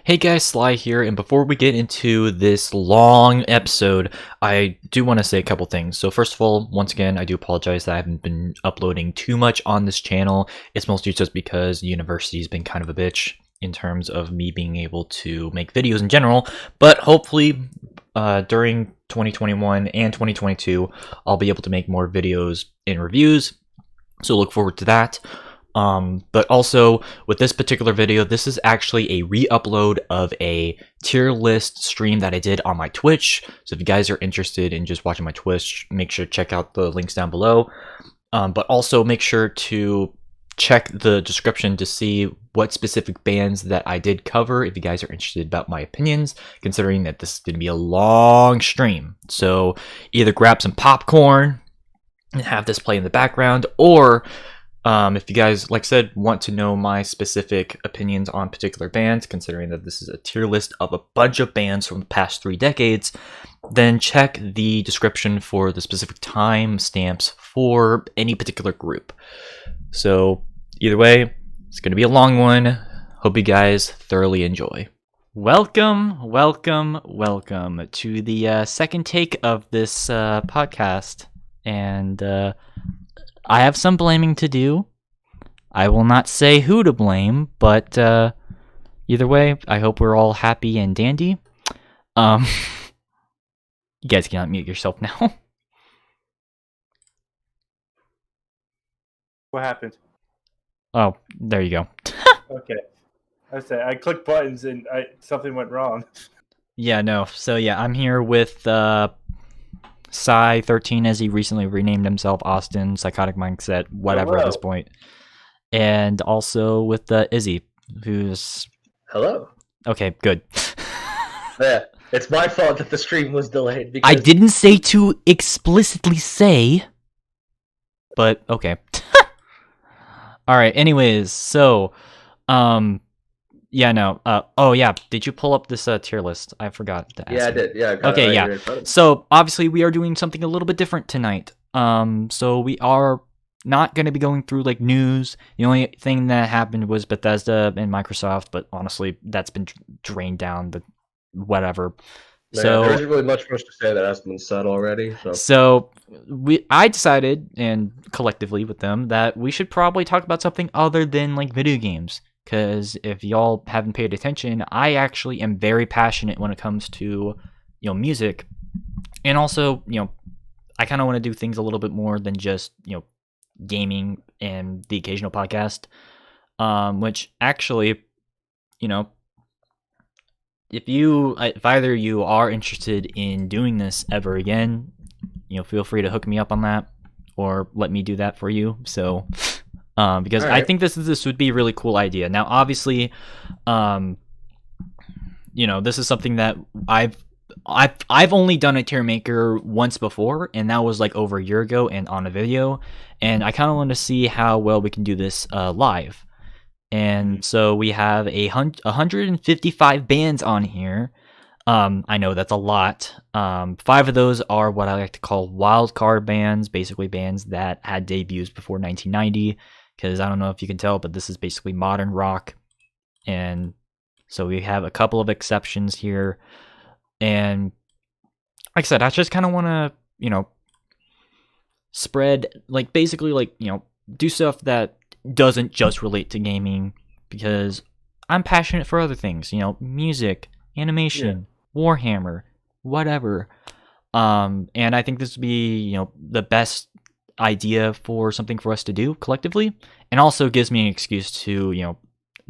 Hey guys, Sly here, and before we get into this long episode, I do want to say a couple things. So first of all, once again, I do apologize that I haven't been uploading too much on this channel. It's mostly just because university's been kind of a bitch in terms of me being able to make videos in general, but hopefully during 2021 and 2022, I'll be able to make more videos and reviews, so look forward to that. But also, with this particular video, this is actually a re-upload of a tier list stream that I did on my Twitch. So if you guys are interested in just watching my Twitch, make sure to check out the links down below. But also make sure to check the description to see what specific bands that I did cover if you guys are interested about my opinions, considering that this is going to be a long stream. So either grab some popcorn and have this play in the background, or if you guys, like I said, want to know my specific opinions on particular bands, considering that this is a tier list of a bunch of bands from the past 3 decades, then check the description for the specific time stamps for any particular group. So either way, it's going to be a long one. Hope you guys thoroughly enjoy. Welcome to the second take of this podcast. And I have some blaming to do. I will not say who to blame, but either way, I hope we're all happy and dandy. You guys can unmute yourself now. What happened? Oh, there you go. Okay. I clicked buttons and something went wrong. Yeah, no. So yeah, I'm here with Psy13, as he recently renamed himself, Austin, Psychotic Mindset, whatever. Hello. At this point. And also with Izzy, who's... Hello. Okay, good. Yeah, it's my fault that the stream was delayed. Because... I didn't say to explicitly say, but okay. Alright, anyways, so, yeah, no, oh yeah, did you pull up this tier list? I forgot to ask. Yeah, I did, yeah. I got Okay, it right yeah. here in front of me. So, obviously, we are doing something a little bit different tonight. So we are not going to be going through, like, news. The only thing that happened was Bethesda and Microsoft, but honestly, that's been drained down, but whatever. Yeah, So there isn't really much to say that has been said already. So I decided, and collectively with them, that we should probably talk about something other than, like, video games. Because if y'all haven't paid attention, I actually am very passionate when it comes to, music. And also, I kind of want to do things a little bit more than just, gaming and the occasional podcast. Which actually, if either of you are interested in doing this ever again, feel free to hook me up on that or let me do that for you. So, because right. I think this would be a really cool idea. Now, obviously, this is something that I've only done a tier maker once before, and that was like over a year ago and on a video, and I kind of want to see how well we can do this live. And so we have 155 bands on here. I know that's a lot. 5 of those are what I like to call wildcard bands, basically bands that had debuts before 1990, because I don't know if you can tell, but this is basically modern rock. And so we have a couple of exceptions here. And like I said, I just kind of want to, spread, like, basically, like, do stuff that doesn't just relate to gaming, because I'm passionate for other things, music, animation, Warhammer, whatever. And I think this would be, the best idea for something for us to do collectively, and also gives me an excuse to,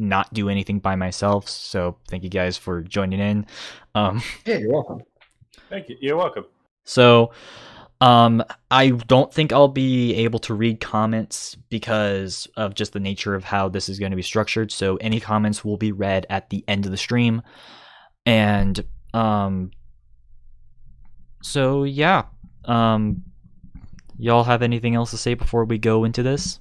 not do anything by myself. So thank you guys for joining in. Yeah, you're welcome. Thank you. You're welcome. So, I don't think I'll be able to read comments because of just the nature of how this is going to be structured. So any comments will be read at the end of the stream. And, so yeah, y'all have anything else to say before we go into this?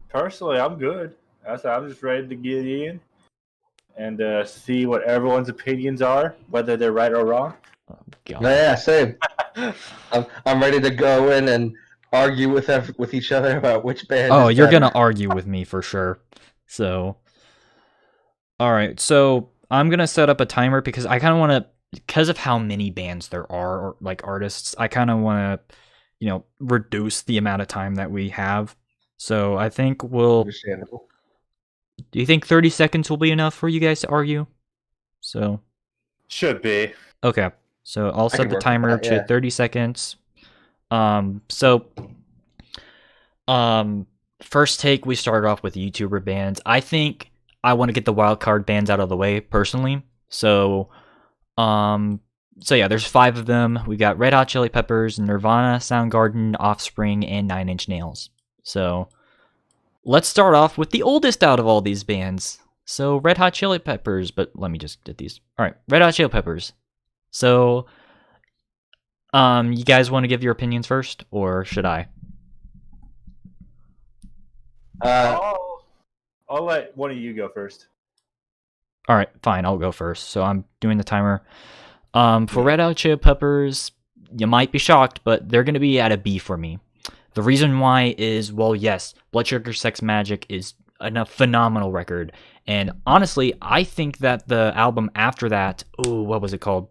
Personally, I'm good. I'm just ready to get in and see what everyone's opinions are, whether they're right or wrong. Oh, God. Yeah, same. I'm ready to go in and argue with each other about which band. Oh, is you're better. gonna argue with me for sure. So, All right, so I'm gonna set up a timer because I kind of want to, because of how many bands there are, or like artists, I kind of want to, reduce the amount of time that we have. So I think we'll. Understandable. Do you think 30 seconds will be enough for you guys to argue? So. Should be. Okay, so I'll set can the work with timer that, to yeah. 30 seconds. So. First take, we started off with YouTuber bands. I think I want to get the wild card bands out of the way personally. So yeah, there's 5 of them. We got Red Hot Chili Peppers, Nirvana, Soundgarden, Offspring, and Nine Inch Nails. So let's start off with the oldest out of all these bands. So Red Hot Chili Peppers, but let me just get these. All right, Red Hot Chili Peppers. So you guys want to give your opinions first, or should I? I'll let one of you go first. All right, fine. I'll go first. So I'm doing the timer. For Red Hot Chili Peppers, you might be shocked, but they're going to be at a B for me. The reason why is, well, yes, Blood Sugar Sex Magic is a phenomenal record. And honestly, I think that the album after that, what was it called?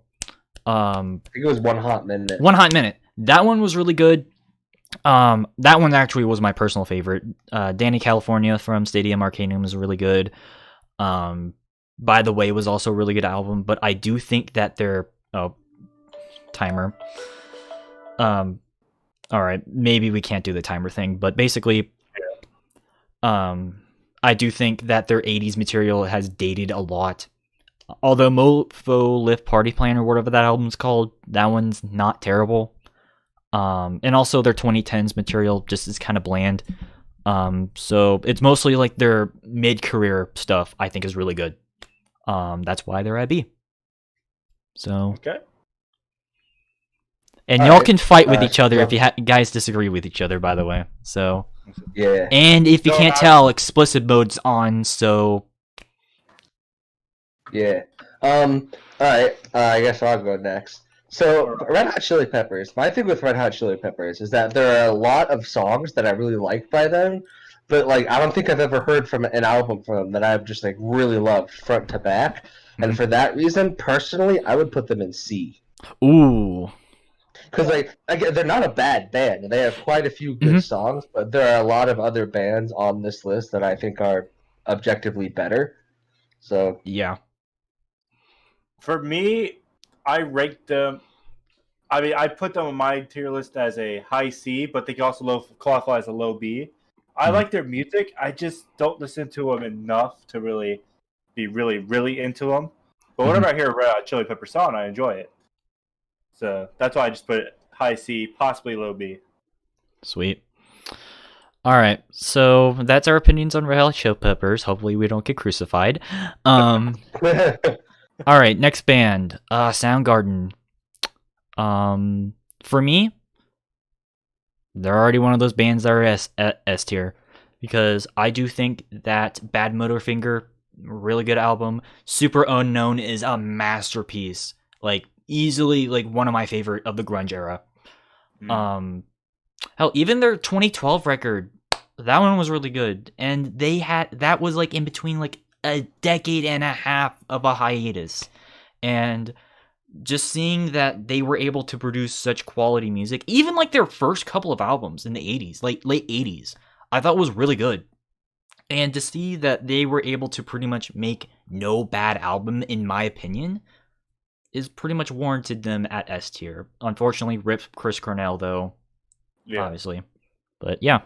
I think it was One Hot Minute. One Hot Minute. That one was really good. That one actually was my personal favorite. Danny California from Stadium Arcanum was really good. By the Way was also a really good album, but I do think that their timer. All right, maybe we can't do the timer thing, but basically, I do think that their 80s material has dated a lot. Although Mofo Lift Party Plan or whatever that album's called, that one's not terrible. And also their 2010s material just is kind of bland. So it's mostly like their mid-career stuff I think is really good. That's why they're at B. So. Okay. And y'all can fight with each other if you guys disagree with each other, by the way. So. Yeah. And if you can't tell, explicit mode's on, so. Yeah. Alright, I guess I'll go next. So, Red Hot Chili Peppers. My thing with Red Hot Chili Peppers is that there are a lot of songs that I really like by them, but like I don't think I've ever heard from an album from them that I've just like really loved front to back. And for that reason, personally, I would put them in C. Ooh. Because like again, they're not a bad band. They have quite a few good songs, but there are a lot of other bands on this list that I think are objectively better. So yeah. For me, I rate them. I mean, I put them on my tier list as a high C, but they can also qualify as a low B. I like their music. I just don't listen to them enough to really be really into them. But whenever I hear a Red Hot Chili Pepper song, I enjoy it. So that's why I just put it high C, possibly low B. Sweet. All right, so that's our opinions on Red Hot Chili Peppers. Hopefully, we don't get crucified. All right, next band, Soundgarden. For me, they're already one of those bands that are S tier, because I do think that Bad Motorfinger, really good album. Super Unknown is a masterpiece, like easily like one of my favorite of the grunge era. Hell, even their 2012 record, that one was really good, and that was like in between like a decade and a half of a hiatus, and just seeing that they were able to produce such quality music, even like their first couple of albums in the 80s, like late 80s, I thought was really good. And to see that they were able to pretty much make no bad album, in my opinion, is pretty much warranted them at S tier. Unfortunately, rip Chris Cornell, though, obviously. But yeah.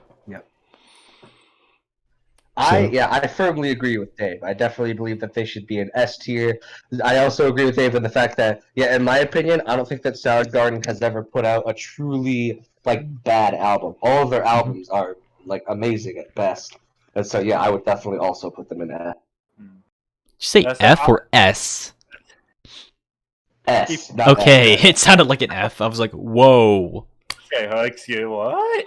I firmly agree with Dave. I definitely believe that they should be in S tier. I also agree with Dave in the fact that, in my opinion, I don't think that Soundgarden has ever put out a truly like bad album. All of their albums are like amazing at best. And so I would definitely also put them in S. Did you say F or S? S. Okay, it sounded like an F. I was like, whoa. Okay, Hux, you what?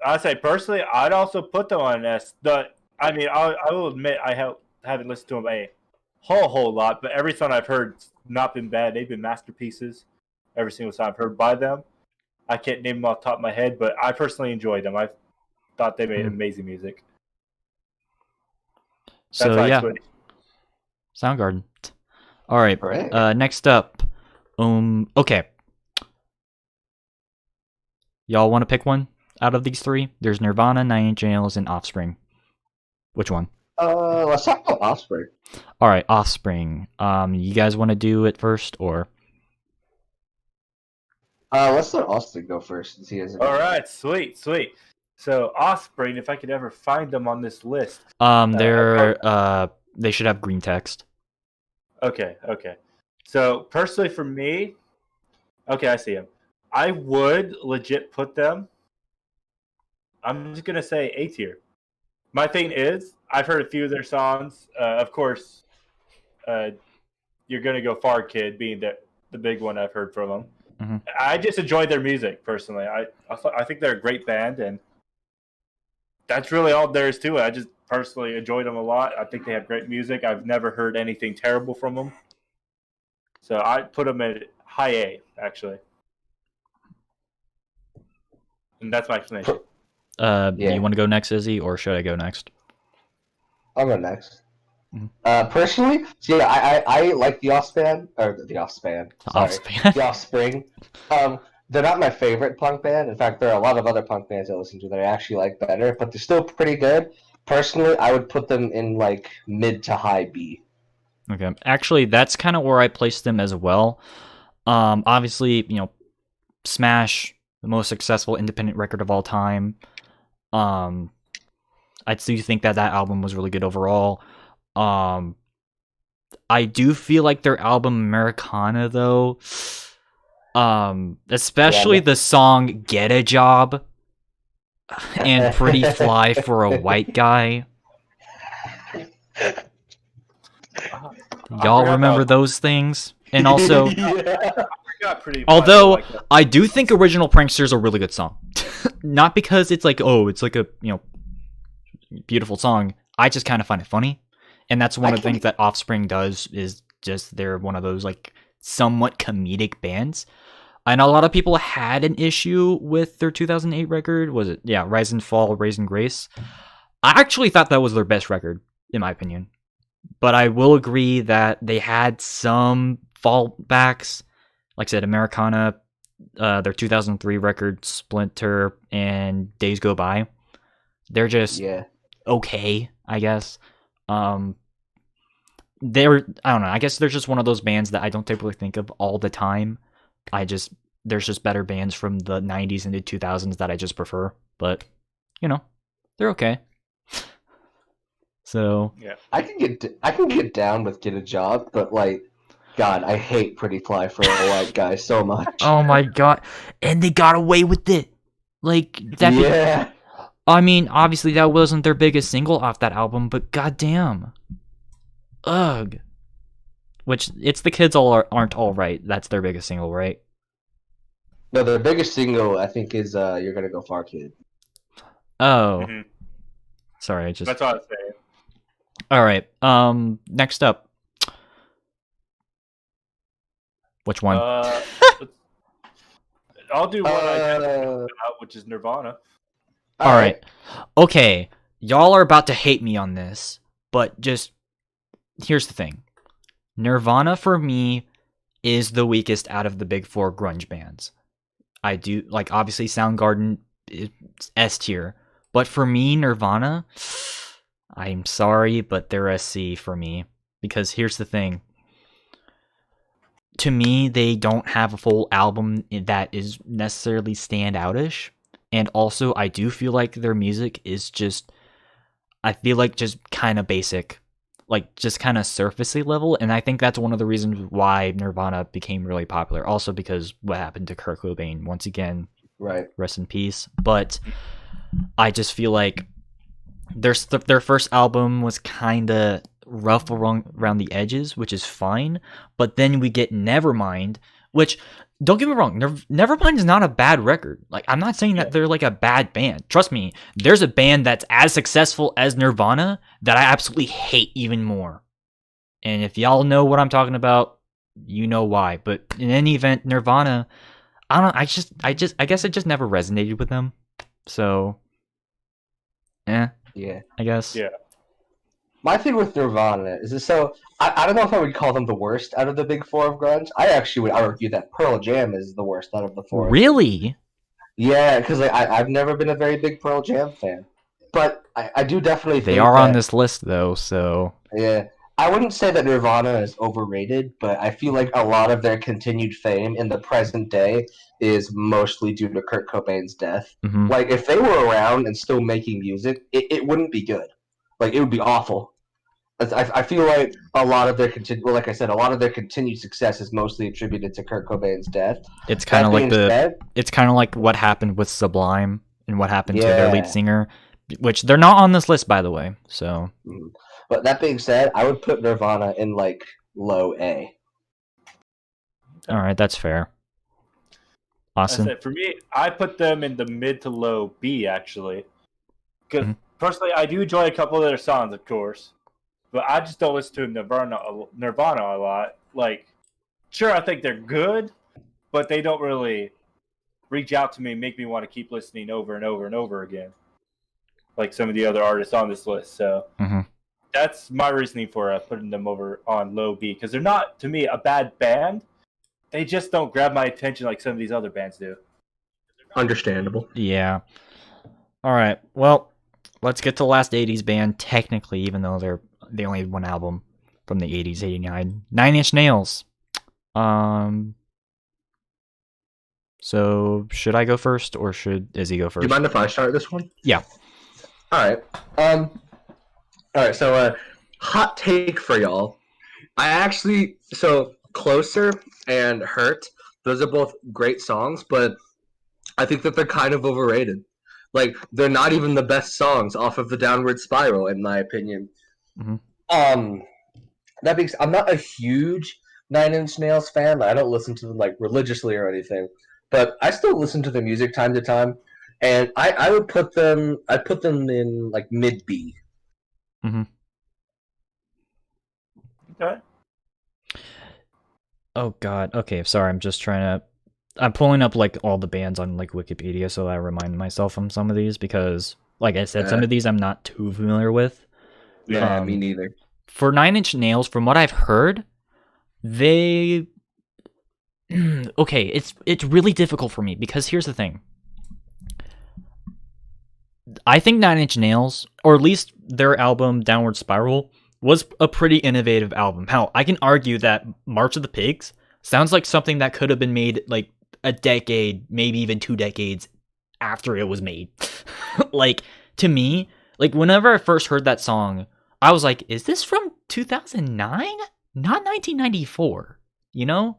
I say personally, I'd also put them on an S. I will admit I haven't listened to them a whole lot, but every song I've heard not been bad. They've been masterpieces. Every single song I've heard by them. I can't name them off the top of my head, but I personally enjoyed them. I thought they made amazing music. So why I yeah, switched. Soundgarden. All right. Right. Next up. Okay. Y'all want to pick one out of these three? There's Nirvana, Nine Inch Nails, and Offspring. Which one? Let's talk about Offspring. All right, Offspring. You guys want to do it first, or? Let's let Austin go first since he has. All right, sweet. So Offspring, if I could ever find them on this list. They should have green text. Okay. So personally, for me, okay, I see them. I would legit put them. I'm just gonna say A tier. My thing is, I've heard a few of their songs. Of course, You're Gonna Go Far, Kid, being the big one I've heard from them. Mm-hmm. I just enjoy their music personally. I think they're a great band, and that's really all there is to it. I just personally enjoyed them a lot. I think they have great music. I've never heard anything terrible from them. So I put them at high A, actually. And that's my explanation. Yeah. You want to go next, Izzy, or should I go next? I'll go next. Mhm. Personally, so yeah, I like the Offspring. The Offspring. They're not my favorite punk band. In fact, there are a lot of other punk bands I listen to that I actually like better, but they're still pretty good. Personally, I would put them in like mid to high B. Okay, actually, that's kind of where I placed them as well. Obviously, Smash, the most successful independent record of all time. I do think that album was really good overall. I do feel like their album Americana, though, especially the song "Get a Job" and "Pretty Fly for a White Guy." Y'all remember those things? And also, although I do think "Original Prankster" is a really good song, not because it's like a beautiful song. I just kind of find it funny, and that's one of the things that Offspring does, is just they're one of those like somewhat comedic bands. I know a lot of people had an issue with their 2008 record. Was it Rise and Fall, Raise and Grace? I actually thought that was their best record, in my opinion. But I will agree that they had some fallbacks. Like I said, Americana, their 2003 record, Splinter, and Days Go By. They're just okay, I guess. I don't know. I guess they're just one of those bands that I don't typically think of all the time. There's just better bands from the 90s and the 2000s that I just prefer. But, they're okay. So yeah, I can get down with Get a Job, but like, God, I hate Pretty Fly for a White Guy so much. Oh my God, and they got away with it. Like that. Yeah. I mean, obviously that wasn't their biggest single off that album, but goddamn, ugh. Which it's The Kids Aren't All Right. That's their biggest single, right? No, their biggest single I think is "You're Gonna Go Far, Kid." Oh, sorry, that's all I was saying. All right. Next up. Which one? I'll do one which is Nirvana. All right. Okay. Y'all are about to hate me on this, but just here's the thing. Nirvana for me is the weakest out of the big four grunge bands. I do like, obviously Soundgarden is S tier, but for me, Nirvana, I'm sorry, but they're a C for me. Because here's the thing. To me, they don't have a full album that is necessarily standoutish. And also, I do feel like their music is just kind of basic. Like, just kind of surfacey level. And I think that's one of the reasons why Nirvana became really popular. Also because what happened to Kurt Cobain. Once again, right. Rest in peace. But I just feel like their first album was kind of rough around the edges, which is fine. But then we get Nevermind, which, don't get me wrong, Nevermind is not a bad record. Like, I'm not saying that they're like a bad band. Trust me, there's a band that's as successful as Nirvana that I absolutely hate even more. And if y'all know what I'm talking about, you know why. But in any event, Nirvana, I guess it just never resonated with them. So, yeah, I guess. Yeah. My thing with Nirvana is this, so I don't know if I would call them the worst out of the big four of grunge. I actually would argue that Pearl Jam is the worst out of the four. Really? Yeah, because like, I've never been a very big Pearl Jam fan, but I do definitely They think are on that, this list though, so yeah, I wouldn't say that Nirvana is overrated, but I feel like a lot of their continued fame in the present day is mostly due to Kurt Cobain's death. mhm. Like, if they were around and still making music, it wouldn't be good. Like, it would be awful. I feel like a lot of their well, like I said, a lot of their continued success is mostly attributed to Kurt Cobain's death. It's kind of That like being said, it's kind of like what happened with Sublime and what happened to their lead yeah. singer, which they're not on this list by the way. So, But that being said, I would put Nirvana in like low A. all right, that's fair. Awesome. That's it. For me, I put them in the mid to low B actually, because Mhm. personally, I do enjoy a couple of their songs, of course, but I just don't listen to Nirvana a lot. Like, sure, I think they're good, but they don't really reach out to me and make me want to keep listening over and over and over again, like some of the other artists on this list. So Mhm. that's my reasoning for putting them over on low B, because they're not, to me, a bad band. They just don't grab my attention like some of these other bands do. Understandable. Yeah. All right. Well, let's get to the last 80s band technically, even though they only had one album from the 80s, 89. 9 Inch Nails. So should I go first or should Izzy go Do first? you mind if I start this one? Yeah. All right. All right. So, hot take for y'all. So Closer and Hurt. Those are both great songs, but I think that they're kind of overrated. Like, they're not even the best songs off of the Downward Spiral, in my opinion. Mhm. That being said, I'm not a huge Nine Inch Nails fan. I don't listen to them like religiously or anything, but I still listen to their music time to time, and I would put them. I'd put them in like mid B. Okay. Oh god. Okay, sorry. I'm pulling up like all the bands on like Wikipedia so that I remind myself from some of these because like I said, some of these I'm not too familiar with. Yeah, me neither. For 9 Inch Nails, from what I've heard, they okay, it's really difficult for me because here's the thing. I think 9 Inch Nails, or at least their album Downward Spiral, was a pretty innovative album. Hell, I can argue that March of the Pigs sounds like something that could have been made like a decade, maybe even 2 decades after it was made. Like, to me, like whenever I first heard that song, I was like, is this from 2009? Not 1994, you know?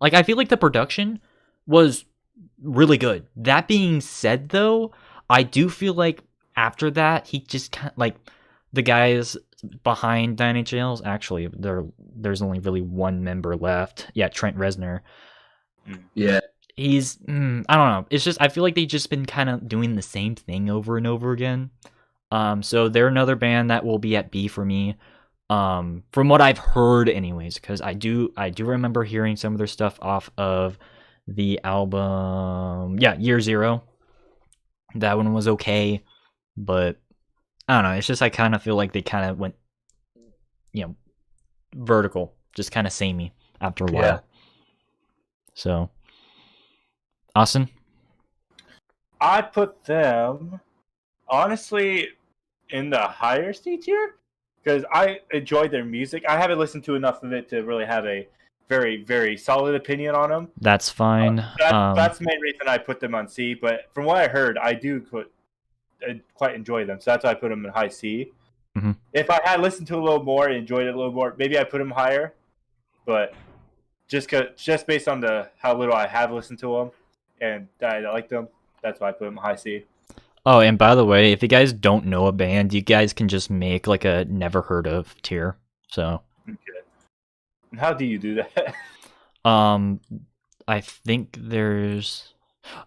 Like, I feel like the production was really good. That being said, though, I do feel like after that, he just kind of, like, the guys behind 9 Inch Nails, actually, there's only really one member left. Yeah, Trent Reznor. Yeah. He's, I don't know. It's just, I feel like they've just been kind of doing the same thing over and over again. So they're another band that will be at B for me. From what I've heard anyways, because I do remember hearing some of their stuff off of the album, Year Zero. That one was okay, but I don't know, it's just I kind of feel like they kind of went, vertical, just kind of samey after a while. Yeah. So, Austin? I put them, honestly, in the higher C tier because I enjoyed their music. I haven't listened to enough of it to really have a very, very solid opinion on them. That's fine. That's the main reason I put them on C. But from what I heard, I quite enjoy them. So that's why I put them in high C. Mhm. If I had listened to it a little more and enjoyed it a little more, maybe I put them higher. But just based on how little I have listened to them and that I like them, that's why I put them high C. Oh, and by the way, if you guys don't know a band, you guys can just make like a never heard of tier. So, Okay. And how do you do that? I think there's.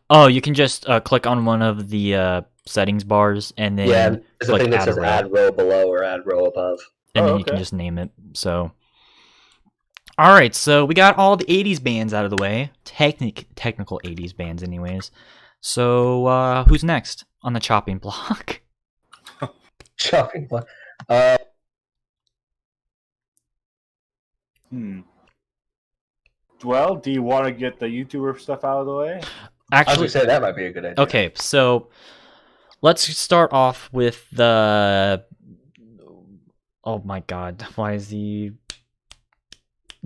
Oh, you can just click on one of the settings bars and then Yeah, there's a click thing that add a says row, add row below or add row above. and then Oh, you can okay. just name it. So, all right, so we got all the '80s bands out of the way, technical '80s bands, anyways. So, who's next on the chopping block? Chopping block. Well, do you want to get the YouTuber stuff out of the way? I was gonna say that might be a good idea. Okay, so let's start off with the. Oh my God! Why is he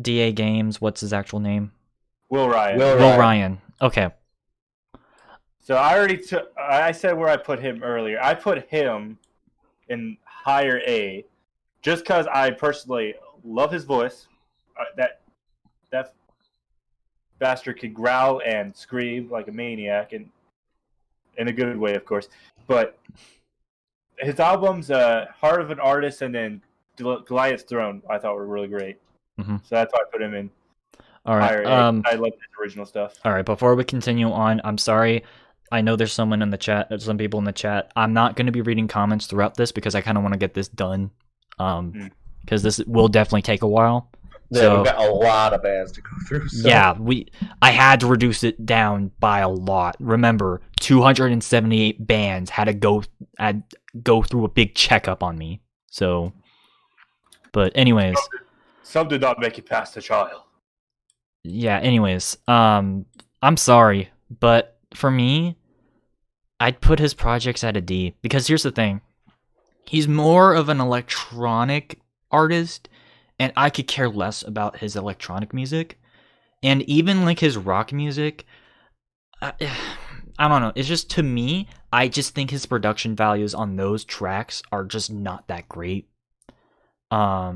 DA Games? What's his actual name? Will Ryan. Will Ryan. Okay. So I said where I put him earlier. I put him in higher A, just because I personally love his voice. That bastard could growl and scream like a maniac, and in a good way, of course. But his albums, Heart of an Artist and then Goliath's Throne, I thought were really great. Mm-hmm. So that's why I put him in all right. higher A. I love his original stuff. All right, before we continue on, I'm sorry. I know there's someone in the chat, some people in the chat. I'm not going to be reading comments throughout this because I kind of want to get this done. Because this will definitely take a while. Yeah, so, we've got a lot of bands to go through. So. Yeah, I had to reduce it down by a lot. Remember, 278 bands had to go through a big checkup on me. So, but anyways, some did not make it past the trial. Yeah. Anyways, I'm sorry, but for me, I'd put his projects at a D because here's the thing: he's more of an electronic artist. And I could care less about his electronic music. And even like his rock music, I don't know. It's just, to me, I just think his production values on those tracks are just not that great. I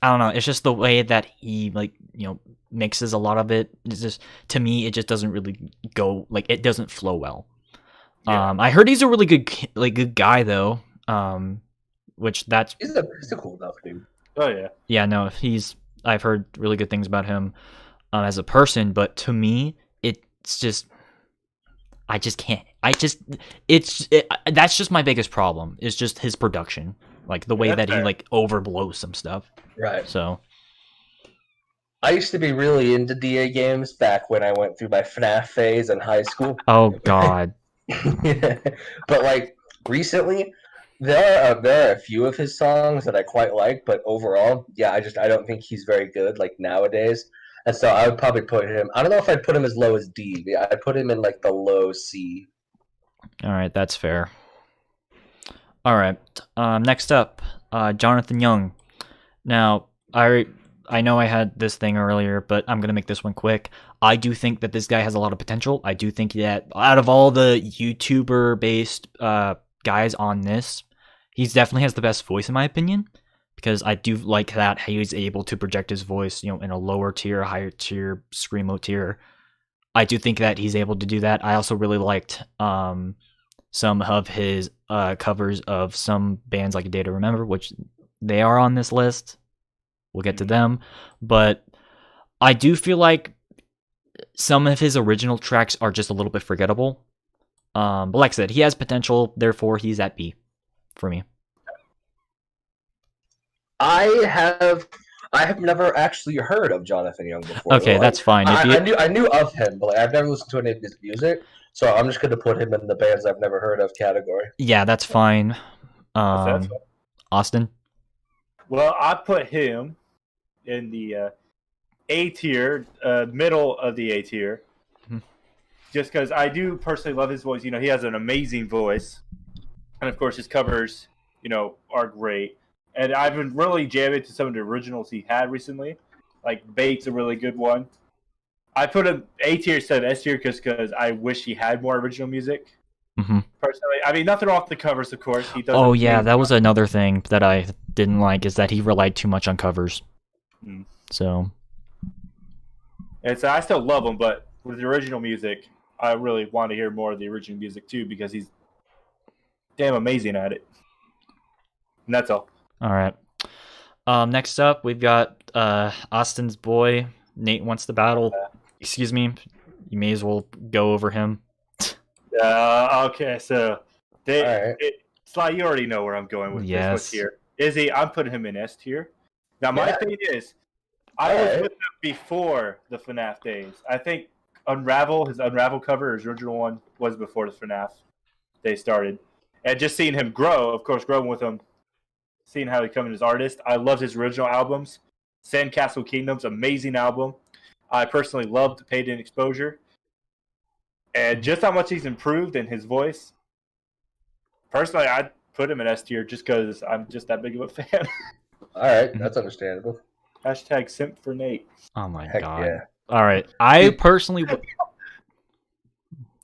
don't know. It's just the way that he mixes a lot of it. It's just, to me, it just doesn't really go, like, it doesn't flow well. Yeah. I heard he's a really good guy though. Which that's he's a cool enough dude. Oh yeah. Yeah, no, I've heard really good things about him as a person, but to me, it's just, I just can't. That's just my biggest problem. Is just his production, like the way that he like overblows some stuff. Right. So, I used to be really into DA games back when I went through my FNAF phase in high school. Oh God. But like recently. There are a few of his songs that I quite like, but overall, yeah, I don't think he's very good like nowadays. And so I would probably put him. I don't know if I'd put him as low as D. I'd put him in like the low C. All right, that's fair. All right, next up, Jonathan Young. Now, I know I had this thing earlier, but I'm gonna make this one quick. I do think that this guy has a lot of potential. I do think that out of all the YouTuber-based guys on this, he definitely has the best voice in my opinion, because I do like that he's able to project his voice, in a lower tier, higher tier, screamo tier. I do think that he's able to do that. I also really liked some of his covers of some bands like A Day to Remember, which they are on this list. We'll get to them, but I do feel like some of his original tracks are just a little bit forgettable. But like I said, he has potential, therefore he's at B for me. I have never actually heard of Jonathan Young before. Okay, that's fine. I knew of him, but I've never listened to any of his music, so I'm just gonna put him in the bands I've never heard of category. Yeah, that's fine. Austin? Well, I put him in the A tier, middle of the A tier. Just because I do personally love his voice. He has an amazing voice. And, of course, his covers, are great. And I've been really jamming to some of the originals he had recently. Like, Bait's a really good one. I put him A tier instead of S tier because I wish he had more original music. Mm-hmm. Personally. I mean, nothing off the covers, of course. He does. Oh, yeah, that was another thing that I didn't like, is that he relied too much on covers. So. And so I still love him, but with the original music, I really want to hear more of the original music too, because he's damn amazing at it. And that's all. All right. Next up, we've got Austin's boy, Nate Wants to Battle. Excuse me. You may as well go over him. Okay, so Sly, you already know where I'm going with this. What's here? Izzy, I'm putting him in S tier. Now, my thing is, I was with him before the FNAF days. I think his Unravel cover, his original one, was before the FNAF days started. And just seeing him grow, of course, growing with him, seeing how he became as an artist. I loved his original albums. Sandcastle Kingdom's amazing album. I personally loved Paid in Exposure. And just how much he's improved in his voice. Personally, I'd put him in S tier just because I'm just that big of a fan. Alright, that's understandable. Hashtag simp for Nate. Oh my Heck god. yeah. All right. I personally would...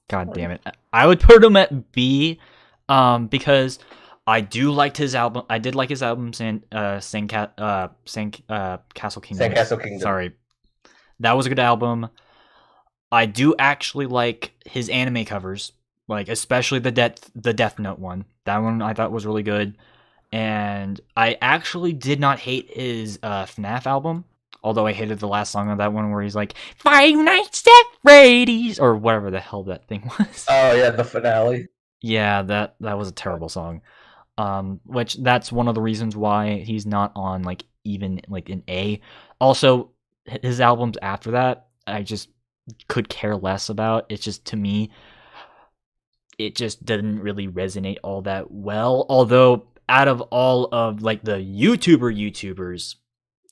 God damn it. I would put him at B because I do liked his album. I did like his album, Castle Kingdom. Sandcastle Kingdom. Sorry. That was a good album. I do actually like his anime covers, like especially the Death Note one. That one I thought was really good. And I actually did not hate his FNAF album, although I hated the last song of that one where he's like, 5 Nights at Freddy's, or whatever the hell that thing was. Oh yeah, the finale. Yeah, that was a terrible song. Which that's one of the reasons why he's not on like even like an A. Also, his albums after that, I just could care less about. It's just, to me, it just didn't really resonate all that well. Although out of all of like the YouTubers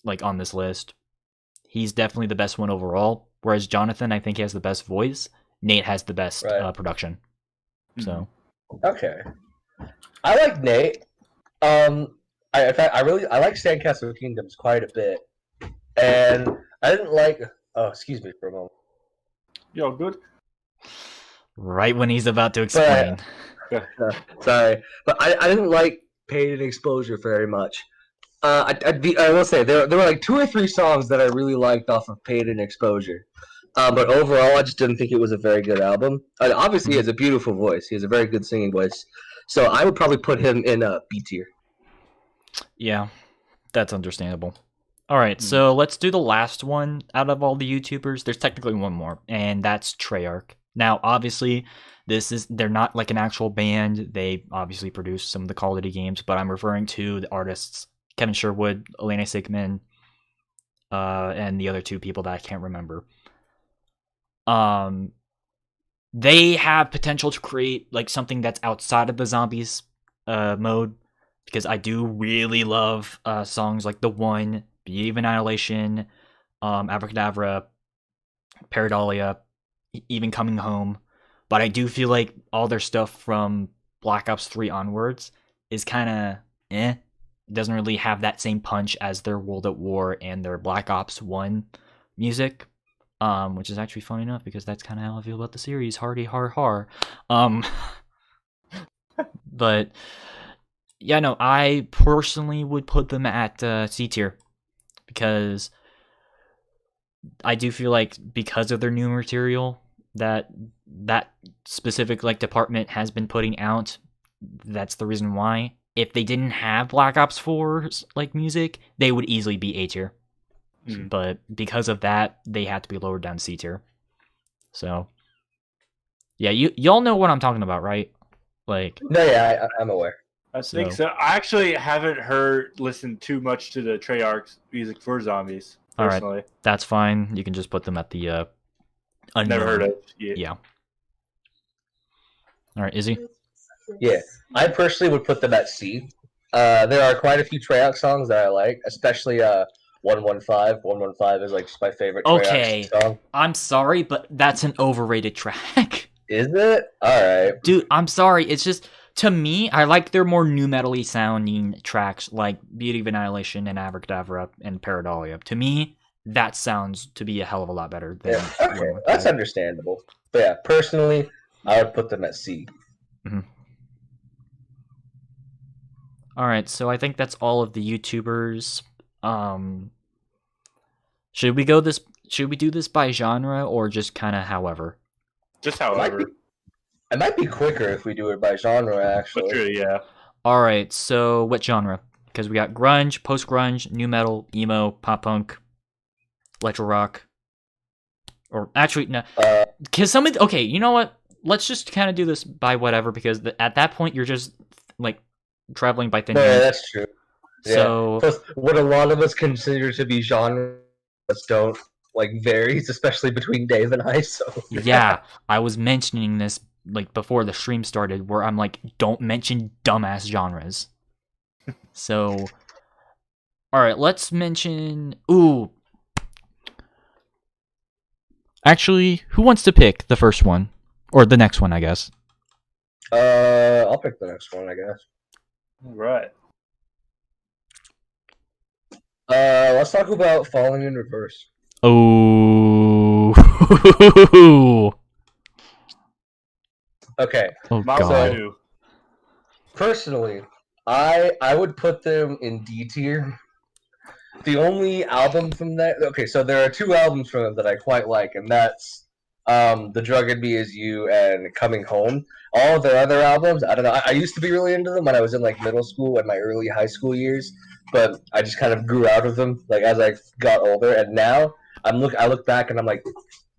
like on this list, he's definitely the best one overall. Whereas Jonathan, I think he has the best voice. Nate has the best production. So okay, I like Nate. In fact, I like Sandcastle Kingdoms quite a bit, and I didn't like. Oh, excuse me for a moment. Yo, good. Right when he's about to explain. Sorry, but I didn't like Paid in Exposure very much. I will say there were like 2 or 3 songs that I really liked off of Paid in Exposure, but overall I just didn't think it was a very good album. Obviously, he has a beautiful voice. He has a very good singing voice, so I would probably put him in B tier. Yeah, that's understandable. All right, so let's do the last one out of all the YouTubers. There's technically one more, and that's Treyarch. Now, obviously, they're not like an actual band. They obviously produce some of the Call of Duty games, but I'm referring to the artists Kevin Sherwood, Elena Sigmund, and the other 2 people that I can't remember. They have potential to create like something that's outside of the zombies mode, because I do really love songs like The One, Beauty of Annihilation, Abracadabra, Paradolia, even Coming Home. But I do feel like all their stuff from Black Ops 3 onwards is kind of eh. It doesn't really have that same punch as their World at War and their Black Ops 1 music, which is actually funny enough because that's kind of how I feel about the series. Hardy har har. But yeah, no, I personally would put them at C tier because I do feel like because of their new material that specific like department has been putting out, that's the reason why. If they didn't have Black Ops 4's like music, they would easily be A tier. But because of that, they had to be lowered down to C tier. So yeah, y'all know what I'm talking about, right? Like, no, yeah, I'm aware. I think so. I actually haven't listened too much to the Treyarch music for zombies. Personally. All right, that's fine. You can just put them at the unknown. Never heard of it. Yeah. All right, Izzy? Yeah, I personally would put them at C. There are quite a few Treyarch songs that I like, especially 115. 115 is like just my favorite Treyarch song. I'm sorry, but that's an overrated track. Is it? Alright. Dude, I'm sorry. It's just, to me, I like their more nu metal-y sounding tracks like Beauty of Annihilation and Abracadabra and Paradolia. To me, that sounds to be a hell of a lot better than... Yeah, okay, that's understandable. But yeah, personally, I would put them at C. Mm-hmm. Alright, so I think that's all of the YouTubers. Should we do this by genre or just kind of however? Just however. It might be quicker if we do it by genre, actually. True, yeah. Alright, so what genre? Because we got grunge, post-grunge, new metal, emo, pop-punk, electro rock. Or actually, no. Because okay, you know what? Let's just kind of do this by whatever, because at that point you're just like traveling by thin. Yeah, that's true. So plus, what a lot of us consider to be genres don't like varies, especially between Dave and I. So yeah, I was mentioning this like before the stream started, where I'm like, don't mention dumbass genres. So All right, let's mention. Ooh. Actually, who wants to pick the first one or the next one? I guess. I'll pick the next one, I guess. All right. Let's talk about Falling in Reverse. Oh. Okay. Oh My god. two. Personally, I would put them in D tier. The only album from that. Okay, so there are two albums from them that I quite like, and that's "The Drug in Me Is You" and "Coming Home." All of their other albums, I don't know. I used to be really into them when I was in like middle school and my early high school years, but I just kind of grew out of them like as I got older. And now I look back and I'm like,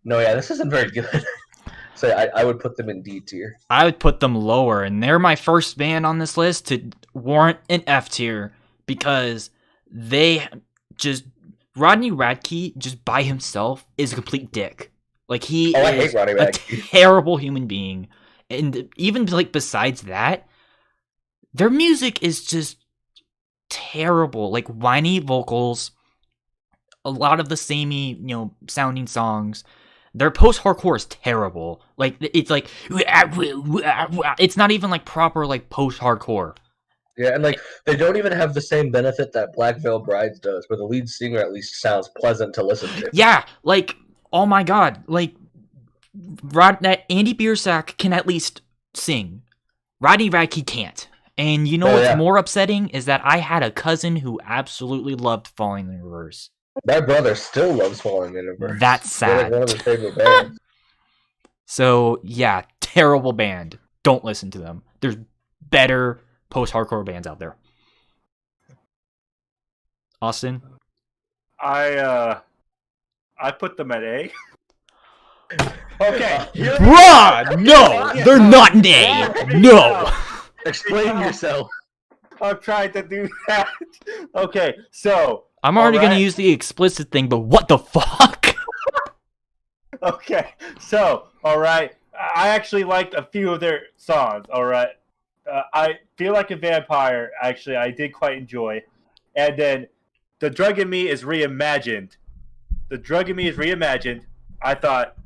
no, yeah, this isn't very good. So I would put them in D tier. I would put them lower, and they're my first band on this list to warrant an F tier because they just Rodney Radke just by himself is a complete dick. Like he I hate is Rodney a Radke. terrible human being, and even like besides that, their music is just terrible. Like whiny vocals, a lot of the samey, sounding songs. Their post-hardcore is terrible. Like it's like it's not even like proper like post-hardcore. Yeah, and like they don't even have the same benefit that Black Veil Brides does, where the lead singer at least sounds pleasant to listen to. Yeah, like oh my god, like Andy Biersack can at least sing. Rodney Radke can't. And you know what's more upsetting is that I had a cousin who absolutely loved Falling in Reverse. My brother still loves Falling in Reverse. That's sad. They're like one of his favorite bands. So yeah, terrible band. Don't listen to them. There's better post-hardcore bands out there. Austin? I put them at A. Okay. Bruh! No! They're not an A! No! Explain yourself. I'm trying to do that. Okay, so I'm already gonna use the explicit thing, but what the fuck? Okay, so alright. I actually liked a few of their songs, alright. I Feel Like a Vampire, actually, I did quite enjoy. And then The Drug in Me is Reimagined. The Drug in Me is Reimagined, I thought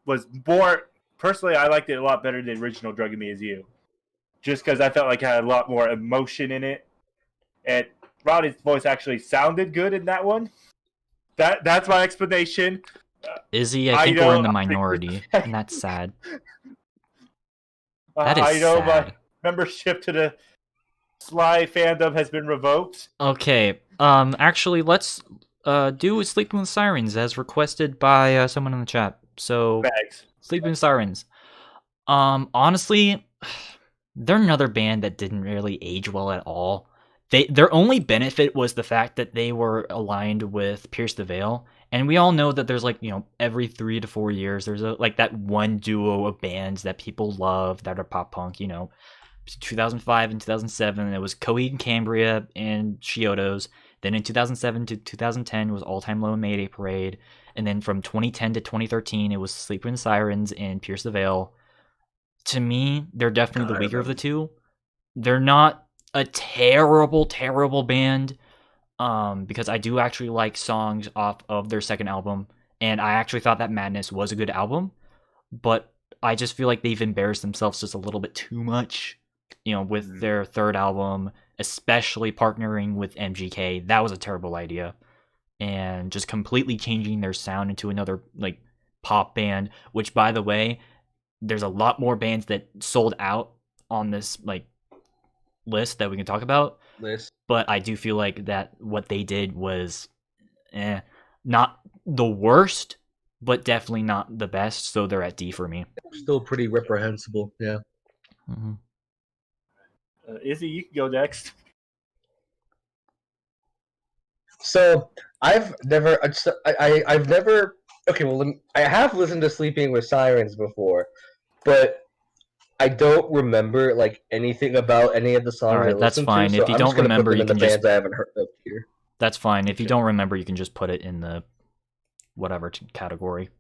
was more... Personally, I liked it a lot better than the original Drug in Me Is You. Just because I felt like it had a lot more emotion in it. And Roddy's voice actually sounded good in that one. That's my explanation. Izzy, I think we're in the minority, and that's sad. That is I know sad. my membership to the Sly fandom has been revoked. Okay, actually, let's do Sleeping with Sirens as requested by someone in the chat. So, Bags. Sleeping with Sirens. Honestly, they're another band that didn't really age well at all. Their only benefit was the fact that they were aligned with Pierce the Veil, and we all know that there's like, every 3 to 4 years there's like that one duo of bands that people love that are pop punk, 2005 and 2007 it was Coheed and Cambria and Chiodos. Then in 2007 to 2010 it was All Time Low and Mayday Parade, and then from 2010 to 2013 it was Sleeping with Sirens and Pierce the Veil. To me, they're definitely the weaker of the two. They're not a terrible, terrible band, because I do actually like songs off of their second album, and I actually thought that Madness was a good album, but I just feel like they've embarrassed themselves just a little bit too much, with their third album, especially partnering with MGK. That was a terrible idea, and just completely changing their sound into another, like, pop band, which, by the way, there's a lot more bands that sold out on this, like, list that we can talk about. But I do feel like that what they did was not the worst, but definitely not the best, so they're at D for me. Still pretty reprehensible, yeah. Mm-hmm. Izzy, you can go next. So I've never okay, well, I have listened to Sleeping with Sirens before, but I don't remember like anything about any of the songs. All right, that's fine. To, so if you don't remember, you can just. Bands I haven't heard of here. That's fine. If you don't remember, you can just put it in the whatever category.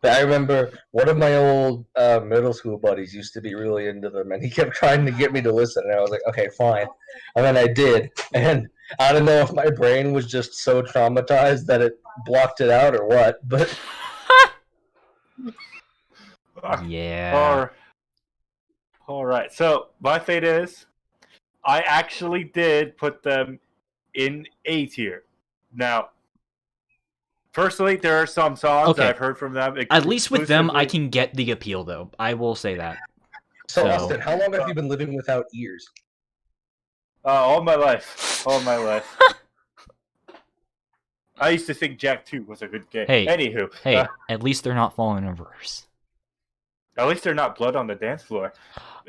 But I remember one of my old middle school buddies used to be really into them, and he kept trying to get me to listen, and I was like, okay, fine. And then I did, and I don't know if my brain was just so traumatized that it blocked it out or what, but Yeah. All right. So my fate is, I actually did put them in A tier. Now, personally, there are some songs that I've heard from them. At least with them, I can get the appeal, though. I will say that. So, Austin, how long have you been living without ears? All my life. All my life. I used to think Jack 2 was a good game. Hey, anywho. At least they're not falling in reverse. At least they're not blood on the dance floor.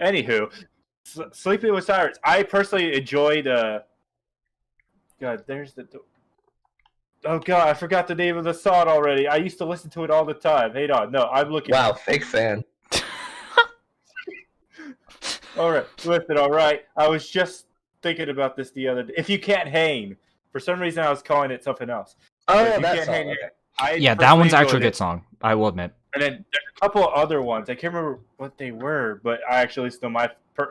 Anywho, Sleeping with Sirens. I personally enjoyed. God, there's the. Oh God, I forgot the name of the song already. I used to listen to it all the time. Hey, no, I'm looking. Wow, fake fan. All right, listen. All right, I was just thinking about this the other day. If You Can't Hang, for some reason I was calling it something else. Oh, If You that Can't song. Hang, Okay. Yeah, that one's actually a good song. I will admit. And then there's a couple of other ones. I can't remember what they were, but I actually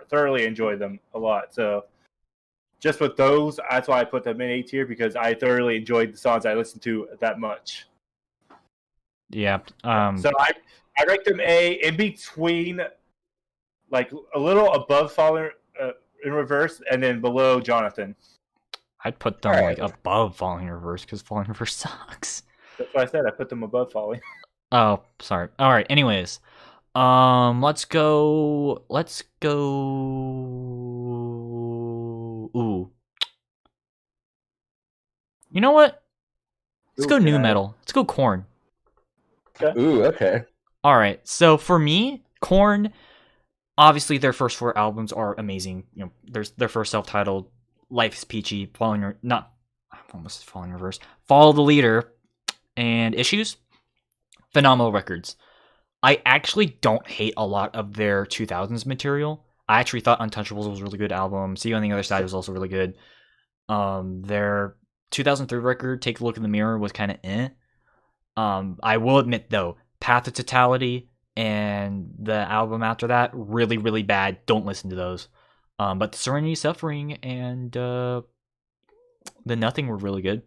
thoroughly enjoyed them a lot. So just with those, that's why I put them in A tier, because I thoroughly enjoyed the songs I listened to that much. Yeah. So I rank them A, in between, like a little above Falling in Reverse, and then below Jonathan. I'd put them like above Falling in Reverse, because Falling in Reverse sucks. That's what I said. I put them above Falling. Oh, sorry. All right. Anyways, let's go. Ooh. You know what? Let's go new metal. Let's go Korn. Okay. Ooh, okay. All right. So for me, Korn, obviously their first 4 albums are amazing. You know, there's their first self-titled, Life is Peachy, Follow the Leader, and Issues. Phenomenal records. I actually don't hate a lot of their 2000s material. I actually thought Untouchables was a really good album. See You on the Other Side was also really good. Their 2003 record, Take a Look in the Mirror, was kind of eh. I will admit, though, Path to Totality and the album after that, really, really bad. Don't listen to those. But Serenity, Suffering, and The Nothing were really good.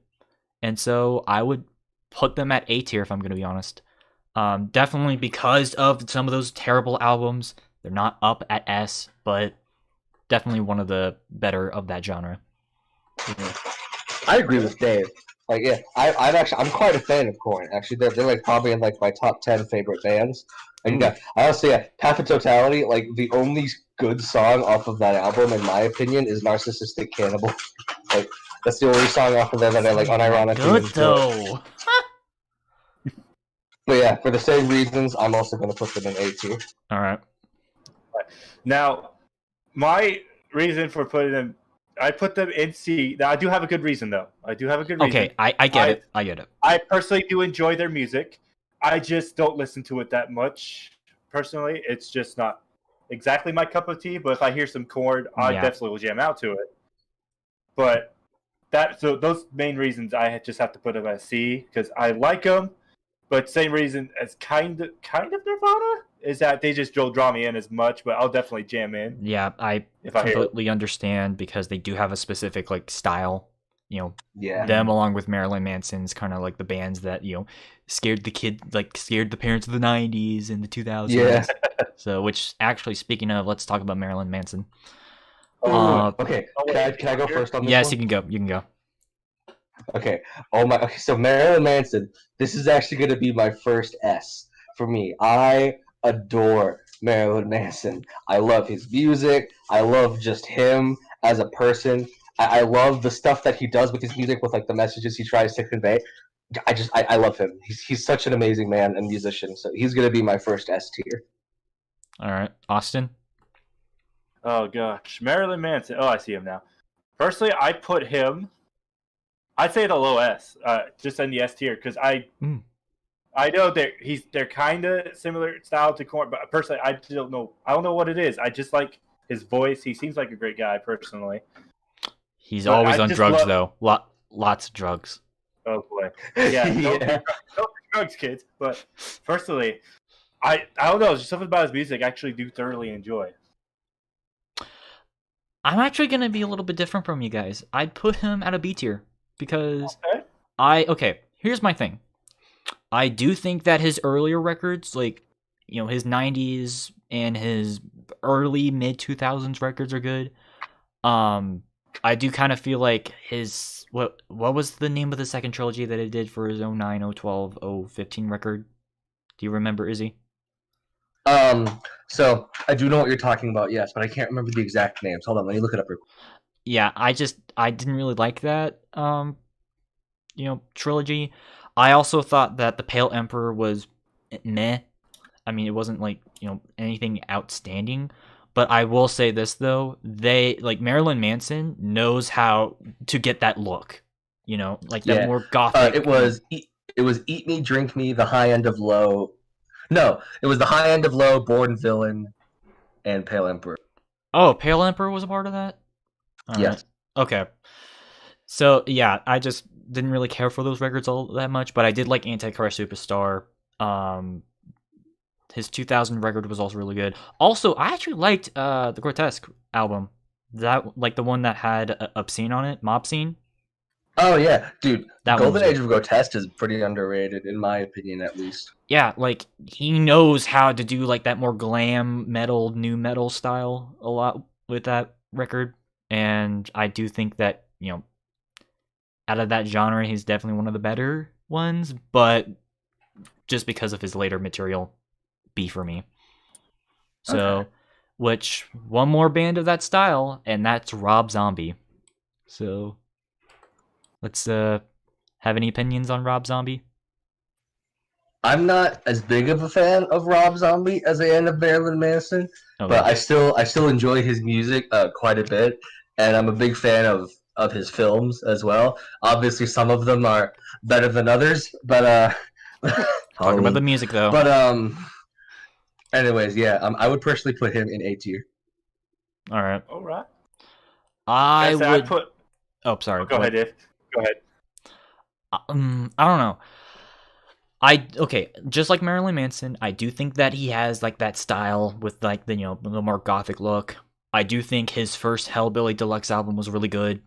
And so I would put them at A tier, if I'm going to be honest. Definitely because of some of those terrible albums. They're not up at S, but definitely one of the better of that genre. I agree with Dave. Like, yeah, I'm quite a fan of Korn. Actually, they're like probably in like my top 10 favorite bands. And yeah, I honestly, Path of Totality, like the only good song off of that album, in my opinion, is Narcissistic Cannibal. Like, that's the only song off of there that I like unironically Good enjoy. though. But yeah, for the same reasons, I'm also going to put them in A tier. All right. Now, my reason for putting them, I put them in C. Now, I do have a good reason, though. I do have a good reason. Okay, I get it. I get it. I personally do enjoy their music. I just don't listen to it that much. Personally, it's just not exactly my cup of tea. But if I hear some Korn, I definitely will jam out to it. But so those main reasons, I just have to put them at C, because I like them. But same reason as kind of Nirvana is that they just don't draw me in as much, but I'll definitely jam in. Yeah, I completely understand, because they do have a specific like style. You know, them along with Marilyn Manson's kind of like the bands that, you know, scared the parents of the 90s and the 2000s. Yeah. So, which actually, speaking of, let's talk about Marilyn Manson. Okay. Can I go first on this? Yes, one? you can go. You can go. Okay. Okay, so Marilyn Manson. This is actually going to be my first S for me. I adore Marilyn Manson. I love his music. I love just him as a person. I love the stuff that he does with his music, with like the messages he tries to convey. I love him. He's such an amazing man and musician. So he's going to be my first S tier. All right, Austin. Oh gosh, Marilyn Manson. Oh, I see him now. Personally, I put him. I'd say the low S, just in the S tier, because I know they're kind of similar style to Korn, but personally, I don't know. I don't know what it is. I just like his voice. He seems like a great guy, personally. He's always on drugs, though. Lots of drugs. Oh boy, yeah. Don't do drugs, kids. But personally, I don't know. There's something about his music I actually do thoroughly enjoy. I'm actually gonna be a little bit different from you guys. I'd put him at a B tier because Okay. Here's my thing. I do think that his earlier records, like his '90s and his early mid 2000s records are good. I do kind of feel like his what was the name of the second trilogy that it did for his 09, 012, 015 record? Do you remember, Izzy? So I do know what you're talking about, yes, but I can't remember the exact names. Hold on, let me look it up real quick. Yeah, I didn't really like that trilogy. I also thought that the Pale Emperor was meh. I mean, it wasn't like, anything outstanding. But I will say this though, Marilyn Manson knows how to get that look. That more gothic. It was Eat Me, Drink Me, The High End of Low. No, it was The High End of Low, Born Villain, and Pale Emperor. Oh, Pale Emperor was a part of that? Yes. Right. Okay. So, yeah, I just didn't really care for those records all that much, but I did like Antichrist Superstar. His 2000 record was also really good. Also, I actually liked the Grotesque album. That the one that had Obscene on it, Mob Scene. Oh yeah, dude. That Golden Age of Grotesque is pretty underrated, in my opinion, at least. Yeah, he knows how to do that more glam metal, new metal style a lot with that record, and I do think that out of that genre, he's definitely one of the better ones. But just because of his later material, B for me. So, which one more band of that style, and that's Rob Zombie. So, let's have any opinions on Rob Zombie? I'm not as big of a fan of Rob Zombie as I am of Marilyn Manson, but I still enjoy his music quite a bit, and I'm a big fan of his films as well. Obviously, some of them are better than others, but talking about the music though. But anyways, yeah, I would personally put him in A tier. All right. I would put. Oh, sorry. Go ahead, Dave. Go ahead. I don't know. Just like Marilyn Manson, I do think that he has that style with the more gothic look. I do think his first Hellbilly Deluxe album was really good.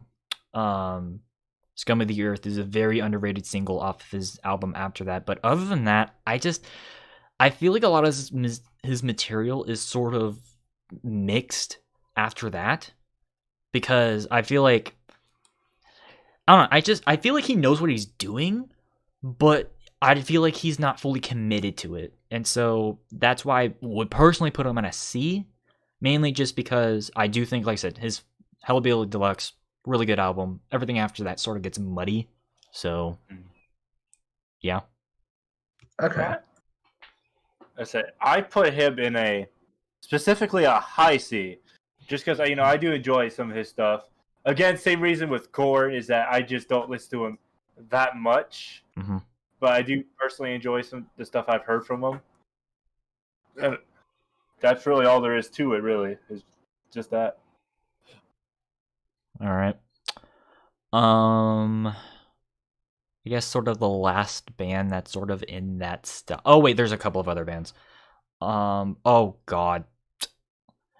Scum of the Earth is a very underrated single off of his album after that. But other than that, I feel like a lot of his material is sort of mixed after that, because I feel like I don't know. I feel like he knows what he's doing, but I feel like he's not fully committed to it. And so that's why I would personally put him at a C, mainly just because I do think, like I said, his Hellbilly Deluxe, really good album. Everything after that sort of gets muddy. So, yeah. Okay. I put him in specifically a high C, just because I do enjoy some of his stuff. Again, same reason with Korn is that I just don't listen to him that much. Mm-hmm. But I do personally enjoy some of the stuff I've heard from him. And that's really all there is to it, really. Is just that. All right. I guess sort of the last band that's sort of in that stuff. Oh, wait, there's a couple of other bands. Oh, God.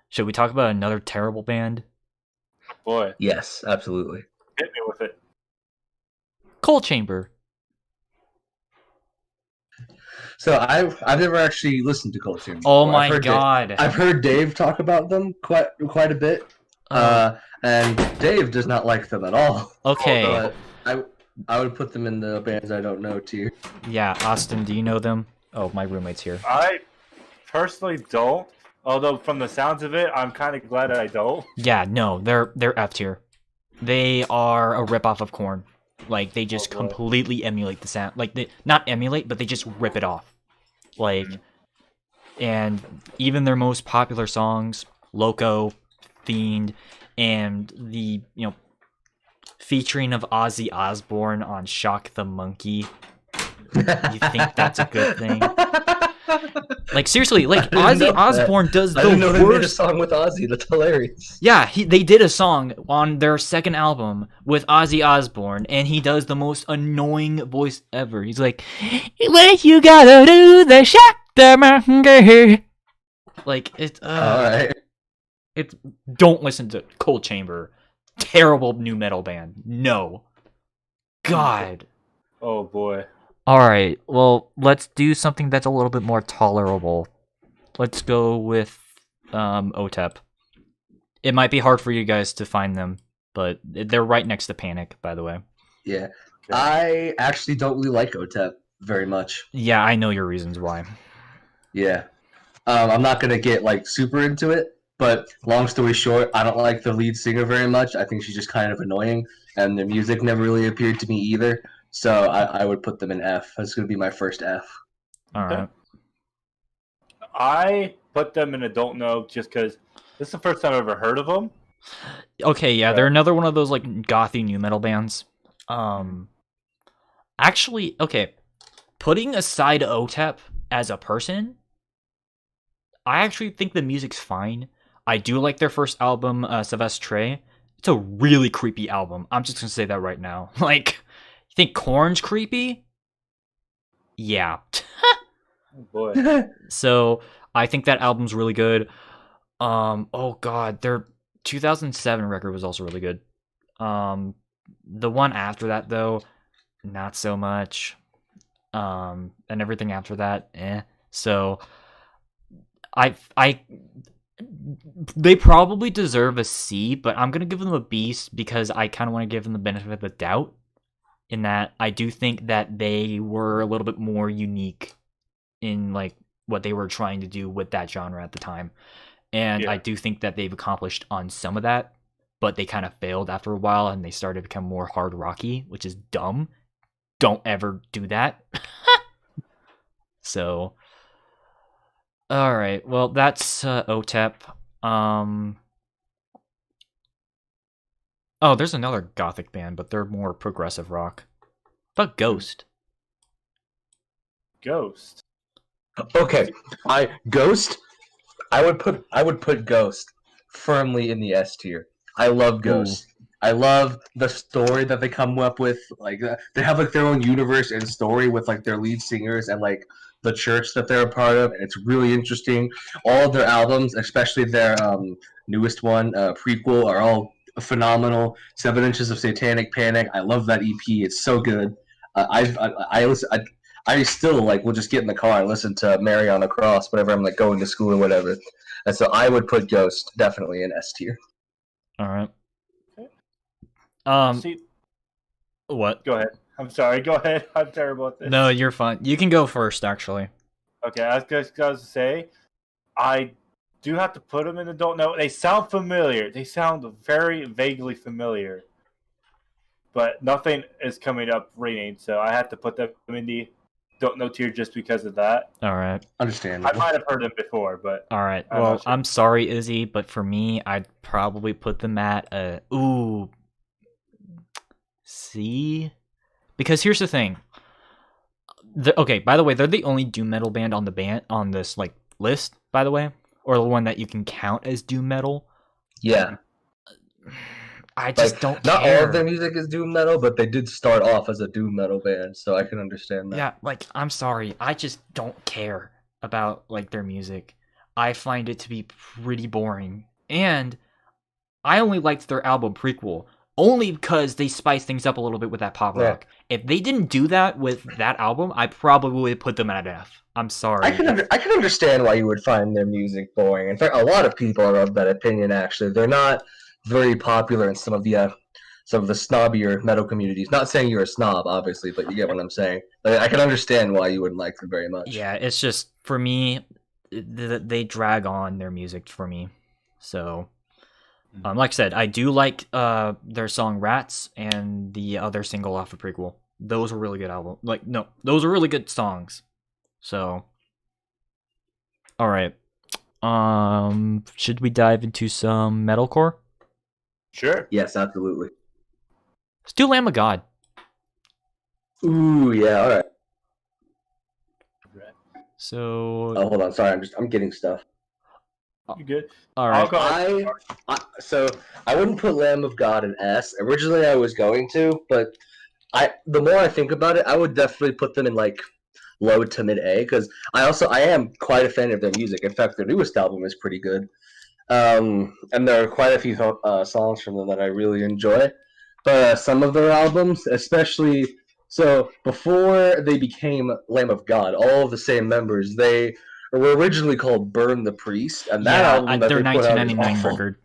Should we talk about another terrible band? Boy. Yes, absolutely. Hit me with it. Coal Chamber. So I've never actually listened to Coal Chamber. Oh my God! I've heard Dave talk about them quite a bit, and Dave does not like them at all. Okay. I would put them in the bands I don't know tier. Yeah, Austin, do you know them? Oh, my roommate's here. I personally don't. Although from the sounds of it, I'm kind of glad I don't. Yeah, no, they're F tier. They are a ripoff of Korn. They just completely emulate the sound. They not emulate, but they just rip it off. And even their most popular songs, Loco, Fiend, and the featuring of Ozzy Osbourne on Shock the Monkey. You think that's a good thing? Seriously, Ozzy Osbourne does the worst. I didn't know they made a song with Ozzy. That's hilarious. Yeah, they did a song on their second album with Ozzy Osbourne, and he does the most annoying voice ever. He's like, "What you gotta do, the Shock the Monkey." It's all right. It's don't listen to Cold Chamber. Terrible new metal band. No. God. Oh boy. Alright, well, let's do something that's a little bit more tolerable. Let's go with Otep. It might be hard for you guys to find them, but they're right next to Panic, by the way. Yeah. Okay. I actually don't really like Otep very much. Yeah, I know your reasons why. Yeah. I'm not gonna get like super into it, but long story short, I don't like the lead singer very much. I think she's just kind of annoying, and the music never really appeared to me either. So I would put them in F. That's gonna be my first F. Alright. I put them in a don't know just because this is the first time I've ever heard of them. Okay, yeah, they're another one of those like gothy new metal bands. Actually, okay, putting aside Otep as a person, I actually think the music's fine. I do like their first album, Psy13. It's a really creepy album. I'm just gonna say that right now. Like, you think Korn's creepy? Yeah. Oh boy. So I think that album's really good. Oh god, their 2007 record was also really good. The one after that though, not so much. And everything after that, eh. So they probably deserve a C, but I'm gonna give them a B because I kind of want to give them the benefit of the doubt. In that, I do think that they were a little bit more unique in like what they were trying to do with that genre at the time. And Yeah. I do think that they've accomplished on some of that, but they kind of failed after a while and they started to become more hard rocky, which is dumb. Don't ever do that. So, all right. Well, that's Otep. Oh, there's another gothic band, but they're more progressive rock. But Ghost. Ghost. Okay, Ghost. I would put Ghost firmly in the S tier. I love Ghost. I love the story that they come up with. Like they have like their own universe and story with like their lead singers and like the church that they're a part of, and it's really interesting. All of their albums, especially their newest one, Prequel, are all phenomenal. 7 Inches of Satanic Panic. I love that EP. It's so good. I still like will just get in the car and listen to Mary on the Cross whenever I'm like going to school or whatever. And so I would put Ghost definitely in S tier. All right. See, What? go ahead. I'm sorry. Go ahead. I'm terrible at this. No, you're fine. You can go first, actually. Okay, I was going to say, I do have to put them in the don't know. They sound familiar. They sound very vaguely familiar. But nothing is coming up ringing, so I have to put them in the don't know tier just because of that. All right. Understandable. I might have heard them before, but All right. I'm Well, not sure. I'm sorry, Izzy, but for me, I'd probably put them at C. Because here's the thing. Okay, by the way, they're the only doom metal band on this like list, by the way, or the one that you can count as doom metal. Yeah. I just Like, don't not care. all of their music is doom metal, but they did start off as a doom metal band, so I can understand that. Yeah, like I'm sorry, I just don't care about like their music. I find it to be pretty boring, and I only liked their album Prequel only because they spice things up a little bit with that pop Yeah. rock. If they didn't do that with that album, I probably would put them at an F. I'm sorry. I can understand why you would find their music boring. In fact, a lot of people are of that opinion. Actually, they're not very popular in some of the snobbier metal communities. Not saying you're a snob, obviously, but you get what I'm saying. Like, I can understand why you wouldn't like them very much. Yeah, it's just for me, they drag on their music for me. So, like I said, I do like their song "Rats" and the other single off of Prequel. Those are really good album. Like, no, those are really good songs. So, all right. Should we dive into some metalcore? Sure. Yes, absolutely. Let's do Lamb of God. Ooh, yeah. All right. So, Oh, hold on. Sorry, I'm getting stuff. You good? all I'll right. go. So I wouldn't put Lamb of God in S. Originally, I was going to, but the more I think about it, I would definitely put them in like low to mid A because I am quite a fan of their music. In fact, their newest album is pretty good. And there are quite a few songs from them that I really enjoy. But some of their albums, especially so before they became Lamb of God, all of the same members, they were originally called Burn the Priest, and that album that their they put out is 1999 awful. record.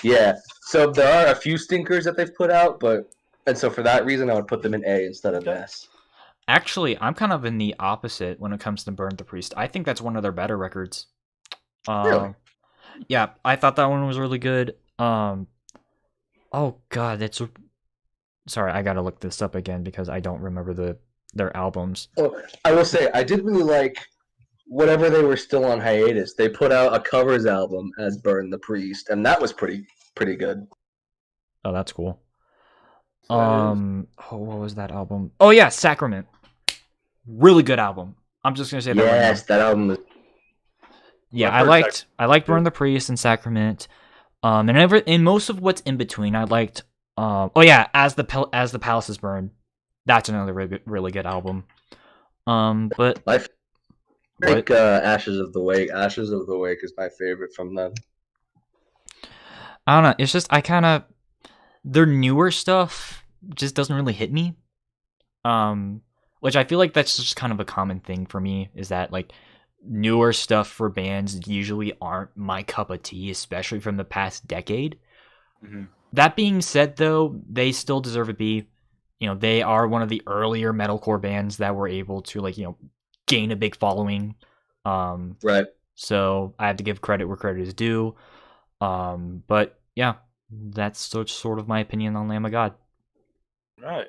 Yeah, so there are a few stinkers that they've put out, and so for that reason, I would put them in A instead of S. Actually, I'm kind of in the opposite when it comes to Burn the Priest. I think that's one of their better records. Really? Yeah, I thought that one was really good. Oh god, sorry, I gotta look this up again because I don't remember their albums. Well, I will say I did really like whatever they were still on hiatus. They put out a covers album as Burn the Priest, and that was pretty good. Oh, that's cool. What was that album? Oh yeah, Sacrament. Really good album. I'm just gonna say that. Yes, right now. that album is. Yeah, I liked Burn the Priest and Sacrament. And in most of what's in between, I liked. As the Palaces Burn. That's another really good album. But I think Ashes of the Wake. Ashes of the Wake is my favorite from them. I don't know. It's just their newer stuff just doesn't really hit me. Which I feel like that's just kind of a common thing for me, is that like newer stuff for bands usually aren't my cup of tea, especially from the past decade. Mm-hmm. That being said, though, they still deserve a B. You know, they are one of the earlier metalcore bands that were able to gain a big following. Right. So I have to give credit where credit is due. But yeah, that's sort of my opinion on Lamb of God. Right.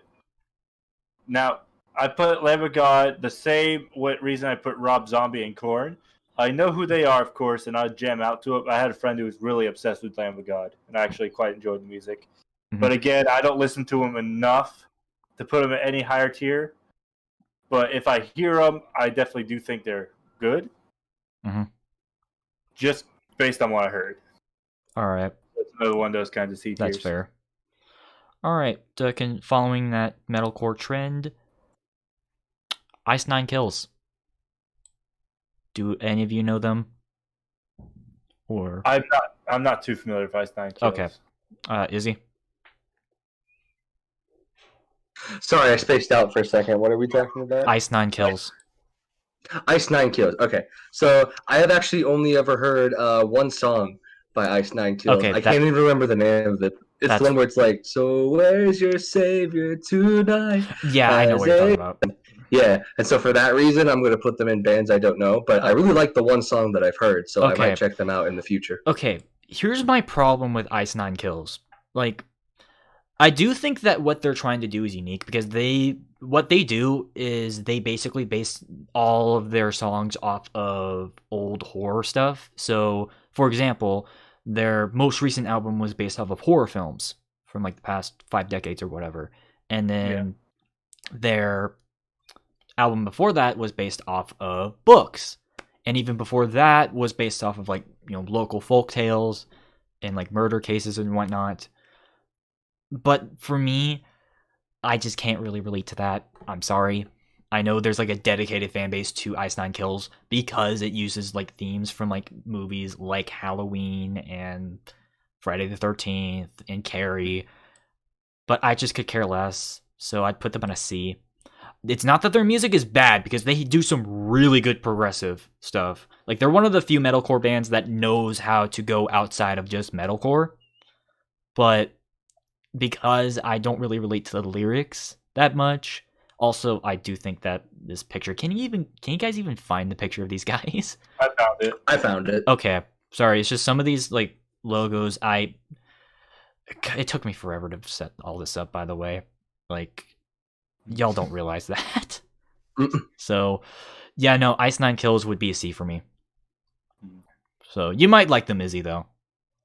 Now, I put Lamb of God the same reason I put Rob Zombie and Korn. I know who they are, of course, and I jam out to it. I had a friend who was really obsessed with Lamb of God, and I actually quite enjoyed the music. Mm-hmm. But again, I don't listen to them enough to put them at any higher tier. But if I hear them, I definitely do think they're good. Mm-hmm. Just based on what I heard. All right. That's another one of those kinds of C tiers. That's fair. All right. Following that metalcore trend, Ice Nine Kills. Do any of you know them? Or I'm not too familiar with Ice Nine Kills. Okay. Izzy? Sorry, I spaced out for a second. What are we talking about? Ice Nine Kills. Ice Nine Kills. Okay. So I have actually only ever heard one song by Ice Nine Kills. Okay, I can't even remember the name of it. It's the one where it's like, so where's your savior tonight? Yeah, I know what you're talking about. Yeah, and so for that reason, I'm going to put them in bands I don't know, but I really like the one song that I've heard, so I might check them out in the future. Okay, here's my problem with Ice Nine Kills. Like, I do think that what they're trying to do is unique, because what they do is they basically base all of their songs off of old horror stuff. So, for example, their most recent album was based off of horror films from like the past 5 decades or whatever. And then their album before that was based off of books. And even before that was based off of local folk tales and like murder cases and whatnot. But for me, I just can't really relate to that. I'm sorry. I know there's like a dedicated fan base to Ice Nine Kills because it uses like themes from like movies like Halloween and Friday the 13th and Carrie. But I just could care less. So I'd put them on a C. It's not that their music is bad, because they do some really good progressive stuff. Like, they're one of the few metalcore bands that knows how to go outside of just metalcore. But because I don't really relate to the lyrics that much, also I do think that this picture, can you guys even find the picture of these guys? I found it. Okay, sorry. It's just some of these like logos. It took me forever to set all this up. By the way, like. Y'all don't realize that. So, yeah, no, Ice Nine Kills would be a C for me. So, you might like them, Izzy, though.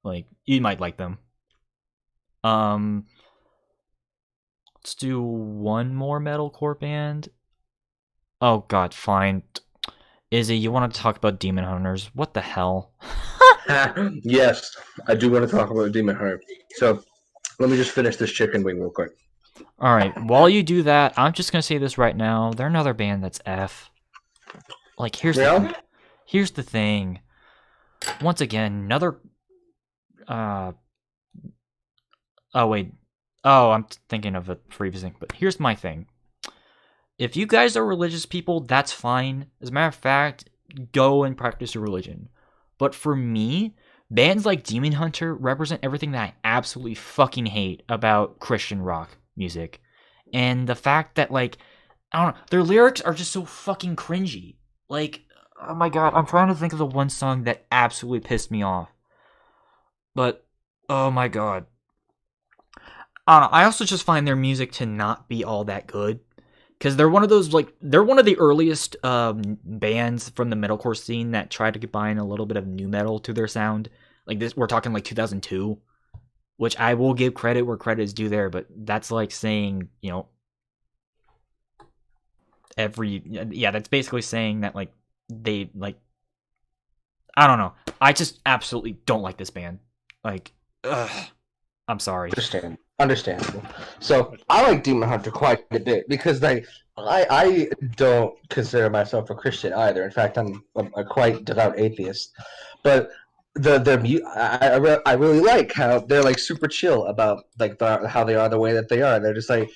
Like, you might like them. Let's do one more metalcore band. Oh, God, fine. Izzy, you want to talk about Demon Hunters? What the hell? Yes, I do want to talk about Demon Hunter. So, let me just finish this chicken wing real quick. All right, while you do that, I'm just going to say this right now. They're another band that's F. Like, here's the thing. once again, another. Oh wait. Oh, I'm thinking of a previous thing. But here's my thing. If you guys are religious people, that's fine. As a matter of fact, go and practice your religion. But for me, bands like Demon Hunter represent everything that I absolutely fucking hate about Christian rock music. And the fact that, like, I don't know, their lyrics are just so fucking cringy. Like, oh my god, I'm trying to think of the one song that absolutely pissed me off. But, oh my god. I don't know, I also just find their music to not be all that good. Because they're one of those, like, they're one of the earliest bands from the metalcore scene that tried to combine a little bit of nu metal to their sound. Like, this, we're talking like 2002, which I will give credit where credit is due there, but that's like saying, you know, that's basically saying that, like, they, like, I don't know. I just absolutely don't like this band. Like, ugh. I'm sorry. Understandable. So I like Demon Hunter quite a bit because I don't consider myself a Christian either. In fact, I'm a quite devout atheist. But I really like how they're like super chill about like how they are the way that they are. They're just like,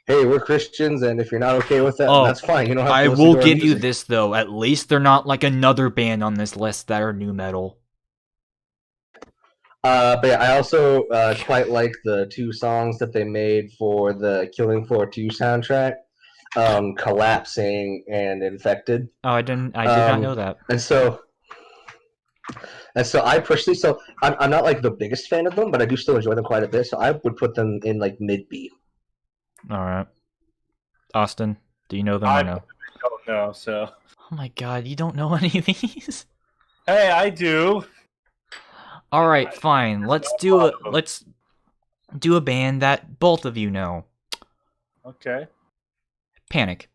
hey, we're Christians, and if you're not okay with that, that's fine. You don't have to listen to our give you music. this though. At least they're not like another band on this list that are nu metal. But yeah, I also quite like the two songs that they made for the Killing Floor 2 soundtrack, Collapsing and Infected. Oh, I did not know that. And so I personally, I'm not like the biggest fan of them, but I do still enjoy them quite a bit. So I would put them in like mid B. All right, Austin, do you know them I or no? don't know. So. Oh my god, you don't know any of these? Hey, I do. All right, fine. Let's do a band that both of you know. Okay. Panic.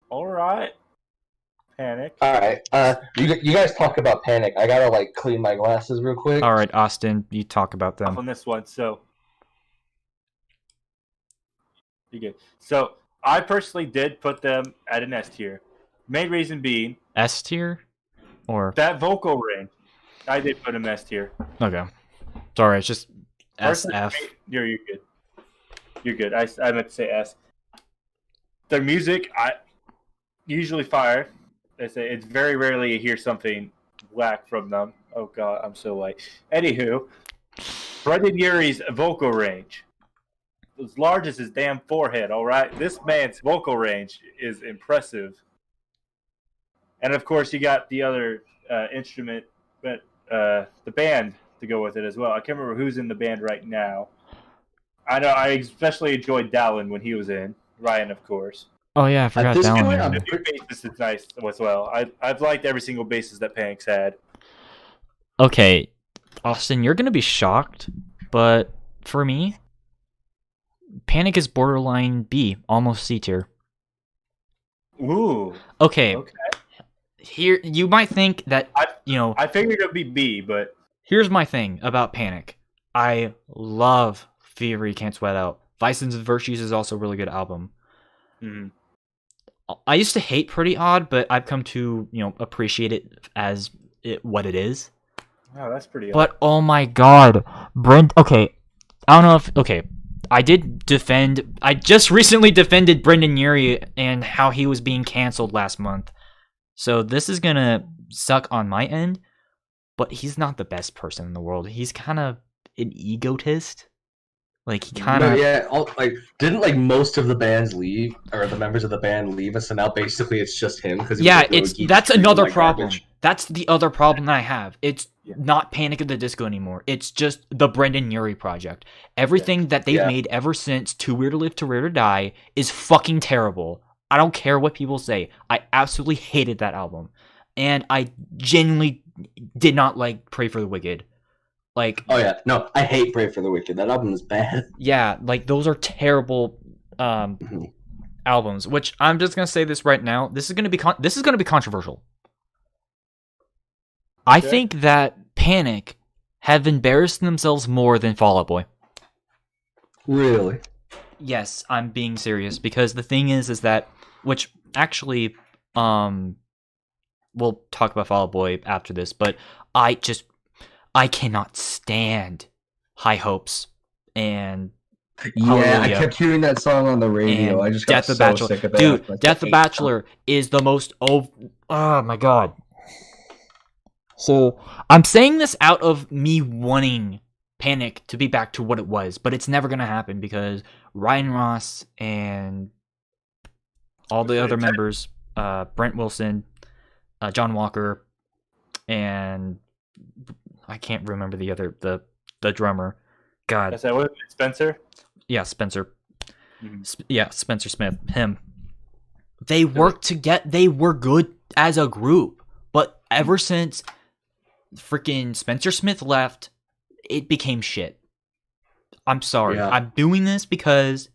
All right. Panic. All right. You guys talk about Panic. I gotta like clean my glasses real quick. All right, Austin, you talk about them. On this one, so you good. So I personally did put them at an S tier. Main reason being S tier, or that vocal range. I did put them S tier. okay. Sorry, it's just SF. You're good. You're good. I meant to say S. Their music, I usually fire. They say it's very rarely you hear something whack from them. Oh god, I'm so white. Anywho, Brendan Urie's vocal range, as large as his damn forehead. All right, this man's vocal range is impressive. And of course, you got the other instrument, but the band to go with it as well. I can't remember who's in the band right now. I know I especially enjoyed Dallin when he was in. Ryan, of course. Oh yeah, I forgot Dallin. The new bassist is nice as well. I've liked every single bassist that Panic's had. Okay, Austin, you're gonna be shocked, but for me, Panic is borderline B, almost C tier. Ooh. Okay. Here, you might think that, I figured it would be B, but... Here's my thing about Panic. I love Fever You Can't Sweat Out. Vices and Virtues is also a really good album. Mm-hmm. I used to hate Pretty Odd, but I've come to, appreciate it as what it is. Oh, that's pretty odd. But, oh my god. Okay, I don't know if... Okay, I just recently defended Brendan Urie and how he was being canceled last month. So this is gonna suck on my end, but he's not the best person in the world. He's kind of an egotist. Like, he kind of... didn't like most of the bands leave, or the members of the band leave, and so now basically it's just him. That's another problem. Garbage. That's the other problem that I have. It's not Panic at the Disco anymore. It's just the Brendan Urie project. Everything that they've made ever since Too Weird to Live, Too Rare to Die is fucking terrible. I don't care what people say. I absolutely hated that album. And I genuinely did not like Pray for the Wicked. Like, oh yeah, no, I hate Pray for the Wicked. That album is bad. Yeah, like those are terrible albums. Which I'm just gonna say this right now. This is gonna be controversial. I think that Panic have embarrassed themselves more than Fall Out Boy. Really? Yes, I'm being serious because the thing is that, which actually, we'll talk about Fall Out Boy after this, but I cannot stand High Hopes and Yeah, I Hallelujah kept hearing that song on the radio. and I just got Death of so Bachelor. sick of it. Dude, I Death of hate Bachelor is the most oh my god. So I'm saying this out of me wanting Panic to be back to what it was, but it's never gonna happen because Ryan Ross and all the other members, Brent Wilson, John Walker, and I can't remember the other the drummer. God, Is that what Spencer? yeah, Spencer. Mhm. Yeah, Spencer Smith. Him. They worked to get. They were good as a group, but ever since freaking Spencer Smith left, it became shit. I'm sorry. Yeah. I'm doing this because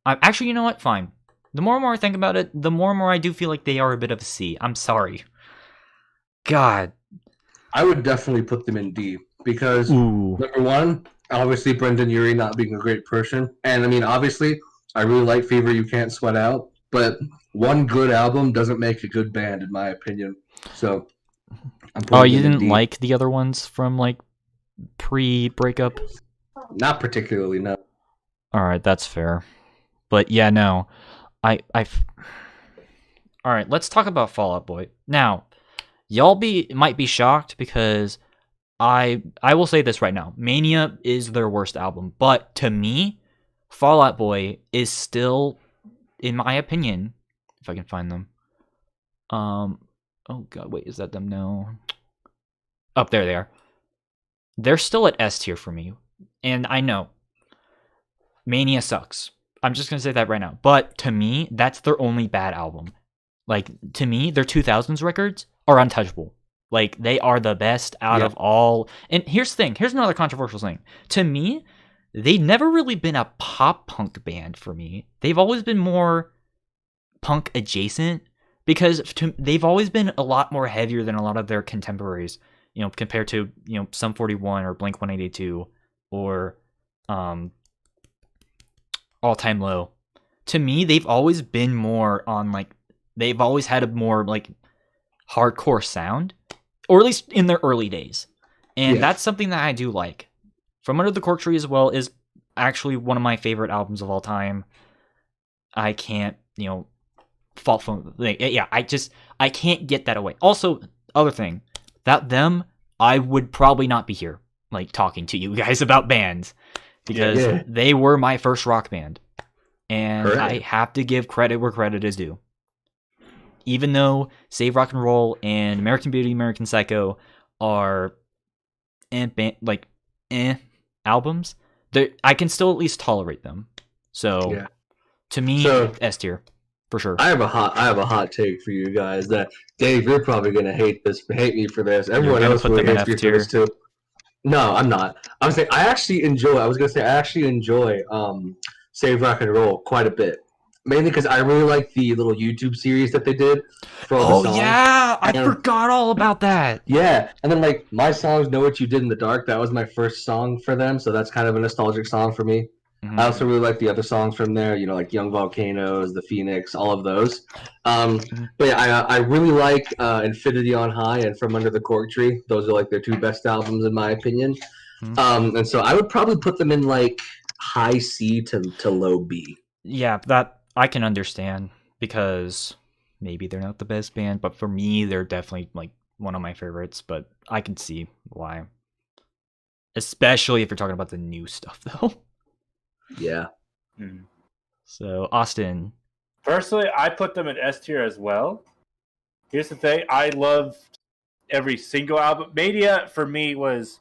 I'm actually. You know what? Fine. The more and more I think about it, the more and more I do feel like they are a bit of a C. I'm sorry. God. I would definitely put them in D because Ooh. number one, obviously Brendan Urie not being a great person, and I mean obviously I really like Fever You Can't Sweat Out, but one good album doesn't make a good band in my opinion. So I'm putting Oh, you them in didn't D. like the other ones from like pre-breakup? Not particularly, no. All right, that's fair. But yeah, no. All right, let's talk about Fall Out Boy. Now, y'all might be shocked because I will say this right now. Mania is their worst album, but to me, Fall Out Boy is still, in my opinion, if I can find them. Oh god, wait, is that them? No. Up there they are. They're still at S tier for me. And I know Mania sucks. I'm just going to say that right now. But to me, that's their only bad album. Like, to me, their 2000s records are untouchable. Like, they are the best out of all. And here's the thing. Here's another controversial thing. To me, they've never really been a pop punk band for me. They've always been more punk adjacent because they've always been a lot more heavier than a lot of their contemporaries, you know, compared to, you know, Sum 41 or Blink 182 or All Time Low. To me, they've always been more on like, they've always had a more like hardcore sound, or at least in their early days. And that's something that I do like. From Under the Cork Tree as well is actually one of my favorite albums of all time. I can't, you know, fault from like, yeah, I can't get that away. Also, other thing, that them, I would probably not be here like talking to you guys about bands because they were my first rock band. And I have to give credit where credit is due. Even though Save Rock and Roll and American Beauty, American Psycho are albums, I can still at least tolerate them. So to me, S tier for sure. I have a hot take for you guys. That Dave, you're probably gonna hate me for this. Everyone else will hate me for this too. No, I'm not. I'm saying I actually enjoy Save Rock and Roll quite a bit. Mainly because I really like the little YouTube series that they did for all the songs. Yeah, I forgot all about that. Yeah, and then like my songs, Know What You Did in the Dark, that was my first song for them, so that's kind of a nostalgic song for me. I also really like the other songs from there, you know, like Young Volcanoes, The Phoenix, all of those. But yeah, I really like Infinity on High and From Under the Cork Tree. Those are like their two best albums in my opinion. And so I would probably put them in like high C to low B. Yeah, that I can understand because maybe they're not the best band, but for me, they're definitely like one of my favorites. But I can see why, especially if you're talking about the new stuff, though. Yeah. So Austin, personally, I put them in S tier as well. Here's the thing: I love every single album. Mania for me was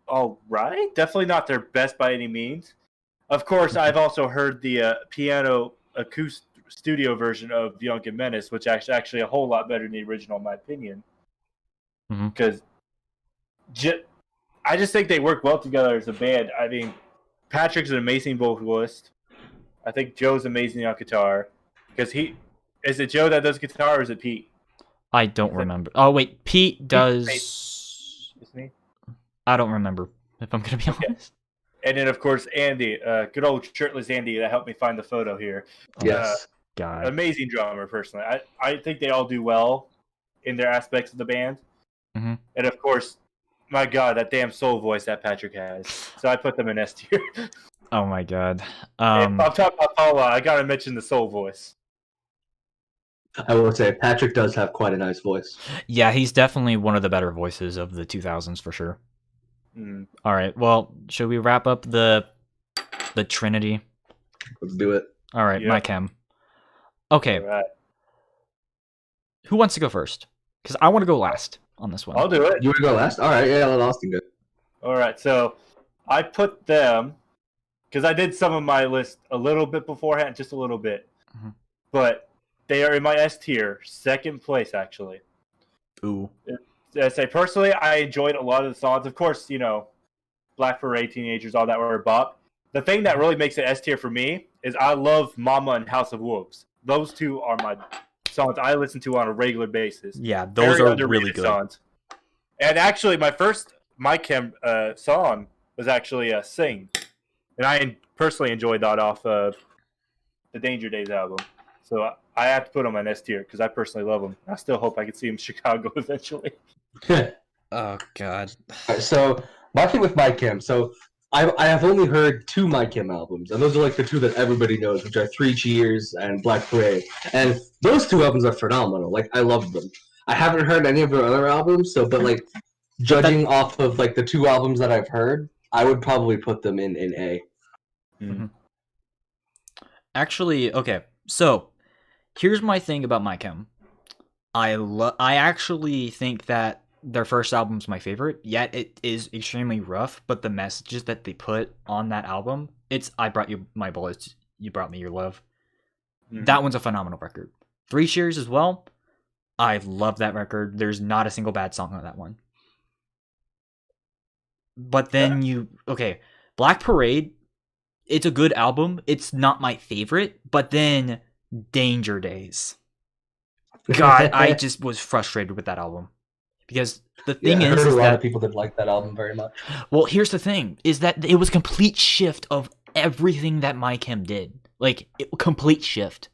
all right. Definitely not their best by any means. Of course, I've also heard the piano acoustic studio version of Young and Menace, which is actually a whole lot better than the original, in my opinion. Because I just think they work well together as a band. I mean, Patrick's an amazing vocalist. I think Joe's amazing on guitar. Because is it Joe that does guitar or is it Pete? I don't remember. Oh wait, Pete does. It's me. I don't remember, if I'm gonna be honest. And then, of course, Andy, good old shirtless Andy that helped me find the photo here. Yes. God. Amazing drummer, personally. I think they all do well in their aspects of the band. Mm-hmm. And of course, my God, that damn soul voice that Patrick has. So I put them in S tier. Oh my god. If I'm talking about Paula, I gotta mention the soul voice. I will say Patrick does have quite a nice voice. Yeah, he's definitely one of the better voices of the 2000s for sure. Mm. All right. Well, should we wrap up the Trinity? Let's do it. All right, Yep. my chem. Okay, All right. who wants to go first? Because I want to go last on this one. I'll do it. You want to go last? All right, yeah, let Austin go. All right, so I put them because I did some of my list a little bit beforehand, just a little bit, Mhm. but they are in my S tier, second place actually. Ooh. I say personally, I enjoyed a lot of the songs. Of course, you know, Black Parade, Teenagers, all that were a bop. The thing that really makes it S tier for me is I love Mama and House of Wolves. Those two are my songs I listen to on a regular basis. Yeah, those Very are underrated really good. songs. And actually, my first Chem song was actually Sing. And I personally enjoyed that off of the Danger Days album. So I have to put them on S tier because I personally love them. I still hope I can see them in Chicago eventually. Oh god. Alright, so my thing with My Chem, so I have only heard 2 My Chem albums, and those are like the 2 that everybody knows, which are 3 Cheers and Black Parade. And those 2 albums are phenomenal. Like, I love them. I haven't heard any of their other albums, so but like judging off of like the 2 albums that I've heard, I would probably put them in A. Mhm. Actually, okay. So, here's my thing about My Chem. I actually think that their first album's my favorite, yet it is extremely rough, but the messages that they put on that album, it's I brought you my bullets, you brought me your love. Mhm. That one's a phenomenal record. 3 Cheers as well. I love that record. There's not a single bad song on that one. But then Black Parade, it's a good album. It's not my favorite, but then Danger Days. God, I just was frustrated with that album. Because the thing I is heard a lot that of people didn't like that album very much. well, here's the thing, is that it was a complete shift of everything that My Chem did. Like, complete shift.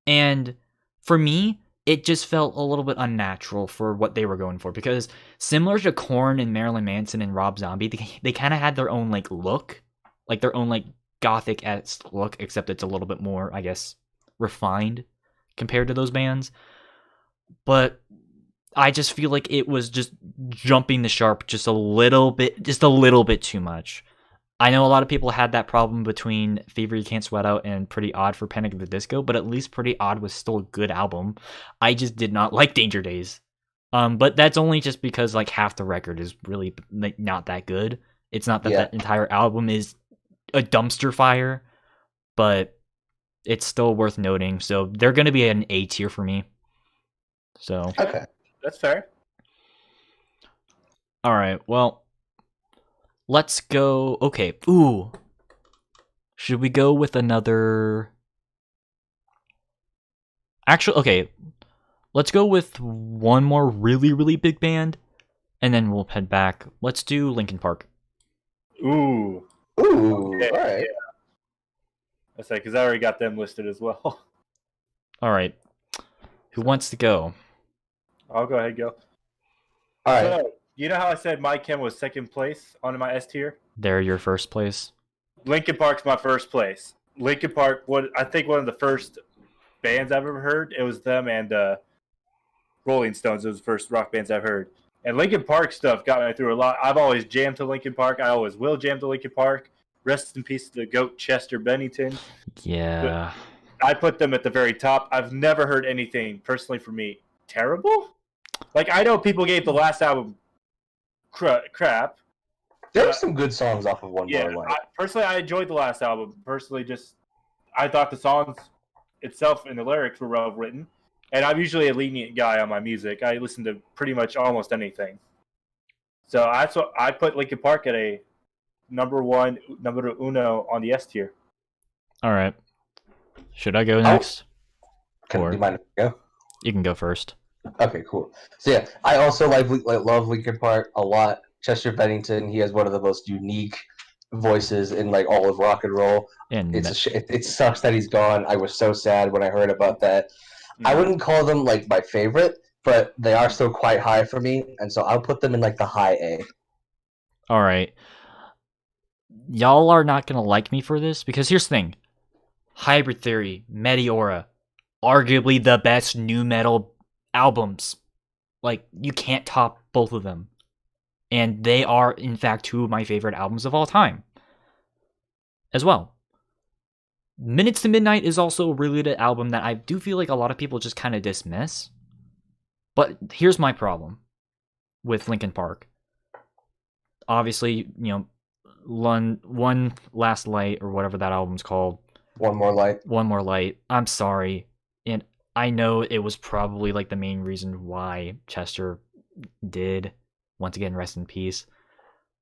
And for me, it just felt a little bit unnatural for what they were going for. Because similar to Korn and Marilyn Manson and Rob Zombie, they kind of had their own, like, look. Like, their own, like, gothic-esque look, except it's a little bit more, I guess, refined compared to those bands. But I just feel like it was just jumping the shark just a little bit too much. I know a lot of people had that problem between Fever You Can't Sweat Out and Pretty Odd for Panic at the Disco, but at least Pretty Odd was still a good album. I just did not like Danger Days. But that's only just because like half the record is really like, not that good. It's not that that entire album is a dumpster fire, but it's still worth noting. So they're going to be an A tier for me. So Okay. That's fair. all right, well, let's go. Okay, ooh, should we go with another? Actually, okay, let's go with one more really, really big band, and then we'll head back. Let's do Linkin Park. Ooh. Ooh, Yeah, all right. yeah. That's like because I already got them listed as well. All right, who wants to go? I'll go ahead and go. All right. So, you know how I said My Chem was second place on my S tier? They're your first place. Linkin Park's my first place. Linkin Park, I think one of the first bands I've ever heard. It was them and Rolling Stones. It was the first rock bands I've heard. And Linkin Park stuff got me through a lot. I've always jammed to Linkin Park. I always will jam to Linkin Park. Rest in peace to the GOAT Chester Bennington. Yeah. I put them at the very top. I've never heard anything, personally for me, terrible. Like, I know people gave the last album crap. There's some good songs off of One Yeah, More Life. personally, I enjoyed the last album. Personally, I thought the songs itself and the lyrics were well written. And I'm usually a lenient guy on my music. I listen to pretty much almost anything. So that's what I put Linkin Park at a number uno on the S tier. All right. Should I go next? Can Or- you mind if I go? You can go first. Okay, cool. So yeah, I also love Linkin Park a lot. Chester Bennington, he has one of the most unique voices in like all of rock and roll. And It sucks that he's gone. I was so sad when I heard about that. I wouldn't call them like my favorite, but they are still quite high for me, and so I'll put them in like the high A. All right. Y'all are not gonna like me for this because here's the thing: Hybrid Theory, Meteora, arguably the best new metal albums. Like, you can't top both of them. And they are, in fact, two of my favorite albums of all time. As well. Minutes to Midnight is also a really good album that I do feel like a lot of people just kind of dismiss. But here's my problem with Linkin Park. Obviously, One Last Light, or whatever that album's called. One More Light. One More Light. I'm sorry. And I know it was probably like the main reason why Chester did. Once again, rest in peace.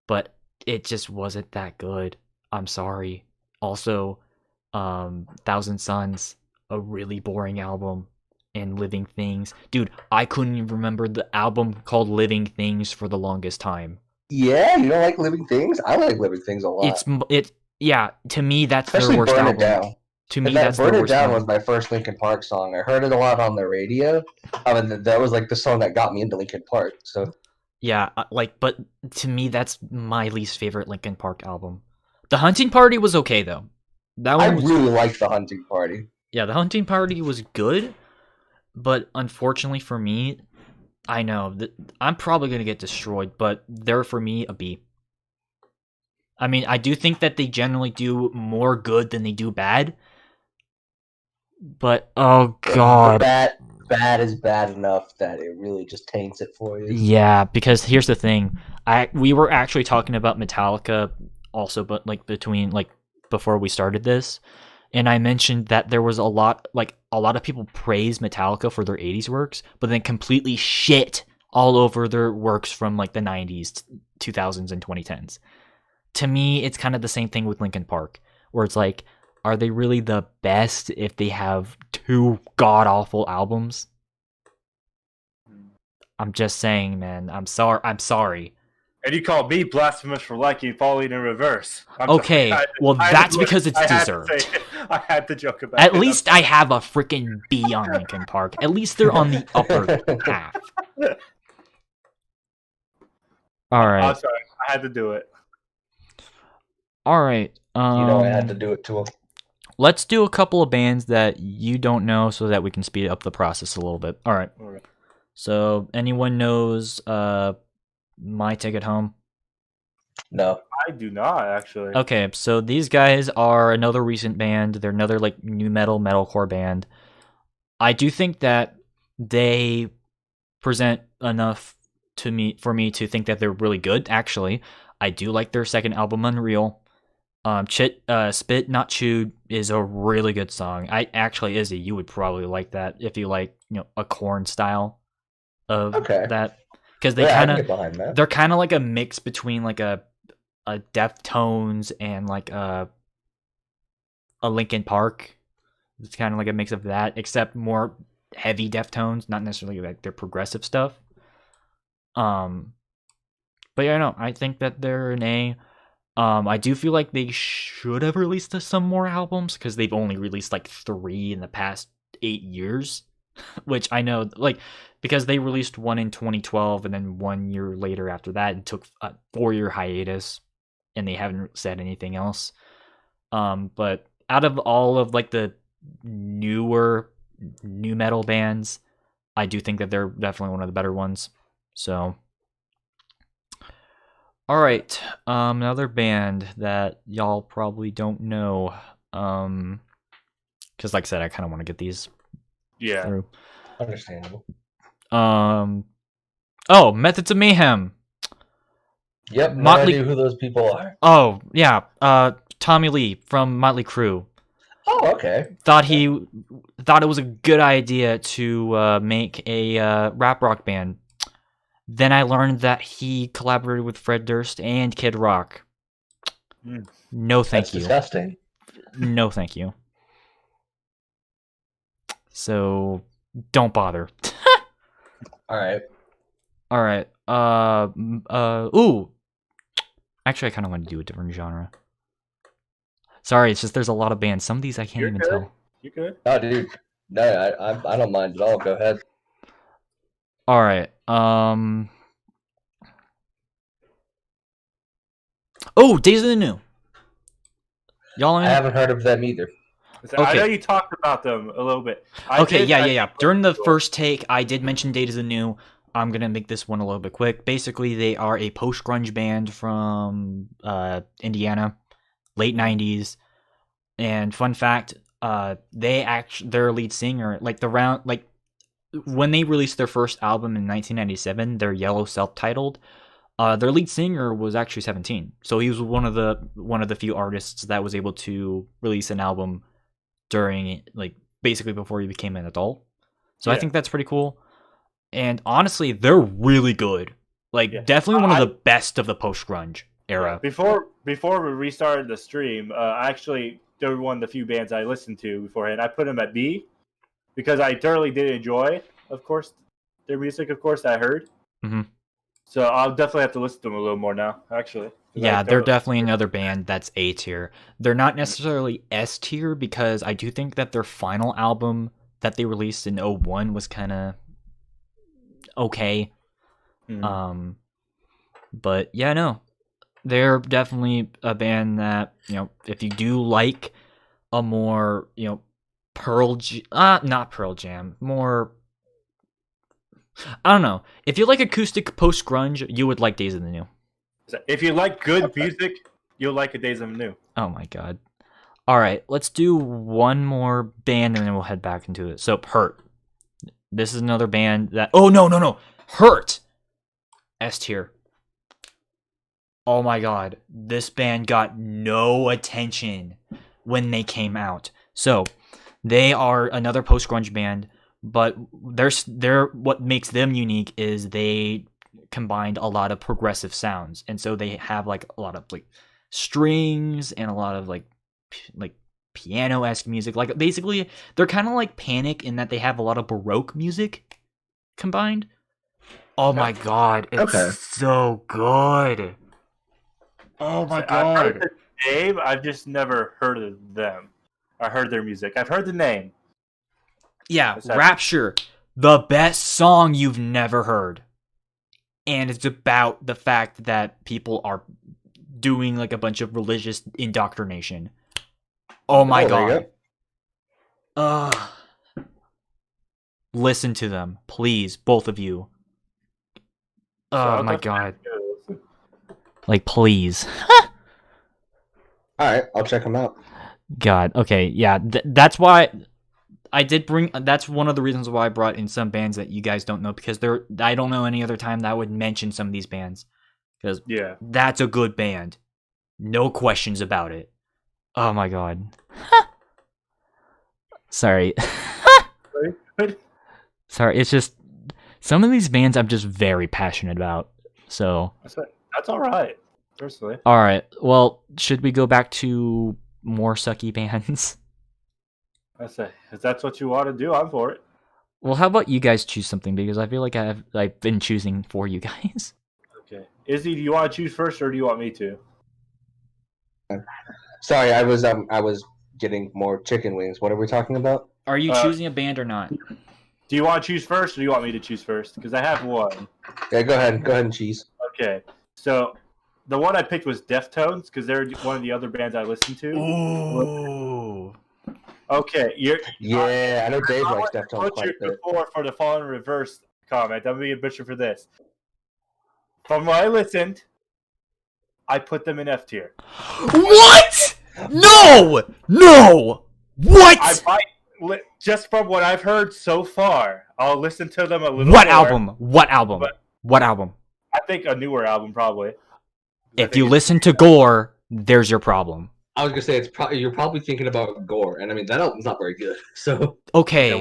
But it just wasn't that good. I'm sorry. Also, Thousand Suns, a really boring album. And Living Things. Dude, I couldn't even remember the album called Living Things for the longest time. Yeah, you don't like Living Things? I like Living Things a lot. Yeah, to me that's Especially their worst Burn album. It Down. To me, that that's Burn their It worst Down album. was my first Linkin Park song. I heard it a lot on the radio. And that was like the song that got me into Linkin Park. So yeah, but to me, that's my least favorite Linkin Park album. The Hunting Party was okay though. I really liked The Hunting Party. Yeah, The Hunting Party was good, but unfortunately for me, I know that I'm probably gonna get destroyed, but they're for me a B. I mean, I do think that they generally do more good than they do bad. But oh god, bad is bad enough that it really just taints it for you. Yeah, because here's the thing. We were actually talking about Metallica also, but before we started this, and I mentioned that there was a lot of people praise Metallica for their 80s works, but then completely shit all over their works from like the 90s, 2000s, and 2010s. To me, it's kind of the same thing with Linkin Park, where it's like, are they really the best if they have two god-awful albums? I'm just saying, man. I'm sorry. And you called me blasphemous for liking Falling in Reverse. Okay, that's because it's deserved. I had to joke about it. At least I have a freaking B on Linkin Park. At least they're on the upper half. All right. I'm sorry. I had to do it. All right. I had to do it to him. Let's do a couple of bands that you don't know so that we can speed up the process a little bit. All right. So, anyone knows My Ticket Home? No. I do not, actually. Okay, so these guys are another recent band. They're another like new metalcore band. I do think that they present enough for me to think that they're really good, actually. I do like their second album, Unreal. Spit Not Chewed is a really good song. Izzy, you would probably like that if you like, a Korn style of that. Because they're kind of like a mix between like a Deftones and like a Linkin Park. It's kind of like a mix of that, except more heavy Deftones, not necessarily like their progressive stuff. But yeah, no, I think that they're an A. I do feel like they should have released some more albums because they've only released like 3 in the past 8 years, which I know, like, because they released one in 2012 and then 1 year later after that and took a 4-year hiatus, and they haven't said anything else. But out of all of like the newer new metal bands, I do think that they're definitely one of the better ones. So. All right, another band that y'all probably don't know, because like I said, I kind of want to get these through. Understandable. Methods of Mayhem. Yep, no idea who those people are. Oh, yeah, Tommy Lee from Motley Crue. Oh, okay. Thought it was a good idea to make a rap rock band. Then I learned that he collaborated with Fred Durst and Kid Rock. No, thank you. That's disgusting. No, thank you. So, don't bother. All right. Ooh. Actually, I kind of want to do a different genre. Sorry, it's just there's a lot of bands. Some of these I can't even tell. You good? Oh, dude. No, I don't mind at all. Go ahead. All right. Oh, Days of the New. Y'all. I haven't heard of them either. I Okay. know you talked about them a little bit. Yeah. During the first take, I did mention Days of the New. I'm gonna make this one a little bit quick. Basically, they are a post-grunge band from Indiana, late '90s. And fun fact, their lead singer, when they released their first album in 1997, their Yellow self-titled, their lead singer was actually 17. So he was one of the few artists that was able to release an album during basically before he became an adult. So I think that's pretty cool. And honestly, they're really good. Definitely one of the best of the post-grunge era. Before we restarted the stream, they were one of the few bands I listened to beforehand. I put them at B because I thoroughly did enjoy, of course, their music, of course, that I heard. Mm-hmm. So I'll definitely have to listen to them a little more now, actually. Yeah, they're definitely another band that's A tier. They're not necessarily S tier because I do think that their final album that they released in 2001 was kind of okay. Mm-hmm. But yeah, no. They're definitely a band that, if you do like a more, not Pearl Jam, more, I don't know. If you like acoustic post-grunge, you would like Days of the New. If you like good music, you'll like a Days of the New. Oh my god. All right, let's do one more band and then we'll head back into it. So, Hurt. This is another band that... Oh, no. Hurt! S tier. Oh my god, this band got no attention when they came out. So, they are another post-grunge band, but they're what makes them unique is they combined a lot of progressive sounds. And so they have a lot of strings and a lot of piano-esque music. Basically, they're kind of like Panic in that they have a lot of Baroque music combined. Oh my god, it's so good. Oh my god. I've heard the name, I've just never heard of them. I heard their music. I've heard the name. Yeah, Rapture, the best song you've never heard. And it's about the fact that people are doing a bunch of religious indoctrination. Oh my god. Listen to them, please, both of you. Oh my god. Please. Alright, I'll check them out. God, okay, yeah, that's why I did bring... That's one of the reasons why I brought in some bands that you guys don't know, because I don't know any other time that I would mention some of these bands. Because that's a good band. No questions about it. Oh my god. Sorry. Sorry, it's just... Some of these bands I'm just very passionate about, so... That's alright, personally. Alright, well, should we go back to more sucky bands? If that's what you want to do, I'm for it. Well, how about you guys choose something, because I feel like I've been choosing for you guys. Okay. Izzy, do you want to choose first, or do you want me to? Sorry, I was getting more chicken wings. What are we talking about? Are you choosing a band or not? Do you want to choose first, or do you want me to choose first? Because I have one. Yeah, go ahead and choose. Okay. So, the one I picked was Deftones, because they're one of the other bands I listened to. Ooh. Okay. I know Dave likes Deftones quite a bit. Before for the Fallen Reverse comment, I'm going to be a butcher for this. From what I listened, I put them in F tier. What? No! What? Just from what I've heard so far, I'll listen to them a little What more. album? What album? I think a newer album, probably. If you listen to Gore, there's your problem. I was gonna say you're probably thinking about Gore, and I mean that album's not very good. So okay,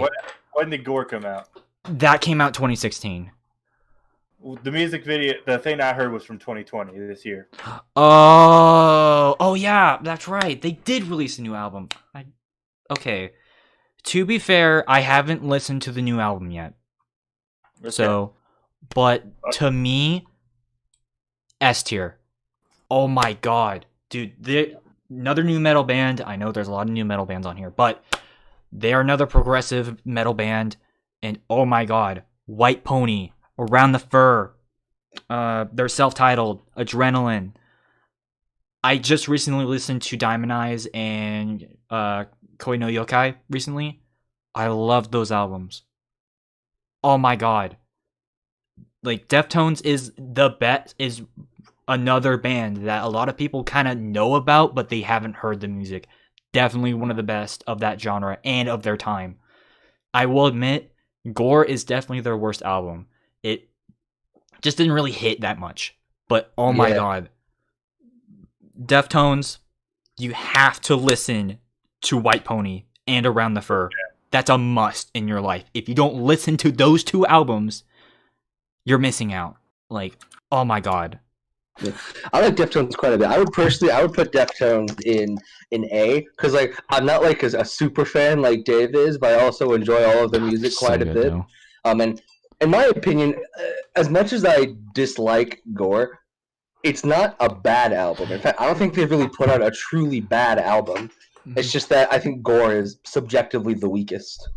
when did Gore come out? That came out 2016. The music video, the thing I heard was from 2020 this year. Oh yeah, that's right. They did release a new album. Okay. To be fair, I haven't listened to the new album yet. Okay. So, but to me, S tier. Oh my god, dude! Another new metal band. I know there's a lot of new metal bands on here, but they are another progressive metal band. And oh my god, White Pony. Around the Fur, their self-titled Adrenaline. I just recently listened to Diamond Eyes and Koi no Yokai recently. I love those albums. Oh my god. Like, Deftones is another band that a lot of people kind of know about, but they haven't heard the music. Definitely one of the best of that genre and of their time. I will admit, Gore is definitely their worst album. It just didn't really hit that much. But oh my god. Deftones, you have to listen to White Pony and Around the Fur. That's a must in your life. If you don't listen to those two albums, you're missing out. Like, oh my god. I like Deftones quite a bit. I would put Deftones in A, because like I'm not like a super fan like Dave is, but I also enjoy all of their music quite a bit. Though. And in my opinion, as much as I dislike Gore, it's not a bad album. In fact, I don't think they've really put out a truly bad album. It's just that I think Gore is subjectively the weakest.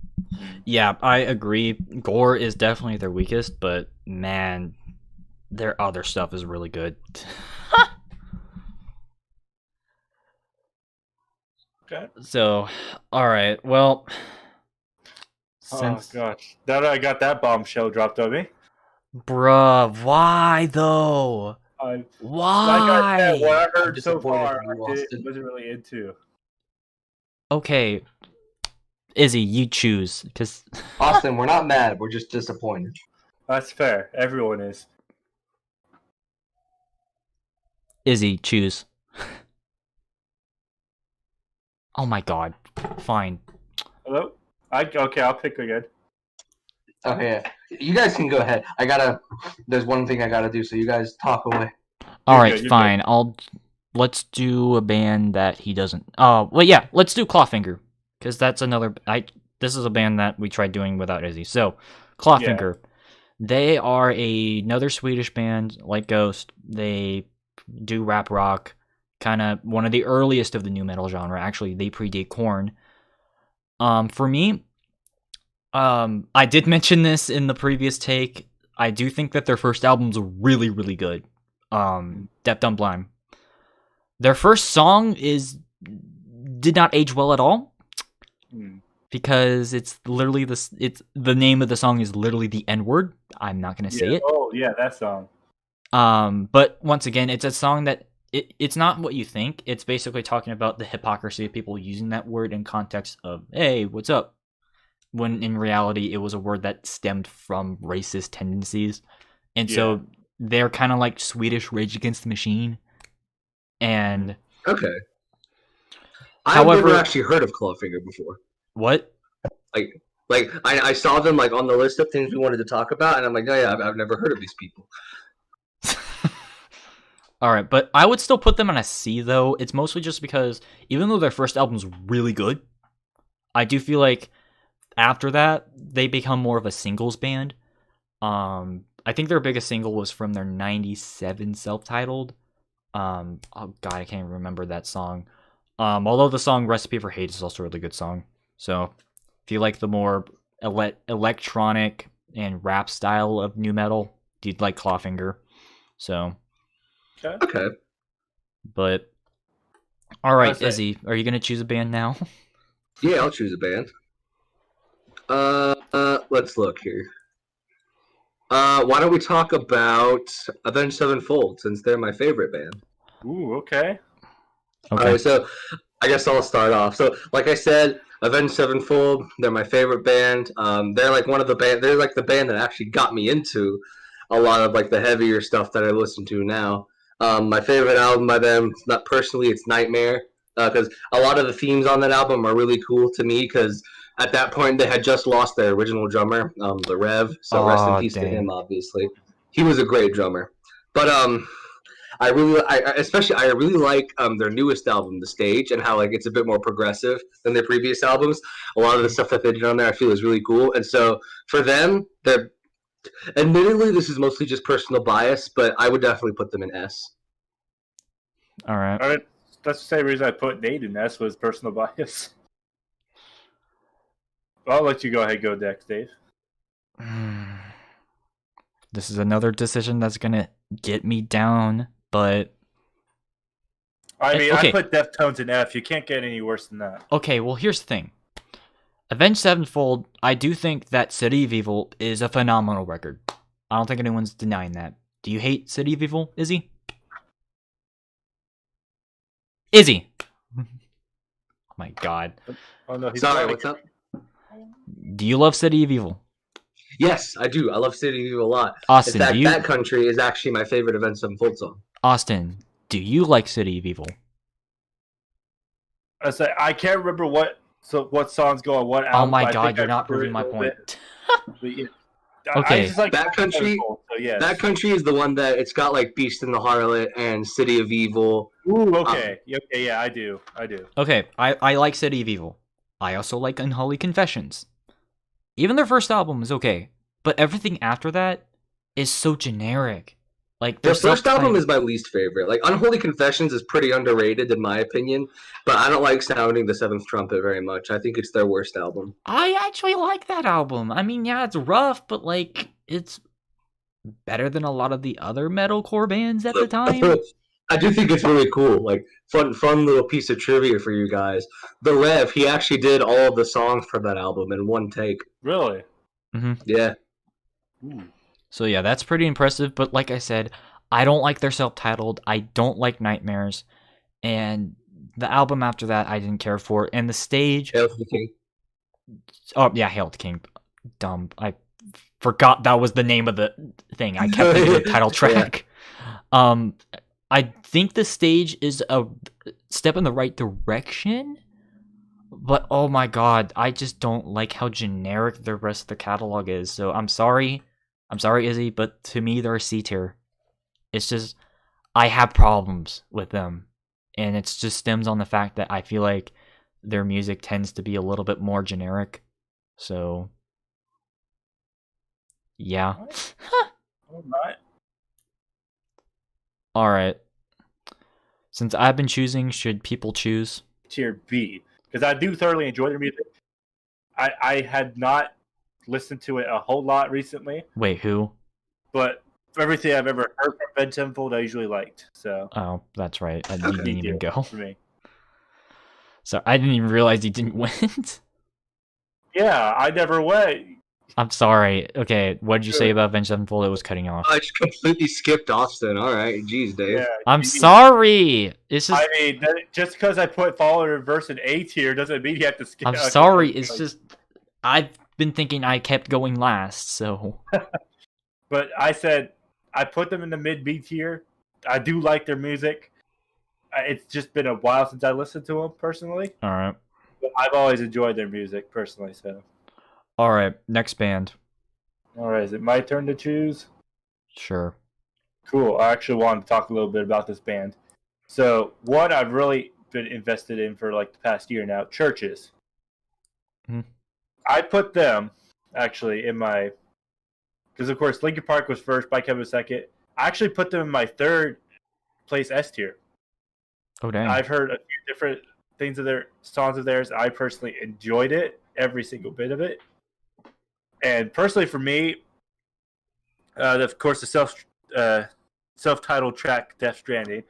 Yeah, I agree. Gore is definitely their weakest, but man, their other stuff is really good. Okay. So, alright, well... Oh gosh. Now that I got that bombshell dropped on me. Bruh, why though? Why? Why? Like I said, what I heard so disappointed far, in you, I Austin. wasn't really into. Okay, Izzy, you choose, because... Austin, we're not mad. We're just disappointed. That's fair. Everyone is. Izzy, choose. Oh my god. Fine. Hello? Okay, I'll pick again. Okay, you guys can go ahead. There's one thing I gotta do, so you guys talk away. Alright, fine. Let's do a band that he doesn't... well, yeah, let's do Clawfinger. Because that's another... This is a band that we tried doing without Izzy. So, Clawfinger. Yeah. They are another Swedish band, like Ghost. They do rap rock. Kind of one of the earliest of the new metal genre. Actually, they predate Korn. For me, I did mention this in the previous take. I do think that their first album's really, really good. Deaf Dumb Blind. Their first song did not age well at all. Because it's literally the name of the song is literally the N-word. I'm not gonna say it. Oh yeah, that song. But once again, it's a song that it's not what you think. It's basically talking about the hypocrisy of people using that word in context of, hey, what's up? When in reality, it was a word that stemmed from racist tendencies. And so they're kind of like Swedish Rage Against the Machine. And... Okay. I've never actually heard of Clawfinger before. What? Like I saw them like on the list of things we wanted to talk about, and I'm like, oh yeah, I've never heard of these people. Alright, but I would still put them on a C, though. It's mostly just because, even though their first album's really good, I do feel like after that, they become more of a singles band. I think their biggest single was from their 97 self-titled. Oh god, I can't remember that song. Although the song Recipe for Hate is also a really good song. So, if you like the more electronic and rap style of new metal, you'd like Clawfinger. So... Okay. But, alright, Izzy, are you going to choose a band now? Yeah, I'll choose a band. Let's look here. Why don't we talk about Avenged Sevenfold, since they're my favorite band? Ooh, okay. Alright, so I guess I'll start off. So, like I said, Avenged Sevenfold, they're my favorite band. They're like they're like the band that actually got me into a lot of like the heavier stuff that I listen to now. My favorite album by them, not personally, it's Nightmare, because a lot of the themes on that album are really cool to me, because at that point they had just lost their original drummer, the Rev, so rest in peace to him, obviously. He was a great drummer. But I really like their newest album, The Stage, and how like it's a bit more progressive than their previous albums. A lot of the stuff that they did on there I feel is really cool, and so for them, they're... Admittedly, this is mostly just personal bias, but I would definitely put them in S. All right. That's the same reason I put Nate in S, was personal bias. I'll let you go ahead, go next, Dave. This is another decision that's gonna get me down, but I mean, okay. I put Deftones in F. You can't get any worse than that. Okay, well, here's the thing. Avenged Sevenfold, I do think that City of Evil is a phenomenal record. I don't think anyone's denying that. Do you hate City of Evil, Izzy? Izzy! Oh my god. Oh no, he's Sorry, not what's up? Do you love City of Evil? Yes, I do. I love City of Evil a lot. Austin, In fact, do you... that country is actually my favorite Avenged Sevenfold song. Austin, do you like City of Evil? I can't remember what songs go on what album. Oh my but I god, think you're I not remember proving my it a point. bit. Okay. I just like That country- Sevenfold, so yes. That country is the one that it's got like Beast and the Harlot and City of Evil. Ooh, okay. Okay, yeah, I do. Okay, I like City of Evil. I also like Unholy Confessions. Even their first album is okay, but everything after that is so generic. Like Their first album is my least favorite. Like Unholy Confessions is pretty underrated in my opinion, but I don't like Sounding the Seventh Trumpet very much. I think it's their worst album. I actually like that album. I mean, yeah, it's rough, but like it's better than a lot of the other metalcore bands at the time. I do think it's really cool. Like fun little piece of trivia for you guys. The Rev, he actually did all of the songs for that album in one take. Really? Mm-hmm. Yeah. Ooh. So yeah, that's pretty impressive. But like I said, I don't like their self-titled. I don't like Nightmares, and the album after that I didn't care for. And the stage. Hail to the King. Oh yeah, Hail to the King. Dumb. I forgot that was the name of the thing. I kept thinking of the title track. Yeah. I think the stage is a step in the right direction, but oh my god, I just don't like how generic the rest of the catalog is. So I'm sorry, Izzy, but to me they're a C tier. It's just I have problems with them, and it just stems on the fact that I feel like their music tends to be a little bit more generic. So yeah. All right. Alright. Since I've been choosing, should people choose? Tier B, because I do thoroughly enjoy their music. I had not listened to it a whole lot recently, Wait, who? but everything I've ever heard from Avenged Sevenfold, I usually liked. So Oh, that's right. You Okay. didn't even go. for me. So I didn't even realize you didn't win. Yeah, I never went. I'm sorry. Okay, what did you say about Avenged Sevenfold? It was cutting off. I just completely skipped Austin. All right, jeez, Dave. Yeah, I'm sorry. It's just. I mean, just because I put Fall in Reverse in A tier doesn't mean you have to skip. I'm sorry. It's just. I've been thinking I kept going last, so. But I said I put them in the mid B tier. I do like their music. It's just been a while since I listened to them personally. All right. But I've always enjoyed their music personally. So. All right. Next band. All right, is it my turn to choose? Sure. Cool. I actually wanted to talk a little bit about this band. So, one I've really been invested in for like the past year now, Chvrches. Mm-hmm. I put them actually in my, because of course Linkin Park was first, Bike was second. I actually put them in my third place S tier. Oh dang. I've heard a few different things of their songs of theirs. I personally enjoyed it, every single bit of it. And personally, for me, of course, the self-titled track "Death Stranding,"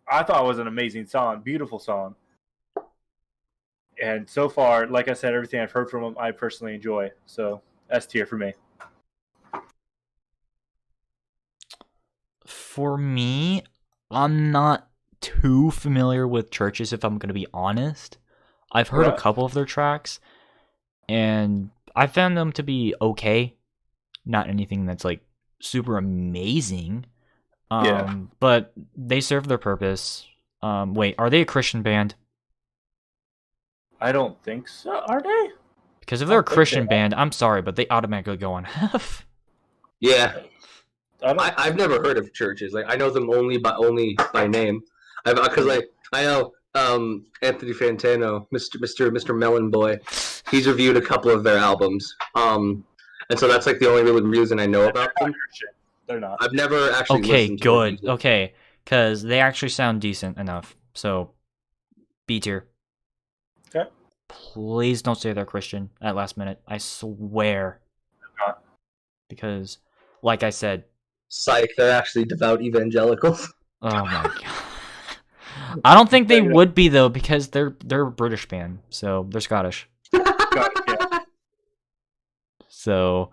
I thought was an amazing song, beautiful song. And so far, like I said, everything I've heard from them, I personally enjoy. So S tier for me. For me, I'm not too familiar with Chvrches, if I'm going to be honest. I've heard a couple of their tracks, and I found them to be okay. Not anything that's like super amazing. But they serve their purpose. Wait, are they a Christian band? I don't think so. Are they? Because if they're a Christian band, I'm sorry, but they automatically go on F. Yeah. I've never heard of Chvrches. Like I know them only by name. Because like I know Anthony Fantano, Mr. Melon Boy. He's reviewed a couple of their albums. And so that's like the only real reason I know about them. They're not. I've never actually listened to good. them. Okay, because they actually sound decent enough. So, B tier. Okay. Please don't say they're Christian at last minute. I swear. They're not. Because like I said, Psych, they're actually devout evangelicals. oh my god. I don't think they would be though, because they're a British band, so they're Scottish. Yeah. So,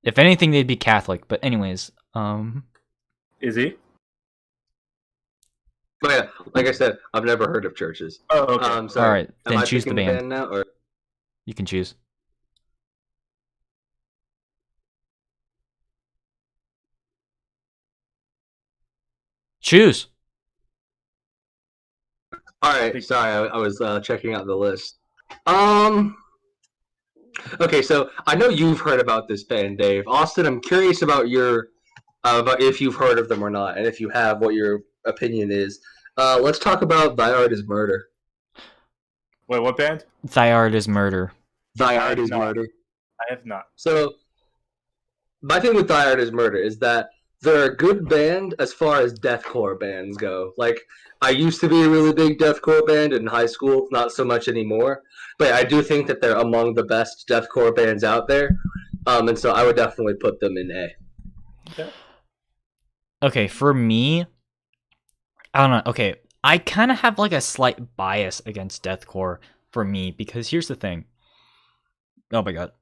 if anything, they'd be Catholic. But anyways, Izzy? But yeah, like I said, I've never heard of Chvrches. Oh, okay. Sorry. All right, Am then I choose the picking band. now, or You can choose. Choose. all right? Sorry, I was checking out the list. Okay, so I know you've heard about this band, Dave. Austin, I'm curious about your about if you've heard of them or not, and if you have, what your opinion is. Let's talk about Thy Art Is Murder. Wait, what band? Thy Art Is Murder. Thy Art Is Murder. I have not. So, my thing with Thy Art Is Murder is that they're a good band as far as deathcore bands go. Like, I used to be a really big deathcore band in high school, not so much anymore. But I do think that they're among the best deathcore bands out there. And so I would definitely put them in A. Okay. Okay, for me, I don't know. Okay, I kind of have like a slight bias against deathcore for me, because here's the thing. Oh my god.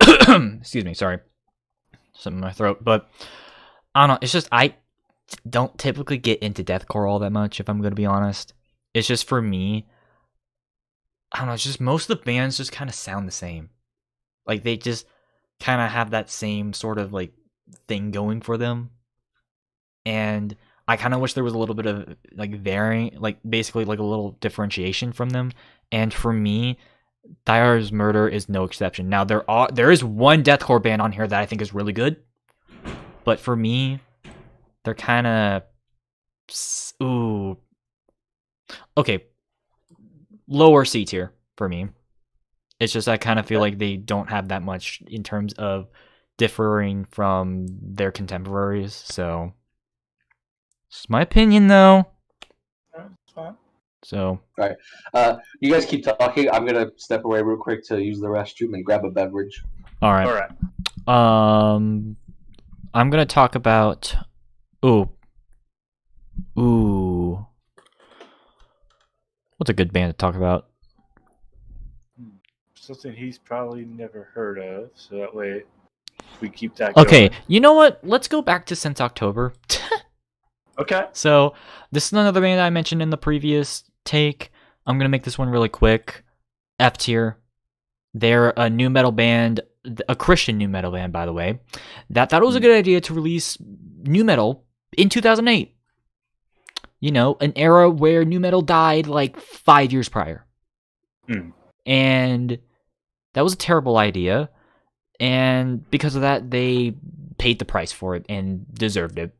Excuse me, sorry. Something in my throat, but I don't know. It's just I don't typically get into deathcore all that much, if I'm going to be honest. It's just for me, I don't know, it's just most of the bands just kind of sound the same. Like they just kind of have that same sort of like thing going for them. And I kind of wish there was a little bit of like varying, like basically like a little differentiation from them. And for me, Thy Art Is Murder is no exception. Now there is one deathcore band on here that I think is really good, but for me, they're kind of okay, lower C tier for me. It's just I kind of feel like they don't have that much in terms of differing from their contemporaries. So it's my opinion, though. That's fine. So, all right, you guys keep talking. I'm gonna step away real quick to use the restroom and grab a beverage. all right. All right. I'm gonna talk about. Ooh. What's a good band to talk about? Something he's probably never heard of, so that way we keep that Okay, going. you know what? Let's go back to Since October. Okay. So, this is another band I mentioned in the previous take. I'm going to make this one really quick. F tier. They're a new metal band, a Christian new metal band, by the way, that thought it was a good idea to release new metal in 2008. You know, an era where new metal died like 5 years prior. And that was a terrible idea. And because of that, they paid the price for it and deserved it.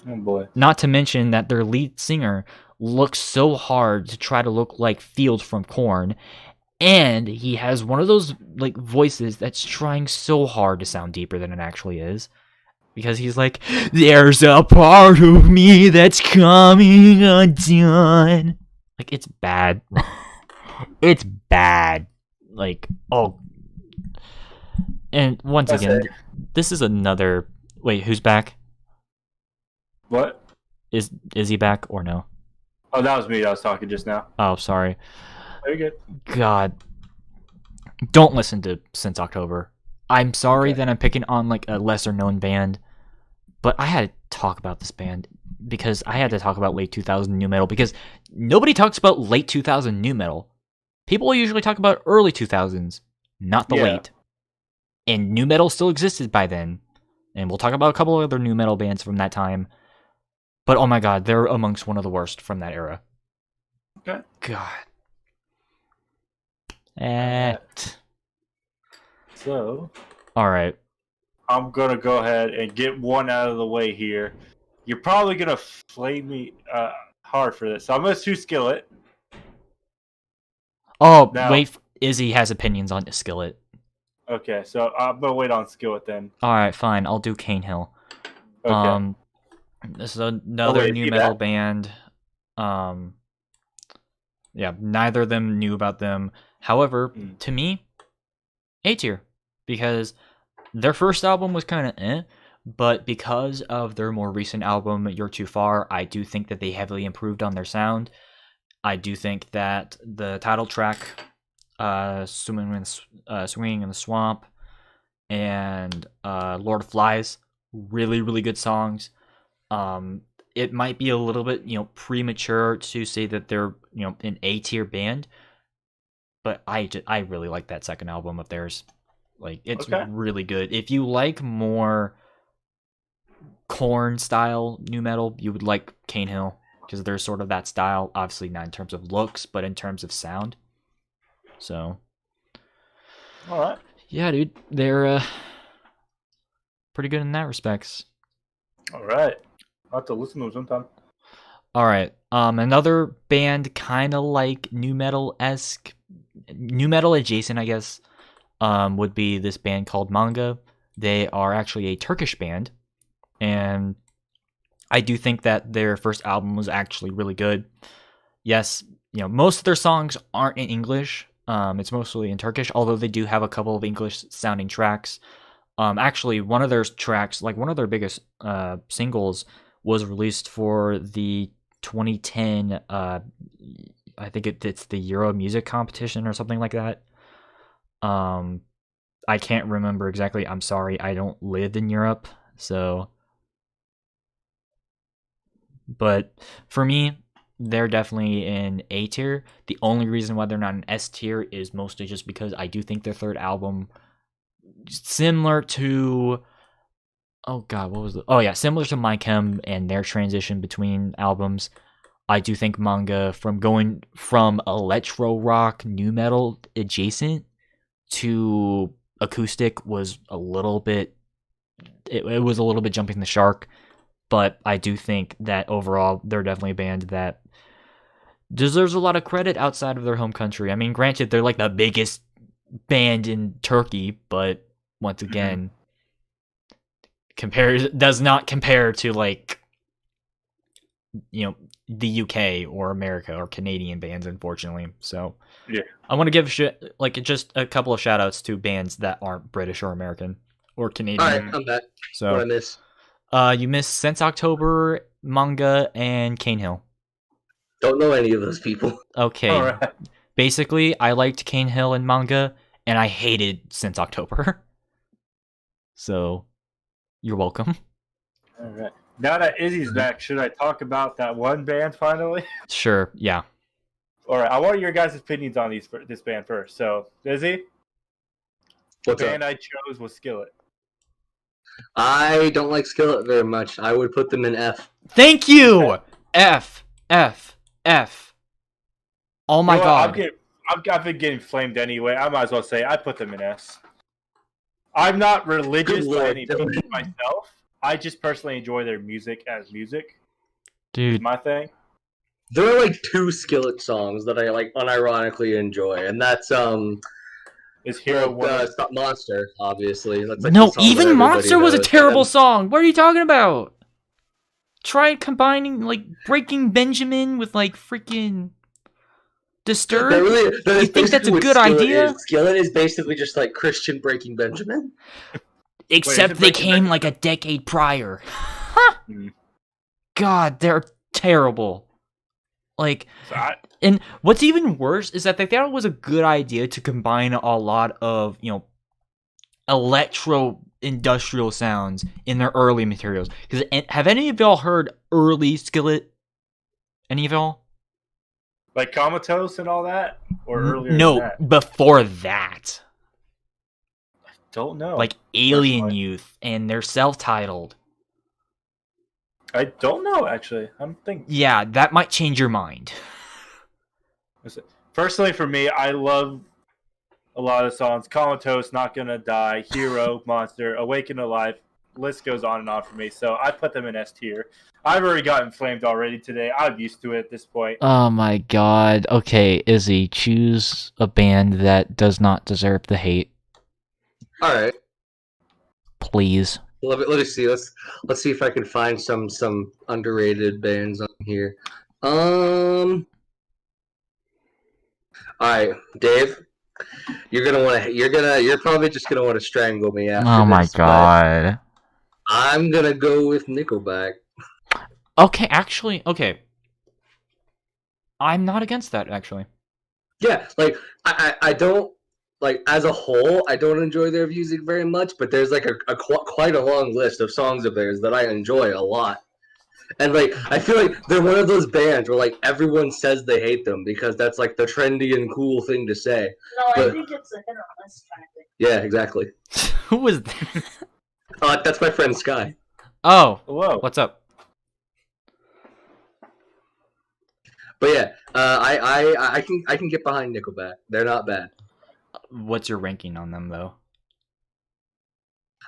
Oh boy. Not to mention that their lead singer looks so hard to try to look like Field from Korn, and he has one of those like voices that's trying so hard to sound deeper than it actually is, because he's like, "There's a part of me that's coming undone." Like, it's bad. It's bad. Like, oh. And once again, this is another. Wait, who's back? What? Is he back or no? Oh, that was me. I was talking just now. Oh, sorry. Very good. God. Don't listen to Since October. I'm sorry that I'm picking on like a lesser known band, but I had to talk about this band because I had to talk about late 2000 new metal, because nobody talks about late 2000 new metal. People usually talk about early 2000s, not the late. And new metal still existed by then. And we'll talk about a couple other new metal bands from that time. But oh my god, they're amongst one of the worst from that era. Okay. God. So, alright. I'm going to go ahead and get one out of the way here. You're probably going to flame me hard for this. So I'm going to choose Skillet. Oh, Now, wait. Izzy has opinions on Skillet. Okay, so I'm going to wait on Skillet then. Alright, fine. I'll do Cane Hill. Okay. This is another new metal band. Yeah, neither of them knew about them. However, to me, A tier, because their first album was kind of but because of their more recent album, You're Too Far, I do think that they heavily improved on their sound. I do think that the title track, Swinging in the Swamp, and Lord of Flies, really, really good songs. It might be a little bit, premature to say that they're, an A-tier band, but I really like that second album of theirs. Like, it's really good. If you like more Korn style new metal, you would like Cane Hill, because they're sort of that style. Obviously not in terms of looks, but in terms of sound. So, all right, yeah, dude, they're pretty good in that respects. All right, I'll have to listen to them sometime. All right, another band kind of like new metal adjacent, I guess, would be this band called maNga. They are actually a Turkish band, and I do think that their first album was actually really good. Yes, most of their songs aren't in English. It's mostly in Turkish, although they do have a couple of English-sounding tracks. Actually, one of their tracks, like one of their biggest singles, was released for the 2010, I think it's the Euro Music Competition or something like that. I can't remember exactly. I'm sorry, I don't live in Europe, so... But for me, they're definitely in A tier. The only reason why they're not in S tier is mostly just because I do think their third album, similar to... Oh god, what was the... Oh yeah, similar to Mayhem and their transition between albums, I do think maNga, from going from electro rock, new metal adjacent to acoustic, was a little bit... It was a little bit jumping the shark. But I do think that overall, they're definitely a band that deserves a lot of credit outside of their home country. I mean, granted, they're like the biggest band in Turkey, but once again, does not compare to, like, the UK or America or Canadian bands, unfortunately. So yeah, I want to give just a couple of shout outs to bands that aren't British or American or Canadian. All right, I'm back. So what I miss? You missed Since October, maNga, and Cane Hill. Don't know any of those people. Okay. all right. Basically, I liked Cane Hill and maNga, and I hated Since October. So, you're welcome. All right. Now that Izzy's back, should I talk about that one band finally? Sure, yeah. All right, I want your guys' opinions on this band first. So, Izzy, the band I chose was Skillet. I don't like Skillet very much. I would put them in F. Thank you! F. Oh my god. I've been getting flamed anyway. I might as well say I put them in S. I'm not religious by any means myself. I just personally enjoy their music as music. Dude. It's my thing. There are like 2 Skillet songs that I like unironically enjoy, and that's Is Hero One Stop Monster, obviously. That's like no, even Monster was a terrible song. What are you talking about? Try combining, like, Breaking Benjamin with, like, freaking Disturbed? You think that's a good idea? Skillet is basically just like Christian Breaking Benjamin. Except they came like a decade prior. God, they're terrible. Like, and what's even worse is that they thought it was a good idea to combine a lot of, electro industrial sounds in their early materials. Because have any of y'all heard early Skillet? Any of y'all? Like Comatose and all that? Or earlier No, than that? before that. I don't know. Like Alien Youth, and they're self-titled. I don't know, actually. I'm thinking. Yeah, that might change your mind. Personally, for me, I love a lot of songs. Comatose, Not Gonna Die, Hero, Monster, Awaken Alive. List goes on and on for me. So I put them in S tier. I've already gotten flamed already today. I'm used to it at this point. Oh my god. Okay, Izzy, choose a band that does not deserve the hate. Alright. Please. Let me see. Let's see if I can find some underrated bands on here. Alright, Dave, You're probably just gonna want to strangle me after Oh my this, but god. I'm gonna go with Nickelback. Okay, actually, okay. I'm not against that, actually. Yeah, like I don't like as a whole. I don't enjoy their music very much, but there's like quite a long list of songs of theirs that I enjoy a lot. And like I feel like they're one of those bands where like everyone says they hate them because that's like the trendy and cool thing to say. No, But, I think it's a hit or miss kind of thing. yeah, exactly. Who was that? That's my friend Sky. Oh, Whoa. what's up? But yeah, I can get behind Nickelback. They're not bad. What's your ranking on them, though?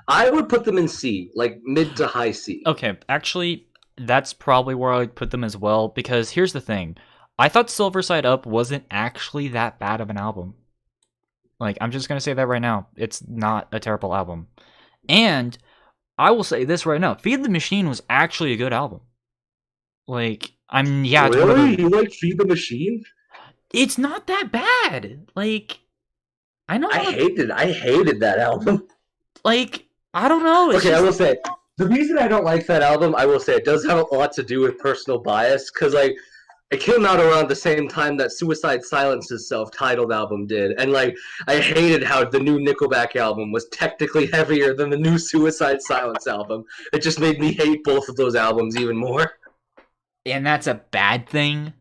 I would put them in C, like mid to high C. Okay, actually, that's probably where I'd put them as well, because here's the thing. I thought Silver Side Up wasn't actually that bad of an album. Like, I'm just gonna say that right now. It's not a terrible album. And I will say this right now. Feed the Machine was actually a good album. Like, yeah, it's one of Really? the... You like Feed the Machine? It's not that bad. Like, I know. I hated that album. Like, I don't know. It's Okay, I just... will say the reason I don't like that album, I will say it does have a lot to do with personal bias, because like it came out around the same time that Suicide Silence's self-titled album did, and like I hated how the new Nickelback album was technically heavier than the new Suicide Silence album. It just made me hate both of those albums even more. And that's a bad thing.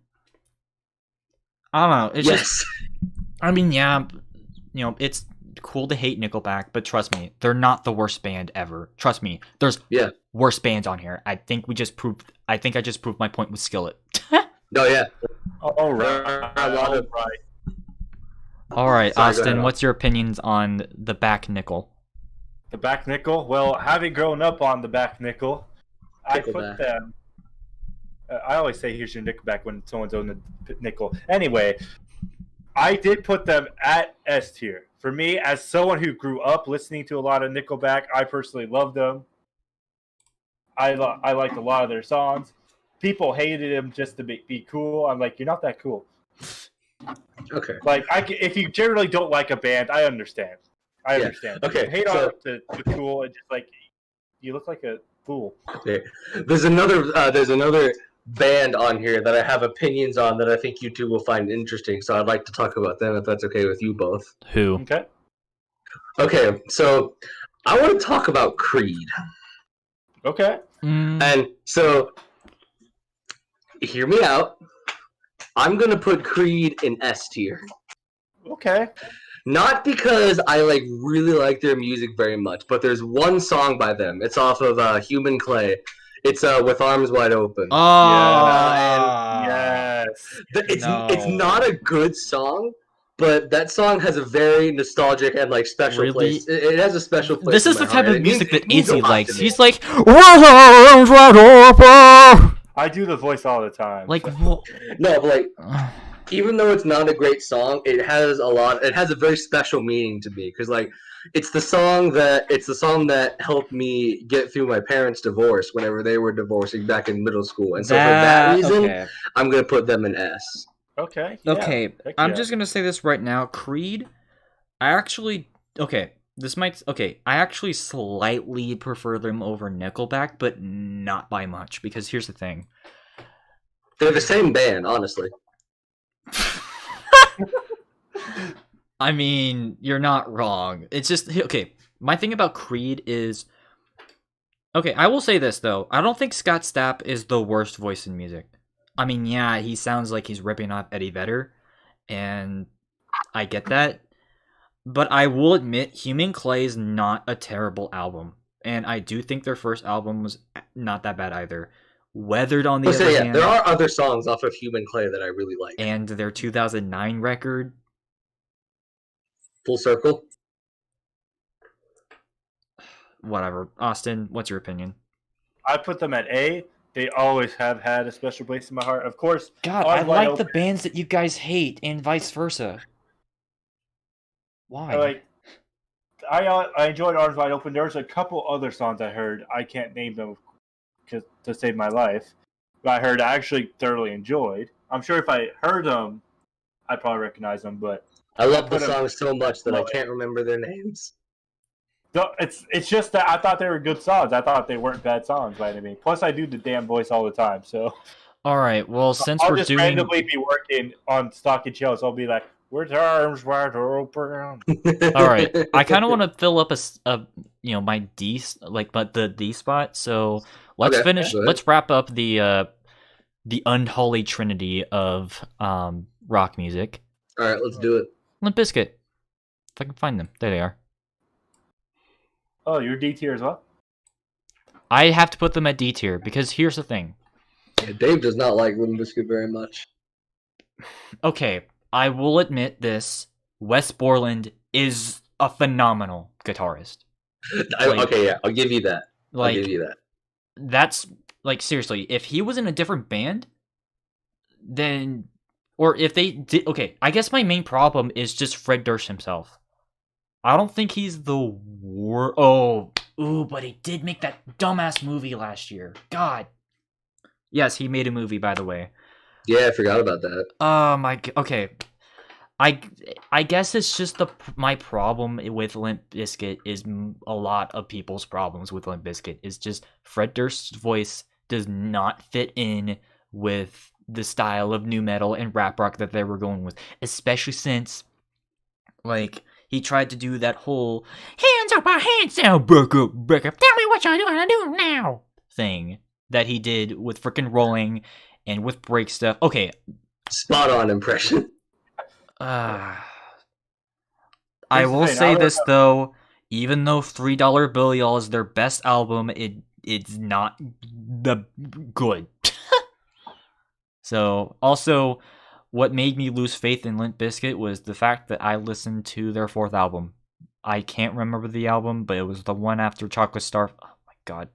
I don't know. It's Yes. just... I mean, yeah, you know, it's cool to hate Nickelback, but trust me, they're not the worst band ever. Trust me, there's worse bands on here. I think I just proved my point with Skillet. No, yeah. All right. All right, Sorry, Austin, what's your opinions on the back nickel? The back nickel? Well, having grown up on the back nickel, I put them... I always say here's your Nickelback when someone's on the nickel. Anyway, I did put them at S tier. For me, as someone who grew up listening to a lot of Nickelback, I personally love them. I liked a lot of their songs. People hated them just to be cool. I'm like, you're not that cool. Okay. Like, if you generally don't like a band, I understand. I understand. Okay, You hate on it to cool and just like you look like a fool. Okay. There's another band on here that I have opinions on that I think you two will find interesting, so I'd like to talk about them if that's okay with you both. Who? Okay. Okay, so I want to talk about Creed. Okay. And so, hear me out. I'm going to put Creed in S tier. Okay. Not because I really like their music very much, but there's one song by them. It's off of Human Clay. It's With Arms Wide Open. Oh, yes. It's not a good song, but that song has a very nostalgic and special place. It has a special place. This is the type of music that Izzy likes. He's like, I do the voice all the time. Like, no, but even though it's not a great song, it has a very special meaning to me, because it's the song that helped me get through my parents' divorce whenever they were divorcing back in middle school, and so for that reason, I'm gonna put them in S. Okay. Yeah. Okay. I'm just gonna say this right now. Creed, I actually slightly prefer them over Nickelback, but not by much, because here's the thing. They're the same band, honestly. I mean, you're not wrong. It's just, okay, my thing about Creed is... Okay, I will say this, though. I don't think Scott Stapp is the worst voice in music. I mean, yeah, he sounds like he's ripping off Eddie Vedder, and I get that. But I will admit, Human Clay is not a terrible album. And I do think their first album was not that bad either. Weathered, on the other hand... there are other songs off of Human Clay that I really like. And their 2009 record... Full Circle? Whatever. Austin, what's your opinion? I put them at A. They always have had a special place in my heart. Of course. God, I like the bands that you guys hate, and vice versa. Why? I enjoyed Arms Wide Open. There's a couple other songs I heard. I can't name them to save my life. But I actually thoroughly enjoyed. I'm sure if I heard them, I'd probably recognize them. But I love the put 'em- song so much that I love it. can't remember their names. No, it's just that I thought they were good songs. I thought they weren't bad songs by any means. Plus, I do the damn voice all the time, so All right. Well, since I'll we're just doing, randomly be working on stock and shells. I'll be like, "With arms wide open." all right, I kind of want to fill up my D but the D spot. So let's Okay, finish. go ahead. Let's wrap up the unholy trinity of rock music. All right, let's do it. Limp Bizkit. If I can find them, there they are. Oh, you're D tier as well. I have to put them at D tier because here's the thing. Yeah, Dave does not like Limp Bizkit very much. Okay, I will admit this. Wes Borland is a phenomenal guitarist. Okay, yeah, I'll give you that. Like, I'll give you that. that's like seriously, if he was in a different band, then or if they did okay, I guess my main problem is just Fred Durst himself. I don't think he's the worst. But he did make that dumbass movie last year. God. Yes, he made a movie, by the way. Yeah, I forgot about that. Oh my. Okay. I guess it's just my problem with Limp Bizkit is a lot of people's problems with Limp Bizkit is just Fred Durst's voice does not fit in with the style of nu metal and rap rock that they were going with, especially since like he tried to do that whole hands up, break up, tell me what you're gonna do now thing that he did with frickin' Rolling and with Break Stuff. Okay. Spot on impression. I will say this though, even though $3 Bill Y'all is their best album, it's not the good. So, also, what made me lose faith in Limp Bizkit was the fact that I listened to their fourth album. I can't remember the album, but it was the one after Chocolate Star. Oh my god.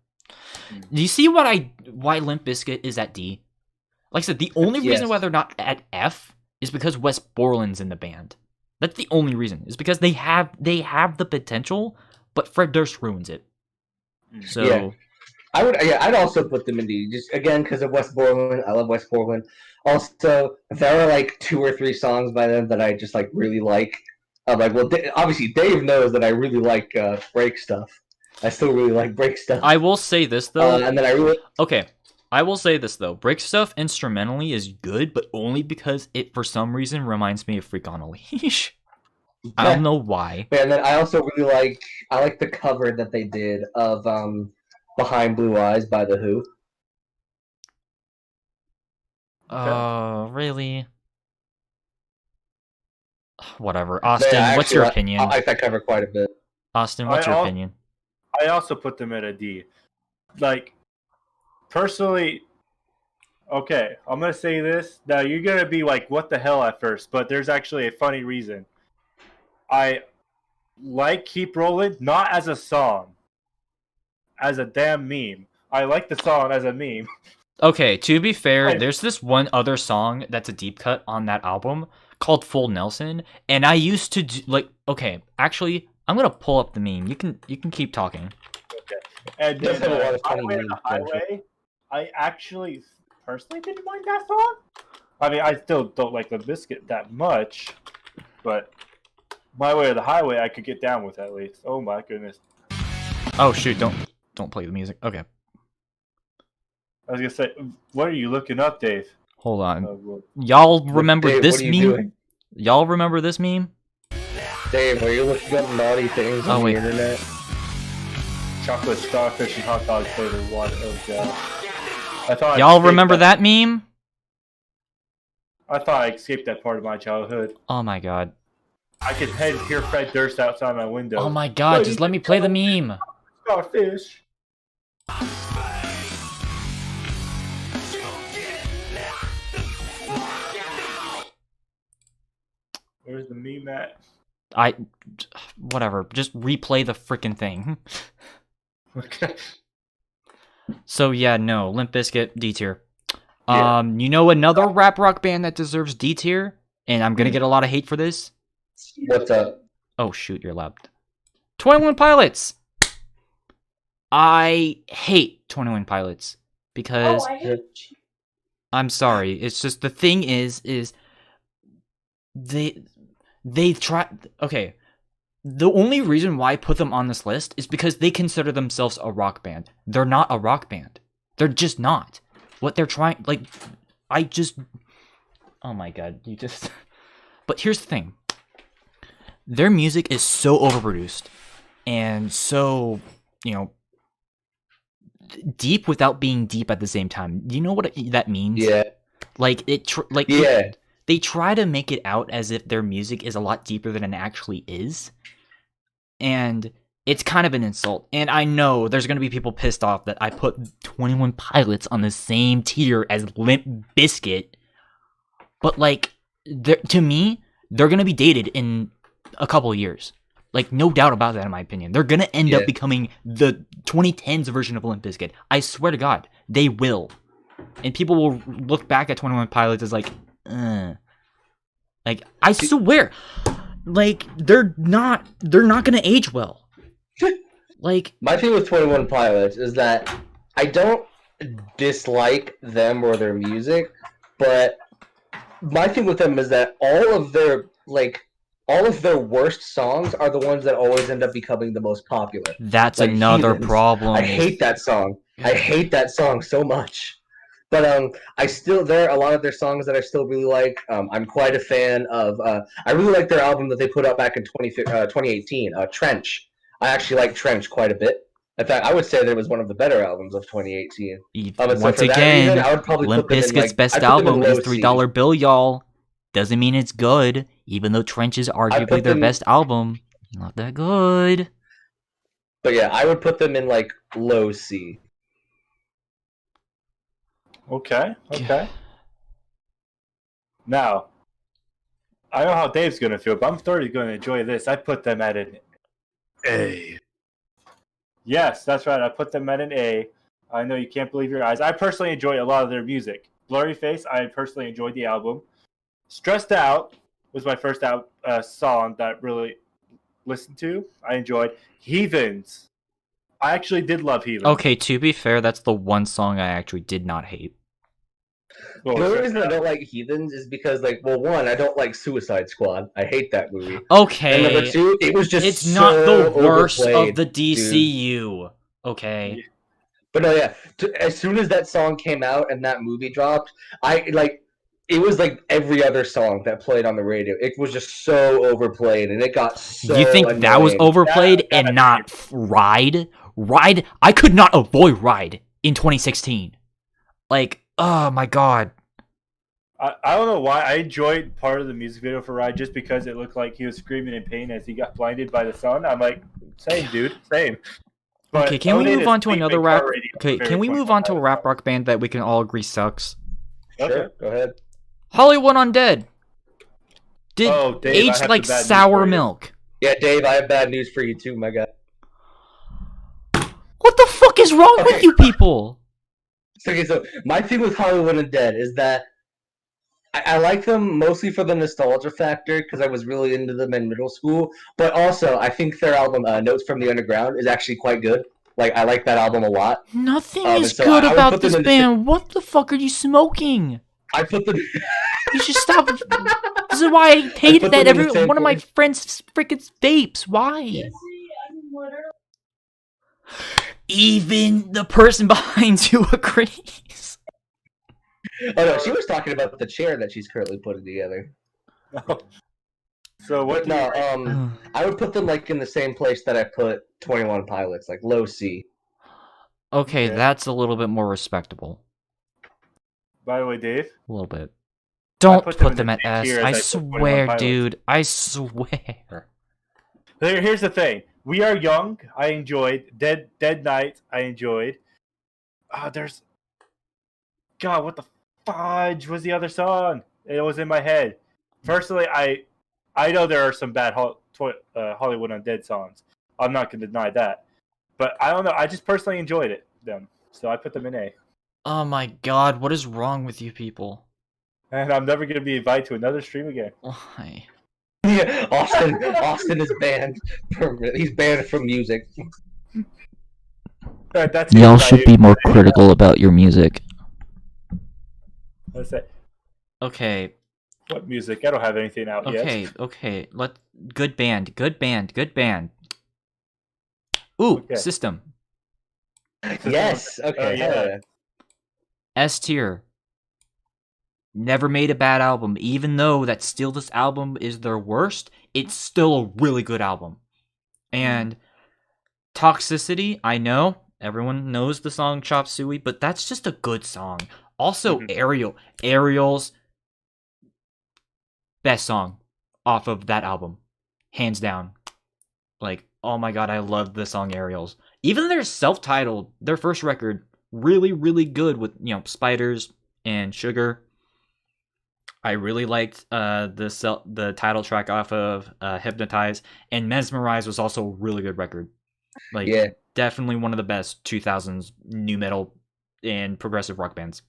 Do you see why Limp Bizkit is at D? Like I said, the only reason why they're not at F is because Wes Borland's in the band. That's the only reason. Is because they have the potential, but Fred Durst ruins it. So yeah. I'd also put them in D, just again because of Wes Borland. I love Wes Borland. Also, if there are like 2 or 3 songs by them that I just like really like, I'm like, well, obviously Dave knows that I really like Break Stuff. I still really like Break Stuff. I will say this though, and then I really I will say this though, Break Stuff instrumentally is good, but only because it for some reason reminds me of Freak on a Leash. I don't know why. And then I also really like the cover that they did of Behind Blue Eyes by The Who. Really? Whatever. Austin, what's your opinion? I like that cover quite a bit. Austin, what's your opinion? I also put them at a D. Like, personally, okay, I'm going to say this. Now, you're going to be like, what the hell at first, but there's actually a funny reason. I like Keep Rolling, not as a song, as a damn meme. I like the song as a meme. Okay, to be fair, there's this one other song that's a deep cut on that album called Full Nelson, and I used to okay, actually, I'm gonna pull up the meme. You can keep talking. Okay. And then Highway to Highway, I actually personally didn't mind that song. I mean, I still don't like the Biscuit that much, but My Way or the Highway, I could get down with at least. Oh my goodness. Oh shoot! Don't play the music. Okay. I was gonna say, what are you looking up, Dave? Hold on. Y'all remember Dave, this what are you meme? doing? Y'all remember this meme? Dave, are you looking up naughty things on the internet? Chocolate starfish and hot dog flavored water. Oh god. I thought Y'all remember that meme? I thought I escaped that part of my childhood. Oh my god. I could hear Fred Durst outside my window. Oh my god, just let me play the meme. Starfish. Where's the meme at? Whatever. Just replay the freaking thing. Okay. So yeah, no, Limp Bizkit, D tier. Yeah. You know another rap rock band that deserves D tier, and I'm gonna get a lot of hate for this. What's up? Oh shoot, you're loud. 21 Pilots. I hate 21 Pilots because I'm sorry. It's just the thing is they try. Okay, the only reason why I put them on this list is because they consider themselves a rock band. They're not a rock band. They're just not. What they're trying, like, oh my god, you just. But here's the thing. Their music is so overproduced and so, deep without being deep at the same time. Do you know what that means? Yeah. Like Yeah. They try to make it out as if their music is a lot deeper than it actually is. And it's kind of an insult. And I know there's going to be people pissed off that I put 21 Pilots on the same tier as Limp Bizkit. But, like, to me, they're going to be dated in a couple of years. Like, no doubt about that, in my opinion. They're going to end up becoming the 2010s version of Limp Bizkit. I swear to God, they will. And people will look back at 21 Pilots as like, Like, I swear, like, they're not going to age well. Like, my thing with 21 Pilots is that I don't dislike them or their music, but my thing with them is that all of their worst songs are the ones that always end up becoming the most popular. That's like another Heathens. problem. I hate that song. I hate that song so much. But there are a lot of their songs that I still really like. I'm quite a fan of. I really like their album that they put out back in 2018, Trench. I actually like Trench quite a bit. In fact, I would say that it was one of the better albums of 2018. Once again, Limp Bizkit's best album is $3 Bill, y'all. Doesn't mean it's good, even though Trench is arguably their best album. Not that good. But yeah, I would put them in like low C. Okay. Now, I know how Dave's gonna feel, but I'm thoroughly gonna enjoy this. I put them at an A. Yes, that's right. I put them at an A. I know you can't believe your eyes. I personally enjoy a lot of their music. Blurry Face, I personally enjoyed the album. Stressed Out was my first song that I really listened to. I enjoyed. Heathens. I actually did love Heathens. Okay, to be fair, that's the one song I actually did not hate. The only reason I don't like Heathens is because, like, well, one, I don't like Suicide Squad. I hate that movie. Okay. And number two, it was just it's so not the worst overplayed, of the DCU. Dude. Okay. But no, yeah. As soon as that song came out and that movie dropped, it was like every other song that played on the radio. It was just so overplayed, and it got so You think annoying. that was overplayed and not Ride? Ride? I could not avoid Ride in 2016. Like, oh my god. I don't know why. I enjoyed part of the music video for Ride just because it looked like he was screaming in pain as he got blinded by the sun. I'm like, same, dude, same. But okay, can we move on to another rap? Okay, can we move on to a rap rock band that we can all agree sucks? Okay, sure, go ahead. Hollywood Undead. Dave, aged like sour milk. Yeah, Dave, I have bad news for you too, my guy. What the fuck is wrong with you people? Okay, so my thing with Hollywood Undead is that I like them mostly for the nostalgia factor because I was really into them in middle school, but also I think their album Notes from the Underground is actually quite good. Like, I like that album a lot. Nothing is good about this band. What the fuck are you smoking? I put them. You should stop. This is why I hated that one of my friends freaking vapes. Why? Even the person behind you agrees. Oh no, she was talking about the chair that she's currently putting together. So what? I would put them like in the same place that I put 21 Pilots, like low C. Okay, that's a little bit more respectable. By the way, Dave. A little bit. Don't put them at S. I swear, dude. I swear. Here's the thing. We Are Young. I enjoyed. Dead Night. I enjoyed. There's. God, what the fudge was the other song? It was in my head. Personally, I know there are some bad Hollywood Undead songs. I'm not going to deny that. But I don't know. I just personally enjoyed them. So I put them in A. Oh my god, what is wrong with you people? And I'm never going to be invited to another stream again. Why? Yeah, Austin is banned. He's banned from music. Y'all should be more critical about your music. That's it. Okay. What music? I don't have anything out yet. Okay. Good band. Ooh, Okay. System. Yes. Okay. yeah. hell yeah. S tier. Never made a bad album. Even though that Steal This album is their worst, it's still a really good album. And Toxicity, I know. Everyone knows the song Chop Suey, but that's just a good song. Also, Ariel's best song off of that album. Hands down. Like, oh my god, I love the song Ariel's. Even their self-titled, their first record, really, really good with, Spiders and Sugar. I really liked the title track off of Hypnotize, and Mesmerize was also a really good record. Like, definitely one of the best 2000s new metal and progressive rock bands,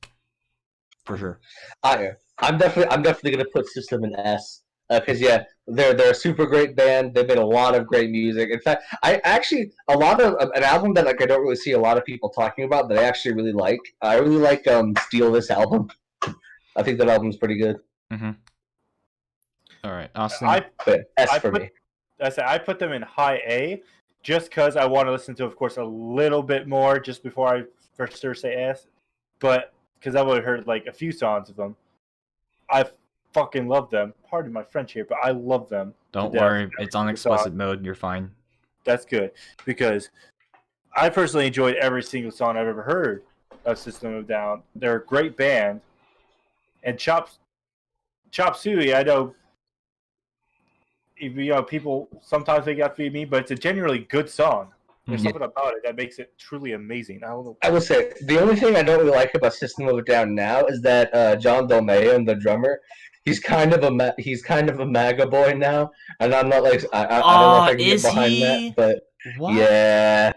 for sure. I'm definitely gonna put System in S because they're a super great band. They've made a lot of great music. In fact, I actually a lot of an album that like I don't really see a lot of people talking about that I actually really like. I really like Steal This album. I think that album's pretty good. Mm-hmm. All right, Austin. S for me. I put them in high A just because I want to listen to, of course, a little bit more just before I for sure say S. But because I've only heard like a few songs of them, I fucking love them. Pardon my French here, but I love them. Don't worry, it's on explicit mode. You're fine. That's good because I personally enjoyed every single song I've ever heard of System of a Down. They're a great band, and Chop Suey, I know. People sometimes they got to be mean, but it's a genuinely good song. There's something about it that makes it truly amazing. I don't know. I will say the only thing I don't really like about System of a Down now is that John Dolmayan, the drummer, he's kind of a MAGA boy now, and I'm not like I don't know if I can get behind that, but yeah,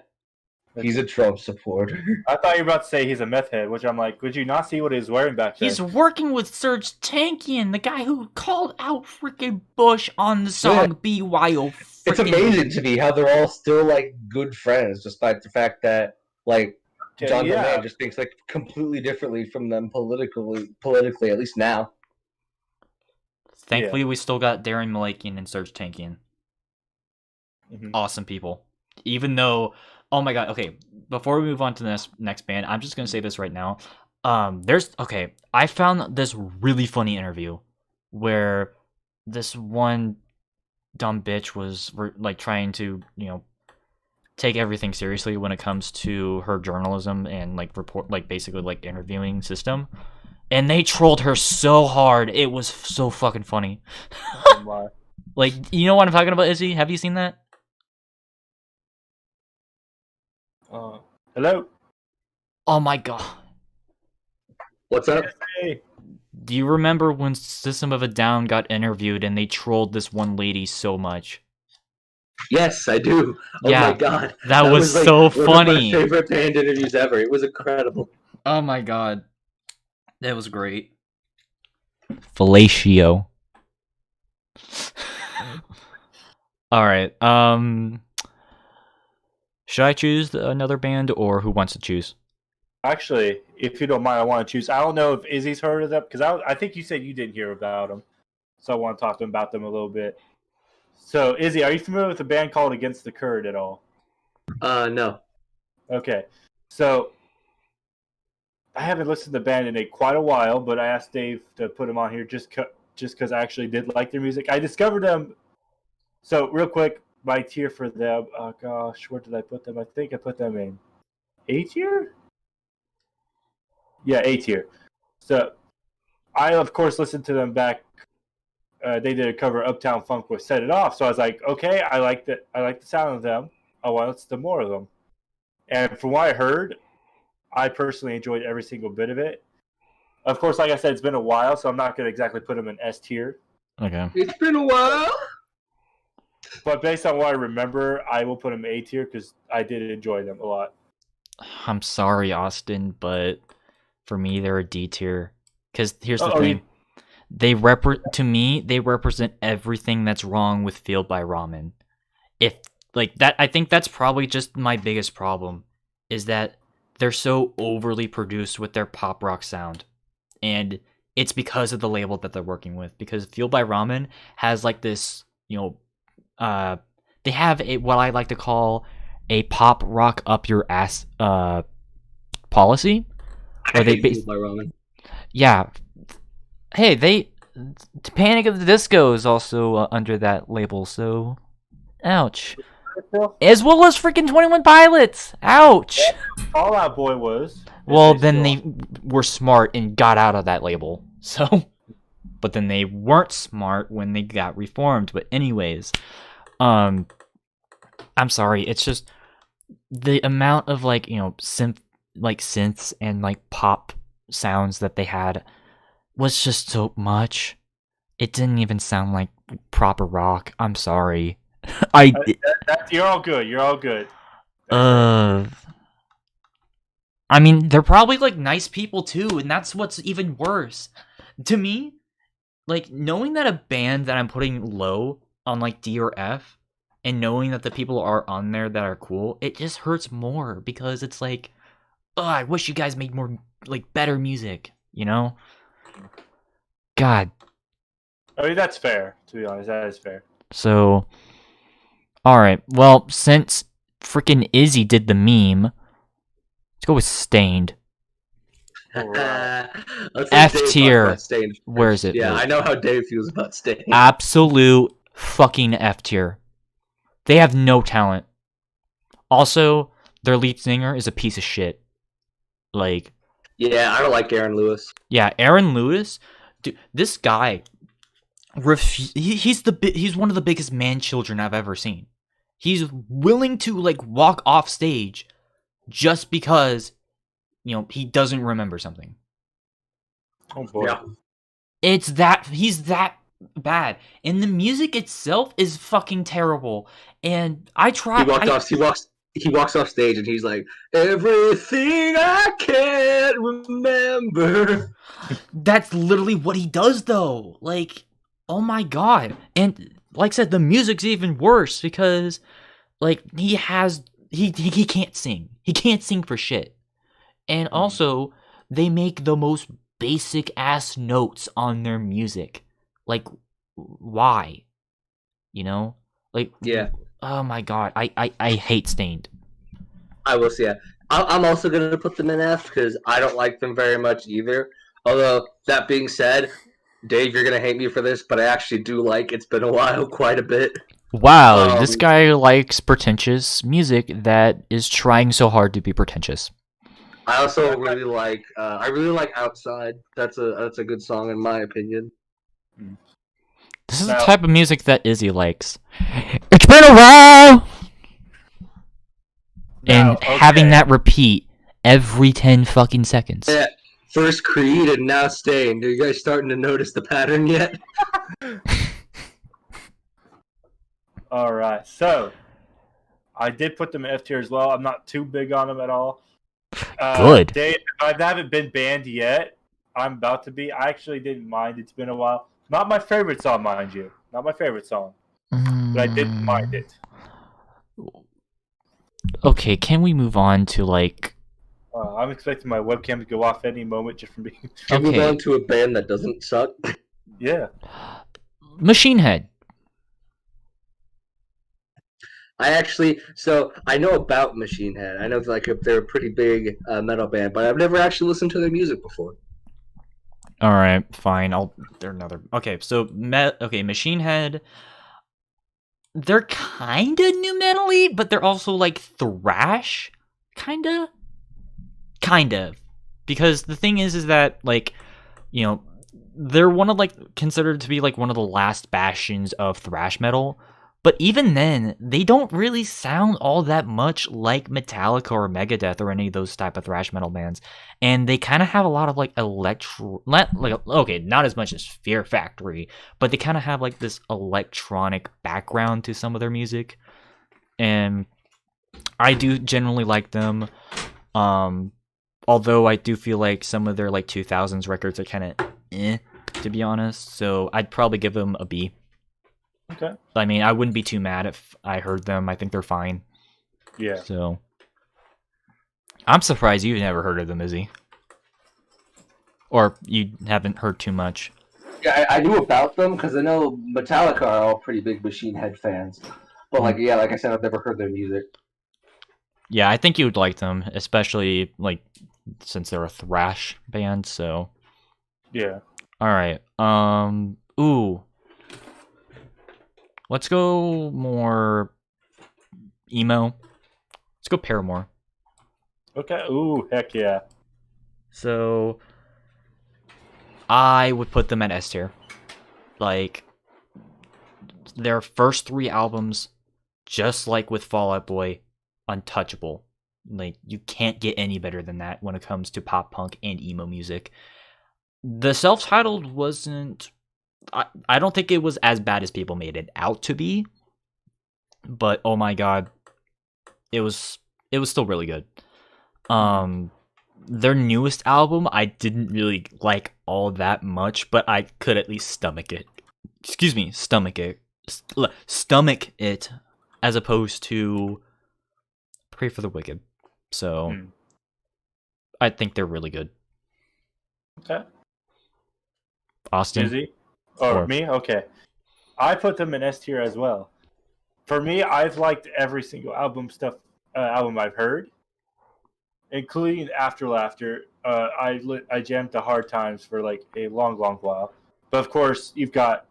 he's a Trump supporter. I thought you were about to say he's a meth head, which I'm like, would you not see what he was wearing back then? He's working with Serj Tankian, the guy who called out freaking Bush on the song BYO. It's amazing to me how they're all still like good friends, despite the fact that like John Dolmayan just thinks like completely differently from them politically, at least now. Thankfully, we still got Darren Malakian and Serj Tankian. Mm-hmm. Awesome people. Even though, oh my god, okay, before we move on to the next band, I'm just going to say this right now. I found this really funny interview where this one dumb bitch was like trying to, take everything seriously when it comes to her journalism and like report, like basically like interviewing system. And they trolled her so hard. It was so fucking funny. Like, you know what I'm talking about, Izzy? Have you seen that? Hello? Oh my god. What's up? Hey. Do you remember when System of a Down got interviewed and they trolled this one lady so much? Yes, I do. Oh my god. That was like so funny. One of my favorite band interviews ever. It was incredible. Oh my god. That was great. Fellatio. Alright, should I choose another band, or who wants to choose? Actually, if you don't mind, I want to choose. I don't know if Izzy's heard of them, because I think you said you didn't hear about them. So I want to talk to him about them a little bit. So, Izzy, are you familiar with a band called Against the Curd at all? No. Okay. So, I haven't listened to the band in quite a while, but I asked Dave to put them on here just because I actually did like their music. I discovered them. So, real quick, my tier for them. Oh, gosh, where did I put them? I think I put them in A tier? Yeah, A tier. So, I, of course, listened to them back. They did a cover of Uptown Funk with Set It Off. So, I was like, okay, I like the sound of them. I want to listen to more of them. And from what I heard, I personally enjoyed every single bit of it. Of course, like I said, it's been a while, so I'm not going to exactly put them in S tier. Okay. It's been a while. But based on what I remember, I will put them A tier because I did enjoy them a lot. I'm sorry, Austin, but for me, they're a D tier. Because here's the thing. To me, they represent everything that's wrong with Fueled by Ramen. If, like, that, I think that's probably just my biggest problem, is that they're so overly produced with their pop rock sound. And it's because of the label that they're working with. Because Fueled by Ramen has like this, they have what I like to call a pop rock up your ass policy. I hate Fueled by Ramen. Yeah. Hey, Panic at the Disco is also under that label, so ouch. As well as freaking 21 Pilots. Ouch. All Out Boy was. Well, then they were smart and got out of that label. So, but then they weren't smart when they got reformed. But anyways, I'm sorry. It's just the amount of synths and like pop sounds that they had was just so much. It didn't even sound like proper rock. I'm sorry. You're all good. You're all good. I mean, they're probably like nice people too, and that's what's even worse. To me, like knowing that a band that I'm putting low on like D or F, and knowing that the people are on there that are cool, it just hurts more because it's like, oh, I wish you guys made more like better music, you know? God. I mean, that's fair. To be honest, that is fair. So, all right. Well, since freaking Izzy did the meme, let's go with Stained. F tier. Where is it? Yeah, I know how Dave feels about Stained. Absolute fucking F tier. They have no talent. Also, their lead singer is a piece of shit. Like, yeah, I don't like Aaron Lewis. Yeah, Aaron Lewis, dude, this guy, he's one of the biggest man children I've ever seen. He's willing to like walk off stage just because, he doesn't remember something. Oh boy. Yeah. He's that bad. And the music itself is fucking terrible. And I try. He walks off stage and he's like, everything I can't remember. That's literally what he does, though. Like, oh my god. And like I said, the music's even worse because, like, he can't sing. He can't sing for shit. And also, they make the most basic ass notes on their music. Like, why? Like, yeah. Oh my god, I hate Stained. I will say, I'm also going to put them in F because I don't like them very much either. Although, that being said, Dave, you're going to hate me for this, but I actually do like It's Been a While quite a bit. Wow, this guy likes pretentious music that is trying so hard to be pretentious. I also really like Outside. That's a good song in my opinion. This is the type of music that Izzy likes. It's been a while! Having that repeat every 10 fucking seconds. Yeah. First Creed and now Stained. Are you guys starting to notice the pattern yet? Alright, so I did put them in F tier as well. I'm not too big on them at all. Good. Dave, I haven't been banned yet. I'm about to be. I actually didn't mind. It's been a while. Not my favorite song, mind you. Not my favorite song. But I didn't mind it. Okay, can we move on to, like... I'm expecting my webcam to go off any moment just from being... Can we move on to a band that doesn't suck? Yeah. Mushroomhead. I know about Mushroomhead. I know they're a pretty big metal band, but I've never actually listened to their music before. All right, fine. They're another. Okay, so Mushroomhead. They're kind of new metal-y, but they're also like thrash, kind of. Because the thing is that like, they're considered to be like one of the last bastions of thrash metal. But even then, they don't really sound all that much like Metallica or Megadeth or any of those type of thrash metal bands. And they kind of have a lot of like not as much as Fear Factory, but they kind of have like this electronic background to some of their music. And I do generally like them. Although I do feel like some of their like 2000s records are kind of to be honest. So I'd probably give them a B. Okay. I mean, I wouldn't be too mad if I heard them. I think they're fine. Yeah. So, I'm surprised you've never heard of them, Izzy. or you haven't heard too much? Yeah, I knew about them because I know Metallica are all pretty big Machine Head fans. But like, yeah, like I said, I've never heard their music. Yeah, I think you would like them, especially like since they're a thrash band. So Yeah. all right. Ooh. Let's go more emo. Let's go Paramore. Okay. Ooh, heck yeah. So I would put them at S tier. Like their first 3 albums, just like with Fall Out Boy, untouchable. Like you can't get any better than that when it comes to pop punk and emo music. The self-titled wasn't I don't think it was as bad as people made it out to be. But oh my god, it was still really good. Their newest album I didn't really like all that much, but I could at least stomach it. Excuse me, stomach it as opposed to Pray for the Wicked. So I think they're really good. Okay. Austin? Izzy? Or me? Okay. I put them in S tier as well. For me, I've liked every single album I've heard, including After Laughter. I jammed to Hard Times for like a long while. But of course, you've got,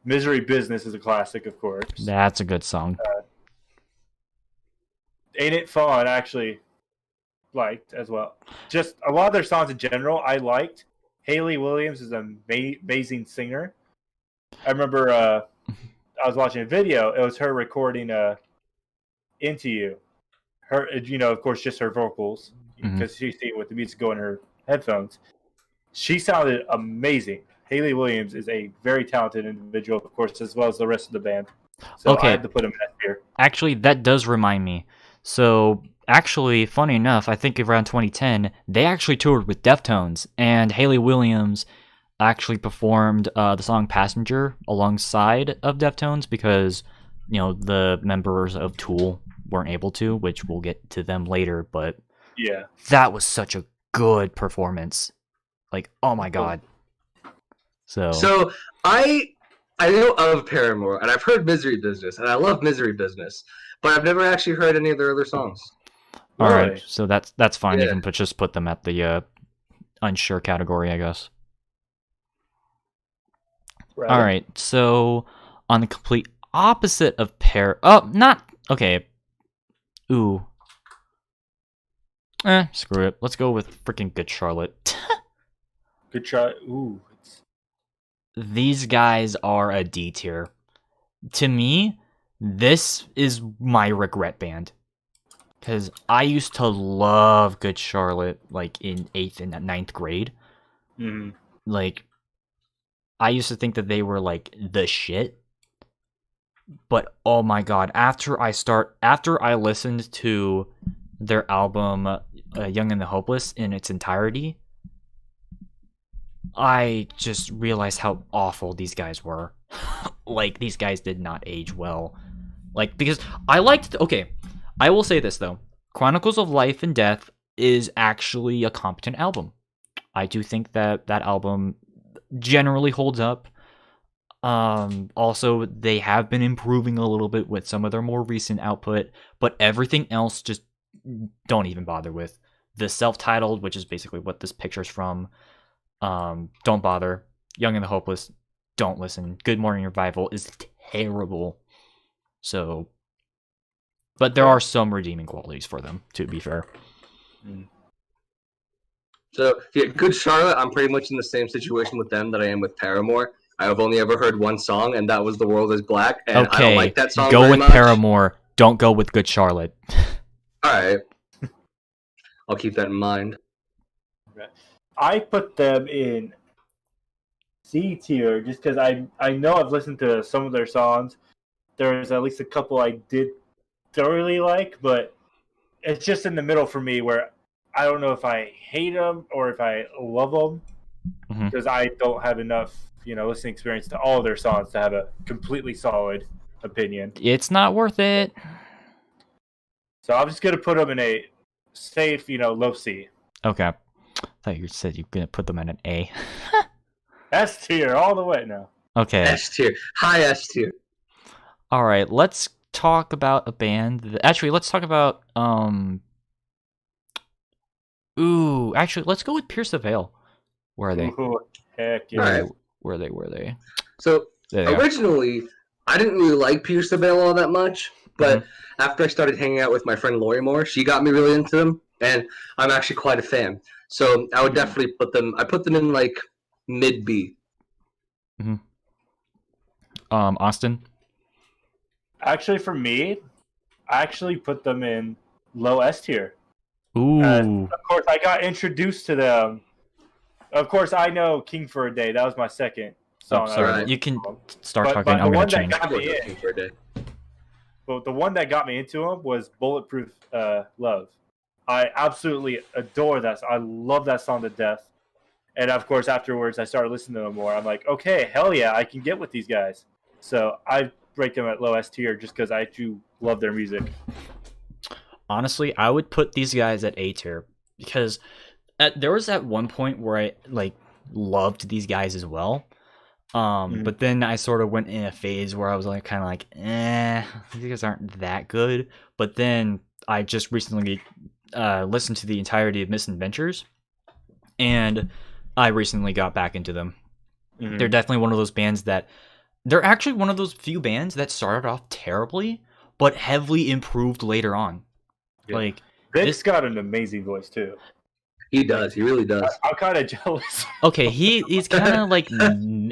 Misery Business is a classic, of course. That's a good song. Ain't It Fun, actually liked as well. Just a lot of their songs in general, I liked. Hayley Williams is an amazing singer. I remember I was watching a video. It was her recording Into You. Her, of course, just her vocals because she's singing with the music going in her headphones. She sounded amazing. Hayley Williams is a very talented individual, of course, as well as the rest of the band. So I had to put him in here. Actually, that does remind me. So, actually, funny enough, I think around 2010, they actually toured with Deftones, and Hayley Williams actually performed the song Passenger alongside of Deftones because, the members of Tool weren't able to, which we'll get to them later, but yeah, that was such a good performance. Like, oh my god. So I know of Paramore, and I've heard Misery Business, and I love Misery Business, but I've never actually heard any of their other songs. All right, so that's fine. Yeah. You can just put them at the unsure category, I guess. Right. All right, so on the complete opposite of Ooh. Screw it. Let's go with freaking Good Charlotte. Good try. Ooh. These guys are a D tier. To me, this is my regret band. Because I used to love Good Charlotte, like, in 8th and 9th grade. Mm-hmm. Like, I used to think that they were, like, the shit. But, oh my god, after I listened to their album, Young and the Hopeless, in its entirety, I just realized how awful these guys were. Like, these guys did not age well. Like, because I liked... Okay, I will say this, though. Chronicles of Life and Death is actually a competent album. I do think that album generally holds up. Also, they have been improving a little bit with some of their more recent output, but everything else just don't even bother with. The self-titled, which is basically what this picture's from, don't bother. Young and the Hopeless, don't listen. Good Morning Revival is terrible. So, but there are some redeeming qualities for them, to be fair. So, yeah, Good Charlotte, I'm pretty much in the same situation with them that I am with Paramore. I've only ever heard one song, and that was The World is Black, and I don't like that song go with much. Paramore. Don't go with Good Charlotte. Alright. I'll keep that in mind. I put them in C tier just because I know I've listened to some of their songs. There's at least a couple I did thoroughly like, but it's just in the middle for me where I don't know if I hate them or if I love them because I don't have enough, listening experience to all of their songs to have a completely solid opinion. It's not worth it. So I'm just gonna put them in a safe, low C. Okay. I thought you said you were gonna put them at an A. S tier all the way now. Okay. S tier, high S tier. All right. Let's talk about a band. Actually, let's talk about Ooh, actually, let's go with Pierce the Veil. Where are they? Ooh, heck yeah. Alright. Where are they? So There they are. originally, I didn't really like Pierce the Veil all that much, but after I started hanging out with my friend Lori more, she got me really into them, and I'm actually quite a fan. So I would definitely put them. I put them in like mid B. Austin. Actually, for me, I actually put them in low S tier. Ooh. Of course, I got introduced to them. Of course, I know King for a Day. That was my second song. sorry. Right. You can start But talking. the I'm gonna one that change. got me in, For a day. but the one that got me into them was Bulletproof Love. I absolutely adore that. I love that song to death. And of course, afterwards, I started listening to them more. I'm like, okay, hell yeah, I can get with these guys. So I break them at low S tier just because I do love their music. Honestly, I would put these guys at A tier because there was at one point where I like loved these guys as well. But then I sort of went in a phase where I was like kind of like, these guys aren't that good. But then I just recently listened to the entirety of Misadventures, and I recently got back into them. They're definitely one of those bands that they're actually one of those few bands that started off terribly, but heavily improved later on. Yeah. Like Vic's got an amazing voice too. He does. He really does. I'm kind of jealous. okay, he's kind of like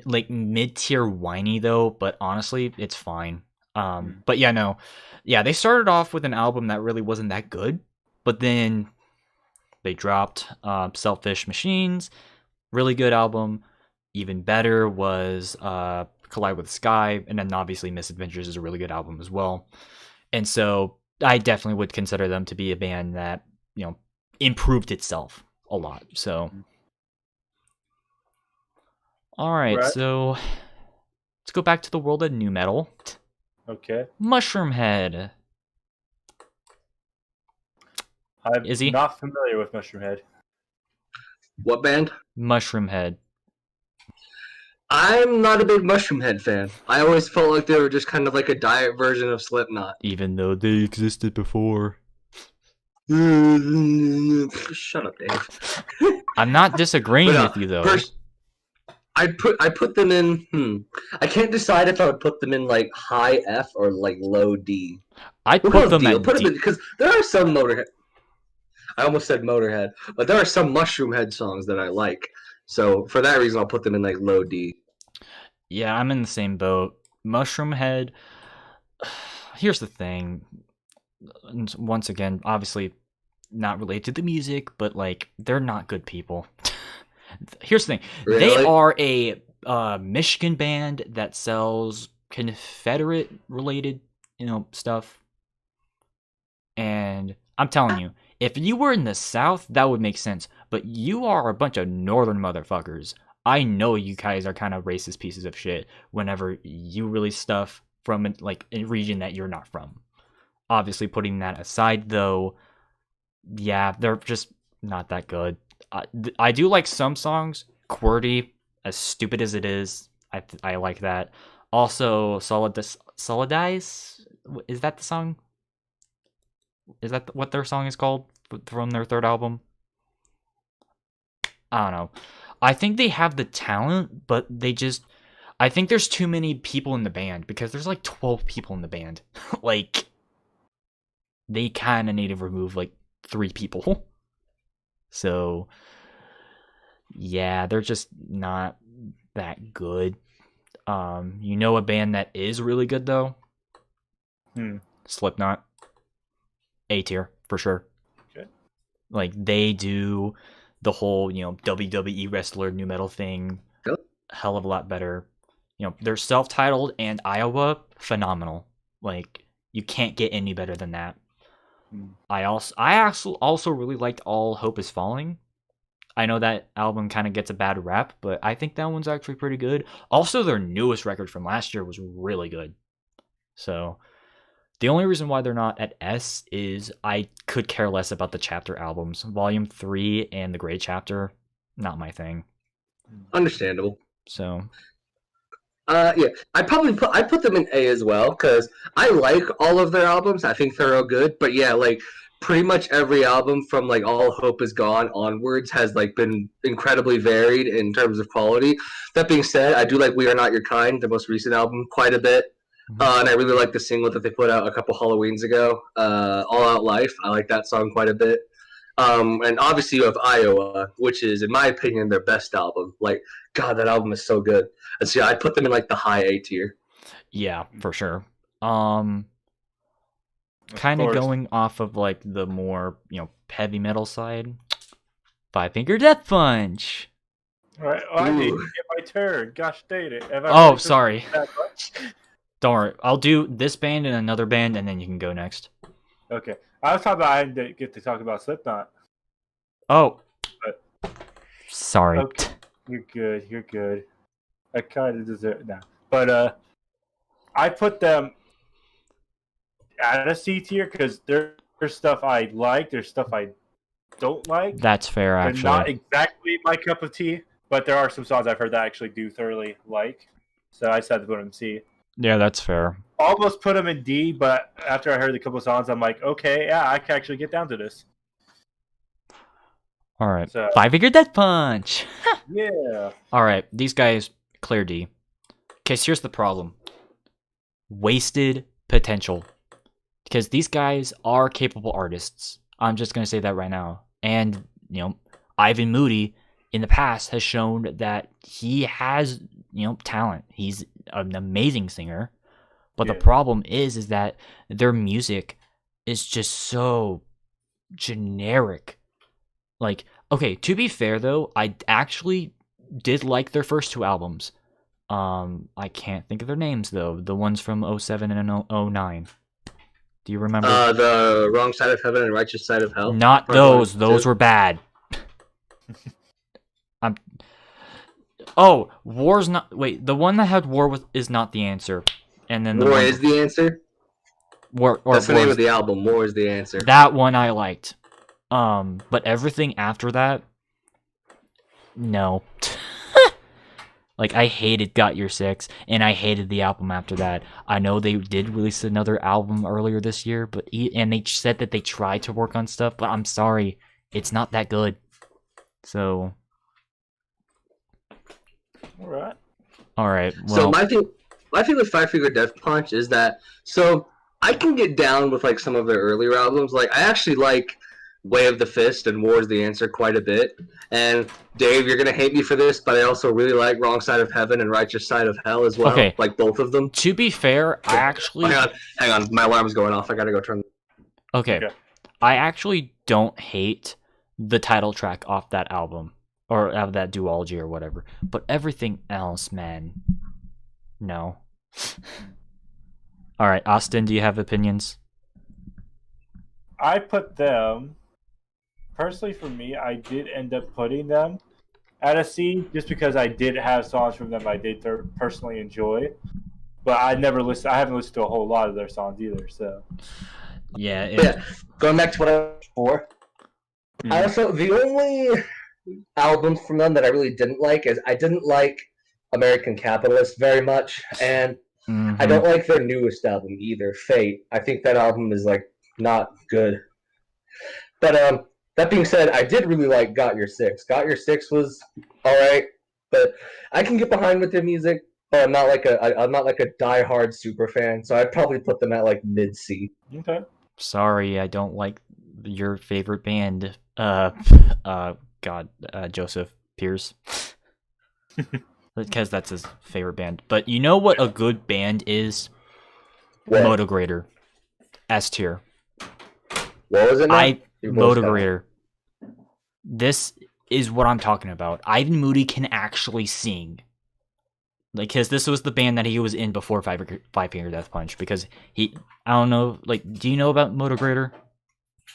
like mid tier whiny though, but honestly, it's fine. But yeah, they started off with an album that really wasn't that good, but then they dropped Selfish Machines, really good album. Even better was Collide with the Sky, and then obviously Misadventures is a really good album as well. And so I definitely would consider them to be a band that, improved itself a lot. So all right, so let's go back to the world of nu metal. Okay. Mushroomhead. I'm Izzy? not familiar with Mushroomhead. What band? Mushroomhead. I'm not a big Mushroomhead fan. I always felt like they were just kind of like a diet version of Slipknot. Even though they existed before. Shut up, Dave. I'm not disagreeing with you though. I put them in. I can't decide if I would put them in like high F or like low D. I'd put them at D D. because there are some Motorhead. I almost said Motorhead, but there are some Mushroomhead songs that I like. So for that reason, I'll put them in like low D. Yeah, I'm in the same boat. Mushroomhead. Here's the thing. And once again, obviously not related to the music, but like they're not good people. Here's the thing. Really? They are a Michigan band that sells Confederate related, stuff. And I'm telling you, if you were in the South, that would make sense. But you are a bunch of northern motherfuckers. I know you guys are kind of racist pieces of shit whenever you release stuff from like a region that you're not from. Obviously, putting that aside, though, yeah, they're just not that good. I do like some songs. QWERTY, as stupid as it is, I like that. Also, Solidize, is that the song? Is that what their song is called from their third album? I don't know. I think they have the talent, but I think there's too many people in the band because there's like 12 people in the band. Like, they kind of need to remove like 3 people. So, yeah, they're just not that good. A band that is really good though? Slipknot. A tier for sure. Okay. Like they do the whole, WWE wrestler nu metal thing hell of a lot better. They're self-titled and Iowa, phenomenal. Like you can't get any better than that. I also really liked All Hope Is Falling. I know that album kind of gets a bad rap, but I think that one's actually pretty good. Also, their newest record from last year was really good. So, The only reason why they're not at S is I could care less about the chapter albums. Volume 3 and the Grey Chapter, not my thing. Understandable. So, yeah, I put them in A as well because I like all of their albums. I think they're all good, but yeah, like pretty much every album from like All Hope Is Gone onwards has like been incredibly varied in terms of quality. That being said, I do like We Are Not Your Kind, the most recent album, quite a bit. And I really like the single that they put out a couple Halloweens ago, All Out Life. I like that song quite a bit. And obviously you have Iowa, which is, in my opinion, their best album. Like, God, that album is so good. And so yeah, I'd put them in like the high A tier. yeah, for sure. Kind of going off of like the more, heavy metal side. Five Finger Death Punch. All right, I need to get my turn. Gosh dang it. Oh, sorry. Don't worry. I'll do this band and another band, and then you can go next. Okay. I was talking about I didn't get to talk about Slipknot. Oh. But, sorry. Okay. You're good. You're good. I kind of deserve it now. But I put them at a C tier because there's stuff I like. There's stuff I don't like. That's fair, actually. They're not exactly my cup of tea, but there are some songs I've heard that I actually do thoroughly like. So I decided to put them in C. Yeah, that's fair. Almost put them in D, but after I heard a couple of songs, I'm like, okay, yeah, I can actually get down to this. All right. So, Five Finger Death Punch. Yeah. All right. These guys, clear D. Okay, so here's the problem. Wasted potential. Because these guys are capable artists. I'm just going to say that right now. And, Ivan Moody in the past has shown that he has, talent. He's an amazing singer. But the problem is that their music is just so generic. Like, okay, to be fair though, I actually did like their first two albums. I can't think of their names though. The ones from 07 and 09. Do you remember? The Wrong Side of Heaven and Righteous Side of Hell. Not those. Those were bad. War's not. Wait, the one that had War with is not the answer. And then War is the answer. That's the name of the album. War is the answer. That one I liked. But everything after that, no. Like, I hated Got Your Six, and I hated the album after that. I know they did release another album earlier this year, and they said that they tried to work on stuff, but I'm sorry, it's not that good. So, Alright. Well, so my thing with Five Finger Death Punch is that, so I can get down with like some of their earlier albums. Like, I actually like Way of the Fist and War is the Answer quite a bit. And Dave, you're gonna hate me for this, but I also really like Wrong Side of Heaven and Righteous Side of Hell as well. Okay. Like both of them. To be fair, I actually... Hang on, my alarm's going off. I gotta go turn... Okay. I actually don't hate the title track off that album. Or of that duology or whatever. But everything else, man... No. Alright, Austin, do you have opinions? I put them... Personally, for me, I did end up putting them at a C just because I did have songs from them I did personally enjoy. But I haven't listened to a whole lot of their songs either, so... Yeah, going back to what I was before. Also, the only albums from them that I really didn't like is I didn't like American Capitalist very much, and I don't like their newest album either, Fate. I think that album is like not good. But that being said, I did really like Got Your Six. Got Your Six was alright, but I can get behind with their music. But I'm not like a diehard super fan, so I'd probably put them at like mid C. Okay. Sorry, I don't like your favorite band. Joseph Pierce. Because that's his favorite band. But you know what a good band is? What? Motogrator. S tier. What was it now? Motogrator. This is what I'm talking about. Ivan Moody can actually sing. Like, because this was the band that he was in before Five Finger Death Punch. Because I don't know, like, do you know about Motogrator?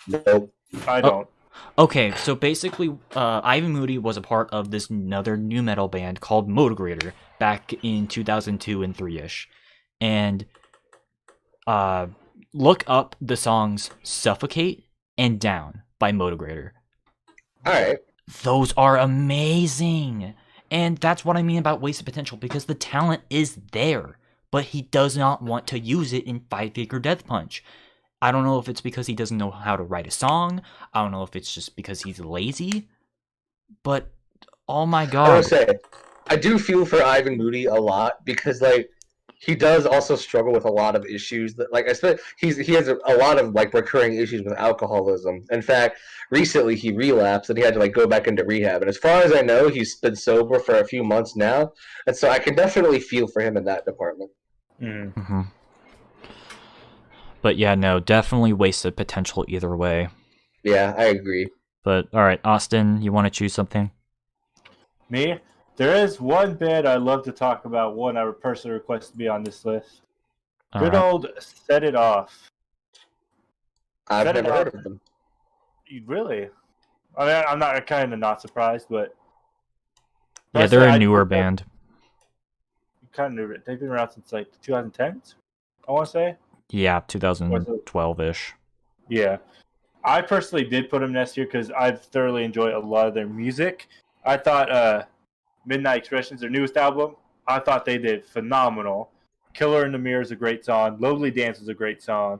Nope. I don't. Okay, so basically, Ivan Moody was a part of this another new metal band called Motogrator back in 2002 and 3-ish. And look up the songs Suffocate and Down by Motograder. Alright. Those are amazing. And that's what I mean about wasted potential, because the talent is there, but he does not want to use it in Five Finger Death Punch. I don't know if it's because he doesn't know how to write a song. I don't know if it's just because he's lazy. But, oh my god. I will say, I do feel for Ivan Moody a lot, because, like, he does also struggle with a lot of issues. That, like, he has a lot of, like, recurring issues with alcoholism. In fact, recently he relapsed and he had to, like, go back into rehab. And as far as I know, he's been sober for a few months now. And so I can definitely feel for him in that department. Mm-hmm. But yeah, no, definitely wasted potential either way. Yeah, I agree. But, alright, Austin, you want to choose something? Me? There is one band I love to talk about, one I would personally request to be on this list. Good old Set It Off. I've never heard of them. Really? I mean, I'm not kind of not surprised, but... Yeah, they're a newer band. Kind of new. They've been around since, like, 2010s, I want to say. Yeah, 2012-ish. Yeah. I personally did put them next year because I've thoroughly enjoyed a lot of their music. I thought Midnight Expressions, their newest album, I thought they did phenomenal. Killer in the Mirror is a great song. Lonely Dance is a great song.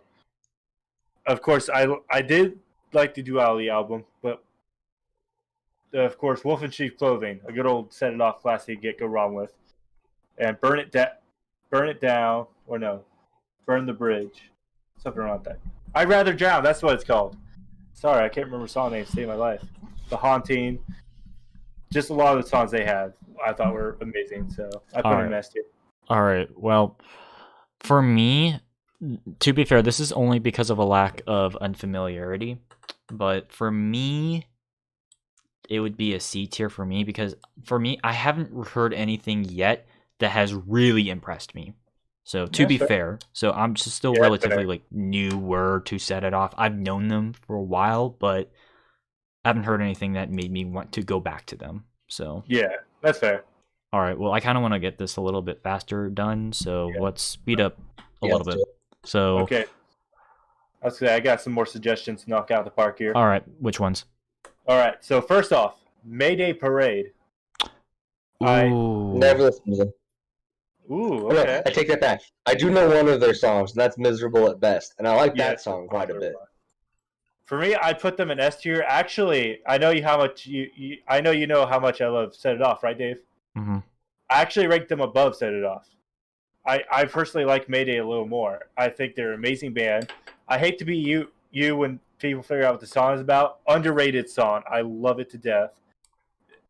Of course, I did like the Duality album, but of course, Wolf in Sheep's Clothing, a good old Set It Off classic you can't go wrong with. And Burn It Down, or no, Burn the Bridge. Something around that. I'd Rather Drown, that's what it's called. Sorry, I can't remember song names to save my life. The Haunting. Just a lot of the songs they have I thought were amazing, so I put them next year. Alright, well, for me, to be fair, this is only because of a lack of unfamiliarity, but for me, it would be a C tier for me, because for me, I haven't heard anything yet that has really impressed me. So to be fair, so I'm just still relatively like newer to Set It Off. I've known them for a while, but I haven't heard anything that made me want to go back to them. So yeah, that's fair. All right, well, I kind of want to get this a little bit faster done, so let's speed up a little bit. So okay, I got some more suggestions to knock out the park here. All right, which ones? All right, so first off, Mayday Parade. I never listened to them. Ooh, okay. I take that back. I do know one of their songs, and that's Miserable at Best, and I like that song quite a bit. For me, I put them in S tier. Actually, I know how much you know how much I love Set It Off, right, Dave? Mm-hmm. I actually ranked them above Set It Off. I personally like Mayday a little more. I think they're an amazing band. I hate to be you when people figure out what the song is about. Underrated song. I love it to death.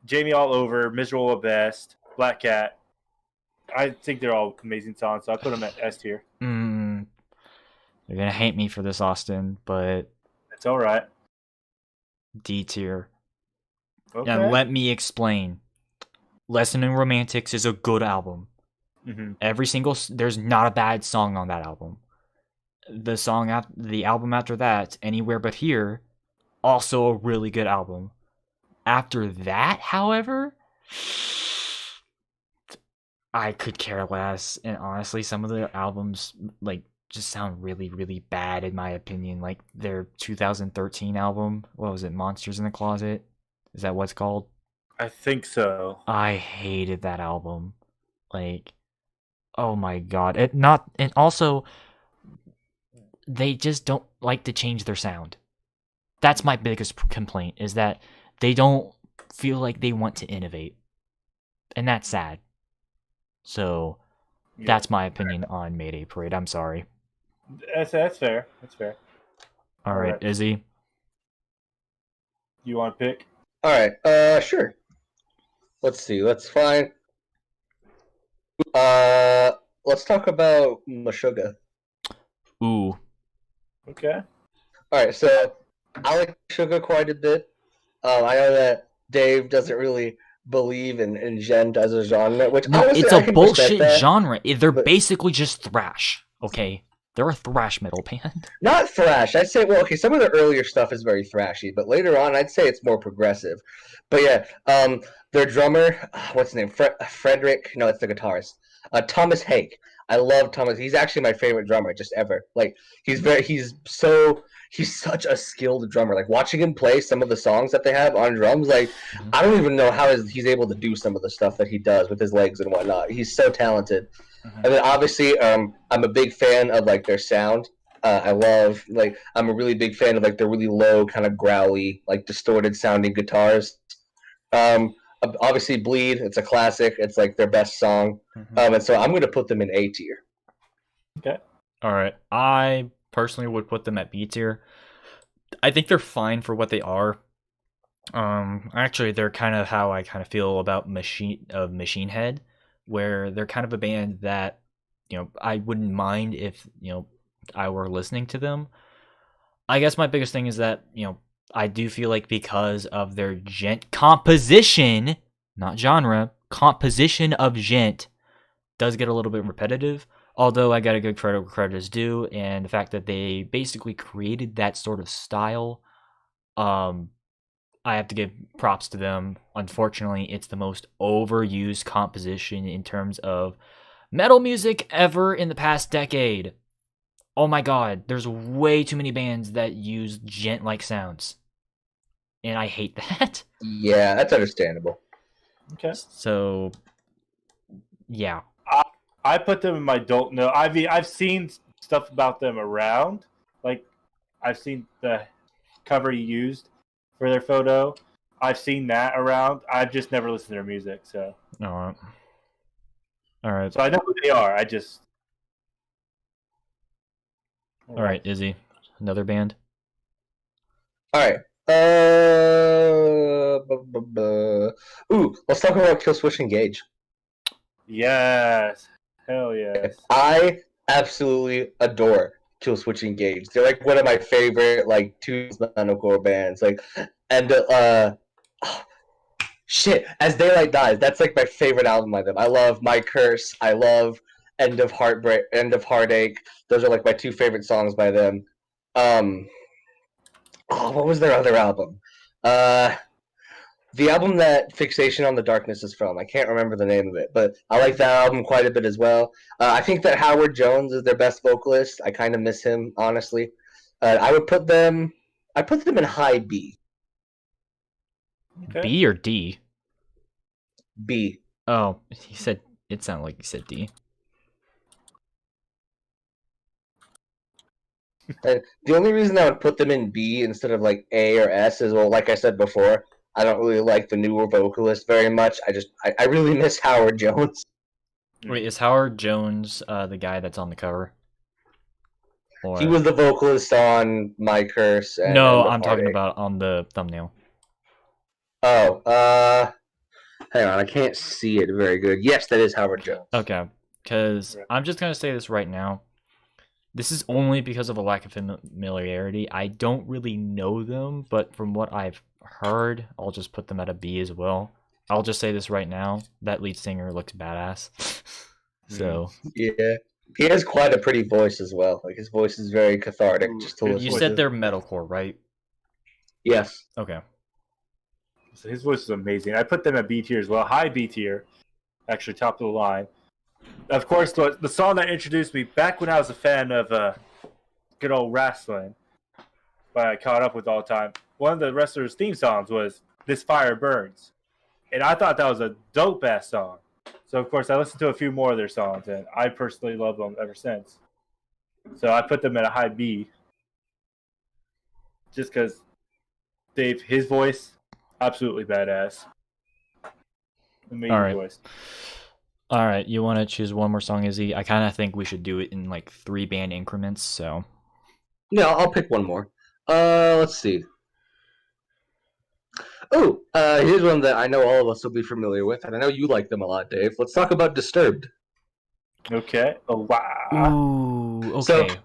Jamie All Over, Miserable at Best, Black Cat. I think they're all amazing songs, so I put them at S tier. You're gonna hate me for this, Austin, but it's all right. D tier. Okay. And let me explain. Lesson in Romantics is a good album. Mm-hmm. There's not a bad song on that album. The album after that, Anywhere But Here, also a really good album. After that, however, I could care less, and honestly, some of their albums like just sound really, really bad in my opinion. Like their 2013 album, what was it, Monsters in the Closet? Is that what it's called? I think so. I hated that album. Like, oh my god! And also, they just don't like to change their sound. That's my biggest complaint, is that they don't feel like they want to innovate, and that's sad. So, that's my opinion on Mayday Parade. I'm sorry. That's fair. That's fair. All right, Izzy. You want to pick? All right. Sure. Let's see. Let's find. Let's talk about Meshuggah. Ooh. Okay. All right. So I like Meshuggah quite a bit. I know that Dave doesn't really believe in gent as a genre, which honestly, it's a bullshit genre. They're basically just thrash. Okay, they're a thrash metal band. Not thrash. I'd say, well, okay, some of the earlier stuff is very thrashy, but later on, I'd say it's more progressive. But yeah, their drummer, what's his name? Frederick? No, it's the guitarist. Thomas Hake. I love Thomas. He's actually my favorite drummer just ever. Like he's such a skilled drummer. Like watching him play some of the songs that they have on drums, like I don't even know how he's able to do some of the stuff that he does with his legs and whatnot. He's so talented. And then obviously, I'm a big fan of like their sound. I'm a really big fan of like the really low, kind of growly, like distorted sounding guitars. Obviously, Bleed. It's a classic. It's like their best song. And so I'm going to put them in A tier. Okay. All right. I personally would put them at B tier. I think they're fine for what they are. Actually, they're kind of how I kind of feel about Mushroomhead, where they're kind of a band that, I wouldn't mind if, I were listening to them. I guess my biggest thing is that, I do feel like because of their gent composition, not genre, composition of gent does get a little bit repetitive. Although I got to give credit where credit is due, and the fact that they basically created that sort of style, I have to give props to them. Unfortunately, it's the most overused composition in terms of metal music ever in the past decade. Oh my god, there's way too many bands that use gent-like sounds. And I hate that. Yeah, that's understandable. Okay. So, yeah. I put them in my don't know. I've seen stuff about them around. Like, I've seen the cover you used for their photo. I've seen that around. I've just never listened to their music, so. All right. So I know who they are. I just. All right, Izzy. Another band? All right. Ooh, let's talk about Killswitch Engage. Yes. Hell yes. I absolutely adore Killswitch Engage. They're like one of my favorite like metalcore bands. Like, and shit, As Daylight Dies. That's like my favorite album by them. I love My Curse. I love End of Heartache. Those are like my two favorite songs by them. What was their other album? The album that Fixation on the Darkness is from. I can't remember the name of it, but I like that album quite a bit as well. I think that Howard Jones is their best vocalist. I kind of miss him, honestly. I put them in high B. Okay. B or D? B. Oh, it sounded like you said D. And the only reason I would put them in B instead of like A or S is, well, like I said before, I don't really like the newer vocalist very much. I really miss Howard Jones. Wait, is Howard Jones the guy that's on the cover? Or... He was the vocalist on My Curse. And no, I'm talking about on the thumbnail. Oh, hang on, I can't see it very good. Yes, that is Howard Jones. Okay, because I'm just going to say this right now. This is only because of a lack of familiarity. I don't really know them, but from what I've heard, I'll just put them at a B as well. I'll just say this right now. That lead singer looks badass. So yeah, he has quite a pretty voice as well. Like his voice is very cathartic. Just to listen you said they're metalcore, right? Yes. Okay. So his voice is amazing. I put them at B tier as well. High B tier. Actually, top of the line. Of course, the song that introduced me back when I was a fan of good old wrestling, but I caught up with all the time. One of the wrestlers' theme songs was "This Fire Burns," and I thought that was a dope ass song. So of course, I listened to a few more of their songs, and I personally love them ever since. So I put them at a high B, just because his voice, absolutely badass. Amazing all right. voice. All right, you want to choose one more song, Izzy? I kind of think we should do it in like 3 band increments, so. Yeah, I'll pick one more. Let's see. Oh, here's one that I know all of us will be familiar with, and I know you like them a lot, Dave. Let's talk about Disturbed. Okay. Oh, wow. Ooh, okay. So,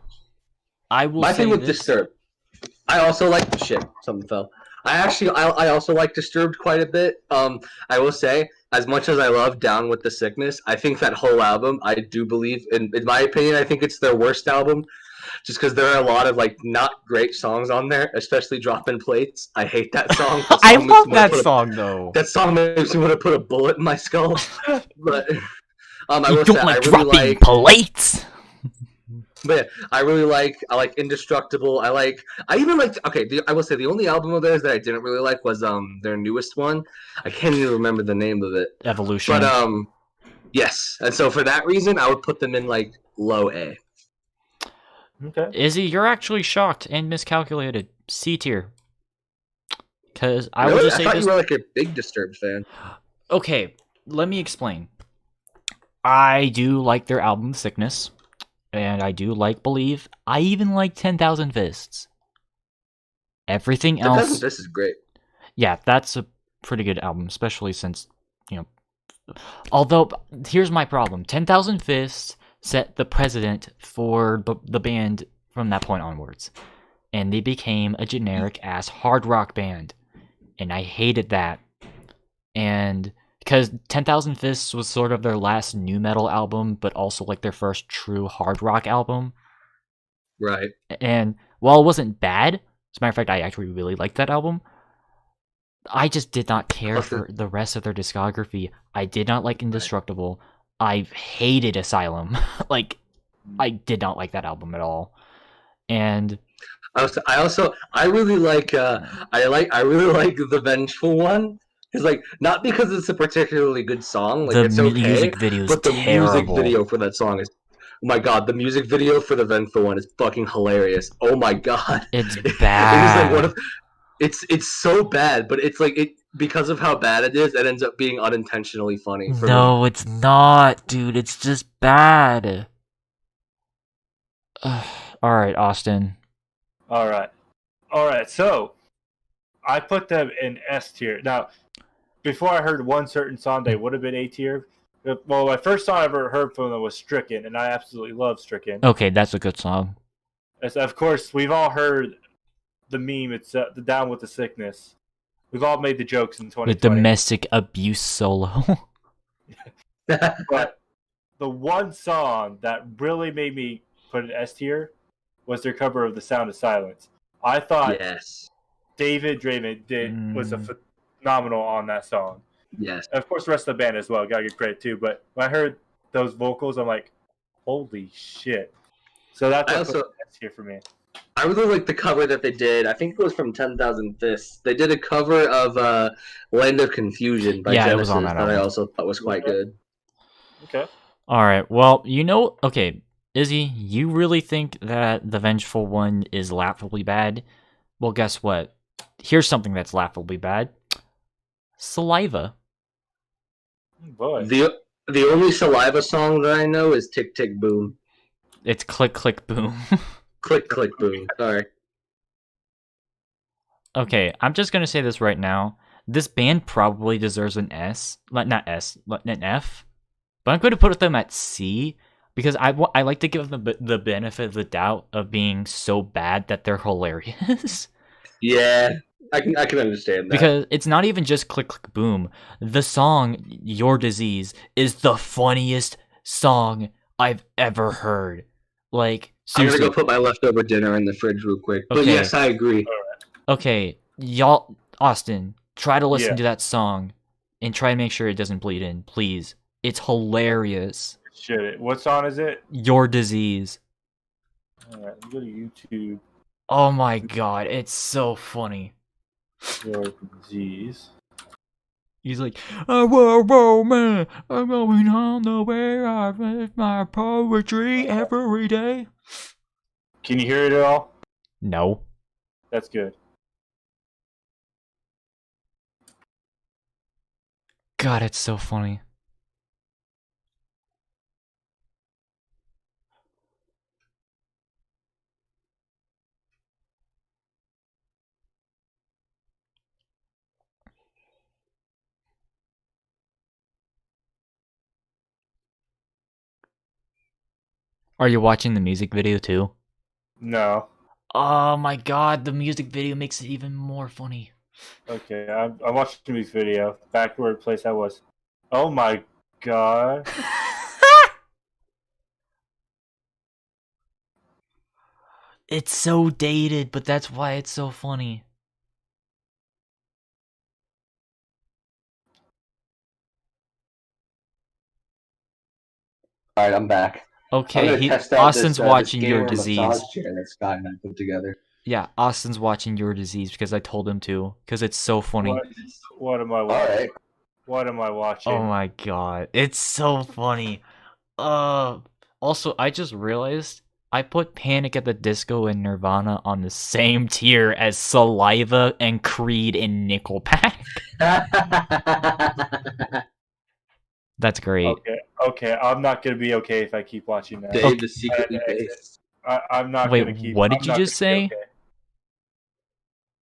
I will my say thing with this. Disturbed, I also like shit. Something fell. I also like Disturbed quite a bit. I will say, as much as I love Down with the Sickness, I think that whole album, I do believe, in my opinion, I think it's their worst album, just because there are a lot of like not great songs on there, especially Dropping Plates. I hate that song. I love that song though. That song makes me want to put a bullet in my skull. But I You will don't say, like I really dropping like, plates. but yeah, I like Indestructible. I even liked. Okay, I will say the only album of theirs that I didn't really like was their newest one. I can't even remember the name of it. Evolution. But yes, and so for that reason, I would put them in like low A. Okay. Izzy, you're actually shocked and miscalculated. C tier. Because I will Really? just say I thought this. you were like a big Disturbed fan. Okay, let me explain. I do like their album Sickness, and I do like Believe. I even like 10,000 Fists. Everything else, This is great. yeah, that's a pretty good album, especially since, you know. Although, here's my problem: 10,000 Fists set the precedent for the band from that point onwards, and they became a generic ass hard rock band, and I hated that. And because 10,000 Fists was sort of their last nu metal album, but also like their first true hard rock album. Right. And while it wasn't bad, as a matter of fact, I actually really liked that album, I just did not care for the rest of their discography. I did not like Indestructible. I hated Asylum. Like, I did not like that album at all. And I really like I really like the Vengeful One. It's like not because it's a particularly good song, like the it's okay, music video is but the terrible. music video for that song is, oh my god, the music video for the Vengeful One is fucking hilarious. Oh my god, It's it is bad. like one of it's so bad, but it's like it because of how bad it is, it ends up being unintentionally funny. For No, me. it's not, dude. It's just bad. Alright, Austin. All right. So I put them in S tier. Now, before I heard one certain song, they would have been A tier. Well, my first song I ever heard from them was Stricken, and I absolutely love Stricken. Okay, that's a good song. As, of course, we've all heard the meme. It's the Down with the Sickness. We've all made the jokes in 2020. The domestic abuse solo. But the one song that really made me put an S tier was their cover of The Sound of Silence. I thought Yes. David Draymond was a phenomenal on that song. Yes. And of course, the rest of the band as well. Gotta give credit too. But when I heard those vocals, I'm like, holy shit. So that's what S tier for me. I really like the cover that they did. I think it was from 10,000 Fists. They did a cover of Land of Confusion by Genesis it was on that I album. also thought was quite good. Okay. Alright, well, okay, Izzy, you really think that the Vengeful One is laughably bad? Well, guess what? Here's something that's laughably bad. Saliva. Boy. The only Saliva song that I know is Tick Tick Boom. It's Click Click Boom. Click Click Boom. Sorry. Okay, I'm just gonna say this right now. This band probably deserves an S. Not S, an F. But I'm going to put them at C because I like to give them the benefit of the doubt of being so bad that they're hilarious. Yeah, I can understand that. Because it's not even just Click Click Boom. The song Your Disease is the funniest song I've ever heard. Like, seriously. I'm gonna go put my leftover dinner in the fridge real quick. But Okay. yes, I agree. Okay, y'all, Austin, try to listen to that song and try to make sure it doesn't bleed in, please. It's hilarious. Shit. What song is it? Your Disease. Alright, let's go to YouTube. Oh my god, it's so funny. Your Disease. He's like, whoa, whoa, man, I'm going on the way I write my poetry every day. Can you hear it at all? No. That's good. God, it's so funny. Are you watching the music video too? No. Oh my god, the music video makes it even more funny. Okay, I watched the music video. Back where the place I was. Oh my god. It's so dated, but that's why it's so funny. Alright, I'm back. I'm Okay, gonna test out Austin's this, watching this your gamer disease. massage chair that Scott and I put together. Yeah, Austin's watching your disease because I told him to. Because it's so funny. What am I watching? Alright. What am I watching? Oh my god, it's so funny. Also, I just realized I put Panic at the Disco and Nirvana on the same tier as Saliva and Creed and Nickelback. That's great. Okay. I'm not gonna be okay if I keep watching that. Dave is secretly based. I'm not Wait, gonna keep. what did I'm you not just gonna be say? okay.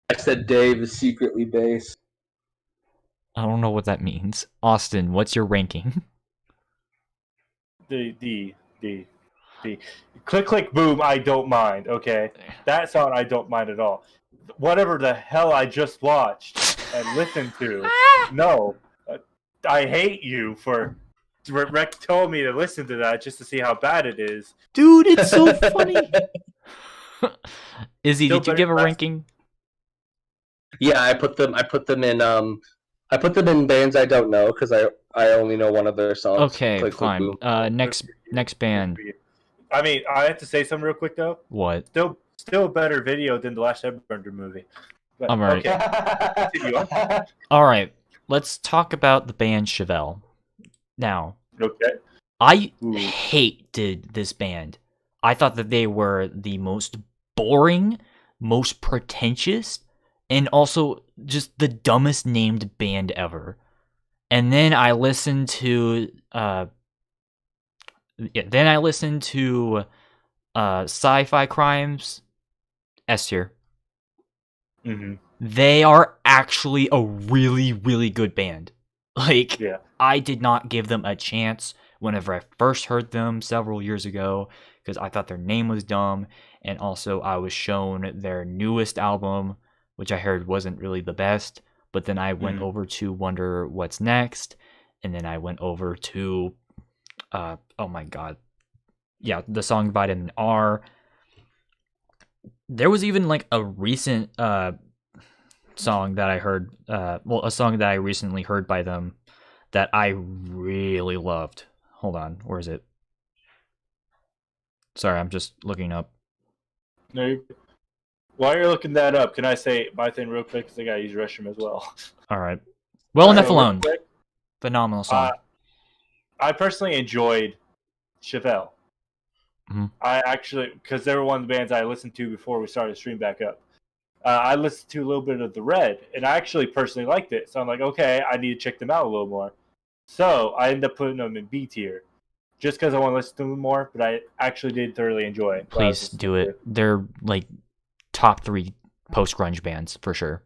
I said Dave is secretly based. I don't know what that means. Austin, what's your ranking? The click click boom. I don't mind. Okay, that song I don't mind at all. Whatever the hell I just watched and listened to, no, I hate you for. Rec told me to listen to that just to see how bad it is. Dude, it's so funny. Izzy, Still did you better give a than last- ranking? Yeah, I put them in bands I don't know because I only know one of their songs. Okay, Click, click, fine. boom. Next band. I mean, I have to say something real quick though. What? Still a better video than the last Airbender movie. But, I'm alright. Okay, continue on. All right, let's talk about the band Chvrches. Now, Okay. I Ooh. hated this band. I thought that they were the most boring, most pretentious, and also just the dumbest named band ever. And then I listened to Sci-Fi Crimes, S tier. Mm-hmm. They are actually a really, really good band. Like, Yeah. I did not give them a chance whenever I first heard them several years ago because I thought their name was dumb, and also I was shown their newest album, which I heard wasn't really the best, but then I went over to Wonder What's Next, and then I went over to, oh my god, yeah, the song Vitamin R. There was even like a recent song that I heard, a song that I recently heard by them that I really loved. Hold on, where is it? Sorry, I'm just looking up. No, while you're looking that up, can I say my thing real quick? Because I gotta use the restroom as well. All right. Well enough So real alone. quick, Phenomenal song. I personally enjoyed Chvrches. Mhm. I actually, because they were one of the bands I listened to before we started to stream back up. I listened to a little bit of The Red, and I actually personally liked it. So I'm like, okay, I need to check them out a little more. So I ended up putting them in B tier, just because I want to listen to them more. But I actually did thoroughly enjoy it. Please do it. They're like top 3 post-grunge bands for sure.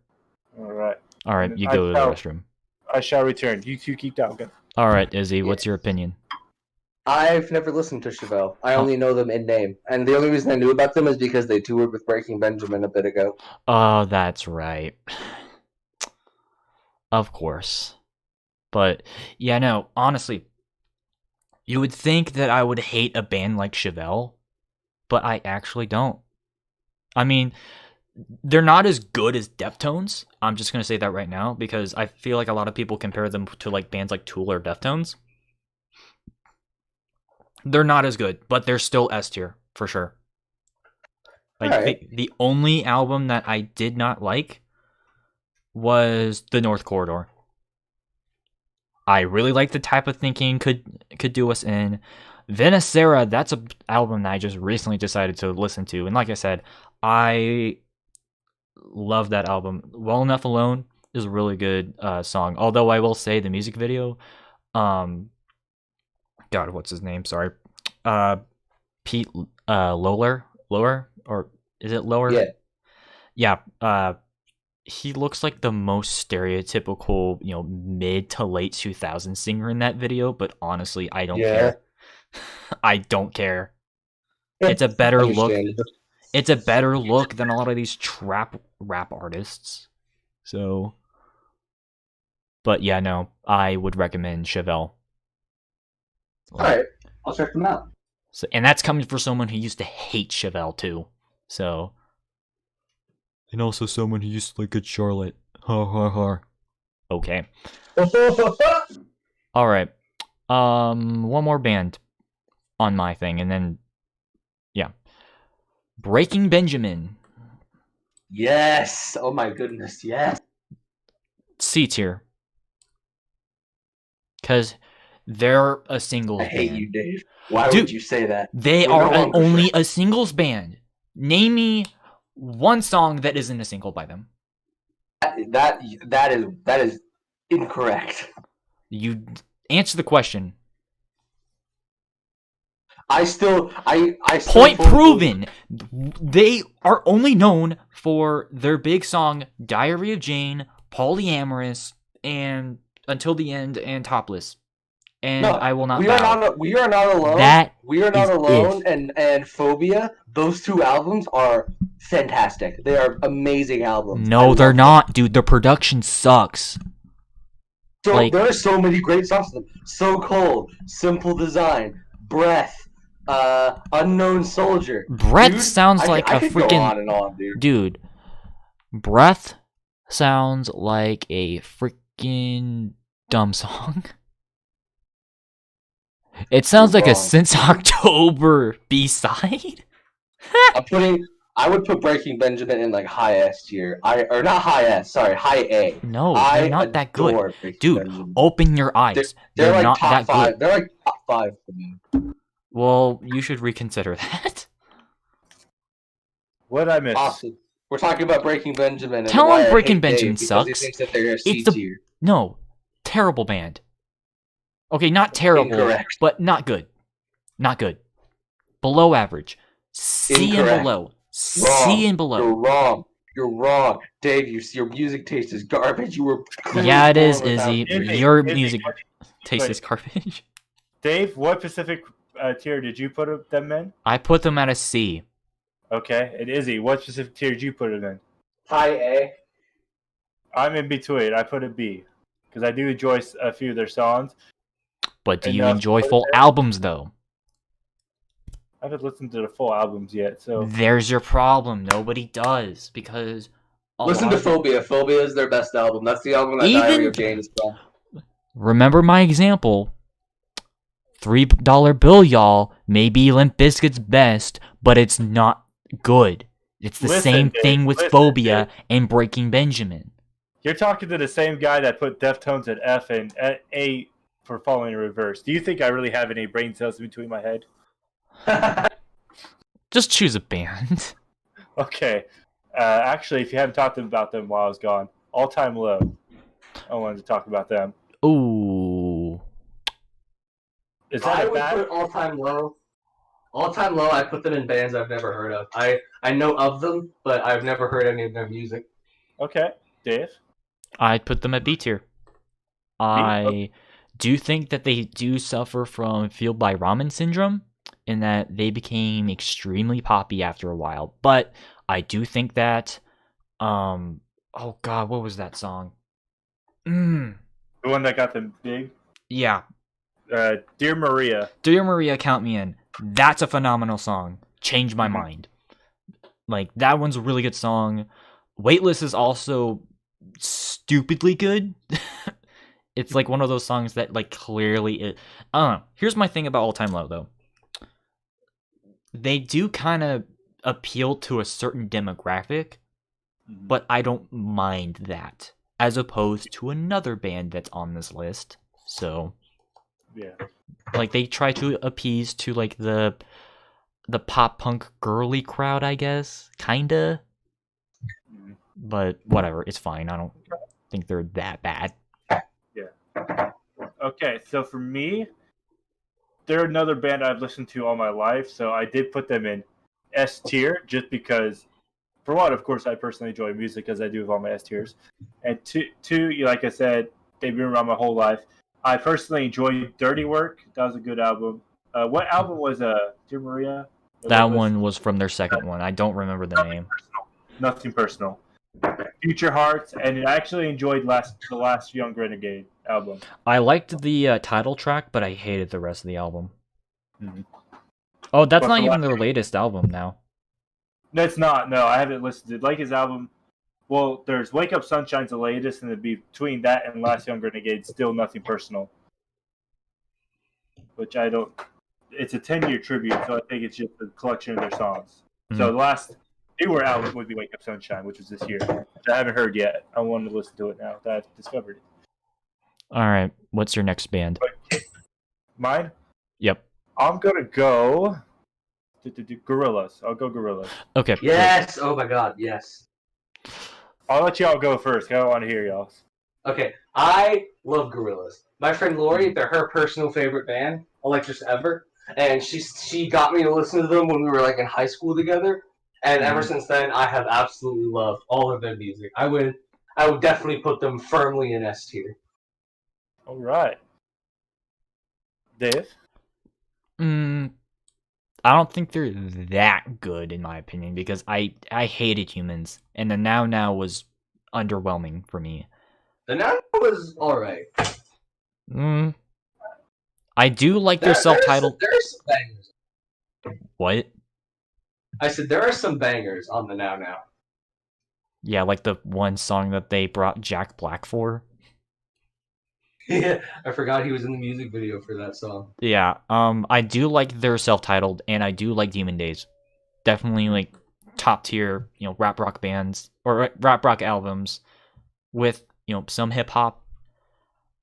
All right. All right, you go to the restroom. I shall return. You two keep talking. All right, Izzy, what's your opinion? I've never listened to Chvrches. I only know them in name. And the only reason I knew about them is because they toured with Breaking Benjamin a bit ago. Oh, that's right. Of course. But, yeah, no, honestly, you would think that I would hate a band like Chvrches, but I actually don't. I mean, they're not as good as Deftones. I'm just going to say that right now, because I feel like a lot of people compare them to like bands like Tool or Deftones. They're not as good, but they're still S tier, for sure. Like, Alright. the only album that I did not like was The North Corridor. I really like the Type of Thinking could do us in. Venacera, that's an album that I just recently decided to listen to. And like I said, I love that album. Well Enough Alone is a really good song. Although I will say the music video, God, what's his name? Sorry. Pete Lower? Or is it Lower? Yeah. Yeah. He looks like the most stereotypical, mid to late 2000s singer in that video, but honestly, I don't care. I don't care. It's a better look. It's a better look than a lot of these trap rap artists. So, but yeah, no, I would recommend Chvrches. Alright, I'll check them out. So, and that's coming from someone who used to hate Chvrches too. So, and also someone who used to like Good Charlotte. Ha ha ha. Okay. All right. One more band. on my thing, and then yeah, Breaking Benjamin. Yes. Oh my goodness. Yes. C tier. Because they're a singles I hate band. you, Dave. Why Dude, would you say that? They We're are no longer only friends. a singles band. Name me one song that isn't a single by them. That is incorrect. You answer the question. I still Point fully proven. They are only known for their big song Diary of Jane, Polyamorous, and Until the End, and Topless. And No, I will not we bow. we are not alone. That we are not is alone, and Phobia. Those two albums are fantastic. They are amazing albums. No, I they're love not, dude. Their production sucks. them. So like- there are so many great songs. To them. So Cold, Simple Design, Breath, Unknown Soldier. Breath Dude, sounds like I a could go freaking on and on, dude. dude. Breath sounds like a freaking dumb song. It sounds You're like a wrong. Since October B-side. I would put Breaking Benjamin in like high S tier. Or not high S, sorry, high A. No, I they're not that good. adore Breaking Dude, Benjamin. open your eyes. They're like not top that five. good. They're like top 5 for me. Well, you should reconsider that. What did I miss? Austin, we're talking about Breaking Benjamin. And Tell why him I Breaking hate Dave Benjamin because sucks. He thinks that they're a C It's the- tier. No, terrible band. Okay, not terrible, Incorrect. but not good. Not good. Below average. C Incorrect. and below. Wrong. C and below. You're wrong. You're wrong, Dave. Your music taste is garbage. You were. clearly Yeah, it is, born without- Izzy. Izzy, Your Izzy, music taste wait. is garbage. Dave, what specific tier did you put them in? I put them at a C. Okay, and Izzy, what specific tier did you put them in? High A. I'm in between. I put a B because I do enjoy a few of their songs. But do you Enough. enjoy full albums, though? I haven't listened to the full albums yet, so There's your problem. Nobody does, because... a Listen lot to of- Phobia. Phobia is their best album. That's the album that Even- Diary of Jane is from. Remember my example. $3 bill, y'all, may be Limp Bizkit's best, but it's not good. It's the Listen, same Dave, thing with listen, Phobia Dave. and Breaking Benjamin. you're talking to the same guy that put Deftones at F and at A for Falling in Reverse. Do you think I really have any brain cells between my head? Just choose a band. Okay. Actually, if you haven't talked about them while I was gone, All Time Low. I wanted to talk about them. Ooh. Is I that a would bad? put All Time Low. All Time Low, I put them in bands I've never heard of. I know of them, but I've never heard any of their music. Okay, Dave. I'd put them at B tier. I do think that they do suffer from Fueled by Ramen syndrome, in that they became extremely poppy after a while. But I do think that, oh god, what was that song? The one that got them big. Yeah, Dear Maria. Dear Maria, Count Me In. That's a phenomenal song. Changed my mind. Like, that one's a really good song. Weightless is also stupidly good. It's like one of those songs that, like, clearly... I don't know. Here's my thing about All Time Low, though. They do kind of appeal to a certain demographic, but I don't mind that, as opposed to another band that's on this list. So... Yeah. like, they try to appease to, like, the pop punk girly crowd, I guess, kinda. But whatever, it's fine. I don't think they're that bad. Okay, so for me, they're another band I've listened to all my life, so I did put them in S tier just because, for one, of course, I personally enjoy music as I do with all my S tiers, and two, like I said, they've been around my whole life. I personally enjoyed Dirty Work. That was a good album. What album was Dear Maria? That one was from their second one. I don't remember the name. Nothing personal. Future Hearts, and I actually enjoyed the last Young Renegade album. I liked the title track, but I hated the rest of the album. Mhm. Oh, that's But not the even last- their latest album now. No, it's not. No, I haven't listened to like his album. Well, there's Wake Up Sunshine's the latest, and then between that and Last Young Renegade, still Nothing Personal. Which I don't it's a 10-year tribute, so I think it's just a collection of their songs. So the last newer album would be Wake Up Sunshine, which was this year. Which I haven't heard yet. I wanted to listen to it now that I've discovered it. All right, what's your next band? Mine? Yep. I'm gonna go Gorillaz. I'll go Gorillaz. Okay. Yes. Oh my God. Yes. I'll let y'all go first. 'Cause I don't want to hear y'all. Okay. I love Gorillaz. My friend Lori, they're her personal favorite band, like just ever, and she got me to listen to them when we were like in high school together, and ever since then I have absolutely loved all of their music. I would definitely put them firmly in S tier. All right. Dave? I don't think they're that good in my opinion because I hated Humans, and the Now was underwhelming for me. The Now was alright. I do like their self-titled. There are some bangers. What? I said there are some bangers on the Now. Yeah, like the one song that they brought Jack Black for. Yeah, I forgot he was in the music video for that song. Yeah, I do like their self-titled, and I do like Demon Days. Definitely like top tier, rap rock bands or rap rock albums with some hip hop.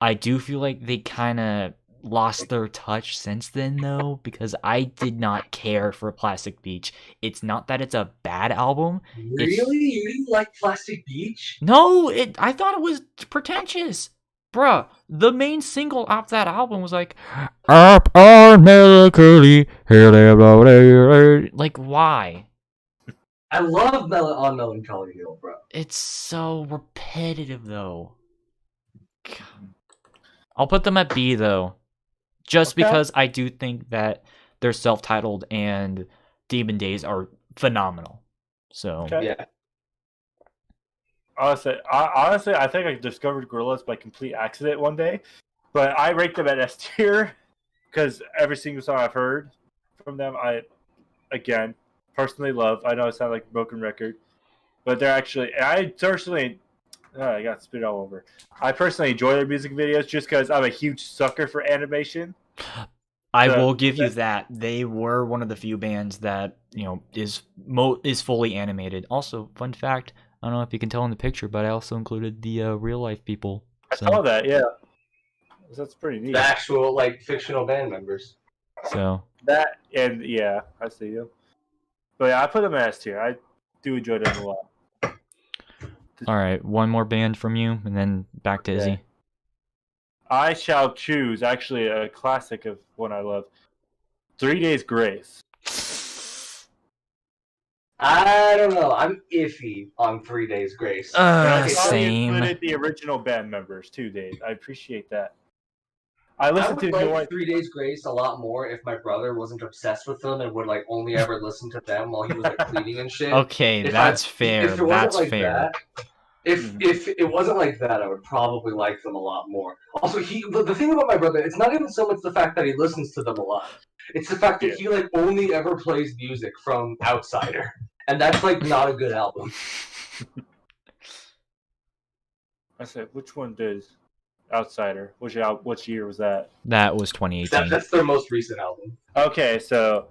I do feel like they kind of lost their touch since then though, because I did not care for Plastic Beach. It's not that it's a bad album. Really? You didn't like Plastic Beach? No, I thought it was pretentious. Bruh, the main single off that album was like, up on melancholy, like, why? I love on Melancholy Hill, bro. It's so repetitive, though. I'll put them at B, though. Just because I do think that their self-titled and Demon Days are phenomenal. So, yeah. Honestly, I think I discovered Gorillaz by complete accident one day, but I rate them at S tier because every single song I've heard from them, I, again, personally love. I know it sounds like a broken record, but they're actually, I got spit all over. I personally enjoy their music videos just because I'm a huge sucker for animation. I will give you that. They were one of the few bands that, is fully animated. Also, fun fact, I don't know if you can tell in the picture, but I also included the real life people. So. I saw that, yeah. That's pretty neat. The actual, fictional band members. So. That, and yeah, I see you. But yeah, I put them in S tier. I do enjoy them a lot. Alright, one more band from you, and then back to Izzy. I shall choose, actually, a classic of one I love. 3 Days Grace. I don't know. I'm iffy on 3 Days Grace. Same. You included the original band members too, Dave. I appreciate that. I listened to like 3 Days Grace a lot more if my brother wasn't obsessed with them and would only ever listen to them while he was cleaning and shit. Okay, that's fair. That's fair. If it wasn't like that, I would probably like them a lot more. Also, the thing about my brother, it's not even so much the fact that he listens to them a lot. It's the fact that he only ever plays music from Outsider, and that's not a good album. I said, which one does Outsider? Which year was that? That was 2018. That's their most recent album. Okay, so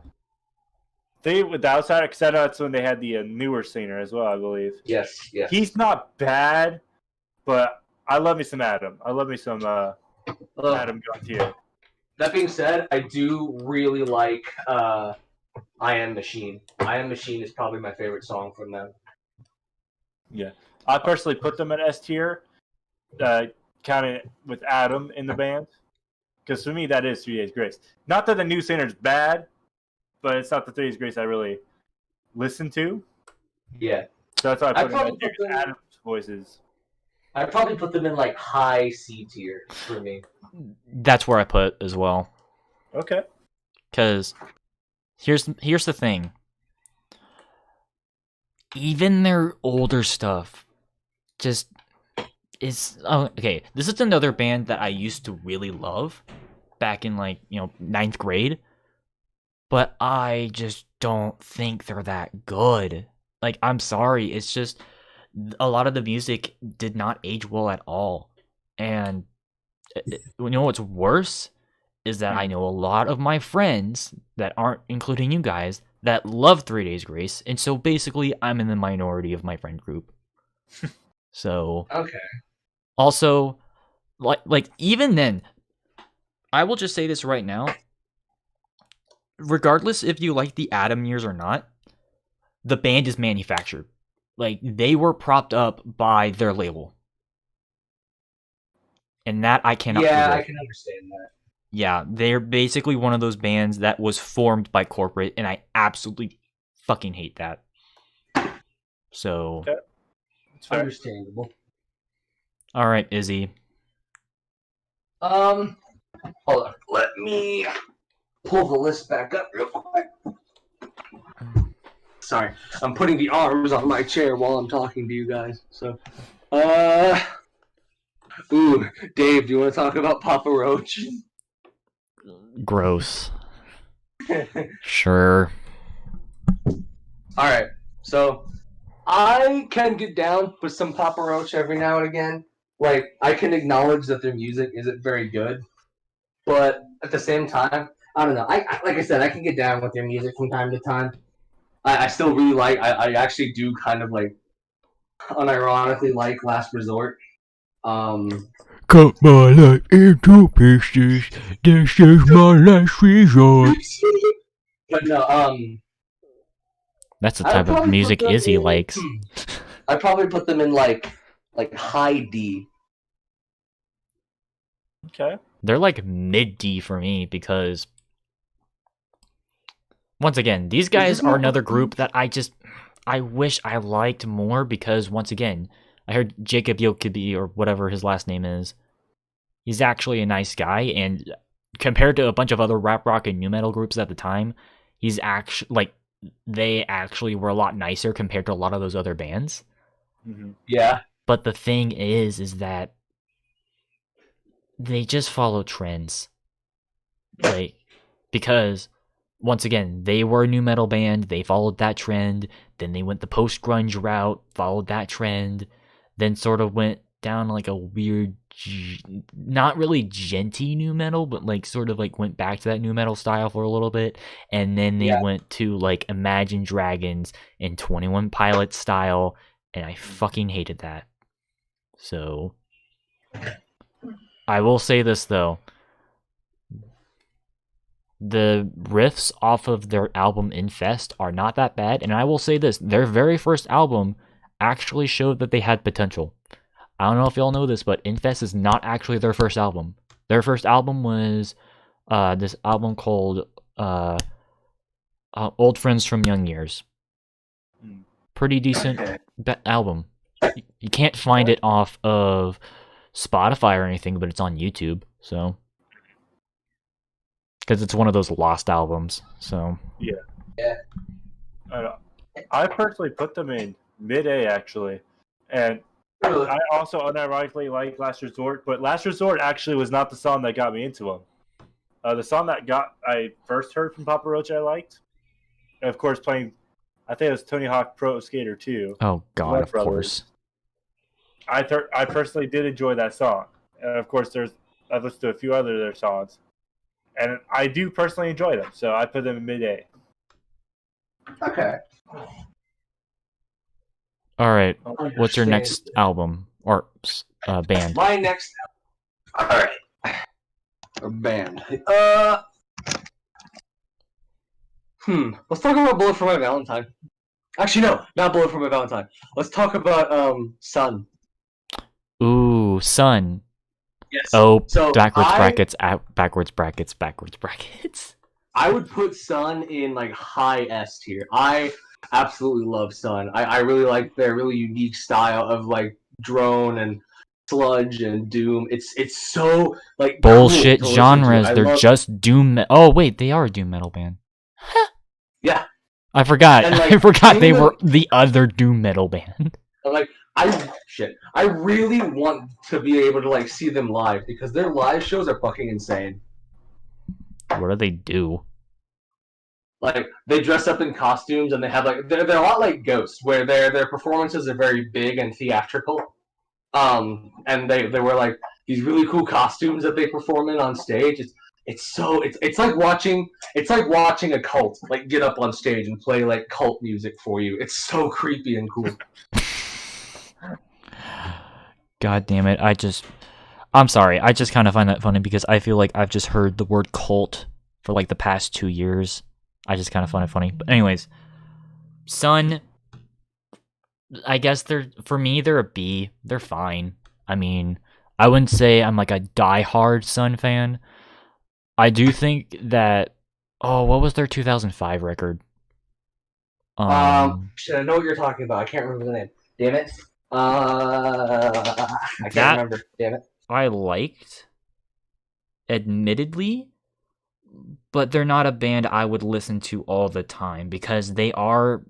with the Outsider, because I know that's when they had the newer singer as well, I believe. Yes. He's not bad, but I love me some Adam. I love me some Adam Gontier. That being said, I do really like I Am Machine. I Am Machine is probably my favorite song from them. Yeah. I personally put them at S tier, counting with Adam in the band. Because for me, that is 3 Days Grace. Not that the new singer is bad, but it's not the 3 Days Grace I really listen to. Yeah. So that's why I put them in there. Adam's voices. I'd probably put them in high C tier for me. That's where I put as well. Okay. Because here's the thing. Even their older stuff just is okay. This is another band that I used to really love back in 9th grade, but I just don't think they're that good. I'm sorry, it's just a lot of the music did not age well at all. And you know what's worse is that I know a lot of my friends that aren't including you guys that love 3 Days Grace, and so basically I'm in the minority of my friend group. So Okay. also, like even then, I will just say this right now. Regardless if you like the Adam years or not, the band is manufactured. Like, they were propped up by their label. And that I cannot Yeah, forgive. I can understand that. Yeah, they're basically one of those bands that was formed by corporate, and I absolutely fucking hate that. So, Okay. Understandable. all right, Izzy. Hold on. Let me pull the list back up real quick. Sorry, I'm putting the arms on my chair while I'm talking to you guys. So, ooh, Dave, do you want to talk about Papa Roach? Gross. Sure. Alright, so I can get down with some Papa Roach every now and again. Like, I can acknowledge that their music isn't very good, but at the same time, I don't know. I like I said, I can get down with their music from time to time. I still really like. I actually do kind of like, unironically like Last Resort. Cut my life into pieces. This is my last resort. But no, That's the I'd type of probably music put them Izzy in- likes. I'd probably put them in like high D. Okay. They're like mid D for me because, once again, these guys are another group that I wish I liked more because, once again, I heard Jacob Yokobi, or whatever his last name is, he's actually a nice guy, and compared to a bunch of other rap rock and nu metal groups at the time, he's actually, like, they actually were a lot nicer compared to a lot of those other bands. Mm-hmm. Yeah. But the thing is that they just follow trends. Like, because, once again, they were a nu metal band, they followed that trend, then they went the post-grunge route, followed that trend, then sort of went down like a weird, not really genty nu metal, but like sort of like went back to that nu metal style for a little bit, and then they went to like Imagine Dragons and 21 Pilots style, and I fucking hated that. So, I will say this though. The riffs off of their album Infest are not that bad, and I will say this, their very first album actually showed that they had potential. I don't know if y'all know this, but Infest is not actually their first album. Their first album was this album called Old Friends from Young Years. Pretty decent album. You can't find it off of Spotify or anything, but it's on YouTube, so... because it's one of those lost albums, so... Yeah. I personally put them in mid-A, actually. And I also unironically like Last Resort, but Last Resort actually was not the song that got me into them. The song that I first heard from Papa Roach I liked, and of course playing, I think it was Tony Hawk Pro Skater 2. Oh god, of course. I personally did enjoy that song. And of course I've listened to a few other of their songs. And I do personally enjoy them, so I put them in mid-A. Okay. Alright, what's your next album? Or band? My next album. Alright. A band. Let's talk about Bullet for My Valentine. Actually, no, not Bullet for My Valentine. Let's talk about Sunn. Ooh, Sunn. Yes. Oh, So backwards brackets. I would put Sunn in like high S tier. I absolutely love Sunn. I really like their really unique style of like drone and sludge and doom. It's so like bullshit cool to genres. They're just doom. Oh wait, they are a doom metal band. Yeah. I forgot. And, like, I forgot they seeing were the other doom metal band. Like I really want to be able to like see them live because their live shows are fucking insane. What do they do? Like they dress up in costumes and they have like they're a lot like Ghost, where their performances are very big and theatrical. And they wear like these really cool costumes that they perform in on stage. it's like watching a cult like get up on stage and play like cult music for you. It's so creepy and cool. God damn it! I'm sorry. I just kind of find that funny because I feel like I've just heard the word cult for like the past 2 years. I just kind of find it funny. But anyways, Sunn, I guess they're a B. They're fine. I mean, I wouldn't say I'm like a die-hard Sunn fan. I do think that. Oh, what was their 2005 record? Shit, I know what you're talking about. I can't remember the name. Damn it. I can't remember. Damn it. I liked, admittedly, but they're not a band I would listen to all the time because they are,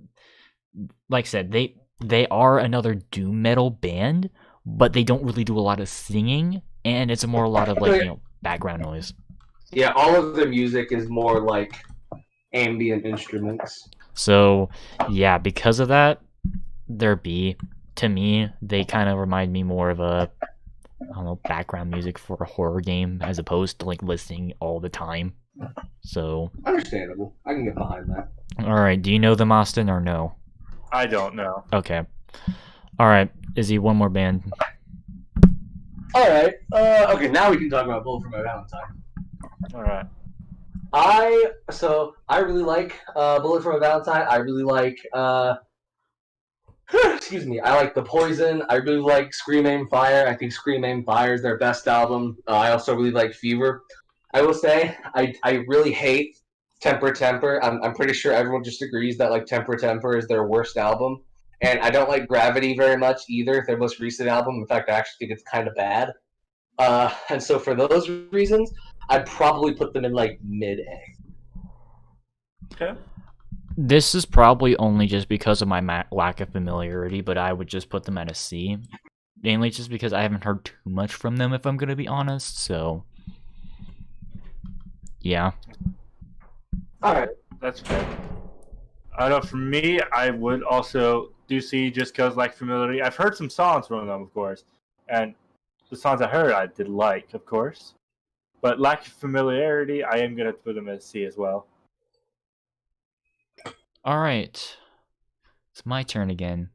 like I said, they are another doom metal band, but they don't really do a lot of singing, and it's more a lot of like background noise. Yeah, all of their music is more like ambient instruments. So yeah, because of that, they're B. To me, they kind of remind me more of a, I don't know, background music for a horror game as opposed to like listening all the time. So understandable. I can get behind that. All right, do you know them, Austin, or no? I don't know. Okay. All right, Izzy, one more band. All right. Okay, now we can talk about Bullet for My Valentine. All right. I really like Bullet for My Valentine. I really like excuse me. I like The Poison. I really like Scream Aim Fire. I think Scream Aim Fire is their best album. I also really like Fever. I will say I really hate Temper Temper. I'm pretty sure everyone just agrees that like Temper Temper is their worst album. And I don't like Gravity very much either, their most recent album. In fact, I actually think it's kind of bad. And so for those reasons, I'd probably put them in like mid-A. Okay. This is probably only just because of my lack of familiarity, but I would just put them at a C. Mainly just because I haven't heard too much from them, if I'm going to be honest, so... Yeah. Alright, that's fair. I know for me, I would also do C just because, like, familiarity. I've heard some songs from them, of course. And the songs I heard, I did like, of course. But lack of familiarity, I am going to put them as C as well. Alright. It's my turn again.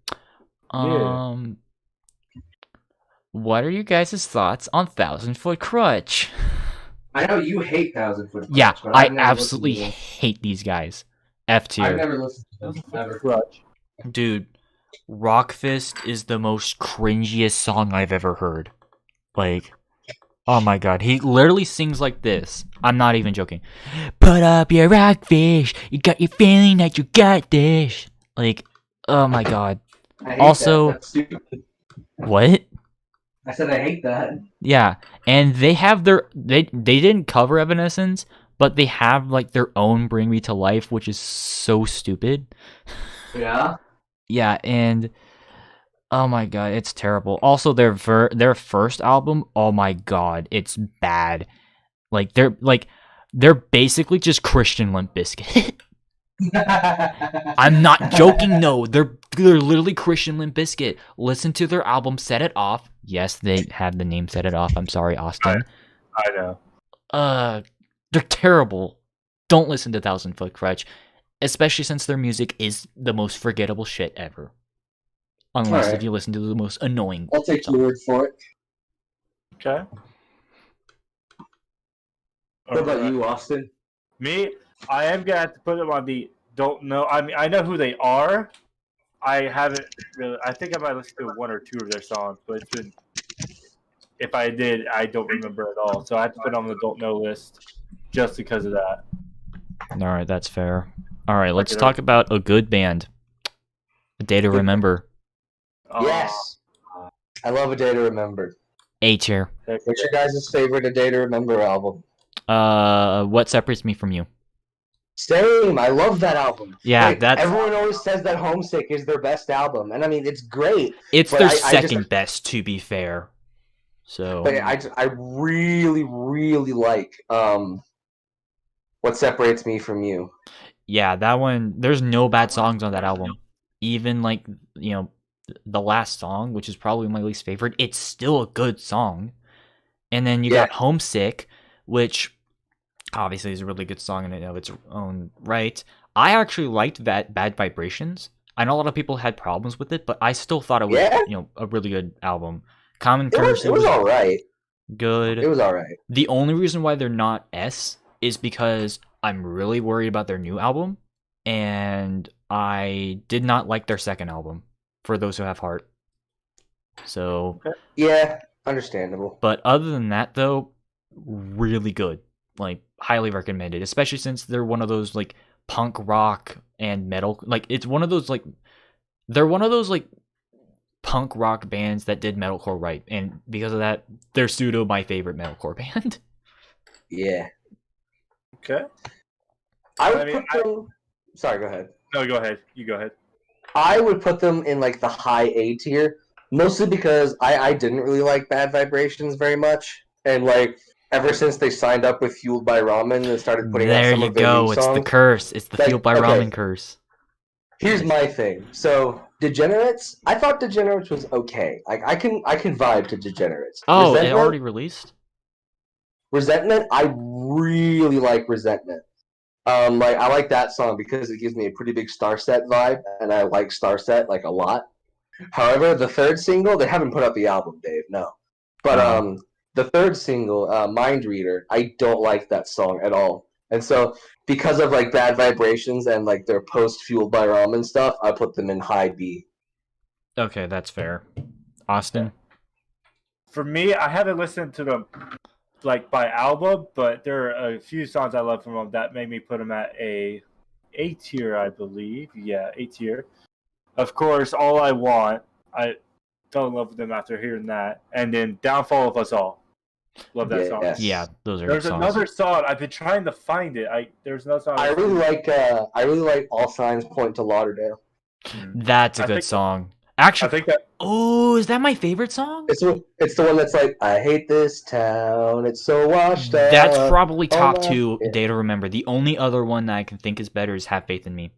What are you guys' thoughts on 1,000 Foot Krutch? I know you hate 1,000 Foot Krutch. Yeah, I absolutely hate these guys. F tier. I've never listened to them. Ever. Dude, Rockfist is the most cringiest song I've ever heard. Like, oh my god, he literally sings like this. I'm not even joking. Put up your rockfish. You got your feeling that you got this. Like, oh my god. I hate Also, that. That's stupid. What? I said I hate that. Yeah, and they have they didn't cover Evanescence, but they have like their own Bring Me to Life, which is so stupid. Yeah. Yeah, and oh my god, it's terrible. Also, their first album, oh my god, it's bad. They're basically just Christian Limp Bizkit. I'm not joking. No, they're literally Christian Limp Bizkit. Listen to their album, Set It Off. Yes, they have the name Set It Off. I'm sorry, Austin. I know. They're terrible. Don't listen to 1,000 Foot Krutch, especially since their music is the most forgettable shit ever. Unless if you listen to the most annoying. I'll take your word for it. Okay. What about you, Austin? Me, I am gonna have to put them on the don't know. I mean, I know who they are. I haven't really. I think I might listen to one or two of their songs, but it's been. If I did, I don't remember at all. So I have to put on the don't know list just because of that. All right, that's fair. All right, let's talk about a good band. A Day to Remember. Yes. I love A Day to Remember. A tier. What's your guys' favorite A Day to Remember album? What Separates Me From You. Same. I love that album. Yeah, like, everyone always says that Homesick is their best album, and I mean it's great. It's their second best, to be fair. So, but I really, really like What Separates Me From You. Yeah, that one. There's no bad songs on that album. Even like the last song, which is probably my least favorite, it's still a good song. And then you got Homesick, which obviously is a really good song in and of its own right. I actually liked Bad Vibrations. I know a lot of people had problems with it, but I still thought it was a really good album. Common Courtesy It was all right. Good. It was all right. The only reason why they're not S is because I'm really worried about their new album, and I did not like their second album, For Those Who Have Heart. So yeah, understandable. But other than that, though, really good. Like, highly recommended, especially since they're one of those like punk rock and metal. Like, it's one of those like they're one of those like punk rock bands that did metalcore right, and because of that, they're pseudo my favorite metalcore band. Yeah. Okay. Sorry, go ahead. No, go ahead. You go ahead. I would put them in like the high A tier, mostly because I didn't really like Bad Vibrations very much, and like ever since they signed up with Fueled by Ramen and started putting out some of their new songs. It's the curse. It's the Fueled by Ramen curse. Here's my thing. So Degenerates, I thought Degenerates was okay. Like I can vibe to Degenerates. Oh, it already released? Resentment, I really like Resentment. Like I like that song because it gives me a pretty big Starset vibe, and I like Starset like a lot. However, the third single, they haven't put out the album, Dave. No, but the third single, Mind Reader, I don't like that song at all. And so, because of like Bad Vibrations and like their post Fueled by Ramen stuff, I put them in high B. Okay, that's fair. Austin? For me, I haven't listened to them like by album, but there are a few songs I love from them that made me put them at a A tier, I believe. Yeah, A tier. Of course, All I Want. I fell in love with them after hearing that, and then Downfall of Us All. Love that song. Yeah, those are There's good songs. another song I've been trying to find it. There's another song. I really like All Signs Point to Lauderdale. That's a good song. Actually, I think that. Oh, is that my favorite song? It's the one that's like, I hate this town. It's so washed up. That's probably top 2 Day to Remember. The only other one that I can think is better is Have Faith in Me.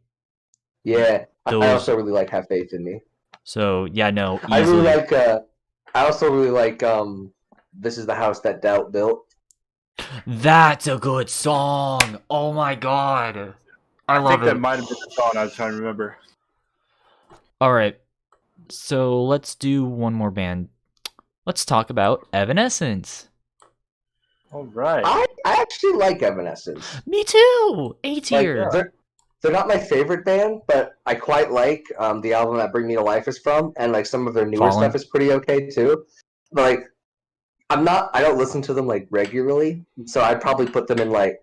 Yeah, I also really like Have Faith in Me. So yeah, no. Easily. I really like. I also really like. This Is the House That Doubt Built. That's a good song. Oh my god, I love it. That might have been the song I was trying to remember. All right, so let's do one more band. Let's talk about Evanescence. All right. I actually like Evanescence. Me too. A tier. Like, they're not my favorite band, but I quite like the album that Bring Me to Life is from, and like some of their newer stuff is pretty okay too. But, like, I don't listen to them like regularly, so I'd probably put them in like,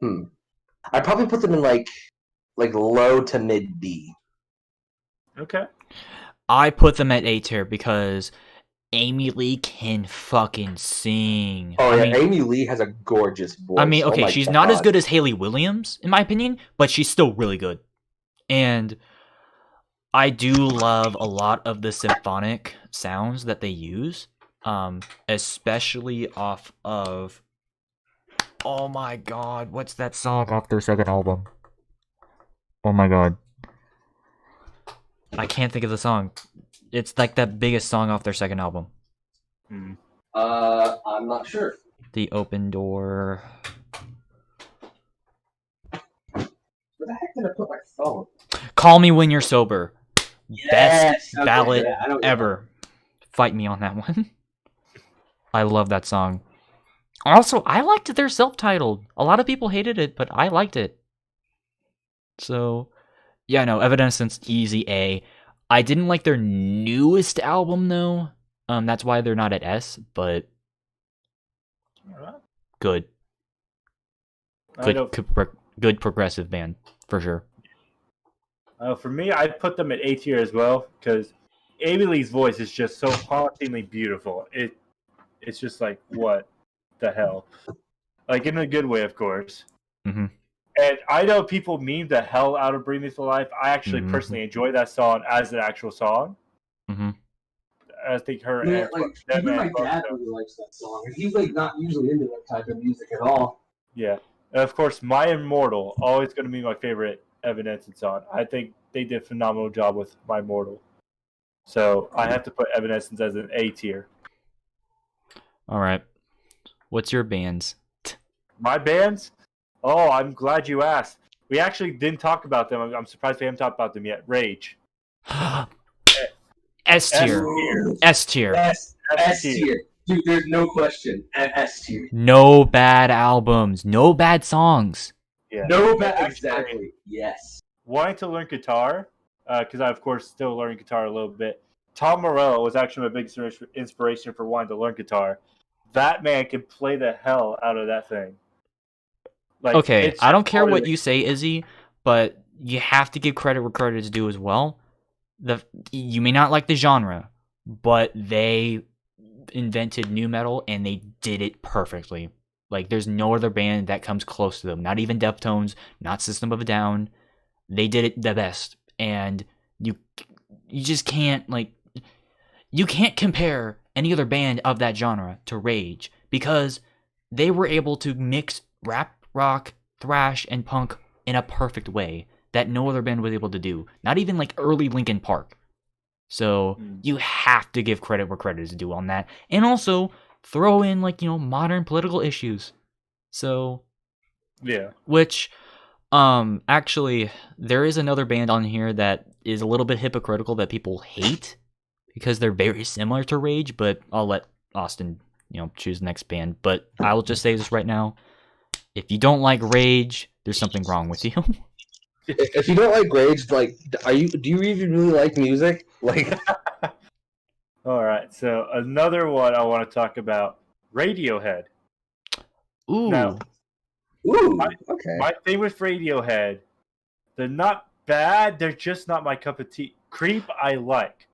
I'd probably put them in like low to mid B. Okay. I put them at A tier because Amy Lee can fucking sing. Oh yeah, Amy Lee has a gorgeous voice. I mean, okay, she's not as good as Hayley Williams, in my opinion, but she's still really good. And I do love a lot of the symphonic sounds that they use, especially off of... Oh my god, what's that song off their second album? Oh my god. I can't think of the song. It's like that biggest song off their second album. I'm not sure. The Open Door. Where the heck did I put my phone? Call Me When You're Sober. Yes! Best ballad ever. Fight me on that one. I love that song. Also, I liked their self-titled. A lot of people hated it, but I liked it. So, yeah, no, Evanescence, easy A. I didn't like their newest album, though. That's why they're not at S, but good. Good progressive band, for sure. For me, I put them at A tier as well, because Amy Lee's voice is just so hauntingly beautiful. It's just like, what the hell? Like, in a good way, of course. Mm-hmm. And I know people meme the hell out of Bring Me to Life. I actually personally enjoy that song as an actual song. Mm-hmm. I think her and even my dad really likes that song. And he's like not usually into that type of music at all. Yeah. And of course, My Immortal, always going to be my favorite Evanescence song. I think they did a phenomenal job with My Immortal. So I have to put Evanescence as an A tier. All right. What's your bands? My bands? Oh, I'm glad you asked. We actually didn't talk about them. I'm surprised we haven't talked about them yet. Rage. S tier. S tier. S tier. Dude, there's no question. S tier. No bad albums. No bad songs. Yeah. No bad. Exactly. Yes. Wanting to learn guitar, because I, of course, still learning guitar a little bit. Tom Morello was actually my big inspiration for wanting to learn guitar. That man can play the hell out of that thing. Like, Okay, it's I don't just care part of what the- you say, Izzy, but you have to give credit where credit is due as well. You may not like the genre, but they invented nu metal and they did it perfectly. Like, there's no other band that comes close to them. Not even Deftones, not System of a Down. They did it the best, and you just can't, like, you can't compare any other band of that genre to Rage, because they were able to mix rap, rock, thrash, and punk in a perfect way that no other band was able to do. Not even like early Linkin Park. So you have to give credit where credit is due on that, and also throw in, like, you know, modern political issues. So Yeah. which actually there is another band on here that is a little bit hypocritical that people hate because they're very similar to Rage, but I'll let Austin, you know, choose the next band. But I will just say this right now. If you don't like Rage, there's something wrong with you. If you don't like Rage, like, do you even really like music? Like, All right. So another one I want to talk about: Radiohead. Ooh. Now, ooh, okay. my thing with Radiohead, they're not bad. They're just not my cup of tea. Creep, I like.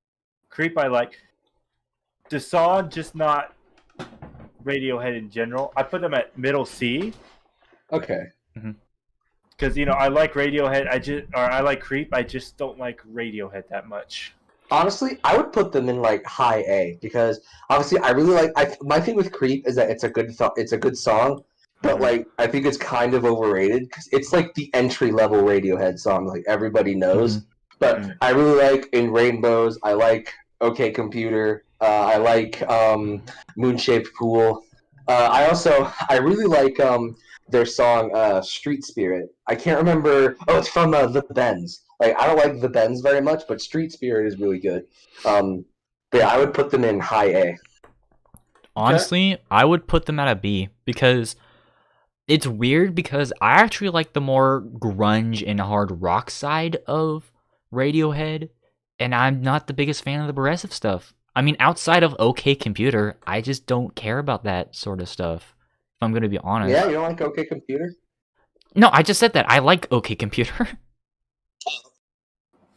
The song, just not Radiohead in general. I put them at middle C. Okay. Because, you know, I like Radiohead. I like Creep. I just don't like Radiohead that much. Honestly, I would put them in like high A because obviously I really like. My thing with Creep is that it's a good song, but like I think it's kind of overrated because it's like the entry level Radiohead song, like everybody knows. But I really like In Rainbows. I like OK Computer. I like Moon Shaped Pool. I really like their song Street Spirit. I can't remember. Oh, it's from The Bends. Like, I don't like The Bends very much, but Street Spirit is really good. But yeah, I would put them in high A. Honestly, I would put them at a B because it's weird because I actually like the more grunge and hard rock side of Radiohead, and I'm not the biggest fan of the progressive stuff. I mean, outside of OK Computer, I just don't care about that sort of stuff, if I'm going to be honest. Yeah, you don't like OK Computer? No, I just said that. I like OK Computer.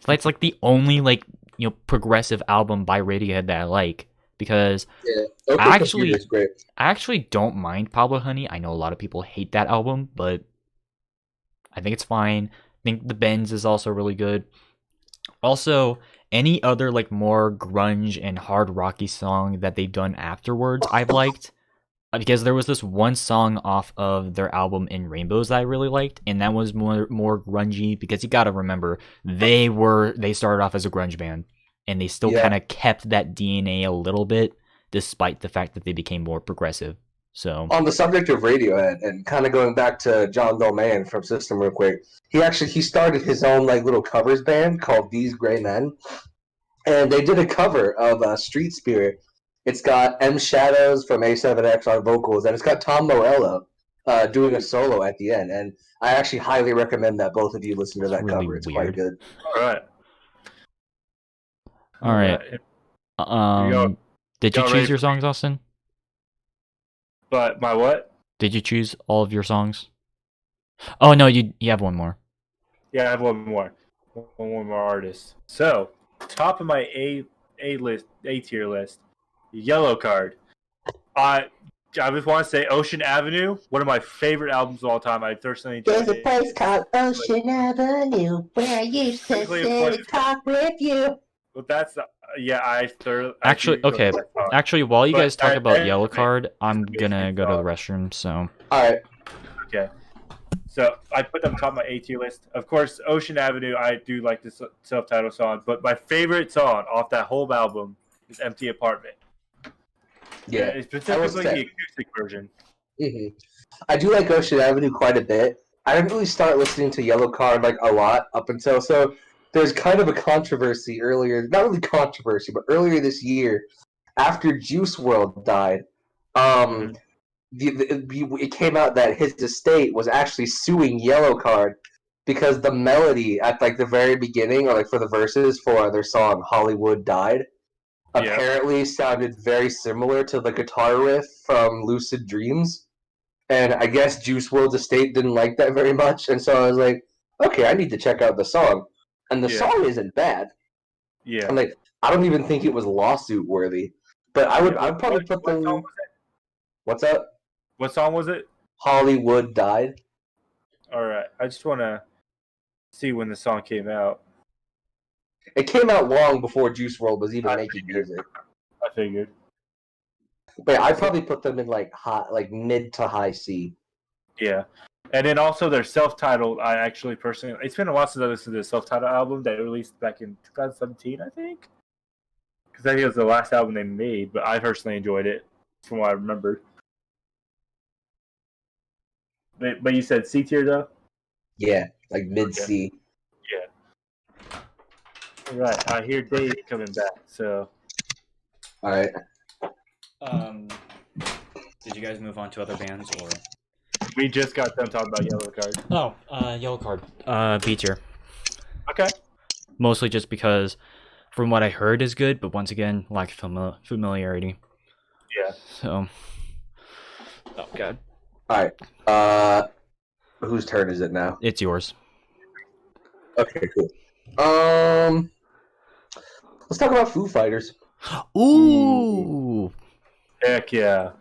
It's like the only, like, you know, progressive album by Radiohead that I like, because OK Computer's great. I actually don't mind Pablo Honey. I know a lot of people hate that album, but I think it's fine. I think The Bends is also really good. Also, any other, like, more grunge and hard rocky song that they've done afterwards, I've liked. Because there was this one song off of their album In Rainbows that I really liked, and that was more grungy, because you gotta remember, they started off as a grunge band, and they still kind of kept that DNA a little bit, despite the fact that they became more progressive. So on the subject of Radiohead, and kind of going back to John Dolmayan from System real quick, he started his own like little covers band called These Gray Men, and they did a cover of Street Spirit. It's got M Shadows from A7X on vocals, and it's got Tom Morello doing a solo at the end. And I actually highly recommend that both of you listen to that really cover. It's weird. quite good. All right. Did you choose your songs, Austin? But my what? Did you choose all of your songs? Oh no, you have one more. Yeah, I have one more artist. So, top of my A tier list, Yellow Card. I just want to say Ocean Avenue, one of my favorite albums of all time. I personally enjoy it. There's a place called Ocean Avenue where I used to sit and talk with you. But that's Actually, while you guys talk about Yellow Card, I'm gonna go to the restroom. So. All right. Okay. So I put them top of my A tier list. Of course, Ocean Avenue. I do like this self-titled song, but my favorite song off that whole album is Empty Apartment. Yeah, it's specifically the acoustic version. Mm-hmm. I do like Ocean Avenue quite a bit. I didn't really start listening to Yellow Card like a lot up until there's kind of a controversy earlier, not really controversy, but earlier this year, after Juice World died, it came out that his estate was actually suing Yellow Card because the melody at like the very beginning or like for the verses for their song Hollywood Died apparently sounded very similar to the guitar riff from Lucid Dreams. And I guess Juice WRLD's estate didn't like that very much, and so I was like, okay, I need to check out the song. And the song isn't bad. Yeah. I'm like, I don't even think it was lawsuit worthy. But I'd probably put what song was it? What's up? What song was it? Hollywood Died. Alright. I just wanna see when the song came out. It came out long before Juice WRLD was even making music. I figured. But I'd probably put them in like mid to high C. Yeah. And then also their self-titled, I actually personally, it's been a while since I listened to the self-titled album that released back in 2017, I think. Because I think it was the last album they made, but I personally enjoyed it from what I remembered. But you said C tier though? Yeah, like mid C. Yeah. All right, I hear Dave coming back, so. All right. Did you guys move on to other bands or? We just got done talking about Yellow Card. Oh, Yellow Card. B tier. Okay. Mostly just because, from what I heard, is good, but once again, lack of familiarity. Yeah. So. Oh God. All right. Whose turn is it now? It's yours. Okay, cool. Let's talk about Foo Fighters. Ooh. Heck yeah.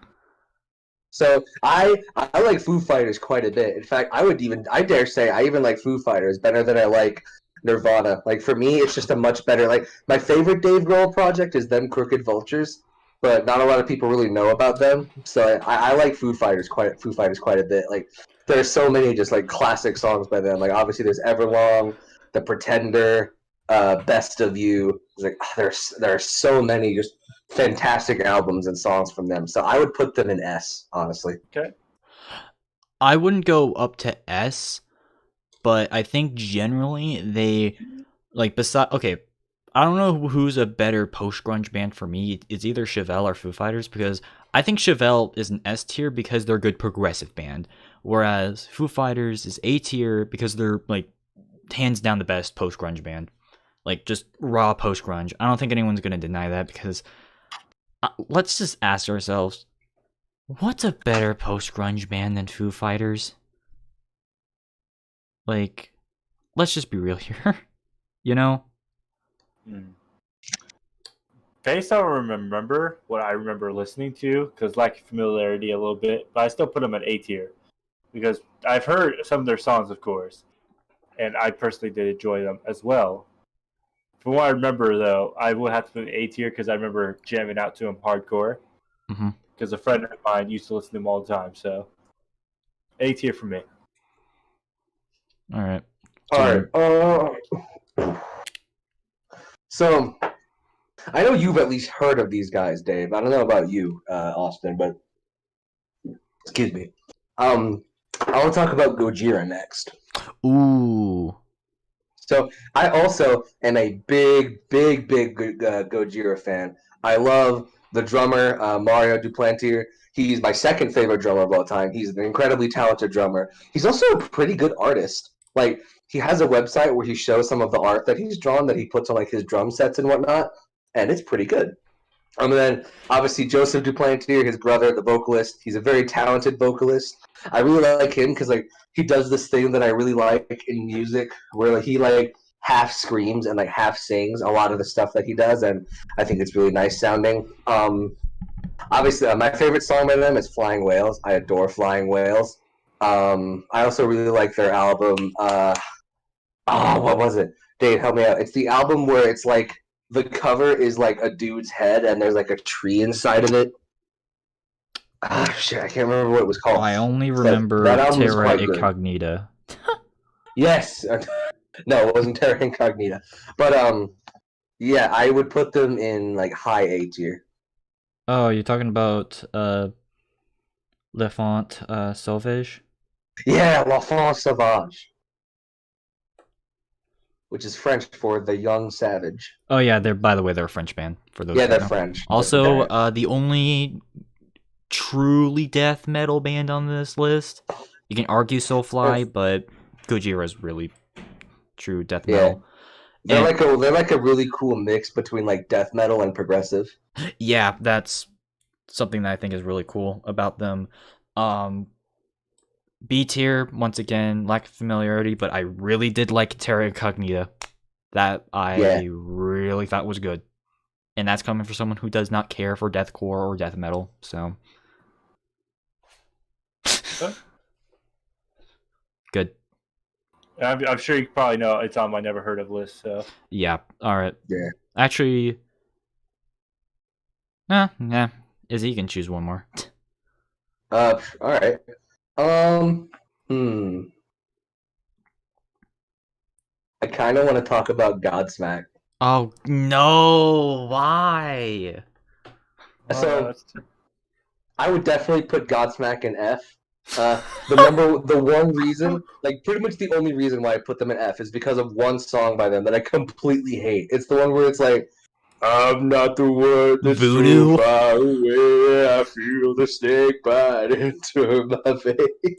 So I like Foo Fighters quite a bit. In fact, I dare say I even like Foo Fighters better than I like Nirvana. Like for me, it's just a much better. Like my favorite Dave Grohl project is them Crooked Vultures, but not a lot of people really know about them. So I like Foo Fighters quite a bit. Like there's so many just like classic songs by them. Like obviously there's Everlong, The Pretender, Best of You. Like there are so many just fantastic albums and songs from them. So I would put them in S, honestly. Okay. I wouldn't go up to S, but I think generally they like okay, I don't know who's a better post-grunge band for me. It's either Chevelle or Foo Fighters because I think Chevelle is an S tier because they're a good progressive band, whereas Foo Fighters is A tier because they're like hands down the best post-grunge band. Like just raw post-grunge. I don't think anyone's going to deny that because let's just ask ourselves, what's a better post-grunge band than Foo Fighters? Like, let's just be real here. You know? Based on what I remember listening to, because lack of familiarity a little bit, but I still put them at A tier. Because I've heard some of their songs, of course. And I personally did enjoy them as well. From what I remember, though, I would have to put A tier because I remember jamming out to them hardcore. Because a friend of mine used to listen to them all the time. So, A tier for me. All right. So, I know you've at least heard of these guys, Dave. I don't know about you, Austin, but excuse me. I want to talk about Gojira next. Ooh. So I also am a big Gojira fan. I love the drummer, Mario Duplantier. He's my second favorite drummer of all time. He's an incredibly talented drummer. He's also a pretty good artist. Like, he has a website where he shows some of the art that he's drawn that he puts on like his drum sets and whatnot, and it's pretty good. And then, obviously, Joseph Duplantier, his brother, the vocalist. He's a very talented vocalist. I really like him because like he does this thing that I really like in music, where like, he like half screams and like half sings a lot of the stuff that he does, and I think it's really nice sounding. Obviously, my favorite song by them is "Flying Whales." I adore "Flying Whales." I also really like their album. What was it? Dave, help me out. It's the album where it's like the cover is like a dude's head and there's like a tree inside of it. Shit, I can't remember what it was called. I only remember Terra Incognita. Yes. No, it wasn't Terra Incognita. But yeah, I would put them in like high A tier. Oh, you're talking about L'Enfant Sauvage. Yeah, L'Enfant Sauvage, which is French for the young savage. Oh yeah, by the way, they're a French band. For those. Yeah, who they're know. French. Also, the only truly death metal band on this list. You can argue Soulfly, but Gojira is really true death metal. They're like a really cool mix between like death metal and progressive. Yeah, that's something that I think is really cool about them. B tier, once again, lack of familiarity, but I really did like Terra Incognita. That I really thought was good. And that's coming from someone who does not care for deathcore or death metal, so. Good. I'm sure you probably know it's on my never heard of list, so. Yeah, alright. Yeah. Actually, Izzy, you can choose one more. Alright. I kind of want to talk about Godsmack. Oh, no! Why? So, I would definitely put Godsmack in F. The one reason, like pretty much the only reason why I put them in F is because of one song by them that I completely hate. It's the one where it's like, I'm not the one that's Voodoo? so far away. I feel the snake bite into my face.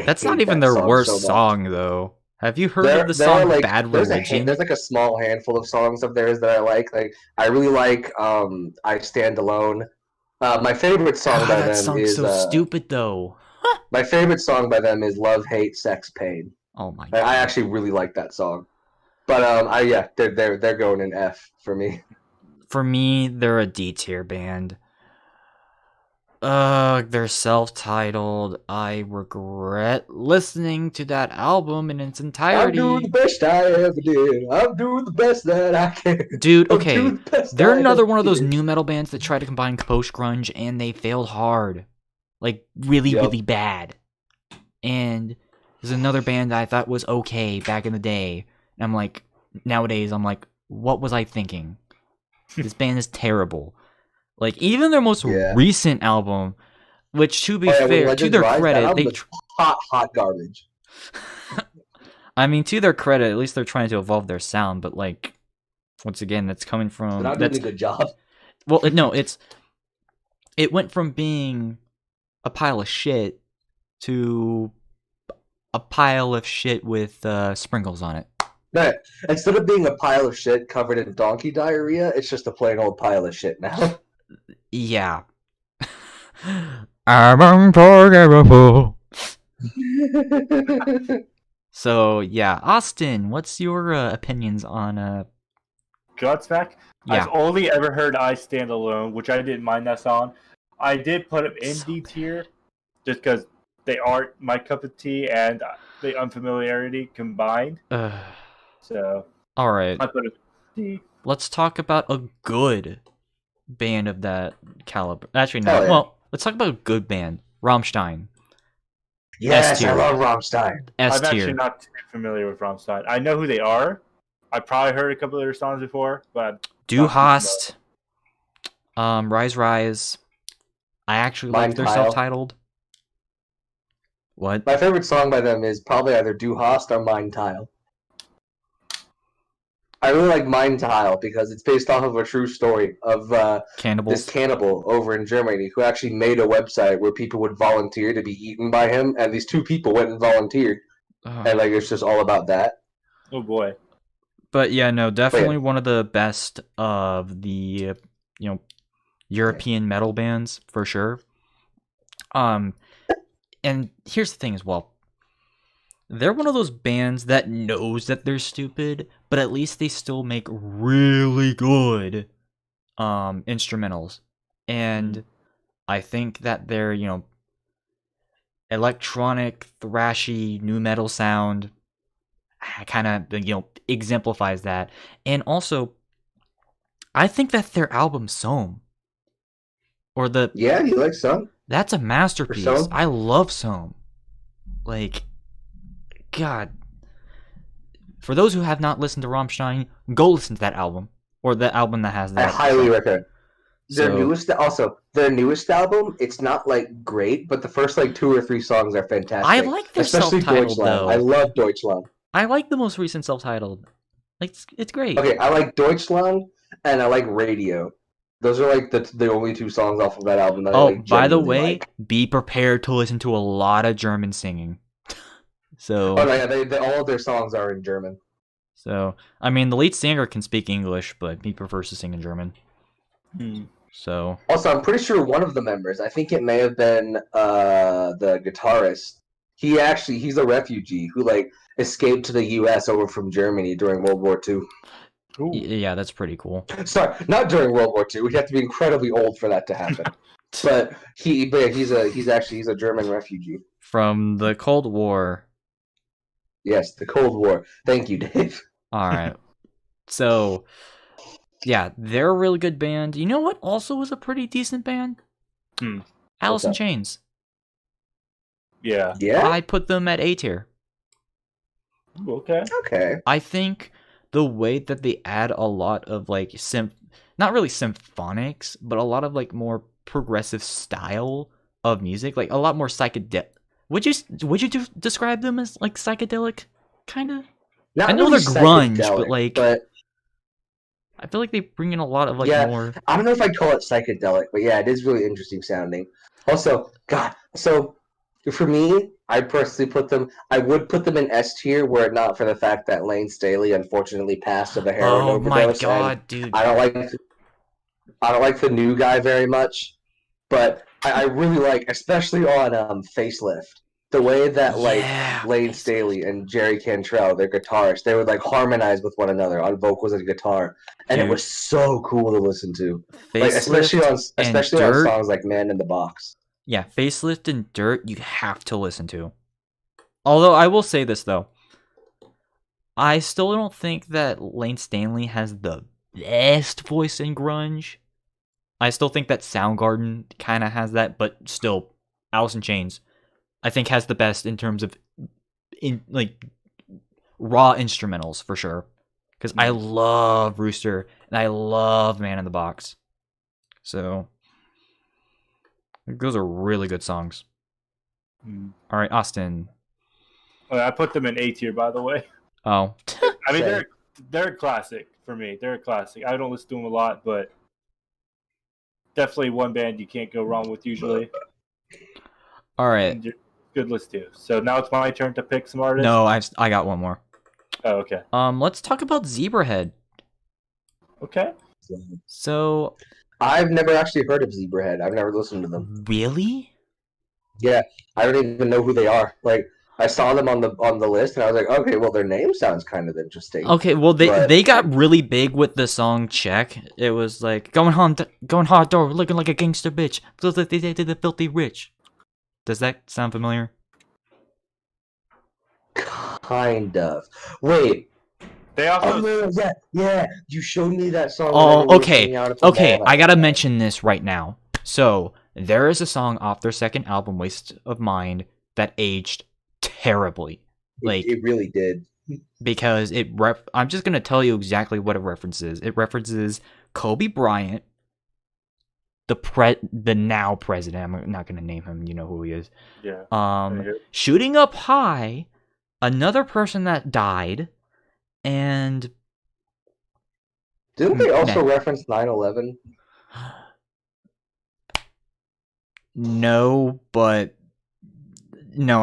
That's not even their worst song, though. Have you heard of the song Bad Religion? There's like a small handful of songs of theirs that I like. Like I really like I Stand Alone. My favorite song by them is that song's so stupid though. My favorite song by them is Love, Hate, Sex, Pain. Oh my god. I actually really like that song. But they're going in F for me. For me, they're a D tier band. They're self-titled. I regret listening to that album in its entirety. I'm doing the best I ever did. I'm doing the best that I can. Dude, okay. They're another one of those new metal bands that try to combine post-grunge, and they failed hard. Like, really, really bad. And there's another band that I thought was okay back in the day. And I'm like, nowadays, I'm like, what was I thinking? This band is terrible. Like, even their most recent album, which, to be fair, to their credit, they... hot garbage. I mean, to their credit, at least they're trying to evolve their sound, but, like, once again, that's coming from... They're not doing a good job. Well, no, it went from being a pile of shit to a pile of shit with sprinkles on it. No, instead of being a pile of shit covered in donkey diarrhea, it's just a plain old pile of shit now. Yeah. I'm unforgivable. So, yeah. Austin, what's your opinions on... Godsmack? Yeah. I've only ever heard I Stand Alone, which I didn't mind that song. I did put them in D tier, just because they aren't my cup of tea and the unfamiliarity combined. So, alright. I put it D. Let's talk about a good band of that caliber. Actually, no. Well, let's talk about a good band. Rammstein. Yes, S-tier. I love Rammstein. I'm S-tier. actually not too familiar with Rammstein. I know who they are. I probably heard a couple of their songs before, but... Du Hast. Rise Rise. I actually like their self-titled. What? My favorite song by them is probably either Du Hast or Mein Teil. I really like Mein Teil because it's based off of a true story of this cannibal over in Germany who actually made a website where people would volunteer to be eaten by him, and these two people went and volunteered, and like it's just all about that. Oh boy! But yeah, no, definitely one of the best of the European metal bands for sure. And here's the thing as well. They're one of those bands that knows that they're stupid, but at least they still make really good instrumentals. And I think that their, electronic, thrashy, new metal sound kind of, exemplifies that. And also, I think that their album Sohm, or the... Yeah, you like Sohm? That's a masterpiece. I love Sohm. Like... God. For those who have not listened to Rammstein, go listen to that album. Or the album that has that. I highly recommend. Their So newest album, it's not like great, but the first like 2 or 3 songs are fantastic. I like their especially self-titled Deutschland. though. I love Deutschland. I like the most recent self-titled. Like it's great. Okay, I like Deutschland and I like Radio. Those are like the only 2 songs off of that album that I like. By the genuinely way, like. be prepared to listen to a lot of German singing. So, Oh no, yeah, they all of their songs are in German. I mean, the lead singer can speak English, but he prefers to sing in German. So. Also, I'm pretty sure one of the members, I think it may have been the guitarist. He's a refugee who like escaped to the U.S. over from Germany during World War II. Yeah, that's pretty cool. Sorry, not during World War II. We'd have to be incredibly old for that to happen. but he's a German refugee from the Cold War. Yes, the Cold War. Thank you, Dave. All right. So, yeah, they're a really good band. You know what also was a pretty decent band? Alice in Chains. Yeah. I'd put them at A tier. Okay. I think the way that they add a lot of like not really symphonics, but a lot of like more progressive style of music, like a lot more psychedelic. Would you describe them as like psychedelic, kind of? I know really they're grunge, but I feel like they bring in a lot of like more. I don't know if I'd call it psychedelic, but yeah, it is really interesting sounding. Also, so for me, I personally I would put them in S tier were it not for the fact that Lane Staley unfortunately passed of a heroin overdose. Oh my god, dude! I don't like the new guy very much, but I really like, especially on Facelift, the way that Lane Staley and Jerry Cantrell, their guitarists, they would like harmonize with one another on vocals and guitar, and it was so cool to listen to. Like, especially on songs like "Man in the Box." Yeah, Facelift and Dirt, you have to listen to. Although I will say this though, I still don't think that Lane Staley has the best voice in grunge. I still think that Soundgarden kind of has that, but still, Alice in Chains, I think has the best in terms of raw instrumentals for sure. Because I love Rooster and I love Man in the Box, so those are really good songs. All right, Austin. I put them in A tier, by the way. Oh, I mean they're a classic for me. They're a classic. I don't listen to them a lot, but definitely one band you can't go wrong with usually. All right. And good list too. So now it's my turn to pick some artists. No, I got one more. Oh, okay. Let's talk about Zebrahead. Okay. So I've never actually heard of Zebrahead. I've never listened to them. Really? Yeah, I don't even know who they are. Like, I saw them on the list, and I was like, okay, well, their name sounds kind of interesting. Okay, well, they got really big with the song Check. It was like, going hard door, looking like a gangster bitch. Feels like they did the filthy rich. Does that sound familiar? Kind of. Wait. They also... yeah. You showed me that song. Oh, okay. I gotta mention this right now. So, there is a song off their second album, Waste of Mind, that aged terribly. It really did. Because I'm just gonna tell you exactly what it references. It references Kobe Bryant, the now president. I'm not gonna name him. You know who he is. Yeah. Shooting up high, another person that died, and didn't they also reference 9/11? No,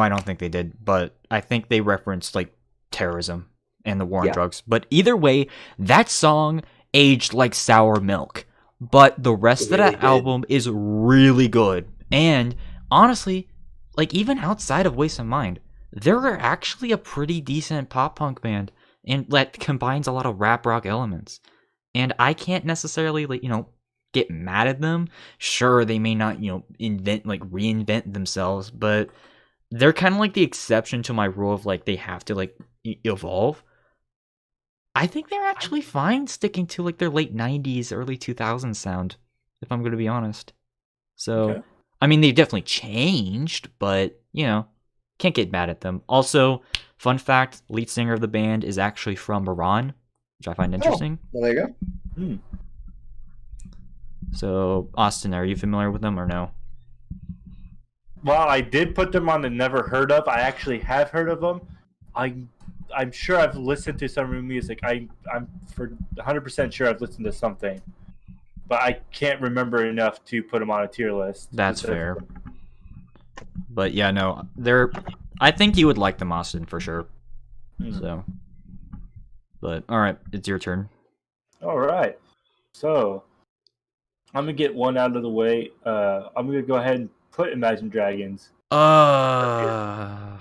I don't think they did. But I think they referenced like terrorism and the war on drugs. But either way, that song aged like sour milk. But the rest of that album is really good. And honestly, like even outside of Waste of Mind, they're actually a pretty decent pop punk band, and that combines a lot of rap rock elements. And I can't necessarily get mad at them. Sure, they may not reinvent themselves, but they're kind of like the exception to my rule of like they have to evolve. I think they're actually fine sticking to like their late 90s, early 2000s sound, if I'm going to be honest. So, I mean, they've definitely changed, but, can't get mad at them. Also, fun fact, lead singer of the band is actually from Iran, which I find interesting. Well, there you go. So, Austin, are you familiar with them or no? Well, I did put them on the never heard of. I actually have heard of them. I'm sure I've listened to some of their music. I'm for 100% sure I've listened to something, but I can't remember enough to put them on a tier list. That's fair. But yeah, no, they're. I think you would like them, Austin, for sure. So, but all right, it's your turn. All right, so I'm gonna get one out of the way. I'm gonna go ahead and put Imagine Dragons. My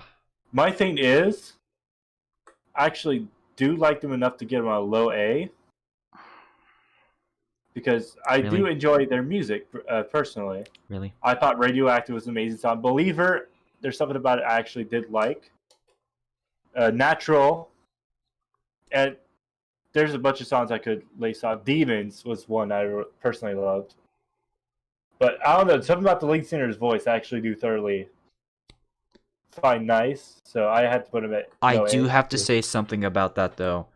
thing is, I actually do like them enough to get them on a low A. Because I do enjoy their music, personally. Really? I thought Radioactive was an amazing song. Believer, there's something about it I actually did like. Natural. And there's a bunch of songs I could lace on. Demons was one I personally loved. But I don't know, something about the lead singer's voice I actually do thoroughly find nice. So I had to put him at I do have to say something about that, though.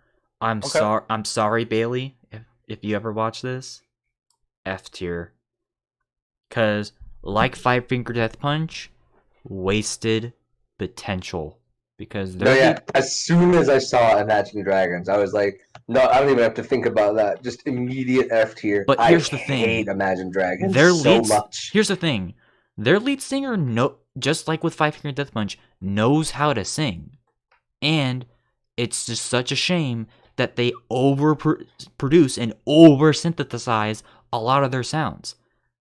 I'm sorry, Bailey. If you ever watch this, F tier. Cause like Five Finger Death Punch, wasted potential. Because as soon as I saw Imagine Dragons, I was like, no, I don't even have to think about that. Just immediate F tier. But here's the thing. I hate Imagine Dragons much. Here's the thing. Their lead singer, just like with Five Finger Death Punch, knows how to sing. And it's just such a shame that they overproduce and over-synthesize a lot of their sounds.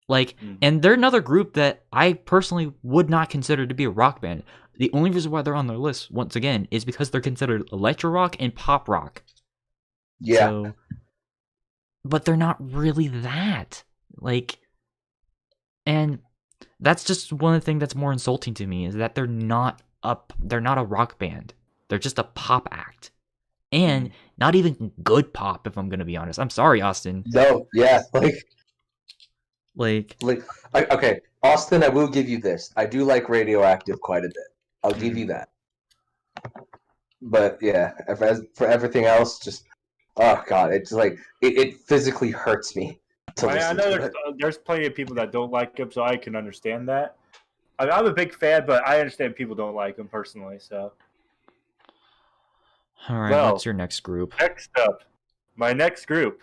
And they're another group that I personally would not consider to be a rock band. The only reason why they're on their list, once again, is because they're considered electro rock and pop rock. Yeah. So, but they're not really that. And that's just one of the things that's more insulting to me, is that they're not a rock band. They're just a pop act. And not even good pop, if I'm gonna be honest. I'm sorry, Austin. No, yeah, okay, Austin, I will give you this. I do like Radioactive quite a bit. I'll give you that. But yeah, for everything else, just oh god, it's it physically hurts me. I know there's plenty of people that don't like him, so I can understand that. I'm a big fan, but I understand people don't like him personally. So. All right, what's your next group? Next up, my next group.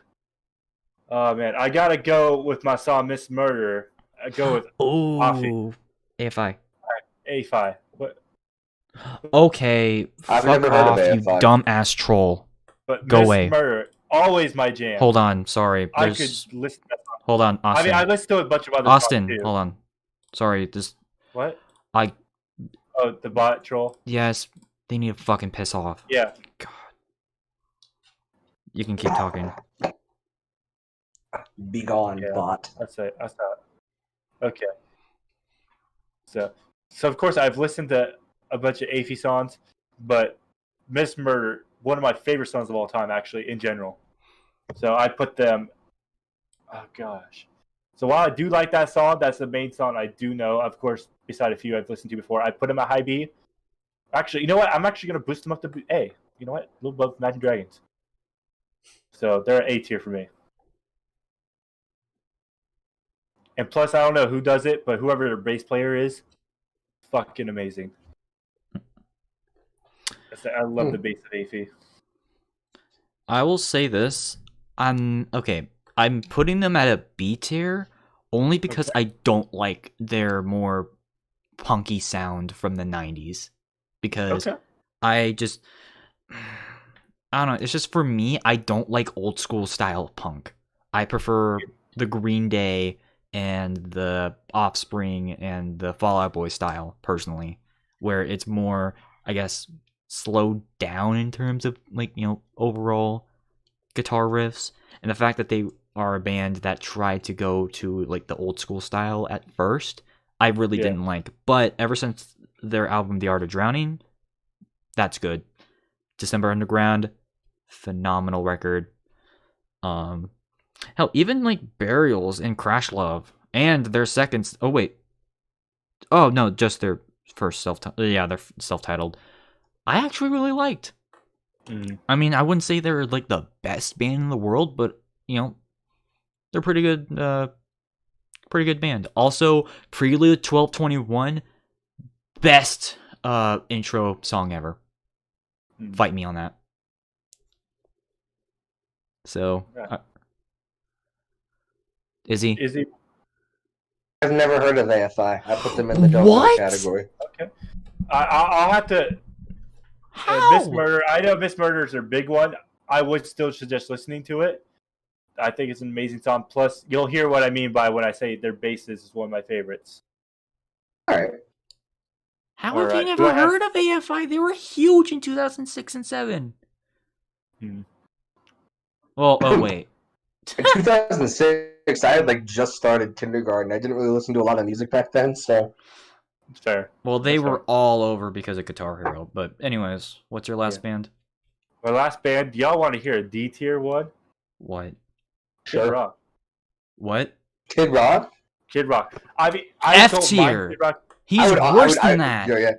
Oh man, I gotta go with my song "Miss Murder." I go with AFI. AFI. What? Okay, I've fuck never heard off, of you AFI. dumbass troll. But go Miss away. Murder, always my jam. Hold on, sorry. I could listen to that song. Hold on, Austin. I mean, I listened to a bunch of other Austin, songs too. hold on. Sorry, What? Oh, the bot troll? Yes, they need to fucking piss off. Yeah. God. You can keep talking. Be gone, bot. That's it. Okay. So of course I've listened to a bunch of AFI songs, but Miss Murder, one of my favorite songs of all time, actually, in general. So I put them. Oh gosh. So while I do like that song, that's the main song I do know. Of course, beside a few I've listened to before, I put them at high B. Actually, you know what? I'm actually gonna boost them up to A. You know what? A little above Imagine Dragons. So they're A tier for me. And plus, I don't know who does it, but whoever their bass player is, fucking amazing. I love the bass of AFI. I will say this. I'm putting them at a B tier only because I don't like their more punky sound from the 90s. Because I don't know, it's just for me, I don't like old school style punk. I prefer the Green Day and the Offspring and the Fall Out Boy style, personally, where it's more, I guess, slowed down in terms of, overall guitar riffs. And the fact that they are a band that tried to go to, the old school style at first, I really didn't like. But ever since their album, The Art of Drowning, that's good. December Underground, phenomenal record. Hell, even Burials and Crash Love and their second. Oh no, just their first they're self-titled. I actually really liked. I mean, I wouldn't say they're the best band in the world, but they're They're pretty good. Pretty good band. Also, Prelude 1221, best intro song ever. Fight me on that. So, Izzy? I've never heard of AFI. I put them in the don't know category. Okay. I'll have to. Miss Murder. I know Miss Murder is their big one. I would still suggest listening to it. I think it's an amazing song. Plus, you'll hear what I mean by when I say their basses is one of my favorites. All right. How have you never heard of AFI? They were huge in 2006 and 7. Well, oh wait. In 2006, I had just started kindergarten. I didn't really listen to a lot of music back then, so. It's fair. Well, they were all over because of Guitar Hero. But anyways, what's your last band? My last band. Y'all want to hear a D tier one? What? Kid Rock. What? Kid Rock? Kid Rock. I mean, F tier. He's worse than that. Yeah.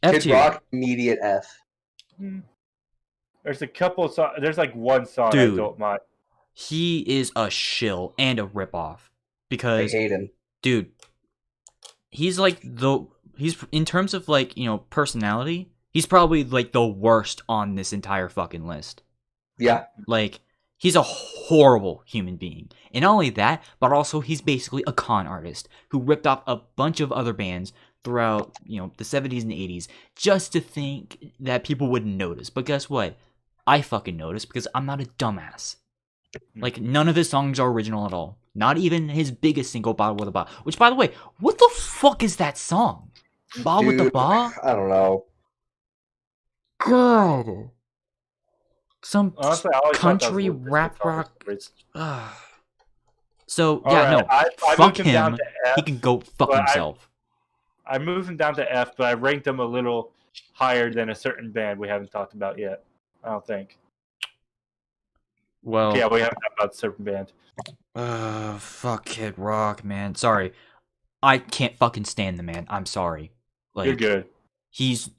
F Kid tier. Rock, immediate F. There's a couple of songs. There's one song Dude, I don't mind. He is a shill and a ripoff. Because I hate him. Dude, he's he's in terms of personality, he's probably the worst on this entire fucking list. Yeah. He's a horrible human being. And not only that, but also he's basically a con artist who ripped off a bunch of other bands throughout, the 70s and 80s just to think that people wouldn't notice. But guess what? I fucking noticed because I'm not a dumbass. None of his songs are original at all. Not even his biggest single, Bottle with a Ba. Which, by the way, what the fuck is that song? Ba with the Ba? I don't know. God. Some Honestly, country rap rock. So, right. I fuck moved him down him. to F, He can go fuck himself. I moved him down to F, but I ranked him a little higher than a certain band we haven't talked about yet. I don't think. Well, yeah, we haven't talked about a certain band. Fuck Kid Rock, man. Sorry. I can't fucking stand the man. I'm sorry. You're good. He's,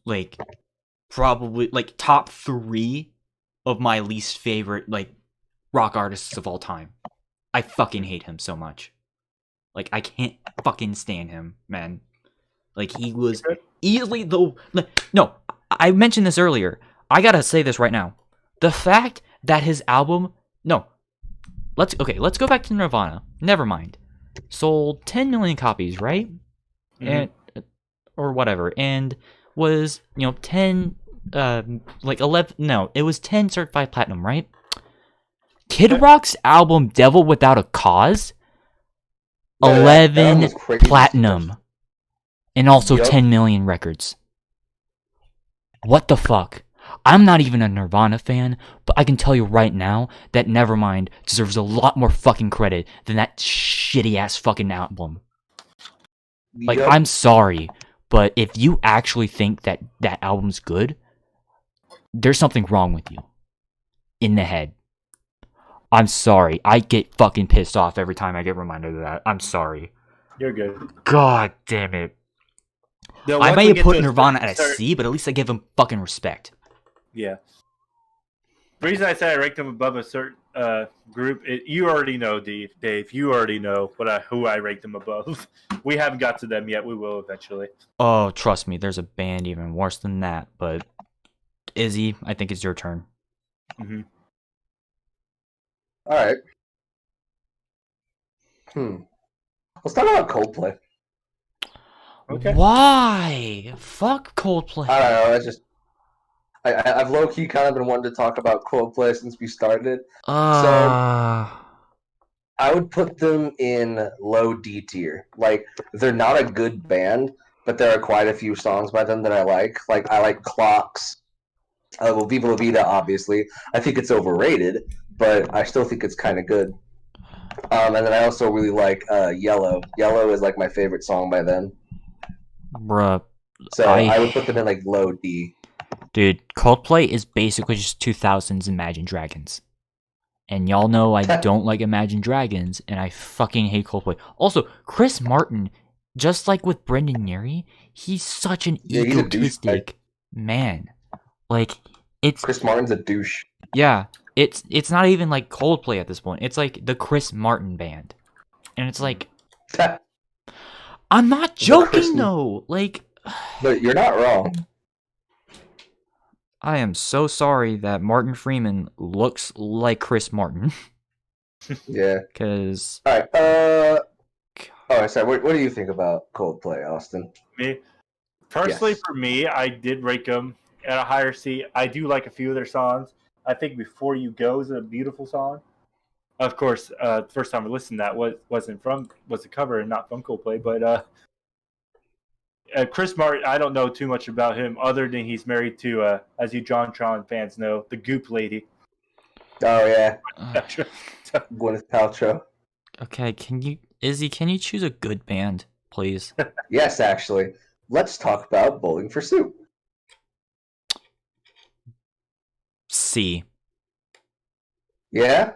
probably, top 3 of my least favorite, rock artists of all time. I fucking hate him so much. I can't fucking stand him, man. He was easily the... No, I mentioned this earlier. I gotta say this right now. The fact that his album... No. Let's go back to Nirvana. Never mind. Sold 10 million copies, right? And or whatever. And was, 10... 11... No, it was 10 certified platinum, right? Kid Rock's album Devil Without a Cause... 11 platinum. And also 10 million records. What the fuck? I'm not even a Nirvana fan, but I can tell you right now that Nevermind deserves a lot more fucking credit than that shitty ass fucking album. I'm sorry, but if you actually think that that album's good, there's something wrong with you. In the head. I'm sorry. I get fucking pissed off every time I get reminded of that. I'm sorry. You're good. God damn it. I may have put Nirvana at a C, but at least I give him fucking respect. Yeah. The reason I say I ranked them above a certain group, you already know, Dave. You already know who I ranked them above. We haven't got to them yet. We will eventually. Oh, trust me. There's a band even worse than that. But Izzy, I think it's your turn. All right. Let's talk about Coldplay. Okay. Why? Fuck Coldplay. I don't know. I've low key kind of been wanting to talk about Coldplay since we started. So I would put them in low D tier. They're not a good band, but there are quite a few songs by them that I like. I like Clocks. Viva La Vida, obviously. I think it's overrated, but I still think it's kind of good. And then I also really like Yellow. Yellow is my favorite song by them. Bruh. So I would put them in low D. Dude, Coldplay is basically just 2000s Imagine Dragons. And y'all know I don't like Imagine Dragons, and I fucking hate Coldplay. Also, Chris Martin, just like with Brendan Urie, he's such an egotistic man. It's Chris Martin's a douche. Yeah, it's not even like Coldplay at this point. It's like the Chris Martin band. And it's like I'm not joking though. Like But you're not wrong. I am so sorry that Martin Freeman looks like Chris Martin. Yeah. Cuz Alright, sorry, what do you think about Coldplay, Austin? Me personally, Yes. for me, I did rank them at a higher seat. I do like a few of their songs. I think "Before You Go" is a beautiful song. Of course, the first time I listened to that was a cover and not from Coldplay. But Chris Martin, I don't know too much about him other than he's married to, as you John Tron fans know, the Goop lady. Oh yeah, Gwyneth Paltrow. Okay, Izzy, can you choose a good band, please? Yes, actually. Let's talk about Bowling for Soup. C. Yeah?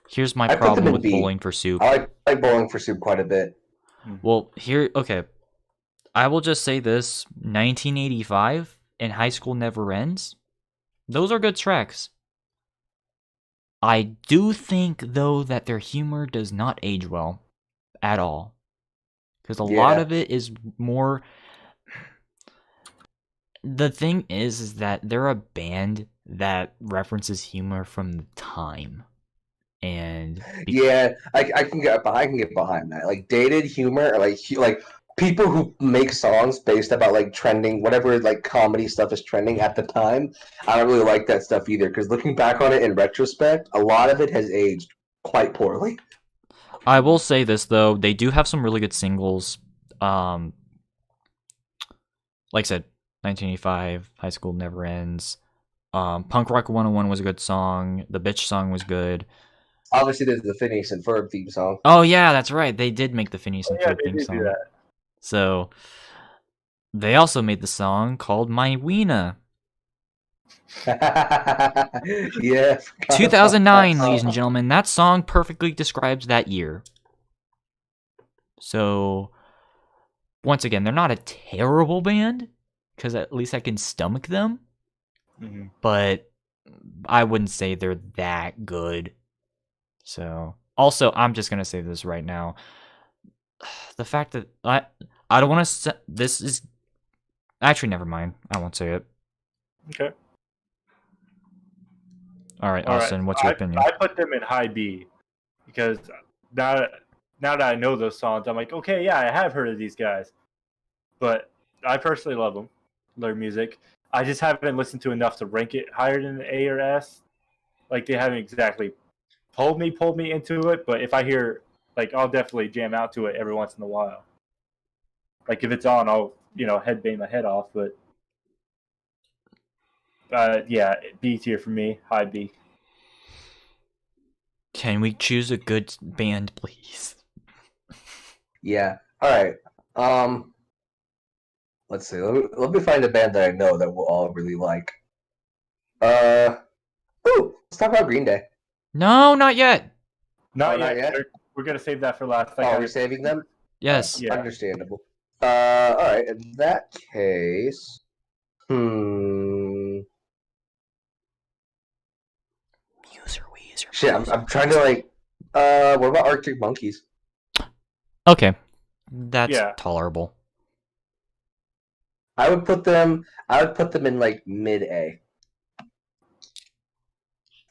Here's my I put them problem in with B. Bowling for Soup. I like Bowling for Soup quite a bit. Well, okay. I will just say this, 1985 and High School Never Ends. Those are good tracks. I do think, though, that their humor does not age well at all. Because a lot of it is more... The thing is that they're a band that references humor from the time. And... Yeah, I can get behind that. Like, dated humor, or like people who make songs based about, like, trending, whatever, like, comedy stuff is trending at the time, I don't really like that stuff either, because looking back on it in retrospect, a lot of it has aged quite poorly. I will say this, though, they do have some really good singles. Like I said, 1985, High School Never Ends. Punk Rock 101 was a good song. The Bitch song was good. Obviously, there's the Phineas and Ferb theme song. Oh, yeah, that's right. They did make the Phineas and Ferb theme do song. that. So, they also made the song called My Weena. Yeah. 2009, ladies and gentlemen. That song perfectly describes that year. So, once again, they're not a terrible band, because at least I can stomach them. Mm-hmm. But I wouldn't say they're that good. So, also, I'm just gonna say this right now. The fact that I don't want to. This is actually never mind. I won't say it. Okay. All right, Austin. What's your opinion? I put them in high B because now that I know those songs, I'm like, okay, yeah, I have heard of these guys, but I personally love them, their music. I just haven't listened to enough to rank it higher than A or S. Like they haven't exactly pulled me into it, but if I hear, like, I'll definitely jam out to it every once in a while. Like if it's on, I'll headbang my head off. But yeah, B tier for me, high B. Can we choose a good band, please? Yeah. All right. Let's see. Let me find a band that I know that we'll all really like. Let's talk about Green Day. No, not yet. Not not yet. yet? We're gonna save that for last. We're saving them? Yes. Yeah. Understandable. All right. In that case, Shit, I'm trying to what about Arctic Monkeys? Okay. That's tolerable. I would put them in like mid A.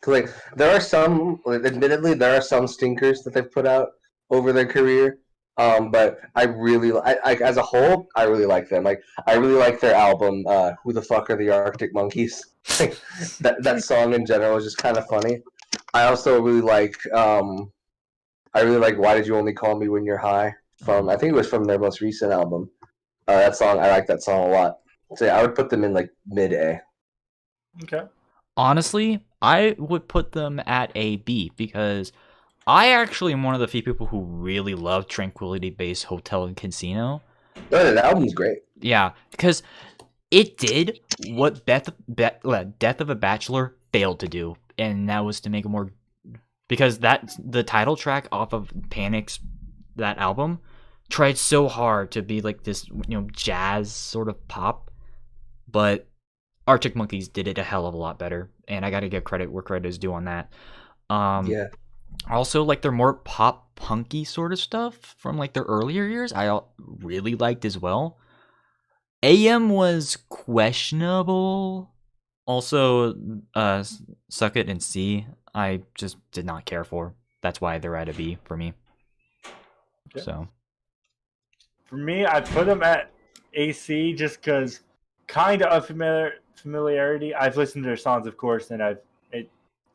Like there are some, admittedly, there are some stinkers that they've put out over their career. But I as a whole, I really like them. Like I really like their album, "Who the Fuck Are the Arctic Monkeys?" that song in general is just kind of funny. I also really like "Why Did You Only Call Me When You're High?" I think it was from their most recent album. That song, I like that song a lot. So yeah, I would put them in like mid A. Okay. Honestly, I would put them at a B because I actually am one of the few people who really love Tranquility Base Hotel and Casino. Oh, that album's great. Yeah, because it did what Death of a Bachelor failed to do, and that was to make it more... Because the title track off of Panic's, that album, tried so hard to be like this, jazz sort of pop, but Arctic Monkeys did it a hell of a lot better, and I gotta give credit where credit is due on that. Yeah. Also, like their more pop punky sort of stuff from like their earlier years, I really liked as well. AM was questionable. Also, Suck It and C, I just did not care for. That's why they're at a B for me. Okay. So, for me, I put them at AC just because kind of familiarity. I've listened to their songs, of course, and I've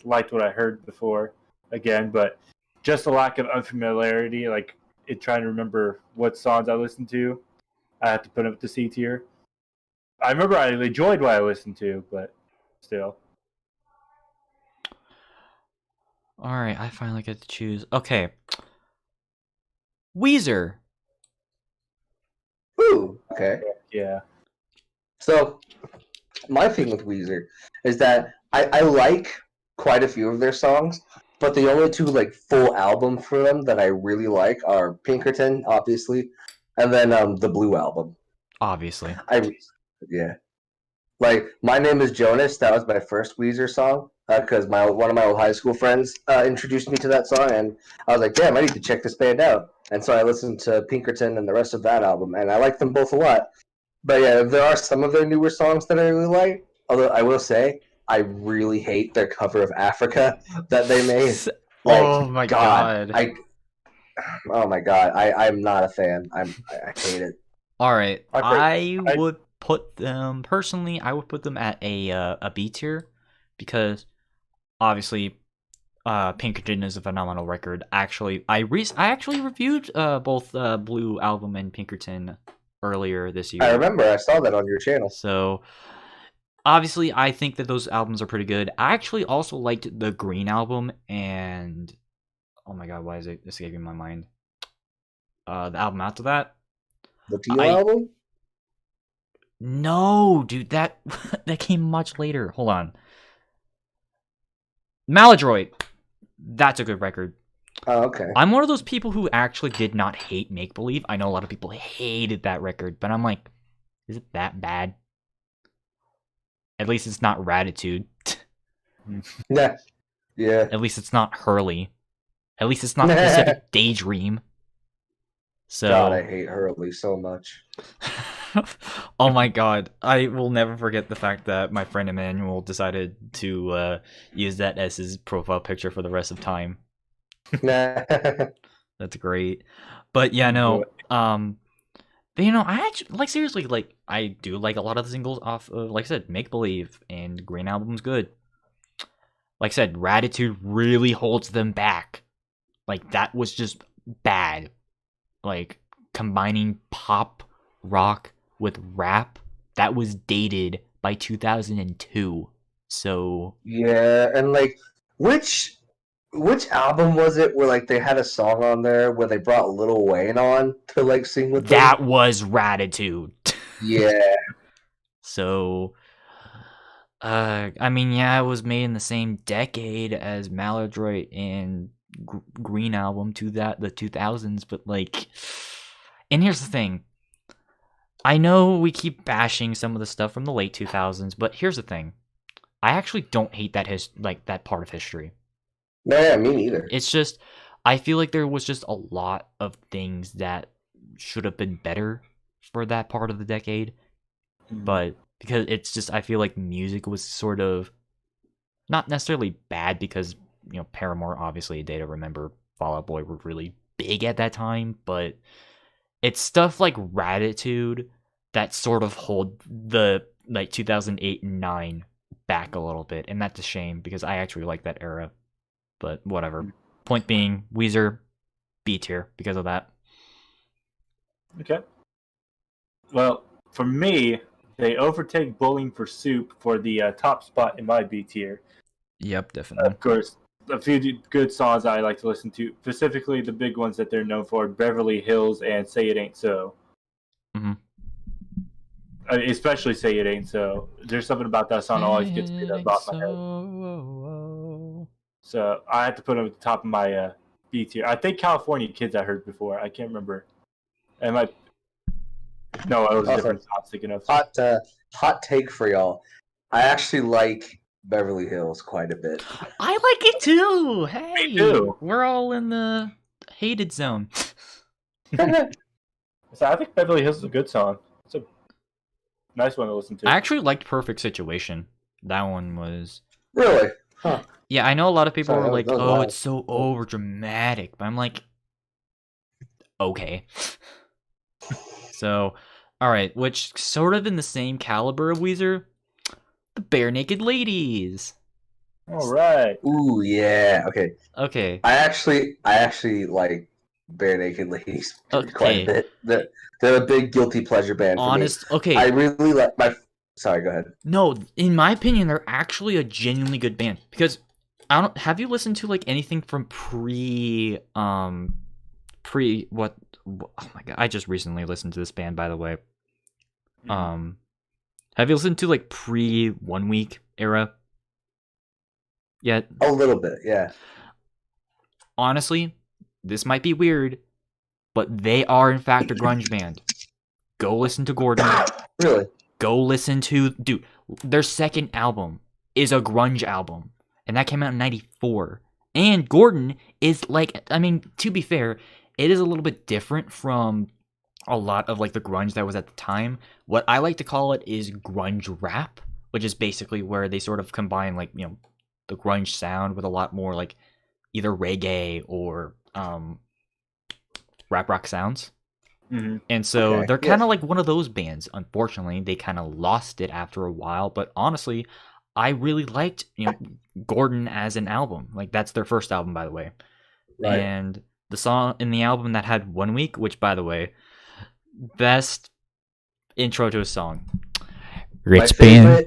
liked what I heard before again, but just a lack of unfamiliarity, like trying to remember what songs I listened to, I have to put them at the C tier. I remember I enjoyed what I listened to, but still. alright, I finally get to choose. Okay. Weezer. Ooh, okay. Yeah. So, my thing with Weezer is that I like quite a few of their songs, but the only two like full album for them that I really like are Pinkerton, obviously, and then the Blue album. Obviously. Yeah. Like, My Name is Jonas, that was my first Weezer song, because one of my old high school friends introduced me to that song, and I was like, damn, I need to check this band out. And so I listened to Pinkerton and the rest of that album, and I like them both a lot. But yeah, there are some of their newer songs that I really like, although I will say, I really hate their cover of Africa that they made. Like, oh my god. Oh my god, I'm not a fan. I hate it. Alright, I would put them, personally, I would put them at a B tier, because obviously Pinkerton is a phenomenal record. Actually, I actually reviewed both Blue album and Pinkerton earlier this year. I remember, I saw that on your channel. So obviously I think that those albums are pretty good. I actually also liked the Green album, and oh my god, why is it escaping my mind? The album after that? The Teal album? No, dude, that came much later. Hold on. Maladroit. That's a good record. Oh, okay. I'm one of those people who actually did not hate Make Believe. I know a lot of people hated that record, but I'm like, is it that bad? At least it's not Ratitude. Yeah. Yeah. At least it's not Hurley. At least it's not Pacific Daydream. So God, I hate Hurley so much. oh my god, I will never forget the fact that my friend Emmanuel decided to use that as his profile picture for the rest of time. That's great. But yeah, no, but you know, I actually, like, seriously, like, I do like a lot of the singles off of, like I said, Make Believe, and Green album's good. Like I said, Ratitude really holds them back. Like, that was just bad. Like, combining pop rock with rap, that was dated by 2002. So yeah, and like, which album was it where like they had a song on there where they brought Lil Wayne on to like sing with them? that was Ratitude. Yeah. So I mean, yeah, it was made in the same decade as Maladroit and Green album, to that the 2000s, but like, and here's the thing, I know we keep bashing some of the stuff from the late 2000s, but here's the thing, I actually don't hate that that part of history. No, yeah, me neither. It's just, I feel like there was just a lot of things that should have been better for that part of the decade, but because it's just, I feel like music was sort of not necessarily bad, because, you know, Paramore, obviously, A Day to Remember, Fall Out Boy were really big at that time, but it's stuff like Ratitude that sort of hold the, like, 2008 and 9 back a little bit, and that's a shame, because I actually like that era, but whatever. Point being, Weezer, B tier, because of that. Okay. Well, for me, they overtake Bowling for Soup for the top spot in my B tier. Yep, definitely. Of course, a few good songs I like to listen to, specifically the big ones that they're known for, Beverly Hills and Say It Ain't So. Mm-hmm. Especially Say It Ain't So. There's something about that song that always gets me about my head. So I have to put them at the top of my B tier. I think California Kids I heard before. I can't remember. No, it was a different song. Thinking of Hot take for y'all. I actually like Beverly Hills quite a bit. I like it too. Hey, Me too. we're all in the hated zone. So I think Beverly Hills is a good song. It's a nice one to listen to. I actually liked Perfect Situation. That one was. Really? Huh. Yeah, I know a lot of people Sorry, were like, that was "Oh, loud. it's so over dramatic," but I'm like, okay. So, all right, which sort of in the same caliber of Weezer, the Bare Naked Ladies. All right. Ooh, yeah. Okay. Okay. I actually like Bare Naked Ladies quite a bit. They're a big guilty pleasure band for me. Okay. I really like my. Sorry, go ahead. No, in my opinion, they're actually a genuinely good band because I don't. Have you listened to like anything from what? Oh my god! I just recently listened to this band, by the way. Have you listened to like pre 1 Week era? Yet? A little bit, yeah. Honestly, this might be weird, but they are in fact a grunge band. Go listen to Gordon. Really? Go listen to their second album is a grunge album, and that came out in '94. And Gordon is like, I mean, to be fair, it is a little bit different from a lot of like the grunge that was at the time. What I like to call it is grunge rap, which is basically where they sort of combine like, you know, the grunge sound with a lot more like either reggae or rap rock sounds. Mm-hmm. And so they're kind of like one of those bands. Unfortunately, they kind of lost it after a while. But honestly, I really liked, you know, Gordon as an album. Like that's their first album, by the way. Right. And the song in the album that had 1 Week, which by the way, best intro to a song. Rich band.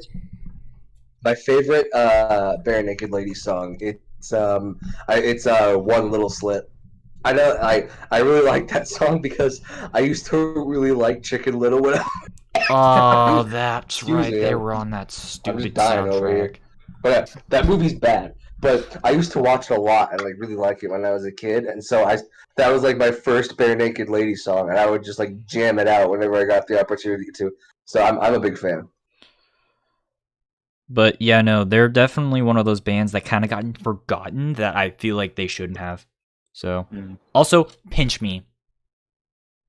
My favorite Bare Naked Ladies song. It's One Little Slip. I know I really like that song because I used to really like Chicken Little when oh, that's right. They were on that stupid soundtrack. But that movie's bad. But I used to watch it a lot and like really like it when I was a kid, and so that was like my first Bare Naked Ladies song, and I would just like jam it out whenever I got the opportunity to. So I'm a big fan. But yeah, no, they're definitely one of those bands that kind of gotten forgotten that I feel like they shouldn't have. So, also, Pinch Me.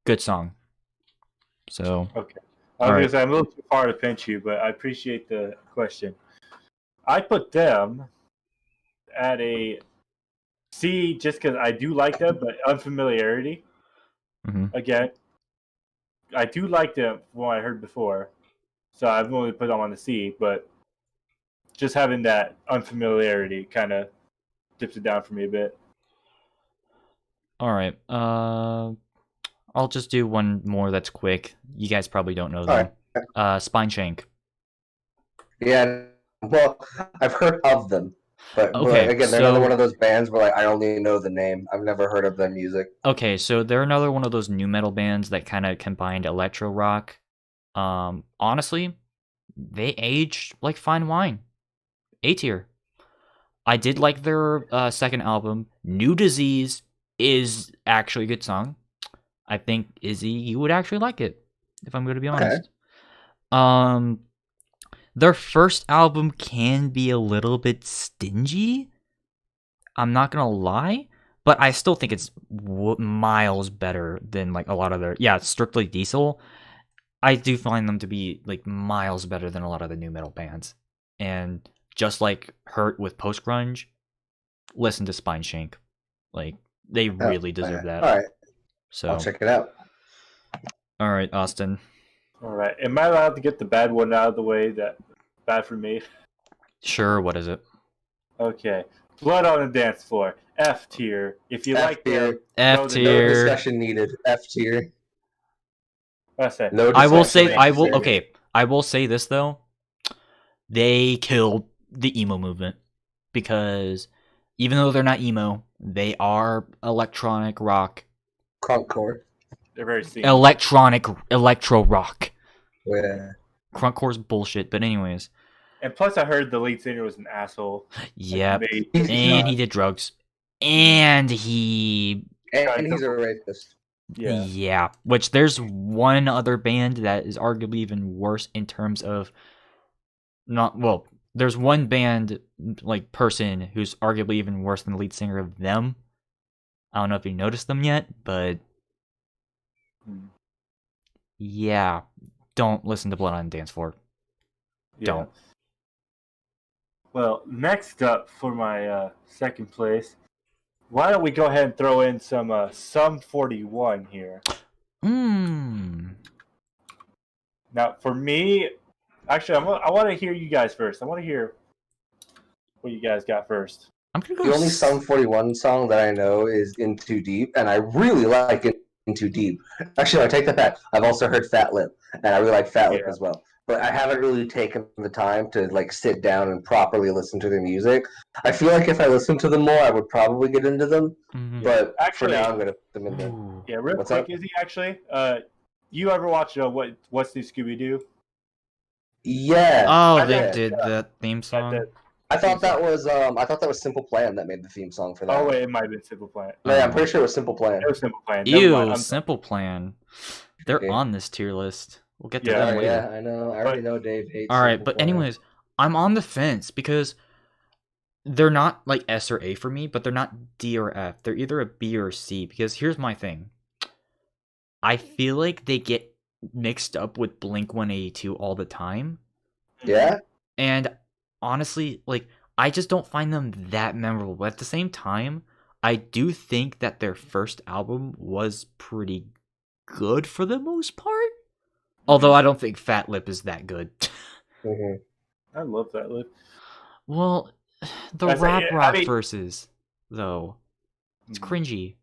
Good song. So, okay. I'm a little too far to pinch you, but I appreciate the question. I put them at a C just because I do like them, but unfamiliarity. Again, I do like them from what I heard before. So I've only put them on the C, but just having that unfamiliarity kind of dips it down for me a bit. All right. I'll just do one more that's quick. You guys probably don't know them. Right. Spine Shank. Yeah, well, I've heard of them. But again, they're another one of those bands where like I only know the name. I've never heard of their music. Okay, so they're another one of those new metal bands that kind of combined electro rock. Honestly, they aged like fine wine. A tier. I did like their second album. New Disease is actually a good song. I think Izzy, you would actually like it, if I'm going to be honest. Their first album can be a little bit stingy. I'm not gonna lie, but I still think it's miles better than like a lot of their Strictly Diesel. I do find them to be like miles better than a lot of the new metal bands. And just like Hurt with post grunge, listen to Spine Shank. Like they really deserve that. All right, so I'll check it out. All right, Austin. All right, am I allowed to get the bad one out of the way? That bad for me. Sure. What is it? Okay, Blood on the Dance Floor. F tier. If you like tier. F tier. No discussion needed. F tier. No I will say. I will say this though. They killed the emo movement because even though they're not emo, they are electronic rock. Crunkcore. They're very electro rock. Yeah. Crunkcore's bullshit, but anyways. And plus I heard the lead singer was an asshole. Yep. And he did drugs. And he's a rapist. Yeah. Which there's one other band that is arguably even worse in terms of not well. There's one band like person who's arguably even worse than the lead singer of them. I don't know if you noticed them yet, but yeah, don't listen to Blood on the Dance Floor. Yeah. Don't. Well, next up for my second place, why don't we go ahead and throw in some Sum 41 here? Now, for me, actually, I want to hear you guys first. I want to hear what you guys got first. I'm gonna go. The only Sum 41 song that I know is In Too Deep, and I really like In Too Deep. Actually, I take that back. I've also heard Fat Lip, and I really like Fat Lip as well. But I haven't really taken the time to like sit down and properly listen to their music. I feel like if I listened to them more, I would probably get into them. But actually, for now, I'm gonna put them in there. Yeah, real quick, Izzy, actually, you ever watch What's New Scooby-Doo? Yeah. Oh, they did that theme song. I thought that was Simple Plan that made the theme song for that. Oh wait, it might have been Simple Plan. No, yeah, I'm pretty sure it was Simple Plan. It was Simple Plan. Ew, Simple Plan. They're on this tier list. We'll get to them later. Yeah, I know. I already know Dave hates. All right, Simple but Plan. anyways, I'm on the fence because they're not like S or A for me, but they're not D or F. They're either a B or a C. Because here's my thing. I feel like they get mixed up with Blink-182 all the time. Yeah. And honestly, like, I just don't find them that memorable. But at the same time, I do think that their first album was pretty good for the most part. Although I don't think Fat Lip is that good. I love Fat Lip. Well, the rock verses, though, it's cringy.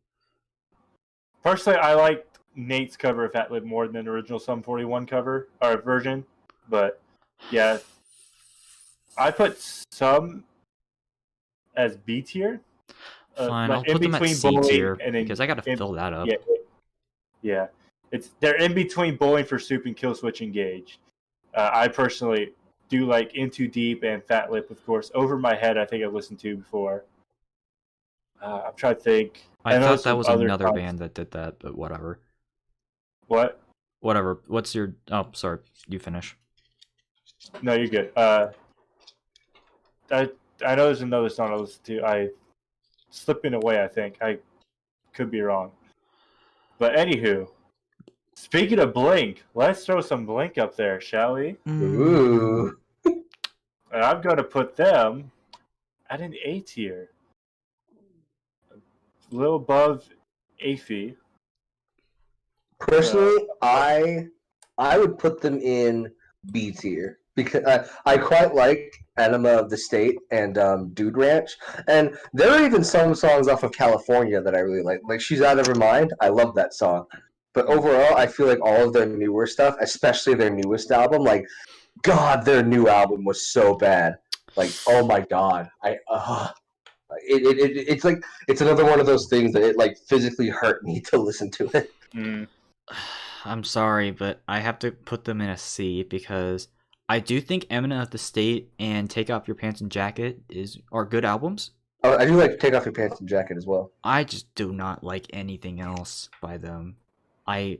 Personally, I like Nate's cover of Fat Lip more than the original Sum 41 cover or version. But yeah, I put some as B tier. Fine, I'll put them at C tier because I gotta fill that up. Yeah. They're in between Bowling for Soup and Killswitch Engage. I personally do like In Too Deep and Fat Lip, of course. Over My Head, I think I've listened to before. I'm trying to think. I thought that was another band that did that, but whatever. What? Whatever. What's your... Oh, sorry. You finish. No, you're good. I know there's another song I listened to. I slipping away, I think. I could be wrong. But anywho, speaking of Blink, let's throw some Blink up there, shall we? Ooh. And I'm going to put them at an A tier. A little above Aphie. Personally, I would put them in B tier because I quite like Enema of the State and Dude Ranch, and there are even some songs off of California that I really like. Like She's Out of Her Mind, I love that song. But overall, I feel like all of their newer stuff, especially their newest album, like God, their new album was so bad. Like, oh my God, it's like it's another one of those things that it like physically hurt me to listen to it. I'm sorry, but I have to put them in a C because I do think Eminem of the State and Take Off Your Pants and Jacket are good albums. Oh, I do like Take Off Your Pants and Jacket as well. I just do not like anything else by them. I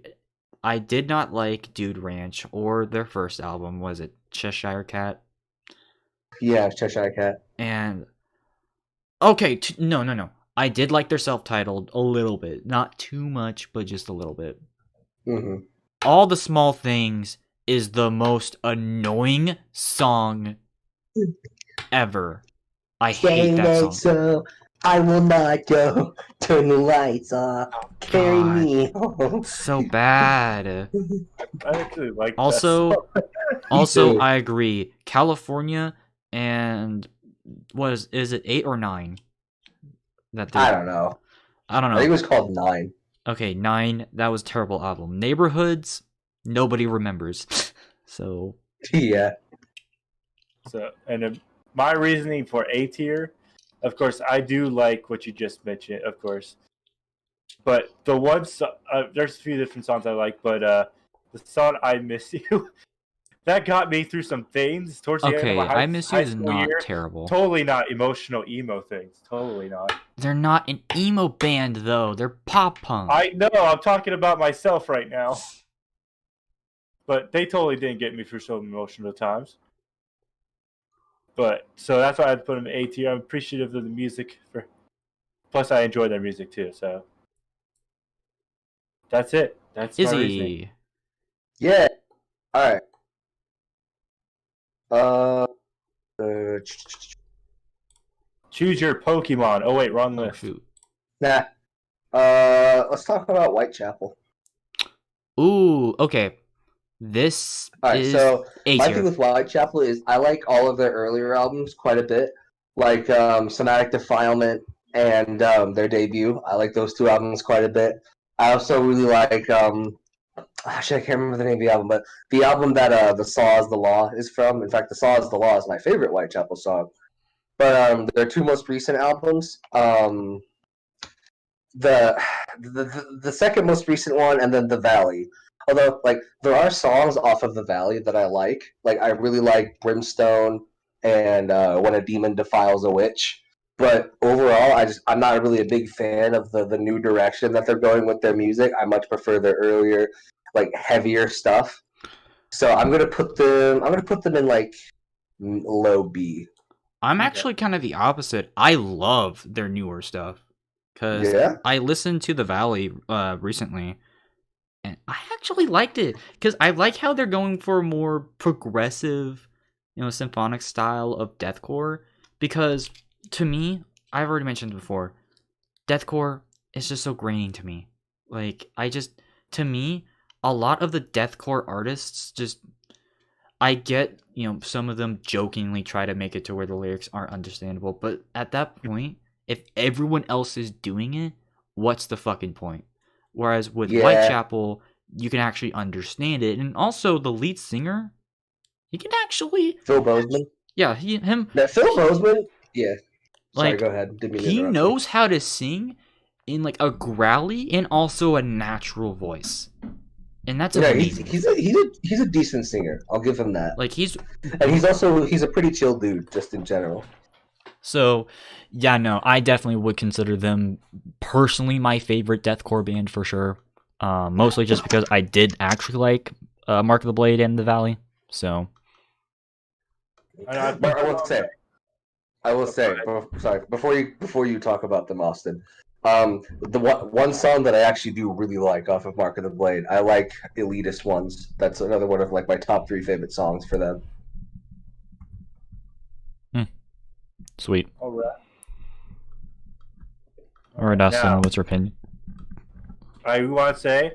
did not like Dude Ranch or their first album. Was it Cheshire Cat? Yeah, Cheshire Cat. And okay, no. I did like their self-titled a little bit, not too much, but just a little bit. All the Small Things is the most annoying song ever. I hate that song. So I will not go. Turn the lights off. Carry me home. So bad. I actually like also, that song. Also, I agree. California and is it 8 or 9? I don't know. I don't know. I think it was called 9. Okay, 9. That was a terrible album. Neighborhoods, nobody remembers. So yeah. So, and my reasoning for A tier, of course, I do like what you just mentioned, of course. But the one, there's a few different songs I like, but the song "I Miss You," that got me through some things towards the end of my I Miss You is not terrible. Totally not emotional emo things. Totally not. They're not an emo band though. They're pop punk. I know. I'm talking about myself right now. But they totally didn't get me through some emotional times. But so that's why I'd put them A tier. I'm appreciative of the music. Plus, I enjoy their music too. So that's it. That's my reasoning. Izzy. Yeah. All right. Uh, Choose your Pokemon. Oh wait, wrong Oh, list. shoot. nah. Let's talk about Whitechapel. Ooh, okay. This All right, is so A my tier. thing with Whitechapel is I like all of their earlier albums quite a bit, like Somatic Defilement and their debut. I like those two albums quite a bit. I also really like actually I can't remember the name of the album, but the album that the Saw is the Law is from. In fact, the Saw is the Law is my favorite Whitechapel song. But their two most recent albums, the second most recent one, and then The Valley. Although, like, there are songs off of The Valley that I like. Like, I really like Brimstone and When a Demon Defiles a Witch. But overall, I'm not really a big fan of the new direction that they're going with their music. I much prefer their earlier, like, heavier stuff. So I'm gonna put them in like low B. I'm actually kind of the opposite. I love their newer stuff because Yeah? I listened to The Valley recently, and I actually liked it because I like how they're going for a more progressive, symphonic style of deathcore. Because to me, I've already mentioned before, deathcore is just so grainy to me. Like to me, a lot of the deathcore artists just. I get, some of them jokingly try to make it to where the lyrics aren't understandable, but at that point, if everyone else is doing it, what's the fucking point? Whereas with Yeah. Whitechapel, you can actually understand it, and also the lead singer, he can actually, Phil Bozeman? yeah, him, Now, Phil Bozeman? Yeah. Sorry, like, go ahead. Didn't mean to he interrupt you. knows how to sing in like a growly and also a natural voice, and that's Yeah, amazing. he's a decent singer. I'll give him that. Like And he's a pretty chill dude, just in general. So, yeah, no, I definitely would consider them personally my favorite deathcore band for sure. Mostly just because I did actually like Mark of the Blade and The Valley. So, But I will say, sorry, before you talk about them, Austin. The one song that I actually do really like off of Mark of the Blade, I like Elitist Ones. That's another one of like my top 3 favorite songs for them. sweet. All right. All right, Austin, Now, what's your opinion? I want to say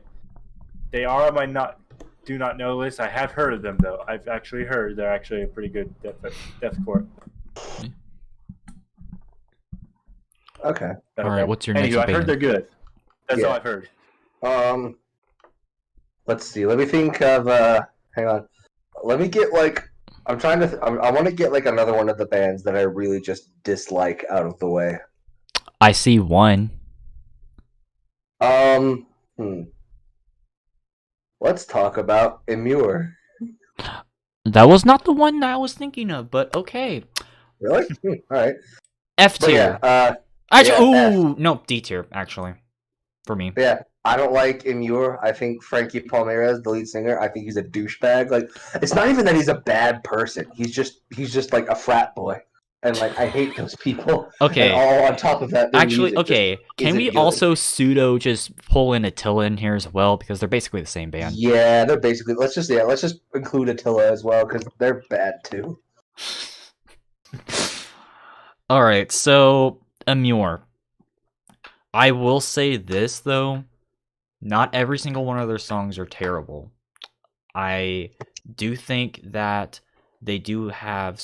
they are on my do not know list. I have heard of them though. I've actually heard they're actually a pretty good deathcore. Okay. All right, what's your next Anyway, I heard band? they're good. That's Yeah. all I've heard. Let's see. Let me think of. Hang on. Let me get like. I'm trying to. I want to get like another one of the bands that I really just dislike out of the way. I see one. Let's talk about Immure. That was not the one that I was thinking of, but okay. Really? All right. F But tier. yeah. Actually, yeah, ooh, no, D tier, actually. For me. Yeah. I don't like Immure. I think Frankie Palmeiras, the lead singer, I think he's a douchebag. Like, it's not even that he's a bad person. He's just like a frat boy, and like I hate those people. Okay. And all on top of that, their Actually, music okay. just Can isn't we good. also pseudo just pull in Attila in here as well? Because they're basically the same band. Yeah, they're basically. Let's just include Attila as well because they're bad too. Alright, so Immure. I will say this though. Not every single one of their songs are terrible. I do think that they do have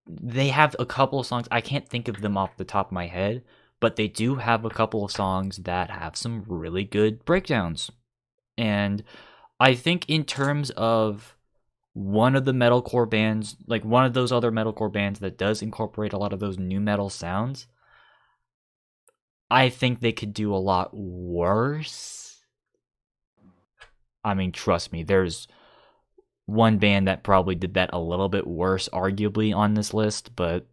they have a couple of songs. I can't think of them off the top of my head, but they do have a couple of songs that have some really good breakdowns. And I think in terms of one of the metalcore bands, like one of those other metalcore bands that does incorporate a lot of those new metal sounds, I think they could do a lot worse. I mean, trust me, there's one band that probably did that a little bit worse, arguably, on this list, but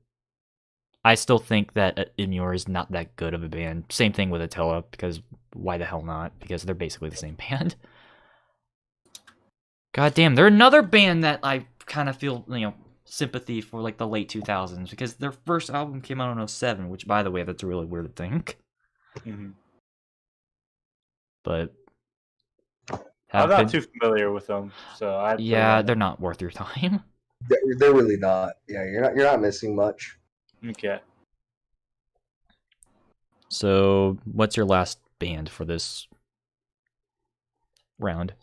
I still think that Immure is not that good of a band. Same thing with Attila, because why the hell not? Because they're basically the same band. God damn, they're another band that I kind of feel, sympathy for like the late 2000s because their first album came out in 07, which by the way, that's a really weird thing. Mm-hmm. But I'm not too familiar with them, so they're not worth your time. They're really not. Yeah, you're not missing much. Okay. So, what's your last band for this round?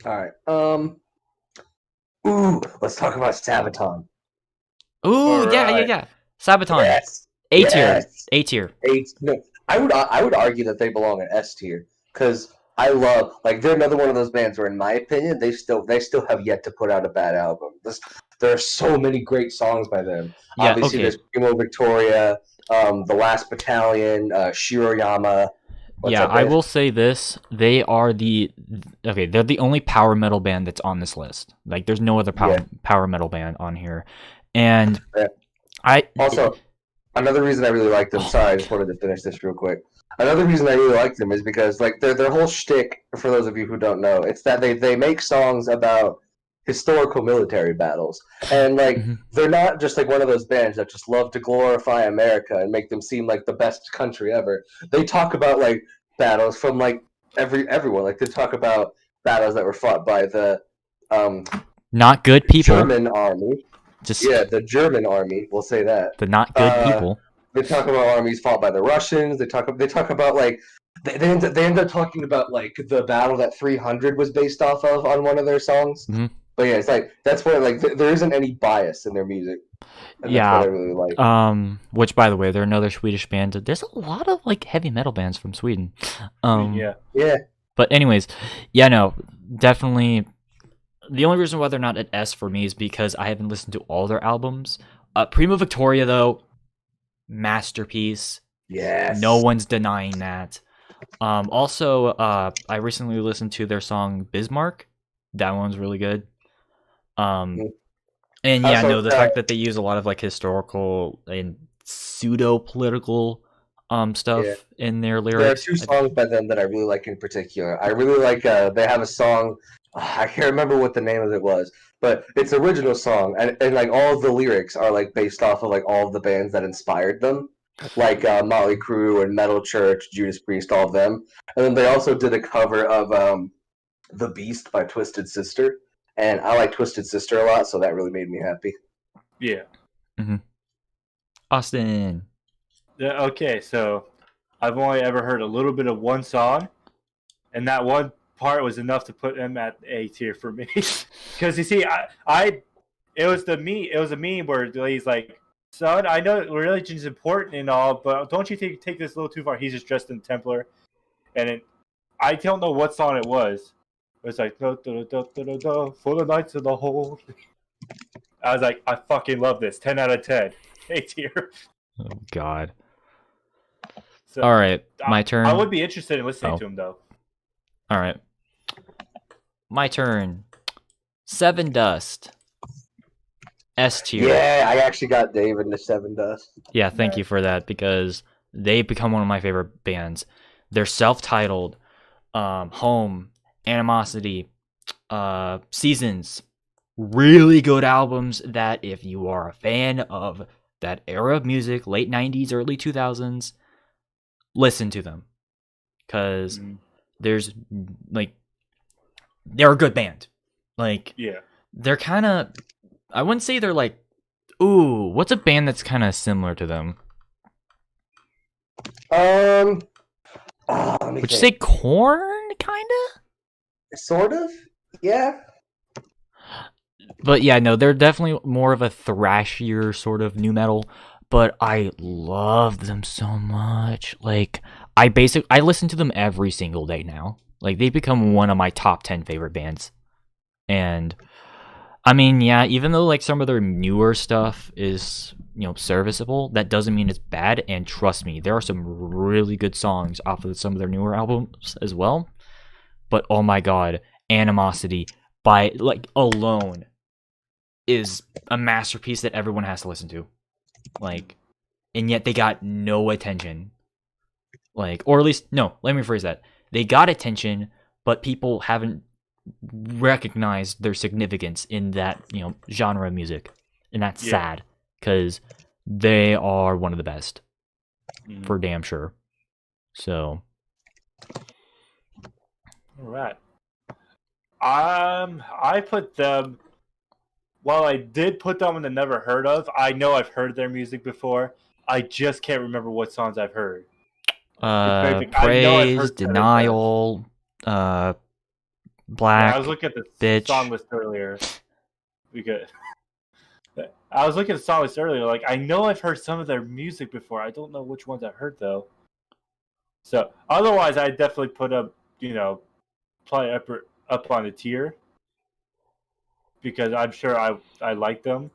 All right. Ooh, let's talk about Sabaton. Ooh, yeah. Sabaton. Yes. A tier. Yes. A tier. No, I would argue that they belong in S tier because I love they're another one of those bands where, in my opinion, they still have yet to put out a bad album. There are so many great songs by them. Yeah, Obviously, okay. there's Primo Victoria, The Last Battalion, Shiroyama. I will say this: they're the only power metal band that's on this list. Like, there's no other power metal band on here, and another reason I really like them. Sorry, I just wanted to finish this real quick. Another reason I really like them is because their whole shtick, for those of you who don't know, it's that they make songs about historical military battles, and they're not just one of those bands that just love to glorify America and make them seem like the best country ever. They talk about battles from everyone. They talk about battles that were fought by the not good people, German army. The German army. We'll say that the not good people. They talk about armies fought by the Russians. They talk about they end up talking about the battle that 300 was based off of on one of their songs. Mm-hmm. But yeah, it's that's where there isn't any bias in their music. And that's what I really like. Which, by the way, they're another Swedish band. There's a lot of heavy metal bands from Sweden. Yeah. But anyways, definitely. The only reason why they're not at S for me is because I haven't listened to all their albums. Primo Victoria, though, masterpiece. Yes. No one's denying that. Also, I recently listened to their song Bismarck. That one's really good. And the fact that they use a lot of historical and pseudo-political stuff in their lyrics. There are two songs by them that I really like in particular. I really like they have a song, I can't remember what the name of it was, but it's an original song, and all of the lyrics are based off of all of the bands that inspired them, Motley Crue and Metal Church, Judas Priest, all of them. And then they also did a cover of The Beast by Twisted Sister, and I like Twisted Sister a lot, so that really made me happy. Yeah. Mm-hmm. Austin. Yeah, okay, so I've only ever heard a little bit of one song, and that one part was enough to put him at A tier for me. Because you see, it was a meme where he's like, "Son, I know religion's important and all, but don't you take this a little too far?" He's just dressed in Templar, and I don't know what song it was. It was like, "For the Knights of the Hold." I was like, I fucking love this. 10 out of 10. A tier. Oh God. So, all right, my turn. I would be interested in listening to him though. All right, my turn. Seven Dust. S tier. Yeah, I actually got Dave into Seven Dust. Yeah, thank you for that, because they've become one of my favorite bands. They're self-titled, Home, Animosity, Seasons. Really good albums that if you are a fan of that era of music, late 90s, early 2000s, listen to them. Because they're a good band. They're kind of, I wouldn't say they're ooh, what's a band that's kind of similar to them? Would you say Korn, kind of? Sort of, yeah. But yeah, no, they're definitely more of a thrashier sort of new metal. But I love them so much. I listen to them every single day now. They've become one of my top 10 favorite bands. And I mean, yeah, even though some of their newer stuff is, serviceable, that doesn't mean it's bad. And trust me, there are some really good songs off of some of their newer albums as well. But oh my God, Animosity by alone is a masterpiece that everyone has to listen to. And yet they got no attention. Or at least, no, let me rephrase that. They got attention, but people haven't recognize their significance in that, genre of music. And that's sad, because they are one of the best, for damn sure. So, all right. I put them. While I did put them in the never heard of, I know I've heard their music before. I just can't remember what songs I've heard. Praise, Denial, Black. Yeah, I was looking at the bitch. song list earlier. I was looking at the song list earlier. Like, I know I've heard some of their music before. I don't know which ones I've heard though. So otherwise, I definitely put up, probably up on a tier, because I'm sure I like them.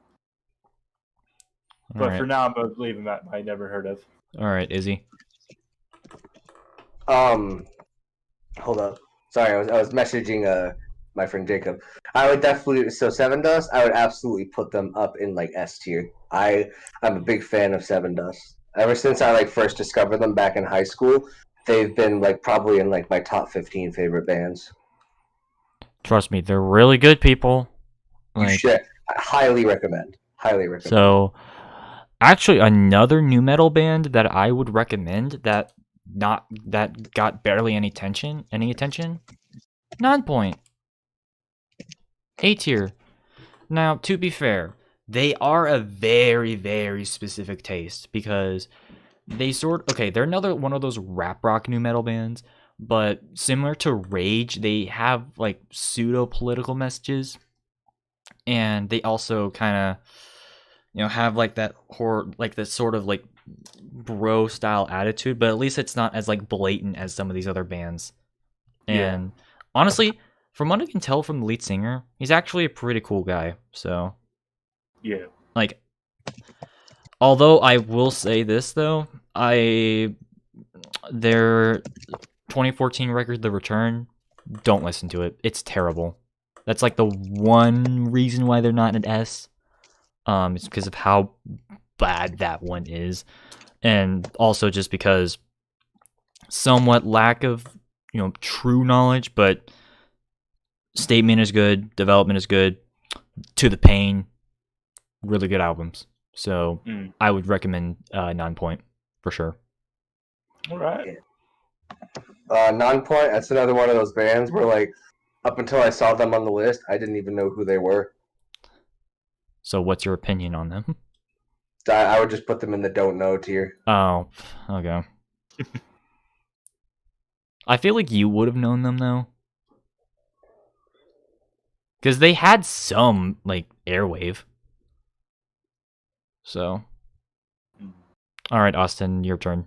But for now, I'm gonna leave them at I never heard of. All right, Izzy. Hold up. Sorry, I was messaging my friend Jacob. I would definitely Seven Dust. I would absolutely put them up in like S tier. I'm a big fan of Seven Dust. Ever since I first discovered them back in high school, they've been probably in my top 15 favorite bands. Trust me, they're really good people. You should. I highly recommend. Highly recommend. So, actually, another new metal band that I would recommend that got barely any attention. Nonpoint. A tier. Now, to be fair, they are a very, very specific taste, because they're another one of those rap rock new metal bands, but similar to Rage, they have pseudo political messages, and they also kind of have that this sort of bro style attitude, but at least it's not as blatant as some of these other bands. And honestly, from what I can tell from the lead singer, he's actually a pretty cool guy. So yeah, although I will say this though, their 2014 record, The Return, don't listen to it. It's terrible. That's the one reason why they're not an S. It's because of how bad that one is, and also just because somewhat lack of true knowledge. But statement is good, development is good. To the Pain, really good albums. So I would recommend Nonpoint for sure. All right. Nonpoint, that's another one of those bands where up until I saw them on the list, I didn't even know who they were. So what's your opinion on them? I would just put them in the don't know tier. Oh, okay. I feel like you would have known them though, because they had some airwave. So, all right, Austin, your turn.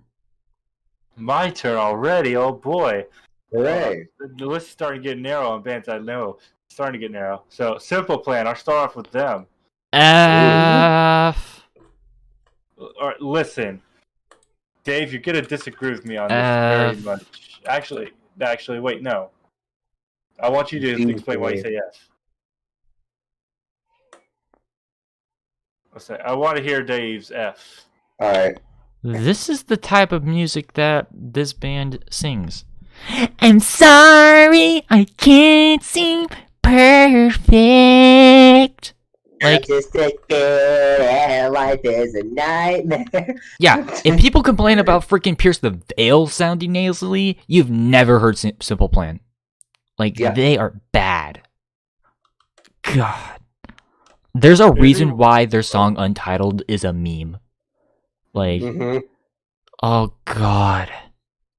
My turn already. Oh boy. Hooray! The list is starting to get narrow on bands I know. It's starting to get narrow. So Simple Plan. I'll start off with them. F. All right, listen, Dave, you're gonna disagree with me on this very much. Actually, wait, no. I want you to explain why you say F. I want to hear Dave's F. All right. This is the type of music that this band sings. I'm sorry, I can't sing perfect. Just a kid and life is a nightmare. Yeah, if people complain about freaking Pierce the Veil sounding nasally, you've never heard Simple Plan. They are bad. God. There's a reason why their song Untitled is a meme. Oh god.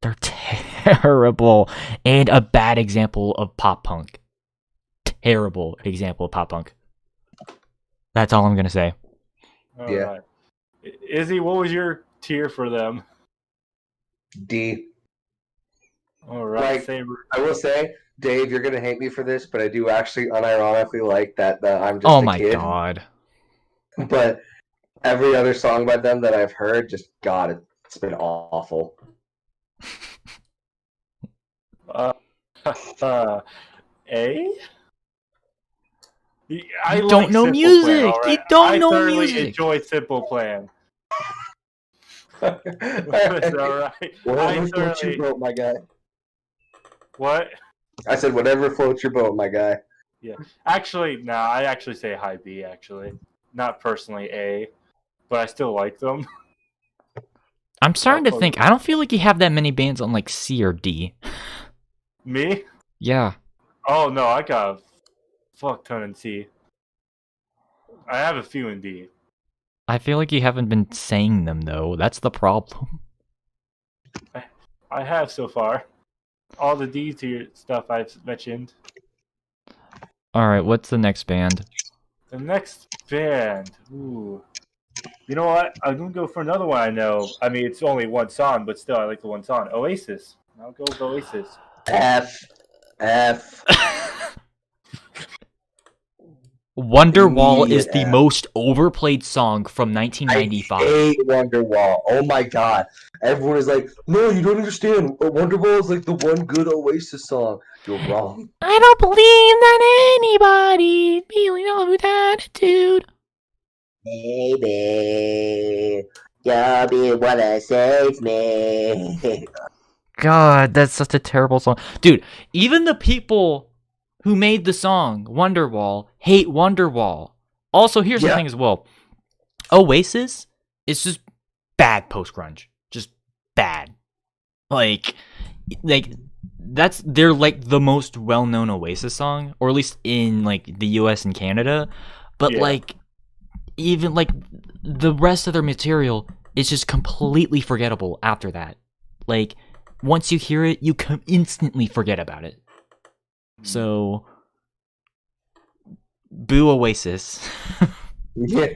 They're terrible. And a bad example of pop punk. Terrible example of pop punk. That's all I'm going to say. All right. Izzy, what was your tier for them? D. All right. I will say, Dave, you're going to hate me for this, but I do actually unironically like that I'm just oh a my kid. God. But every other song by them that I've heard, just, God, it's been awful. A? I don't know music. Plan, right? You don't know music. I thoroughly enjoy Simple Plan. It's all right. What you wrote, my guy? What? I said whatever floats your boat, my guy. Actually, no, I actually say high B. Actually, not personally A, but I still like them. I'm starting to think. I don't feel like you have that many bands on like C or D. Me? Yeah. Oh no, I got a fuck ton in C. I have a few in D. I feel like you haven't been saying them though. That's the problem. I have so far. All the D tier stuff I've mentioned. All right, what's the next band? The next band. Ooh. You know what? I'm gonna go for another one I know. I mean, it's only one song, but still, I like the one song. Oasis. I'll go with Oasis. F. Wonderwall is the Yeah. most overplayed song from 1995. I hate Wonderwall. Oh my god. Everyone is like, no, you don't understand. Wonderwall is like the one good Oasis song. You're wrong. I don't believe that anybody feeling all with attitude. Baby, you'll be wanna save me. God, that's such a terrible song. Dude, even the people who made the song, Wonderwall, hate Wonderwall. Also, here's the thing as well. Oasis is just bad post-grunge. Just bad. Like they're like the most well-known Oasis song, or at least in like the US and Canada. But like even like the rest of their material is just completely forgettable after that. Like once you hear it, you can instantly forget about it. So boo Oasis. Yeah,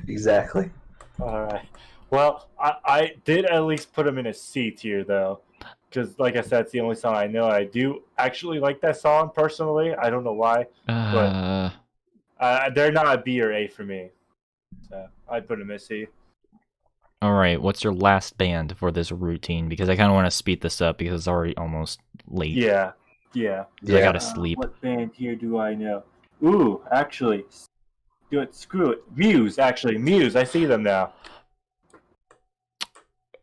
exactly. Alright. Well, I did at least put them in a C tier, though. Because, like I said, it's the only song I know. I do actually like that song, personally. I don't know why. But they're not a B or A for me. So I'd put them in a C. Alright, what's your last band for this routine? Because I kind of want to speed this up because it's already almost late. Yeah. 'Cause I gotta sleep. What band here do I know? Ooh, actually. Do it. Screw it. Muse, actually. Muse. I see them now.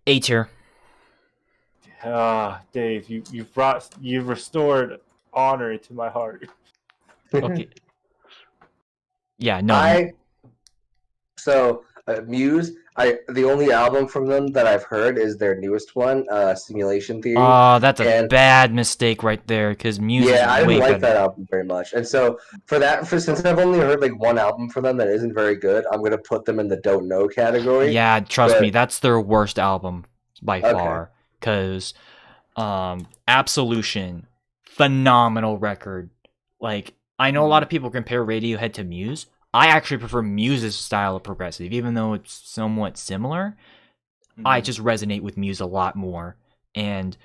A tier. Dave, you've restored honor into my heart. Okay. Yeah, no. Muse. The only album from them that I've heard is their newest one, Simulation Theory. Oh, that's a bad mistake right there, because Muse is I way didn't like better. that album very much, and so since I've only heard like one album from them that isn't very good, I'm gonna put them in the don't know category. Yeah, trust me, that's their worst album by far. Because Absolution, phenomenal record. Like, I know a lot of people compare Radiohead to Muse. I actually prefer Muse's style of progressive, even though it's somewhat similar. I just resonate with Muse a lot more. And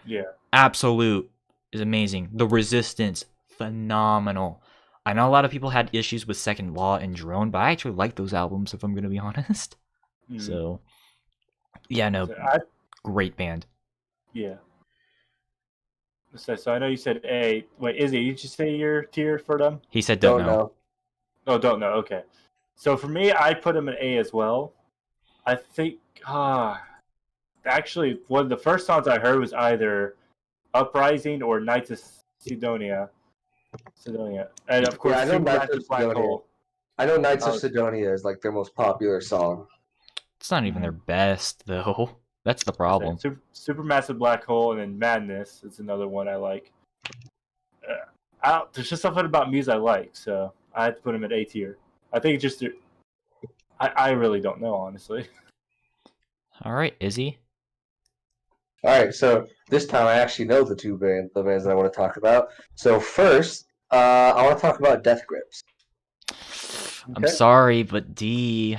Absolute is amazing. The Resistance, phenomenal. I know a lot of people had issues with Second Law and Drone, but I actually like those albums, if I'm going to be honest. So, yeah, no, great band. Yeah. So I know you said A. Wait, Izzy, did you say your tier for them? He said don't know. Oh, don't know. Okay. So for me, I put them in A as well. I think, actually, one of the first songs I heard was either Uprising or Knights of Sidonia. And of course, Supermassive Black Hole. I know Knights of Sidonia is like their most popular song. It's not even their best, though. That's the problem. Supermassive Black Hole and then Madness is another one I like. There's just something about Muse I like, so I had to put him at A tier. I think just I really don't know, honestly. All right, Izzy. All right, so this time I actually know the bands that I want to talk about. So first, I want to talk about Death Grips. I'm sorry, but D.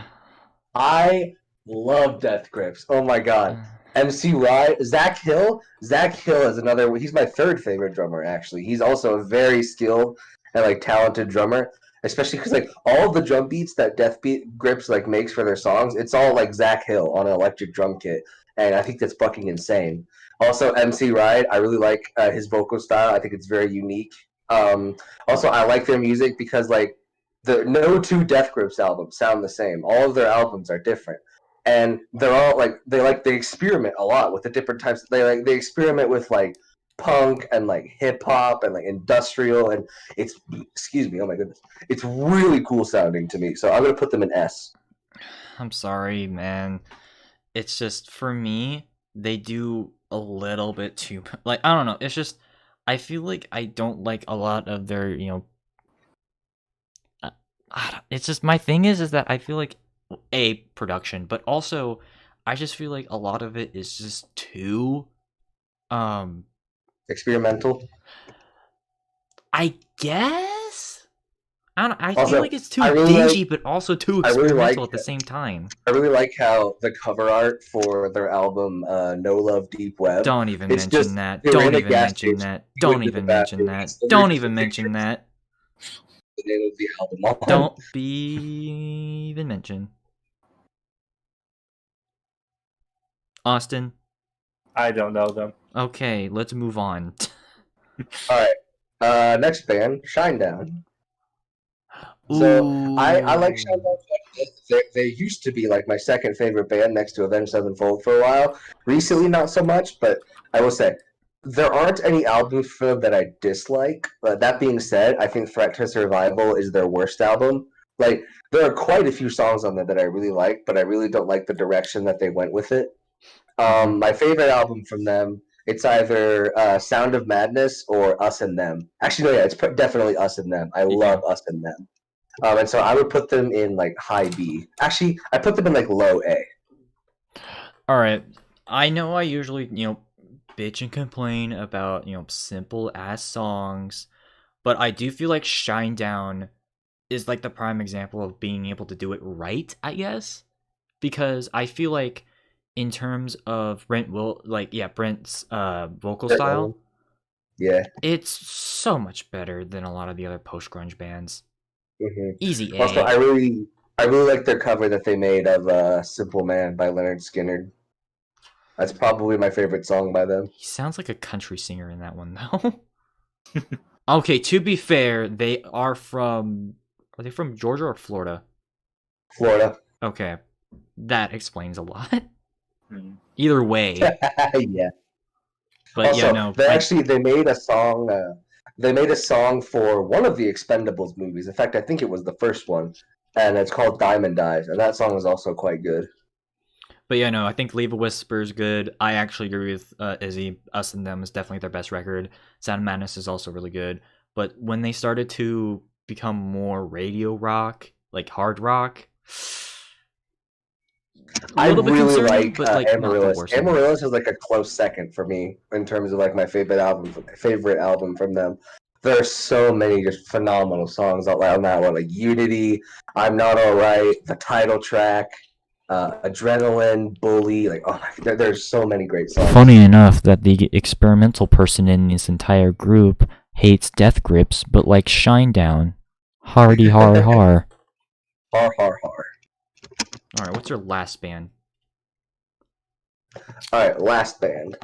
I love Death Grips. Oh my god. MC Ride, Zach Hill. Zach Hill is another. He's my third favorite drummer. Actually, he's also a very skilled and like talented drummer. Especially because like all the drum beats that Death Grips like makes for their songs, it's all like Zach Hill on an electric drum kit, and I think that's fucking insane. Also, MC Ride, I really like his vocal style. I think it's very unique. Also, I like their music because like no two Death Grips albums sound the same. All of their albums are different. And they're all like they experiment a lot with the different types. They experiment with like punk and like hip hop and like industrial, and it's excuse me, oh my goodness, it's really cool sounding to me. So I'm gonna put them in S. I'm sorry, man. It's just for me, they do a little bit too like I don't know. It's just I feel like I don't like a lot of their it's just my thing is that I feel like a production, but also I just feel like a lot of it is just too Experimental. I guess I don't. I Also, feel like it's too I really dingy, like- but also too I really experimental like at the same time. I really like how the cover art for their album No Love Deep Web. Don't even It's mention just that. they're Don't in a even gas mention station. that. You Don't went to the even mention bathroom. that. It's the Don't lyrics even of mention that. the name of the album. Don't be even mention. Austin. I don't know them. Okay, let's move on. All right. Next band, Shinedown. So I like Shinedown quite a bit. They used to be like my second favorite band next to Avenged Sevenfold for a while. Recently, not so much, but I will say there aren't any albums for them that I dislike. But that being said, I think Threat to Survival is their worst album. Like there are quite a few songs on there that I really like, but I really don't like the direction that they went with it. My favorite album from them, it's either Sound of Madness or Us and Them. Actually, no, yeah, it's definitely Us and Them. I love Us and Them. And so I would put them in like high B. Actually, I put them in like low A. Alright. I know I usually, bitch and complain about, simple ass songs, but I do feel like Shinedown is like the prime example of being able to do it right, I guess. Because I feel like in terms of Brent's vocal style, yeah, it's so much better than a lot of the other post grunge bands. Mm-hmm. Easy A. Also, I really like their cover that they made of "Simple Man" by Leonard Skinner. That's probably my favorite song by them. He sounds like a country singer in that one, though. Okay, to be fair, they are from... Are they from Georgia or Florida? Florida. Okay, that explains a lot. Either way. Yeah. But also, yeah, no. They made a song. They made a song for one of the Expendables movies. In fact, I think it was the first one, and it's called "Diamond Eyes," and that song is also quite good. But yeah, no, I think Leave a Whisper is good. I actually agree with Izzy. Us and Them is definitely their best record. Sound of Madness is also really good. But when they started to become more radio rock, like hard rock, I really like but like Amaryllis. Amaryllis is like a close second for me in terms of like my favorite album from them. There are so many just phenomenal songs on that one, like Unity, I'm Not Alright, the title track, Adrenaline, Bully, like there's so many great songs. Funny enough that the experimental person in this entire group hates Death Grips, but likes Shinedown. Hardy har har. Har har har. Alright, what's your last band? Alright, last band.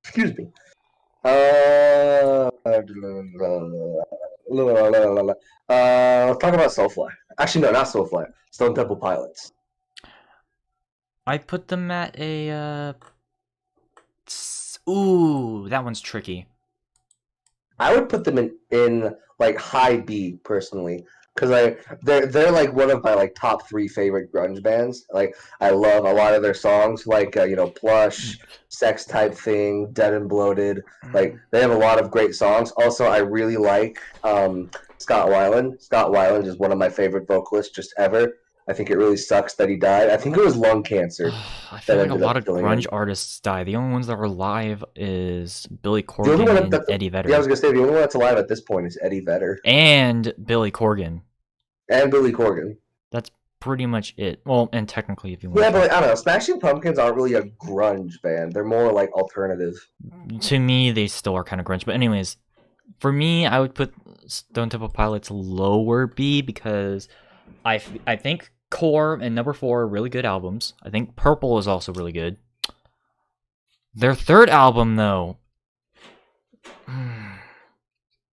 Excuse me. Let's talk about Soulfly. Actually, no, not Soulfly. Stone Temple Pilots. I put them at a ooh, that one's tricky. I would put them in like high B personally, because they're like one of my like top 3 favorite grunge bands. Like I love a lot of their songs, like Plush, Sex Type Thing, Dead and Bloated. Like they have a lot of great songs. Also, I really like Scott Weiland. Scott Weiland is one of my favorite vocalists just ever. I think it really sucks that he died. I think it was lung cancer. I feel like a lot of grunge artists die. The only ones that were alive is Billy Corgan and Eddie Vedder. Yeah, I was gonna say the only one that's alive at this point is Eddie Vedder and Billy Corgan. And Billy Corgan. That's pretty much it. Well, and technically, if you want. Yeah, but I don't know. Smashing Pumpkins aren't really a grunge band. They're more like alternative. To me, they still are kind of grunge. But anyways, for me, I would put Stone Temple Pilots lower B because I think Core and Number 4 are really good albums. I think Purple is also really good. Their third album, though,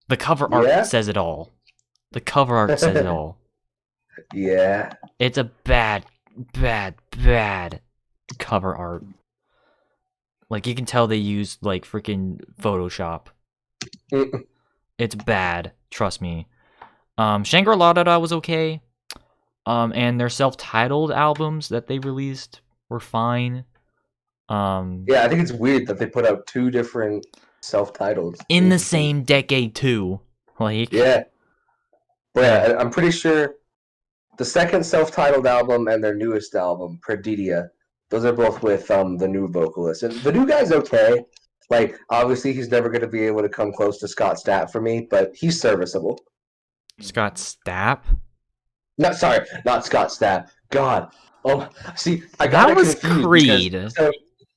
the cover art says it all. The cover art says it all. Yeah. It's a bad cover art. Like you can tell they used like freaking Photoshop. It's bad, trust me. Shangri-La was okay. And their self-titled albums that they released were fine. Yeah, I think it's weird that they put out 2 different self-titles in the same decade too. Like yeah. Yeah, I'm pretty sure the second self-titled album and their newest album, Perdidia, those are both with the new vocalist. And the new guy's okay. Like, obviously, he's never going to be able to come close to Scott Stapp for me, but he's serviceable. Scott Stapp? No, sorry, not Scott Stapp. God. Oh, see, I That got was confused Creed. because, so,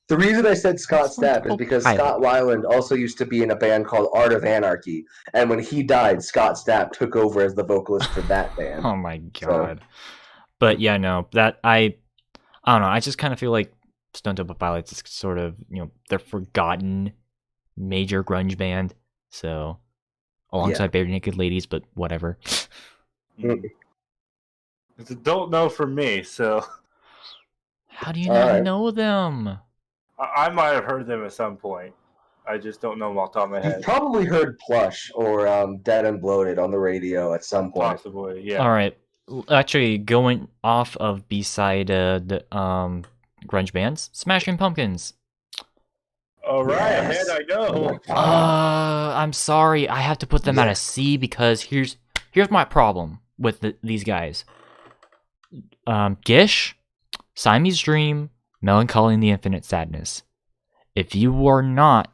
the reason I said Scott Stapp is because Scott Weiland also used to be in a band called Art of Anarchy, and when he died, Scott Stapp took over as the vocalist for that band. Oh my god. So. But yeah, no, that I don't know. I just kind of feel like Stone Temple Pilots is sort of, they're forgotten major grunge band. So alongside Bare Naked Ladies, but whatever. It's a don't know for me. So how do you not know them? I might have heard them at some point. I just don't know them off the top of my head. You've probably heard Plush or Dead and Bloated on the radio at some point. Possibly, yeah. All right. Actually, going off of B-side the grunge bands, Smashing Pumpkins. All right, ahead I go. I'm sorry, I have to put them at a C because here's my problem with these guys. Gish, Siamese Dream, Melancholy and the Infinite Sadness. If you are not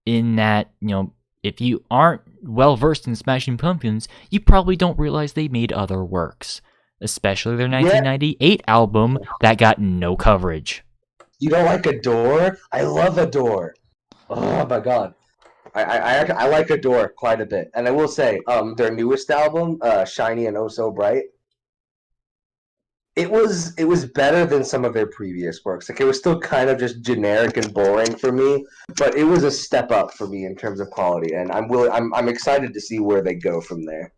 in that, if you aren't well versed in Smashing Pumpkins, you probably don't realize they made other works, especially their 1998 album that got no coverage. You don't like Adore? I love Adore. Oh my god, I like Adore quite a bit, and I will say, their newest album, Shiny and Oh So Bright. It was better than some of their previous works. Like, it was still kind of just generic and boring for me, but it was a step up for me in terms of quality, and I'm excited to see where they go from there.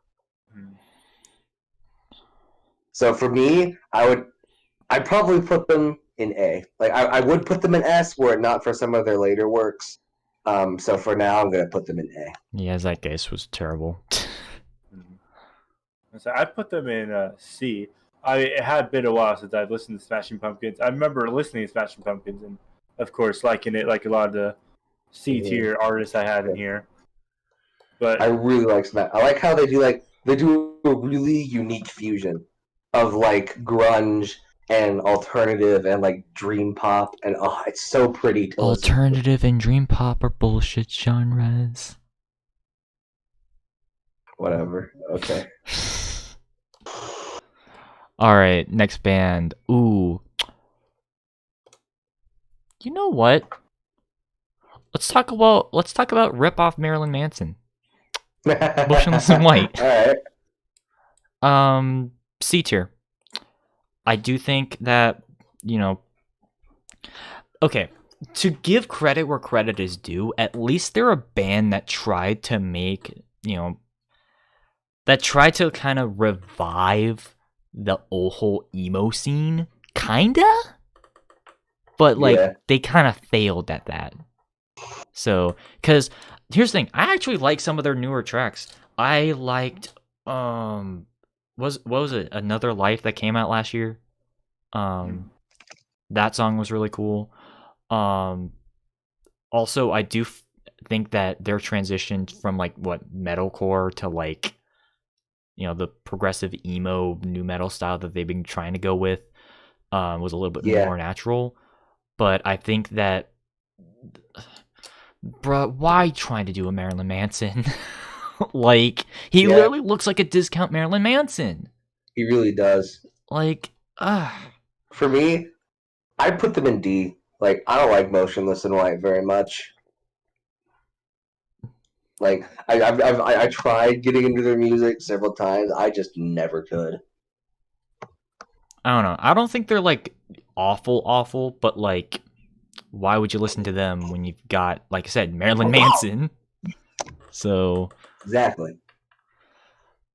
So for me, I'd probably put them in A. Like, I would put them in S were it not for some of their later works. So for now, I'm gonna put them in A. Yeah, Zeitgeist was terrible. So I put them in C. It had been a while since I've listened to Smashing Pumpkins. I remember listening to Smashing Pumpkins and, of course, liking it like a lot of the C-tier artists I had in here. But I really like Smash. I like how they do a really unique fusion of like grunge and alternative and like dream pop, and it's so pretty to alternative and dream pop are bullshit genres. Whatever. Okay. All right, next band. Ooh. You know what? Let's talk about rip off Marilyn Manson. Motionless in White. All right. C tier. I do think that, okay, to give credit where credit is due, at least they're a band that tried to make, that tried to kind of revive the whole emo scene, kinda, but they kind of failed at that. So, because here's the thing, I actually like some of their newer tracks. I liked what was it, Another Life, that came out last year. That song was really cool. Also, I do think that their transition from metalcore to the progressive emo new metal style that they've been trying to go with was a little bit more natural. But I think that, bruh, why trying to do a Marilyn Manson? He literally looks like a discount Marilyn Manson. He really does. For me, I put them in D. I don't like Motionless in White very much. I tried getting into their music several times. I just never could. I don't know. I don't think they're awful, but why would you listen to them when you've got, like I said, Marilyn Manson? So exactly.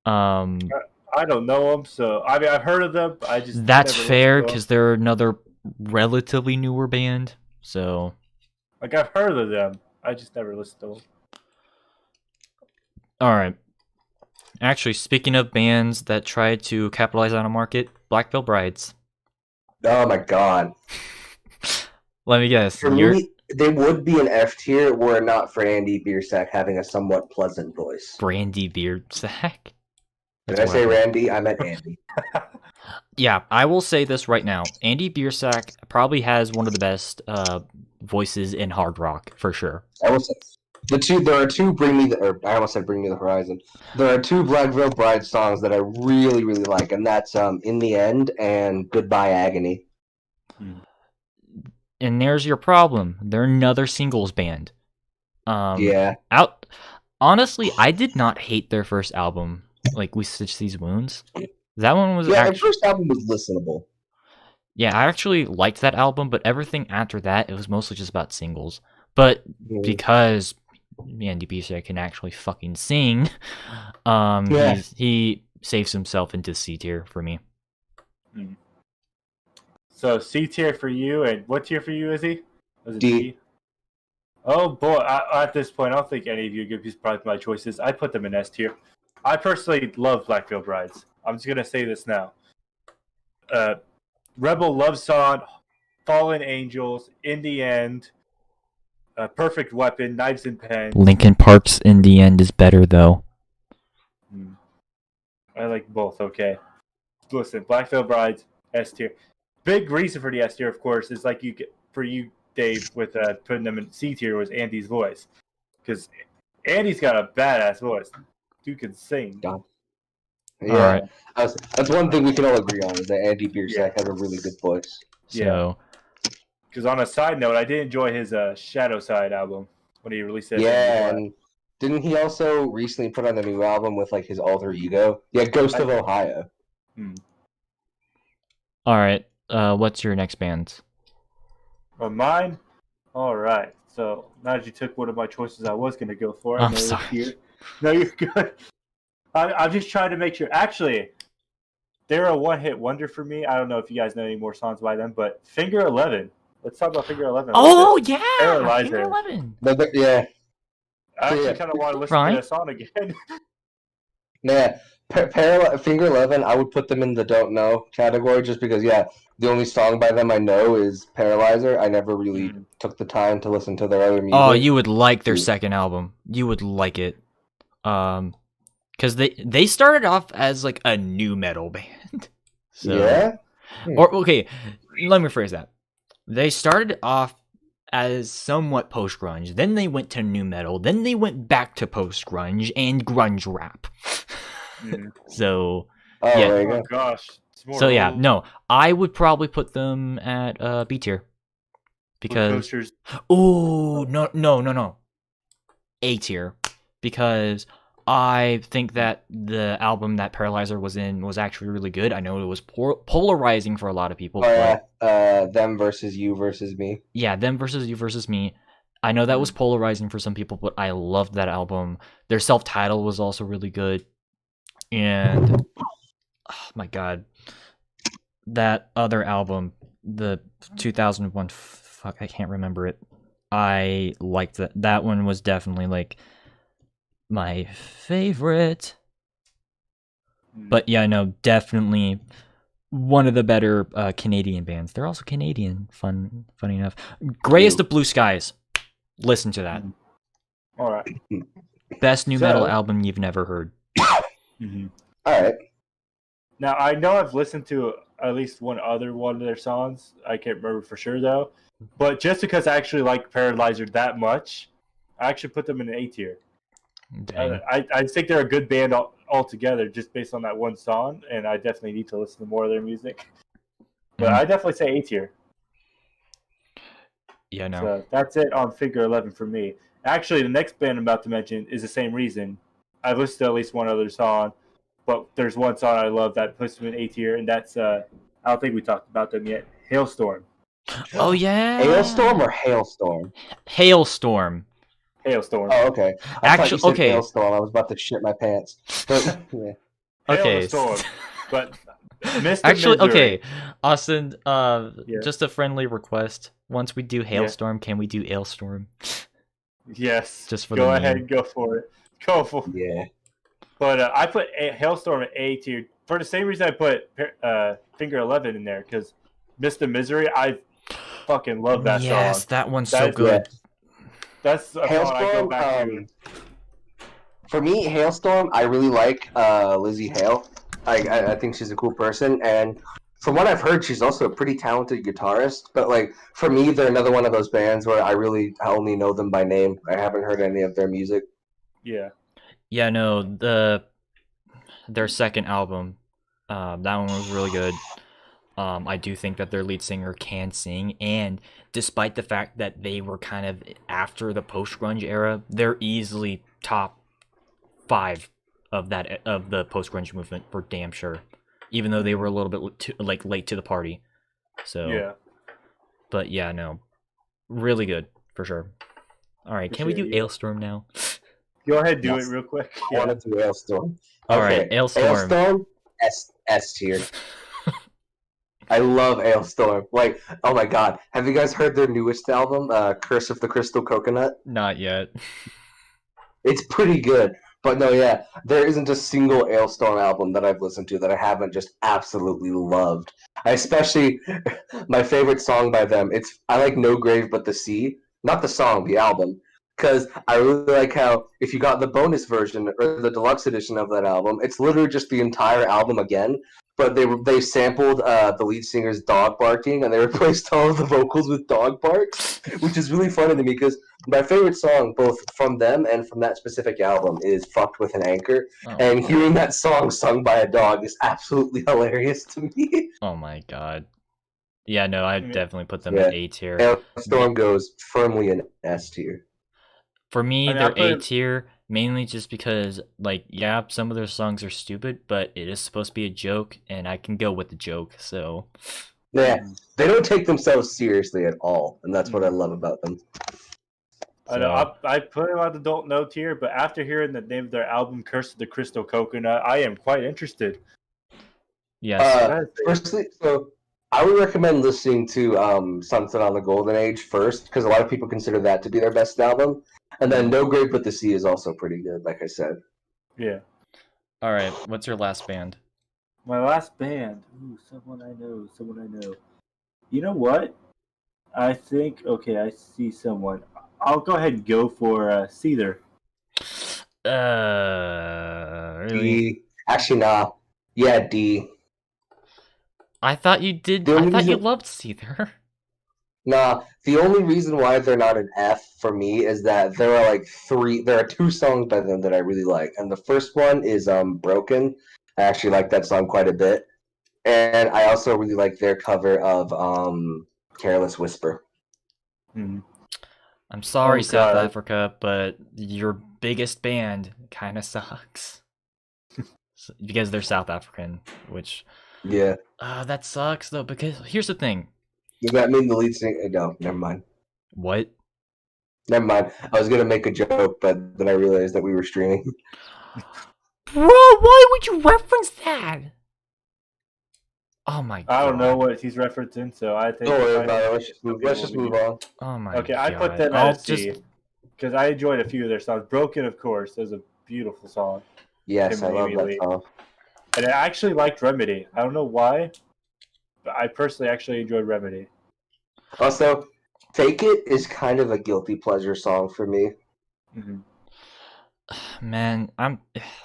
I don't know them, so I've heard of them. But I just that's fair because they're another relatively newer band. So Like I've heard of them, I just never listened to them. Alright. Actually, speaking of bands that tried to capitalize on a market, Black Veil Brides. Oh my god. Let me guess. For me, they would be an F tier were it not for Andy Biersack having a somewhat pleasant voice. Brandy Beard Sack? Did I say Randy? I meant Andy. Yeah, I will say this right now. Andy Biersack probably has one of the best voices in hard rock, for sure. I will say there are two I almost said Bring Me the Horizon. There are two Black Veil Bride songs that I really, really like, and that's In the End and Goodbye Agony. And there's your problem. They're another singles band. Yeah. Honestly, I did not hate their first album, like We Stitch These Wounds. That one was their first album was listenable. Yeah, I actually liked that album, but everything after that, it was mostly just about singles. But because Andy Biersack can actually fucking sing, he saves himself into C tier for me. So C tier for you, and what tier for you, Izzy? Was it D? Oh boy, at this point, I don't think any of you would be surprised by my choices. I put them in S tier. I personally love Black Veil Brides. I'm just gonna say this now. Rebel Love Song, Fallen Angels, In the End, Perfect Weapon, Knives and Pens. Linkin Park's In the End is better though. I like both. Okay, listen, Black Veil Brides, S tier. Big reason for the S tier, of course, is like for you, Dave, with putting them in C tier was Andy's voice, because Andy's got a badass voice. Dude can sing. Yeah, that's one thing we can all agree on is that Andy Biersack has a really good voice. So, because on a side note, I did enjoy his Shadow Side album when he released it. Yeah, and didn't he also recently put on a new album with like his alter ego? Yeah, Ghost of Ohio. All right, what's your next band? Mine? All right. So now that you took one of my choices, I was going to go for it. I'm sorry. No, you're good. I'm just trying to make sure. Actually, they're a one-hit wonder for me. I don't know if you guys know any more songs by them, but Finger 11. Let's talk about Finger 11. Oh, yeah! Paralyzer. Finger 11. Yeah. I actually kind of want to listen to that song again. Yeah. Finger 11, I would put them in the don't know category just because, the only song by them I know is Paralyzer. I never really took the time to listen to their other music. Oh, you would like their second album. You would like it. Because they started off as like a new metal band. Or okay, let me rephrase that. They started off as somewhat post grunge, then they went to new metal, then they went back to post grunge and grunge rap. So oh gosh. So no, I would probably put them at B tier because no, A tier because I think that the album that Paralyzer was in was actually really good. I know it was polarizing for a lot of people. Them versus you versus me. Yeah, them versus you versus me. I know that was polarizing for some people, but I loved that album. Their self-titled was also really good. And, oh my god, that other album, the 2001, fuck, I can't remember it. I liked that. That one was definitely like my favorite. But yeah, no, definitely one of the better Canadian bands. They're also Canadian, funny enough. Grayest of Blue Skies. Listen to that. All right. Best new metal album you've never heard. All right. Now, I know I've listened to at least one of their songs. I can't remember for sure, though. But just because I actually like Paralyzer that much, I actually put them in an A tier. I think they're a good band altogether, just based on that one song, and I definitely need to listen to more of their music. But I definitely say A tier. Yeah, no. So that's it on Figure 11 for me. Actually, the next band I'm about to mention is the same reason. I've listened to at least one other song, but there's one song I love that puts them in A tier, and that's, I don't think we talked about them yet, Hailstorm. Oh, yeah. Hailstorm or Hailstorm? Hailstorm. Hailstorm. Oh, okay. Actually, Hailstorm. I was about to shit my pants. But, Hailstorm. But Mr. Actually, Misery. okay, Austin. Yeah. Just a friendly request. Once we do Hailstorm, can we do Ailstorm? Yes. Just for go the ahead, meme. go for it. Go for it. Yeah. But I put Hailstorm at A tier for the same reason I put Finger 11 in there because Mr. Misery, I fucking love that song. Yes, that one's so That's- good. That's a song I go Hailstorm. back to. For me, Hailstorm, I really like Lizzie Hale. I think she's a cool person, and from what I've heard, she's also a pretty talented guitarist. But like for me, they're another one of those bands where I only know them by name. I haven't heard any of their music. Yeah. Yeah, no, their second album, that one was really good. I do think that their lead singer can sing, and despite the fact that they were kind of after the post-grunge era, they're easily top 5 of the post-grunge movement for damn sure. Even though they were a little bit late to the party. So Yeah. But yeah, no, really good for sure. All right, can we do Appreciate you. Ailstorm now? Go ahead, do Yes. it real quick. I want to do Hailstorm. All right, Ailstorm. Hailstorm, S tier. I love Ailstorm. Like, oh my god, have you guys heard their newest album, Curse of the Crystal Coconut? Not yet. It's pretty good. But no, yeah, there isn't a single Ailstorm album that I've listened to that I haven't just absolutely loved. I especially, my favorite song by them, I like No Grave But the Sea. Not the song, the album. Because I really like how, if you got the bonus version, or the deluxe edition of that album, it's literally just the entire album again. But they sampled the lead singer's dog barking, and they replaced all of the vocals with dog barks, which is really funny to me, because my favorite song, both from them and from that specific album, is Fucked with an Anchor. Oh, And hearing that song sung by a dog is absolutely hilarious to me. oh my god. Yeah, no, I'd definitely put them Yeah. in A tier. Hailstorm goes firmly in S tier. For me, I mean, they're I put- A tier mainly just because, like, yeah, some of their songs are stupid, but it is supposed to be a joke, and I can go with the joke. So Yeah, they don't take themselves seriously at all, and that's what I love about them. I know I put them on the Don't Know tier, but after hearing the name of their album, Curse of the Crystal Coconut, I am quite interested. yes, Firstly, so I would recommend listening to Sunset on the Golden Age first, because a lot of people consider that to be their best album. And then No Grave But the Sea is also pretty good, like I said. Yeah. all right. What's your last band? My last band. Ooh, someone I know. You know what? I think, okay, I see someone. I'll go ahead and go for Seether. Really? D. Actually, nah. Yeah, D. I thought you did. The I only thought you reason- loved Seether. Nah, the only reason why they're not an F for me is that there are 2 songs by them that I really like. And the first one is Broken. I actually like that song quite a bit. And I also really like their cover of Careless Whisper. Hmm. I'm sorry, Oh, South God. Africa, but your biggest band kind of sucks because they're South African, which Yeah. that sucks though. Because here's the thing. Does that mean the lead singer? No, never mind. What? Never mind. I was gonna make a joke, but then I realized that we were streaming. Bro, why would you reference that? Oh my god. I don't know what he's referencing, so I think. Don't worry about it. Let's just move on. Oh my Okay, god. I put them I'll at a C because I enjoyed a few of their songs. Broken, of course, is a beautiful song, Yes, I love that Immediately. song. and I actually liked Remedy. I don't know why, but I personally actually enjoyed Remedy. Also, Take It is kind of a guilty pleasure song for me. Mm-hmm. Man,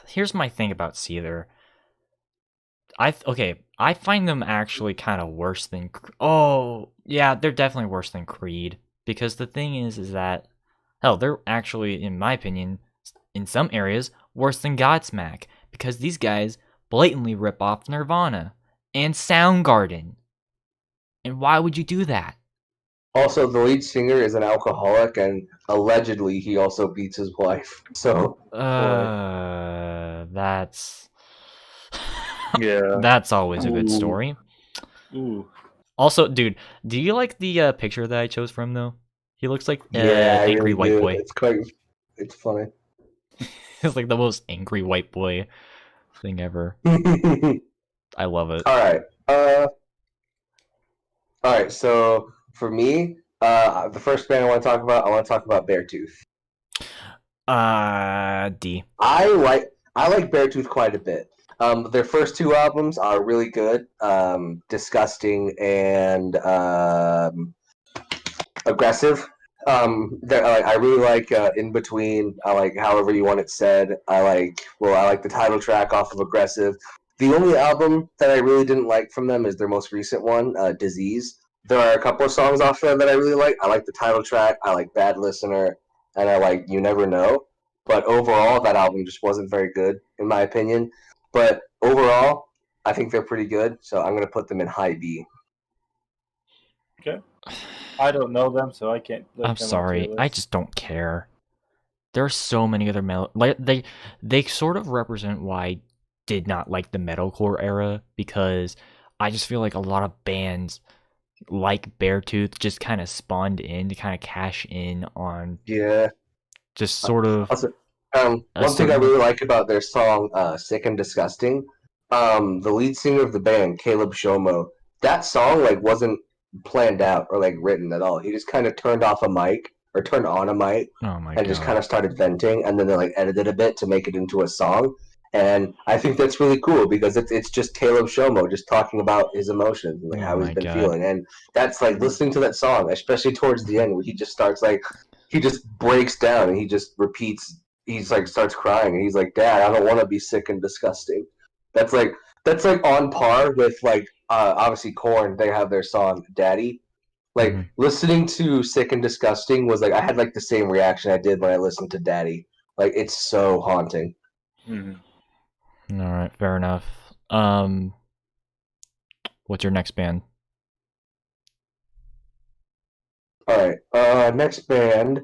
here's my thing about Seether. I find them actually kind of worse than. Oh, yeah, they're definitely worse than Creed. Because the thing is that, hell, they're actually, in my opinion, in some areas, worse than Godsmack. Because these guys blatantly rip off Nirvana and Soundgarden. And why would you do that? Also, the lead singer is an alcoholic, and allegedly he also beats his wife. So, That's Yeah. that's always a good Ooh. story. Ooh. Also, dude, do you like the picture that I chose from though? He looks like yeah, I angry really white do. boy. It's funny. He's like the most angry white boy thing ever. I love it. All right. All right. So for me, the first band I want to talk about Beartooth. D. I like Beartooth quite a bit. Their first two albums are really good. Disgusting and aggressive. I really like In Between. I like However You Want It Said. I like the title track off of Aggressive. The only album that I really didn't like from them is their most recent one, Disease. There are a couple of songs off there that I really like. I like the title track. I like Bad Listener, and I like You Never Know. But overall, that album just wasn't very good, in my opinion. But overall, I think they're pretty good, so I'm going to put them in high B. Okay. I don't know them, so I can't. I'm sorry, I just don't care. There are so many other metal. Like they sort of represent why I did not like the metalcore era, because I just feel like a lot of bands like Beartooth just kind of spawned in to kind of cash in on just sort of. Also, one thing I really like about their song "Sick and Disgusting," the lead singer of the band, Caleb Shomo, that song wasn't planned out or written at all. He just kind of turned on a mic and just kind of started venting, and then they edited a bit to make it into a song. And I think that's really cool because it's just Caleb Shomo just talking about his emotions and how he's been feeling. And that's listening to that song, especially towards the end where he just starts he just breaks down and he just repeats. He's starts crying and he's like, "Dad, I don't want to be sick and disgusting." That's on par with obviously Korn. They have their song "Daddy." Listening to "Sick and Disgusting" was I had the same reaction I did when I listened to "Daddy." It's so haunting. Mm-hmm. All right, fair enough. What's your next band? All right, next band.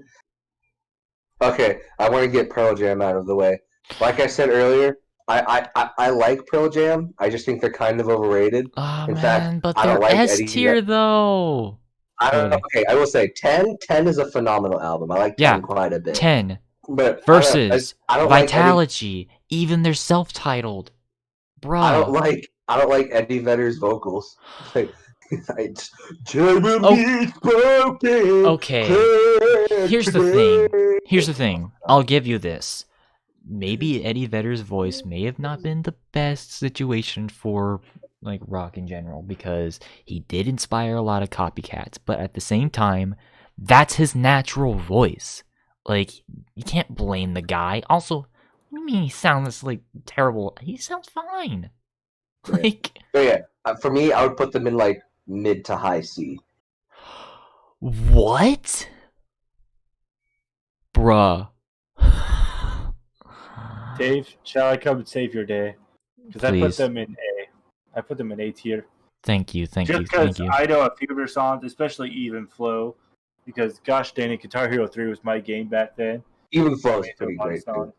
Okay, I want to get Pearl Jam out of the way. Like I said earlier, I like Pearl Jam. I just think they're kind of overrated. Oh, In man, fact, but I they're don't like S Eddie. tier though. I don't know. Okay, I will say 10. 10 is a phenomenal album. I like 10 quite a bit. 10 but versus I don't Vitality. Even they're self-titled, bruh. I don't like Eddie Vedder's vocals. Okay, here's the thing. I'll give you this. Maybe Eddie Vedder's voice may have not been the best situation for rock in general, because he did inspire a lot of copycats, but at the same time, that's his natural voice. You can't blame the guy. Also, what do you mean he sounds terrible? He sounds fine. For me, I would put them in mid to high C. What? Bruh. Dave, shall I come and save your day? Because I put them in A. I put them in A tier. Thank you. Just because I know a few of their songs, especially Even Flow, because gosh dang it, Guitar Hero 3 was my game back then. Even Flow is pretty great too.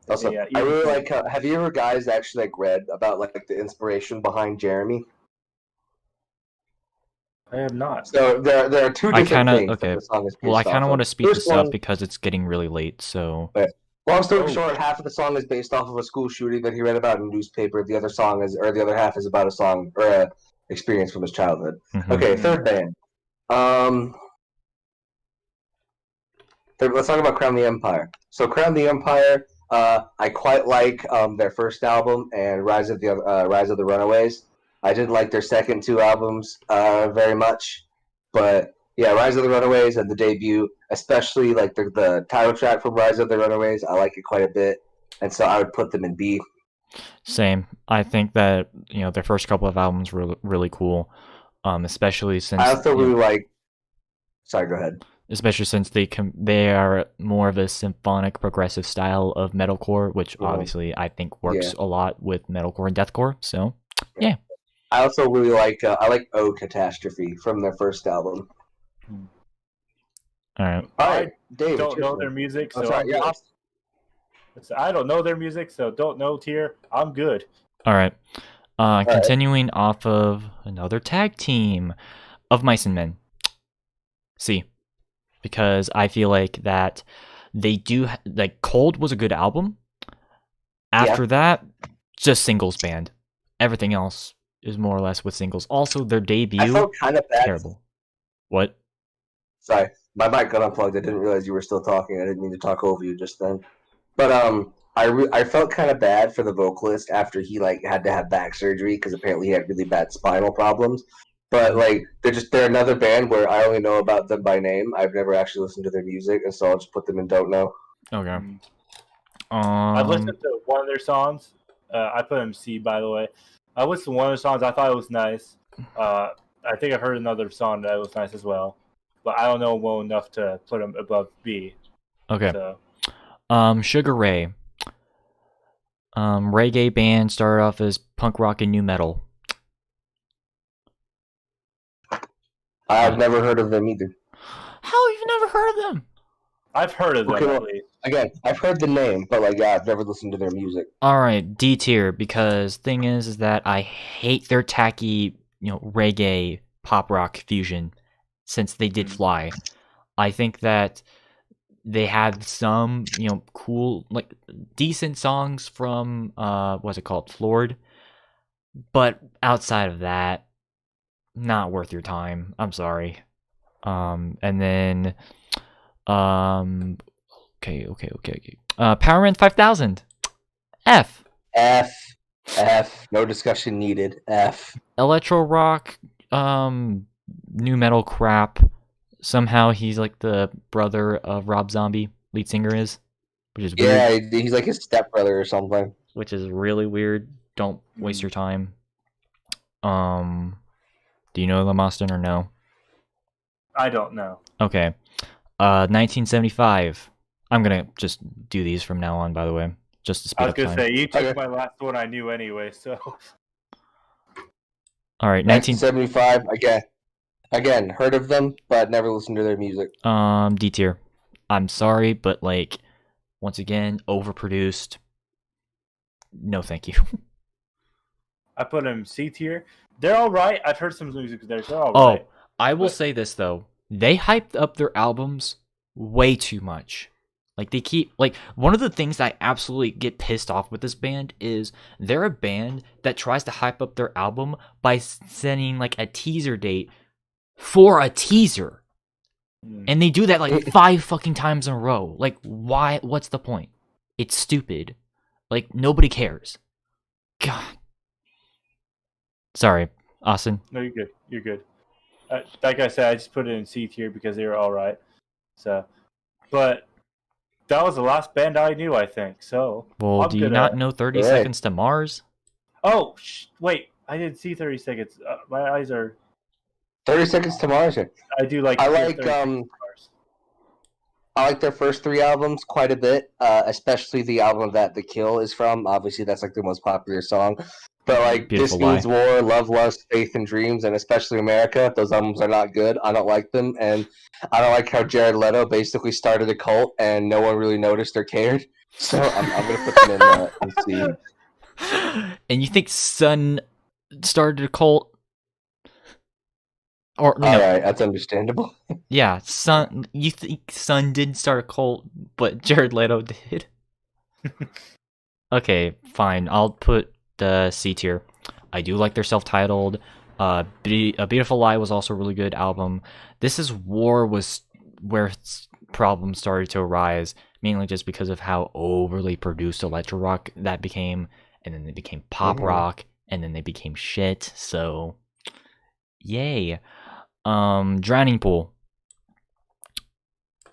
Also, yeah, I really like. Have you ever guys actually read about the inspiration behind Jeremy? I have not. So there are two different things. Okay. The song is I kind of want to speed this up because it's getting really late. So. Long story short, half of the song is based off of a school shooting that he read about in a newspaper. The other half is about a song or a experience from his childhood. Mm-hmm. Okay, third band. Let's talk about Crown the Empire. So Crown the Empire, I quite like their first album and Rise of the Runaways. I didn't like their second two albums very much, but yeah, Rise of the Runaways and the debut, especially the title track from Rise of the Runaways, I like it quite a bit, and so I would put them in B. Same. I think that their first couple of albums were really cool, especially since I also really like. Sorry, go ahead. Especially since they are more of a symphonic progressive style of metalcore, which obviously I think works a lot with metalcore and deathcore. So yeah. I also really like O Catastrophe from their first album. All right, Dave. Don't know their music, so I don't know their music, so don't know tier. I'm good. All right. Continuing off of another tag team of Mice and Men. C. Because I feel like that they do Cold was a good album. After that, just singles band. everything else is more or less with singles. Also, their I debut, felt kind of bad. terrible. What? Sorry, my mic got unplugged. I didn't realize you were still talking. I didn't mean to talk over you just then. But I felt kind of bad for the vocalist after he like had to have back surgery because apparently he had really bad spinal problems. But like they're another band where I only know about them by name. I've never actually listened to their music, and so I'll just put them in don't know. Okay. I've listened to one of their songs. I put them C, by the way. I listened to one of their songs. I thought it was nice. I think I heard another song that was nice as well, but I don't know well enough to put them above B. Okay. So. Sugar Ray. Reggae band started off as punk rock and new metal. I've never heard of them either. How have you never heard of them? I've heard of them Okay, well, at least. Again, I've heard the name, but like, yeah, I've never listened to their music. All right, D tier, because thing is that I hate their tacky, reggae pop rock fusion since they did Fly. I think that they had some, cool, like decent songs from what's it called, Floored, but outside of that, not worth your time. I'm sorry. And then okay. Power 5000. F. No discussion needed. F. Electro rock, new metal crap. Somehow he's like the brother of Rob Zombie, lead singer is, which is weird. Yeah, he's like his stepbrother or something. Which is really weird. Don't waste your time. Do you know them, Austin, or no? I don't know. Okay. 1975. I'm gonna just do these from now on, by the way, just to speed I was up gonna time. say you took my last one I knew anyway, so. All right, 1975. Again, heard of them, but never listened to their music. D tier. I'm sorry, but like, once again, overproduced. No, thank you. I put them C tier. They're all right. I've heard some music there. They're all right. I will say this though. They hyped up their albums way too much. Like they keep one of the things I absolutely get pissed off with this band is they're a band that tries to hype up their album by sending like a teaser date for a teaser. And they do that like 5 fucking times in a row. Like why? What's the point? It's stupid. Like nobody cares. God. Sorry, Austin. No, you're good. You're good. Like I said, I just put it in C tier because they were all right. So, but that was the last band I knew, I think. So, well, do you not know 30 Seconds to Mars? Oh, wait, I didn't see 30 Seconds. My eyes are. 30 Seconds to Mars. I do like. I like their first 3 albums quite a bit, especially the album that The Kill is from. Obviously, that's like their most popular song. But like Beautiful This Means Lie. War, Love, Lust, Faith, and Dreams, and especially America, those albums are not good. I don't like them, and I don't like how Jared Leto basically started a cult and no one really noticed or cared. So I'm gonna put them in C. And you think Sunn started a cult? Or no? All right, that's understandable. Yeah, Sunn. You think Sunn didn't start a cult, but Jared Leto did? Okay, fine. I'll put the C tier. I do like their self-titled. A Beautiful Lie was also a really good album. This Is War was where problems started to arise, mainly just because of how overly produced electro rock that became, and then they became pop rock, and then they became shit. So, yay. Drowning Pool.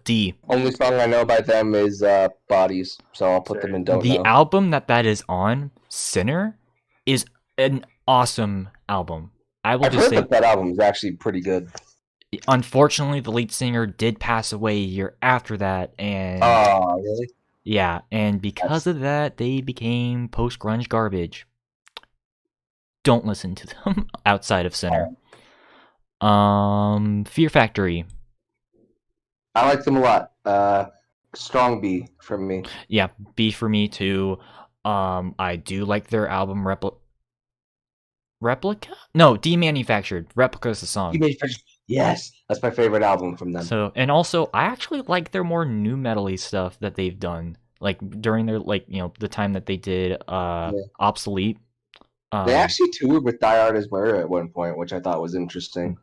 D. Only song I know by them is Bodies, so I'll put them in don't The know. album that is on, Sinner, is an awesome album. I've heard that album is actually pretty good. Unfortunately, the lead singer did pass away a year after that, and oh, really? Yeah, and because of that, they became post-grunge garbage. Don't listen to them outside of Sinner. Fear Factory. I like them a lot. Strong B for me. Yeah, B for me too. I do like their album Replica? No, Demanufactured. Replica's the song. Yes, that's my favorite album from them. So, and also, I actually like their more new metal-y stuff that they've done. Like, during their, the time that they did Obsolete. They actually toured with Die Hard as Murder at one point, which I thought was interesting.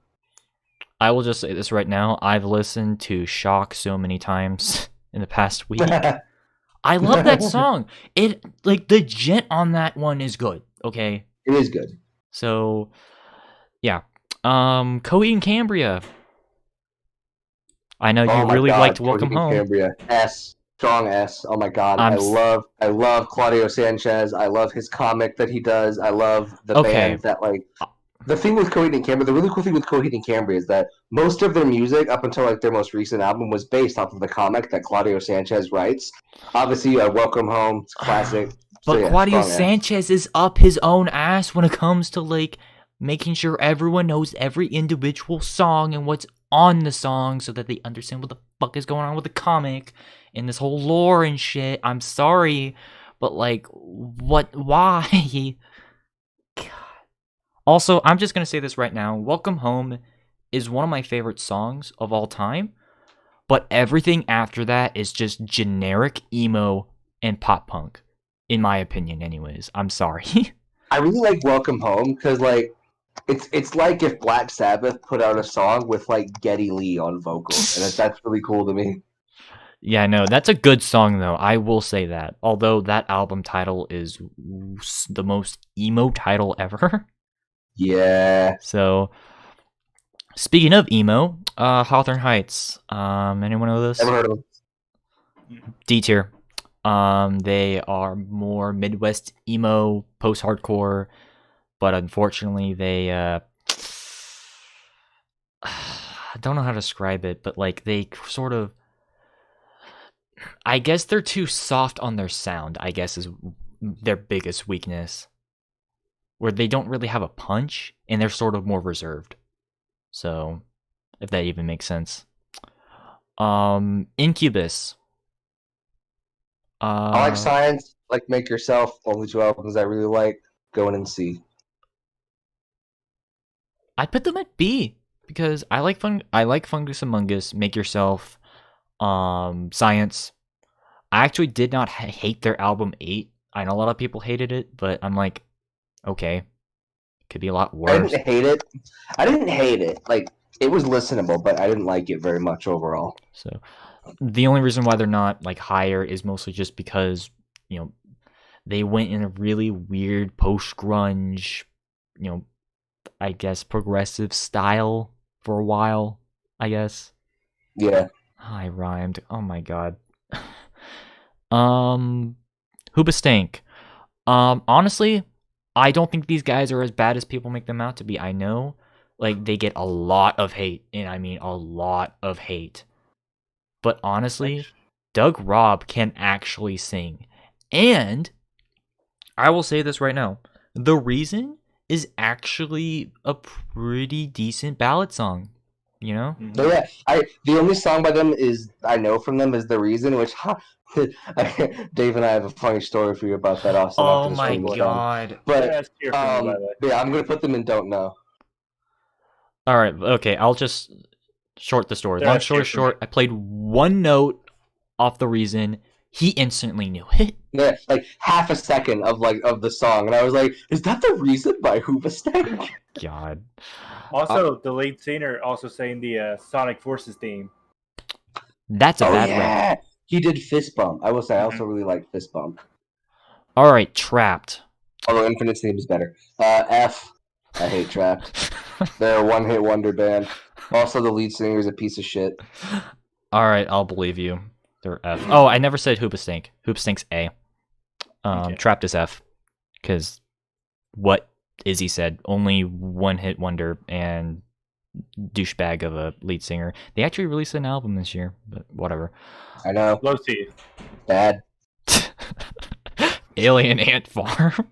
I will just say this right now. I've listened to Shock so many times in the past week. I love that song. It like the gent on that one is good. Okay, It is good. so yeah. Coheed and Cambria. I know you Oh my really God, liked Welcome Coheed and Home. Cambria. S. Strong S. Oh my God. I love Claudio Sanchez. I love his comic that he does. I love the band that like the thing with Coheed and Cambria, the really cool thing with Coheed and Cambria is that most of their music up until like their most recent album was based off of the comic that Claudio Sanchez writes. Obviously, Welcome Home, it's classic. But yeah, Claudio strong S. Sanchez is up his own ass when it comes to like making sure everyone knows every individual song and what's on the song so that they understand what the fuck is going on with the comic and this whole lore and shit. I'm sorry, but like, why? God. Also, I'm just gonna say this right now. Welcome Home is one of my favorite songs of all time, but everything after that is just generic emo and pop punk, in my opinion anyways. I'm sorry. I really like Welcome Home because like it's like if Black Sabbath put out a song with like Geddy Lee on vocals, and that's really cool to me. Yeah, no, that's a good song though. I will say that. Although that album title is the most emo title ever. Yeah. So, speaking of emo, Hawthorne Heights. Anyone know this? Never heard of them. D tier. They are more Midwest emo, post-hardcore, but unfortunately they I don't know how to describe it, but like they sort of, I guess they're too soft on their sound, I guess is their biggest weakness. Where they don't really have a punch and they're sort of more reserved. So, if that even makes sense. Incubus. I like Science, like Make Yourself, only two albums I really like. Go in and see. I put them at B because I like Fungus Among Us, Make Yourself, Science. I actually did not hate their album 8. I know a lot of people hated it, but I'm like, okay, could be a lot worse. I didn't hate it. Like it was listenable, but I didn't like it very much overall. So the only reason why they're not like higher is mostly just because, you know, they went in a really weird post-grunge, you know, I guess progressive style for a while, I guess. Yeah. I rhymed. Oh my god. Hoobastank. Honestly, I don't think these guys are as bad as people make them out to be. I know, like, they get a lot of hate, and I mean a lot of hate. But honestly, Doug Robb can actually sing. And I will say this right now. The Reason is actually a pretty decent ballad song, you know? So yeah, the only song by them I know from them is The Reason, which Dave and I have a funny story for you about that. Also, oh my god! But yeah, I'm gonna put them in Don't Know. All right, okay, I'll just short the story. Long story short, I played one note off The Reason. He instantly knew it. Yeah, like half a second of the song, and I was like, "Is that The Reason by Hoobastank?" Oh, god. Also, the lead singer also sang the Sonic Forces theme. That's a bad rap. He did Fist Bump. I will say, I also really like Fist Bump. All right, Trapped. Although Infinite's theme is better. F. I hate Trapped. They're a one-hit wonder band. Also, the lead singer is a piece of shit. All right, I'll believe you. They're F. Oh, I never said Hoobastank. Hoobastank's A. Okay. Trapped is F. Because what Izzy said, only one-hit wonder and douchebag of a lead singer. They actually released an album this year, but whatever. I know. Low C. Bad. Alien Ant Farm.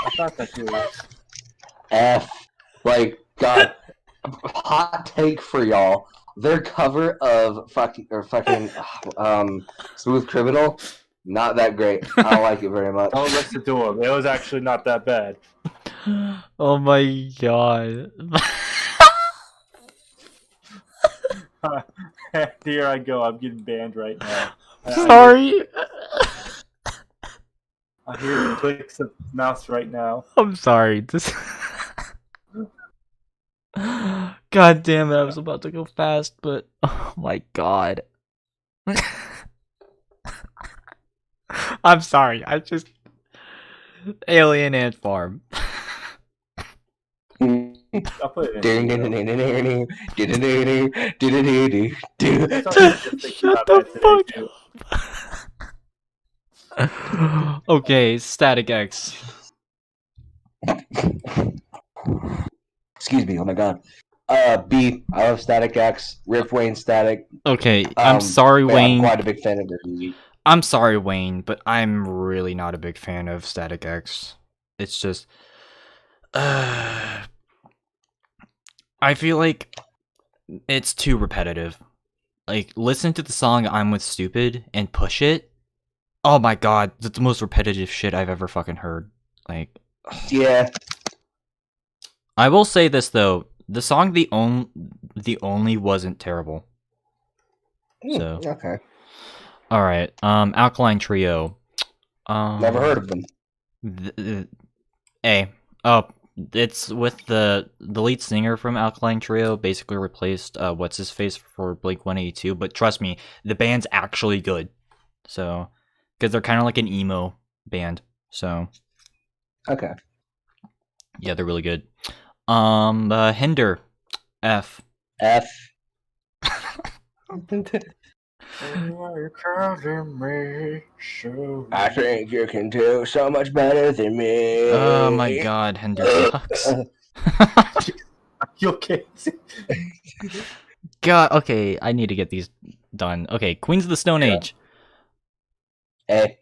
I thought that too. F. Like, God. Hot take for y'all. Their cover of fucking Smooth Criminal, not that great. I don't like it very much. Don't listen to him. It was actually not that bad. Oh my god. Here I go. I'm getting banned right now. Sorry. I hear the clicks of mouse right now. I'm sorry. This. God damn it! I was about to go fast, but oh my god. I'm sorry. I just Alien Ant Farm. I'll put it in. Shut the fuck up. Okay, Static X. Excuse me. Oh my god. B. I love Static X. Rip Wayne Static. Okay, I'm sorry, man, Wayne. I'm quite a big fan of their music. I'm sorry, Wayne, but I'm really not a big fan of Static X. It's just, I feel like it's too repetitive. Like, listen to the song "I'm with Stupid" and push it. Oh my god, that's the most repetitive shit I've ever fucking heard. Like, Yeah. I will say this though, the song "The Only" wasn't terrible. So Okay. all right, Alkaline Trio. Never heard of them. It's with the lead singer from Alkaline Trio. Basically replaced what's his face for Blink-182. But trust me, the band's actually good. So, because they're kind of like an emo band. So, Okay. yeah, they're really good. Hinder, F. F. I think you can do so much better than me. Oh my god, Hinder sucks. You okay? God, okay, I need to get these done. Okay, Queens of the Stone Age. A.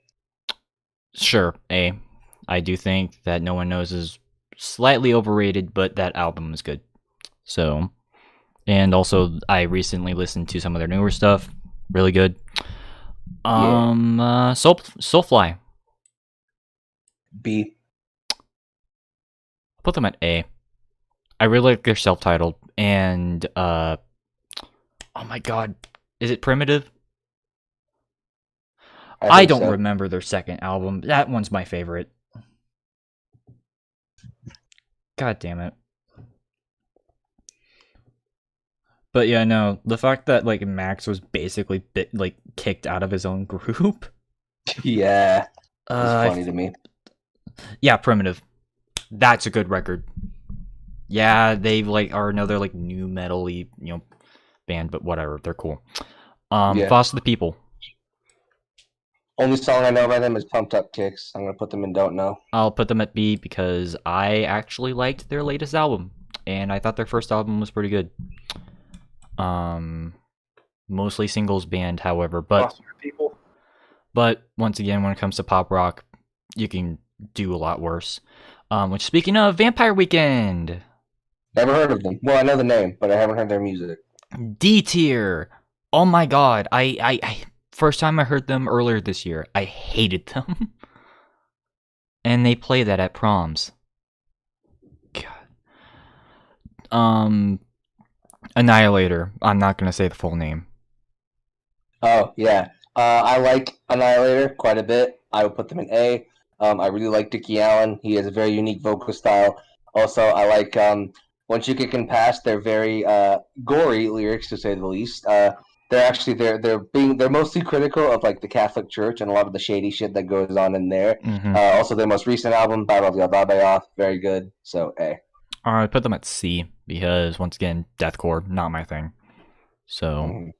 Sure, A. I do think that No One Knows is slightly overrated, but that album is good. So, and also I recently listened to some of their newer stuff. Really good. Soulfly. B. I'll put them at A. I really like their self-titled and oh my god, is it Primitive? I don't remember their second album. That one's my favorite. God damn it. But yeah, no, the fact that like Max was basically kicked out of his own group. Yeah. It's funny to me. Yeah, Primitive. That's a good record. Yeah, they like are another like new metal-y, band, but whatever, they're cool. Foster the People. Only song I know by them is Pumped Up Kicks. I'm gonna put them in Don't Know. I'll put them at B because I actually liked their latest album, and I thought their first album was pretty good. Mostly singles band, however, but once again, when it comes to pop rock, you can do a lot worse. Which, speaking of, Vampire Weekend. Never heard of them. Well, I know the name, but I haven't heard their music. D tier. Oh my god, I first time I heard them earlier this year, I hated them. And they play that at proms. God. Annihilator. I'm not gonna say the full name. Oh, yeah. I like Annihilator quite a bit. I would put them in A. I really like Dickie Allen. He has a very unique vocal style. Also, I like Once You Kick and Pass. They're very gory lyrics, to say the least. They're mostly critical of like the Catholic Church and a lot of the shady shit that goes on in there. Mm-hmm. Also, their most recent album, Battle of the Aldabaoth, very good. So A. I put them at C because once again, deathcore, not my thing. So,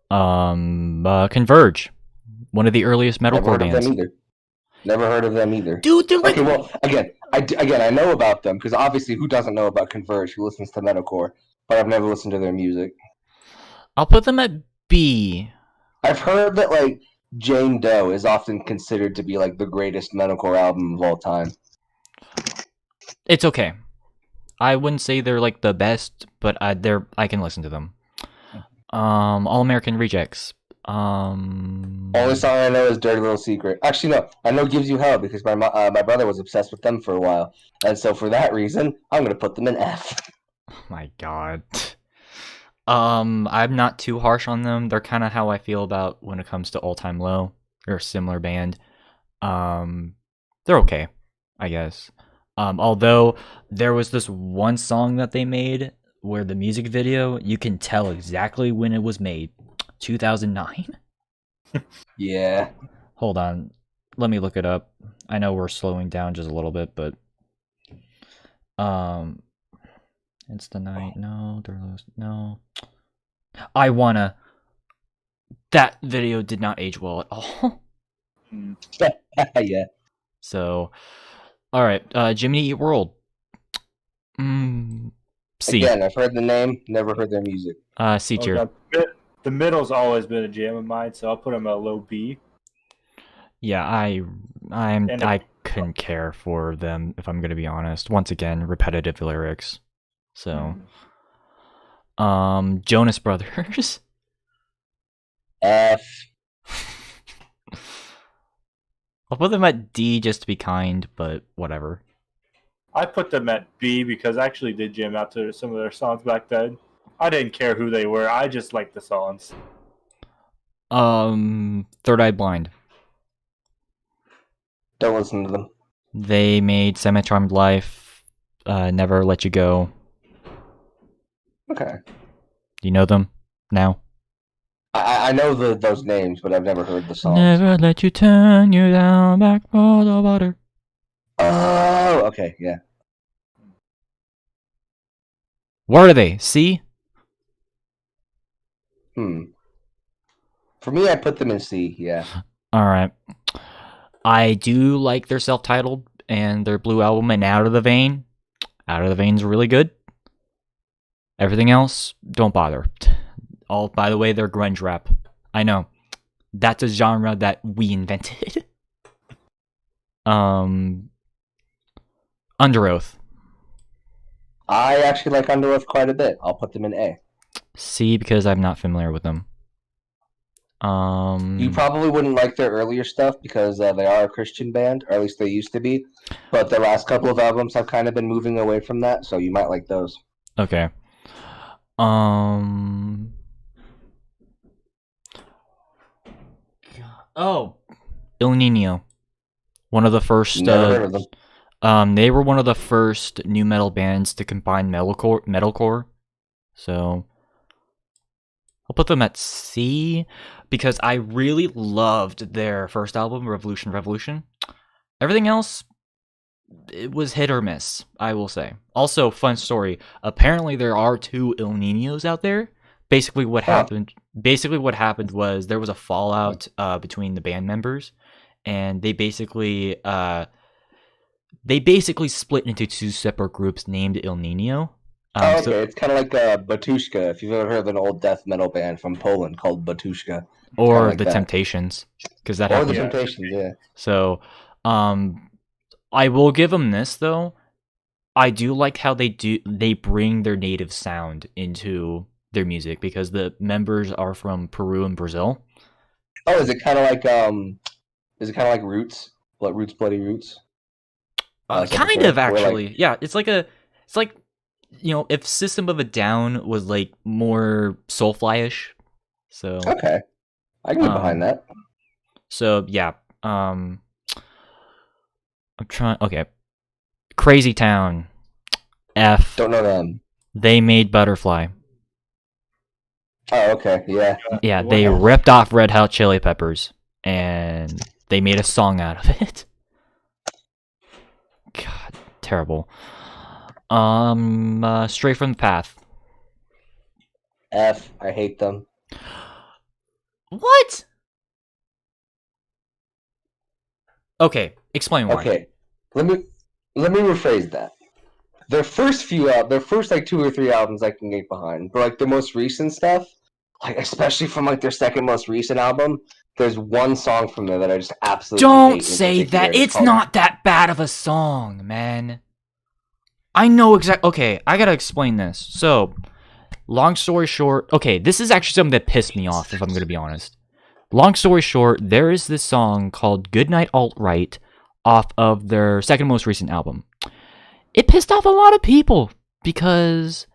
Converge, one of the earliest metalcore bands. Never heard of them either. Dude, they're like... Okay, well, again, I know about them because obviously, who doesn't know about Converge? Who listens to metalcore? But I've never listened to their music. I'll put them at B. I've heard that like Jane Doe is often considered to be like the greatest metalcore album of all time. It's okay. I wouldn't say they're like the best, but I can listen to them. All American Rejects. Only song I know is Dirty Little Secret. Actually, no, I know Gives You Hell because my brother was obsessed with them for a while, and so for that reason, I'm gonna put them in F. Oh my god. I'm not too harsh on them. They're kind of how I feel about when it comes to All Time Low. They're a similar band. They're okay, I guess. Although there was this one song that they made where the music video, you can tell exactly when it was made. 2009? Yeah. Hold on. Let me look it up. I know we're slowing down just a little bit, but it's the night. No, no. I wanna. That video did not age well at all. Yeah. So, all right, Jiminy Eat World. C. Again, I've heard the name, never heard their music. C tier. The middle's always been a jam of mine, so I'll put them at low B. Yeah, I couldn't care for them, if I'm gonna be honest. Once again, repetitive lyrics. So, Jonas Brothers. F. I'll put them at D just to be kind, but whatever. I put them at B because I actually did jam out to some of their songs back then. I didn't care who they were. I just liked the songs. Third Eye Blind. Don't listen to them. They made Semi-Charmed Life, Never Let You Go. Okay. Do you know them now? I know those names, but I've never heard the songs. Never let you turn you down back for the water. Oh, okay, yeah. Where are they? C? For me, I put them in C, yeah. Alright. I do like their self-titled and their blue album and Out of the Vein. Out of the Vein's really good. Everything else, don't bother. All, by the way, they're grunge rap. I know. That's a genre that we invented. Under Oath. I actually like Under Oath quite a bit. I'll put them in A. C, because I'm not familiar with them. You probably wouldn't like their earlier stuff because they are a Christian band, or at least they used to be. But the last couple of albums have kind of been moving away from that, so you might like those. Okay. Oh, Il Nino. One of the first. Never heard of them. They were one of the first new metal bands to combine metalcore. So I'll put them at C because I really loved their first album, Revolution. Everything else, it was hit or miss, I will say. Also, fun story. Apparently, there are 2 Il Ninos out there. Basically, what happened was there was a fallout between the band members, and they basically split into 2 separate groups named Il Nino. Okay, it's kind of like Batushka, if you've ever heard of an old death metal band from Poland called Batushka. Or like the that. Temptations, because that Or happened. the Temptations, yeah. So, I will give them this though. I do like how they bring their native sound into their music because the members are from Peru and Brazil. Oh, is it kind of like Roots? What Roots, Bloody Roots? Kind of actually. Yeah, it's like if System of a Down was like more Soulfly-ish. So okay, I can get behind that. So yeah, I'm trying. Okay, Crazy Town, F. Don't know them. They made Butterfly. Oh, okay, yeah. Yeah, they ripped off Red Hot Chili Peppers and they made a song out of it. God, terrible. Stray from the Path. F. I hate them. What? Okay, explain why. Okay, let me rephrase that. Their first like 2 or 3 albums I can get behind, but like the most recent stuff, like especially from like their second most recent album, there's one song from there that I just absolutely Don't hate say that. It's called... not that bad of a song, man. I know exactly. Okay, I gotta explain this. So, long story short, okay, this is actually something that pissed me off, if I'm gonna be honest. Long story short, there is this song called Goodnight Alt-Right off of their second most recent album. It pissed off a lot of people because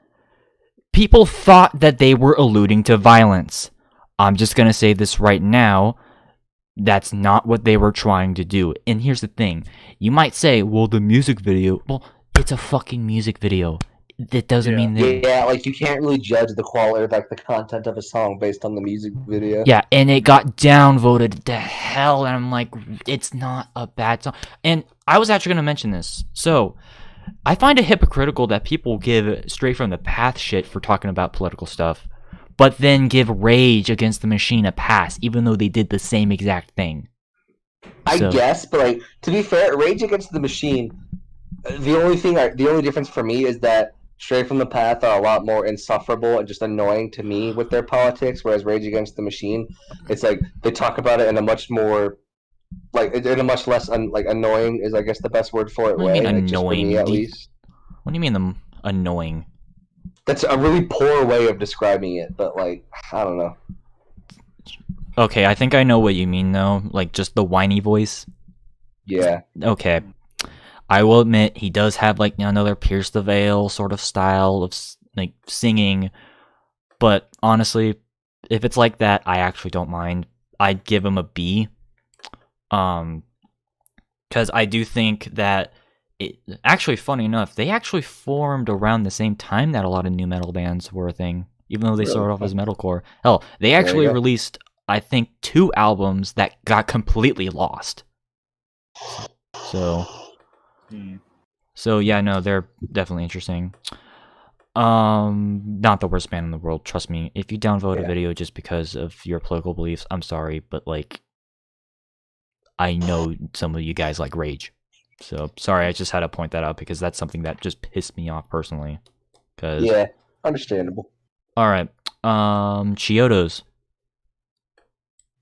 people thought that they were alluding to violence. I'm just gonna say this right now. that's not what they were trying to do. And here's the thing. You might say, well, the music video... Well, it's a fucking music video. That doesn't mean that... Yeah, like, you can't really judge the quality, like, the content of a song based on the music video. Yeah, and it got downvoted to hell, and I'm like, it's not a bad song. And I was actually going to mention this. So, I find it hypocritical that people give Straight From the Path shit for talking about political stuff, but then give Rage Against the Machine a pass, even though they did the same exact thing. I guess, but, like, to be fair, Rage Against the Machine, the only difference for me is that Straight From the Path are a lot more insufferable and just annoying to me with their politics, whereas Rage Against the Machine, it's like they talk about it in a much more, like, in a much less annoying is, I guess, the best word for it. What do you mean like, annoying? just for me, at least. What do you mean them annoying? That's a really poor way of describing it, but, like, I don't know. Okay, I think I know what you mean, though. Like, just the whiny voice. Yeah. Okay. I will admit, he does have, like, another Pierce the Veil sort of style of, like, singing. But, honestly, if it's like that, I actually don't mind. I'd give him a B. Because I do think that... Actually, funny enough, they actually formed around the same time that a lot of new metal bands were a thing. Even though they started off as metalcore. Hell, they actually released, I think, 2 albums that got completely lost. So yeah, no, they're definitely interesting. Not the worst band in the world, trust me. If you downvote a video just because of your political beliefs, I'm sorry, but, like, I know some of you guys like Rage. So, sorry, I just had to point that out because that's something that just pissed me off personally. Yeah, understandable. Alright, Chiodos.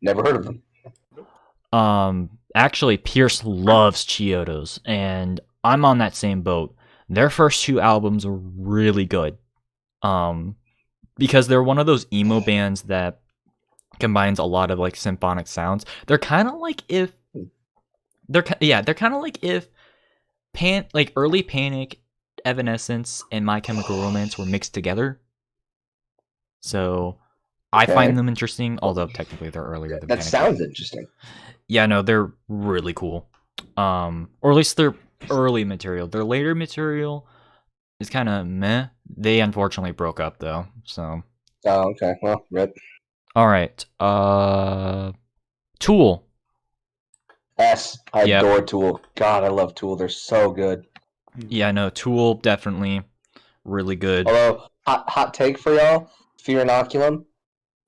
Never heard of them. Actually, Pierce loves Chiodos, and I'm on that same boat. Their first 2 albums are really good. Because they're one of those emo bands that combines a lot of, like, symphonic sounds. They're kind of like if... They're kind of like if early Panic, Evanescence, and My Chemical Romance were mixed together. So, I find them interesting, although technically they're earlier than That Panic. sounds interesting. Yeah, no, they're really cool. Or at least their early material. Their later material is kind of meh. They unfortunately broke up, though, so... Oh, okay. Well, rip. Alright, Tool. S. I adore Tool. God, I love Tool. They're so good. Yeah, no, Tool, definitely really good. Although, hot take for y'all, Fear Inoculum,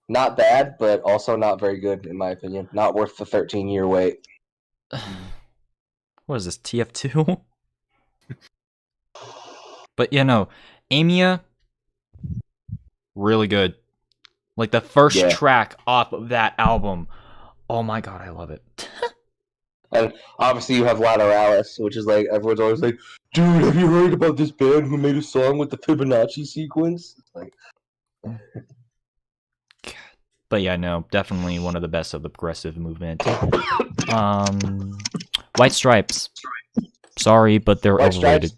not bad, but also not very good, in my opinion. Not worth the 13-year wait. What is this, TF2? But, yeah, no, Amia, really good. Like, the first track off of that album, oh my god, I love it. And obviously you have Lateralis, which is like, everyone's always like, dude, have you heard about this band who made a song with the Fibonacci sequence? It's like... But yeah, no, definitely one of the best of the progressive movement. White Stripes. Sorry, but they're overrated. Stripes?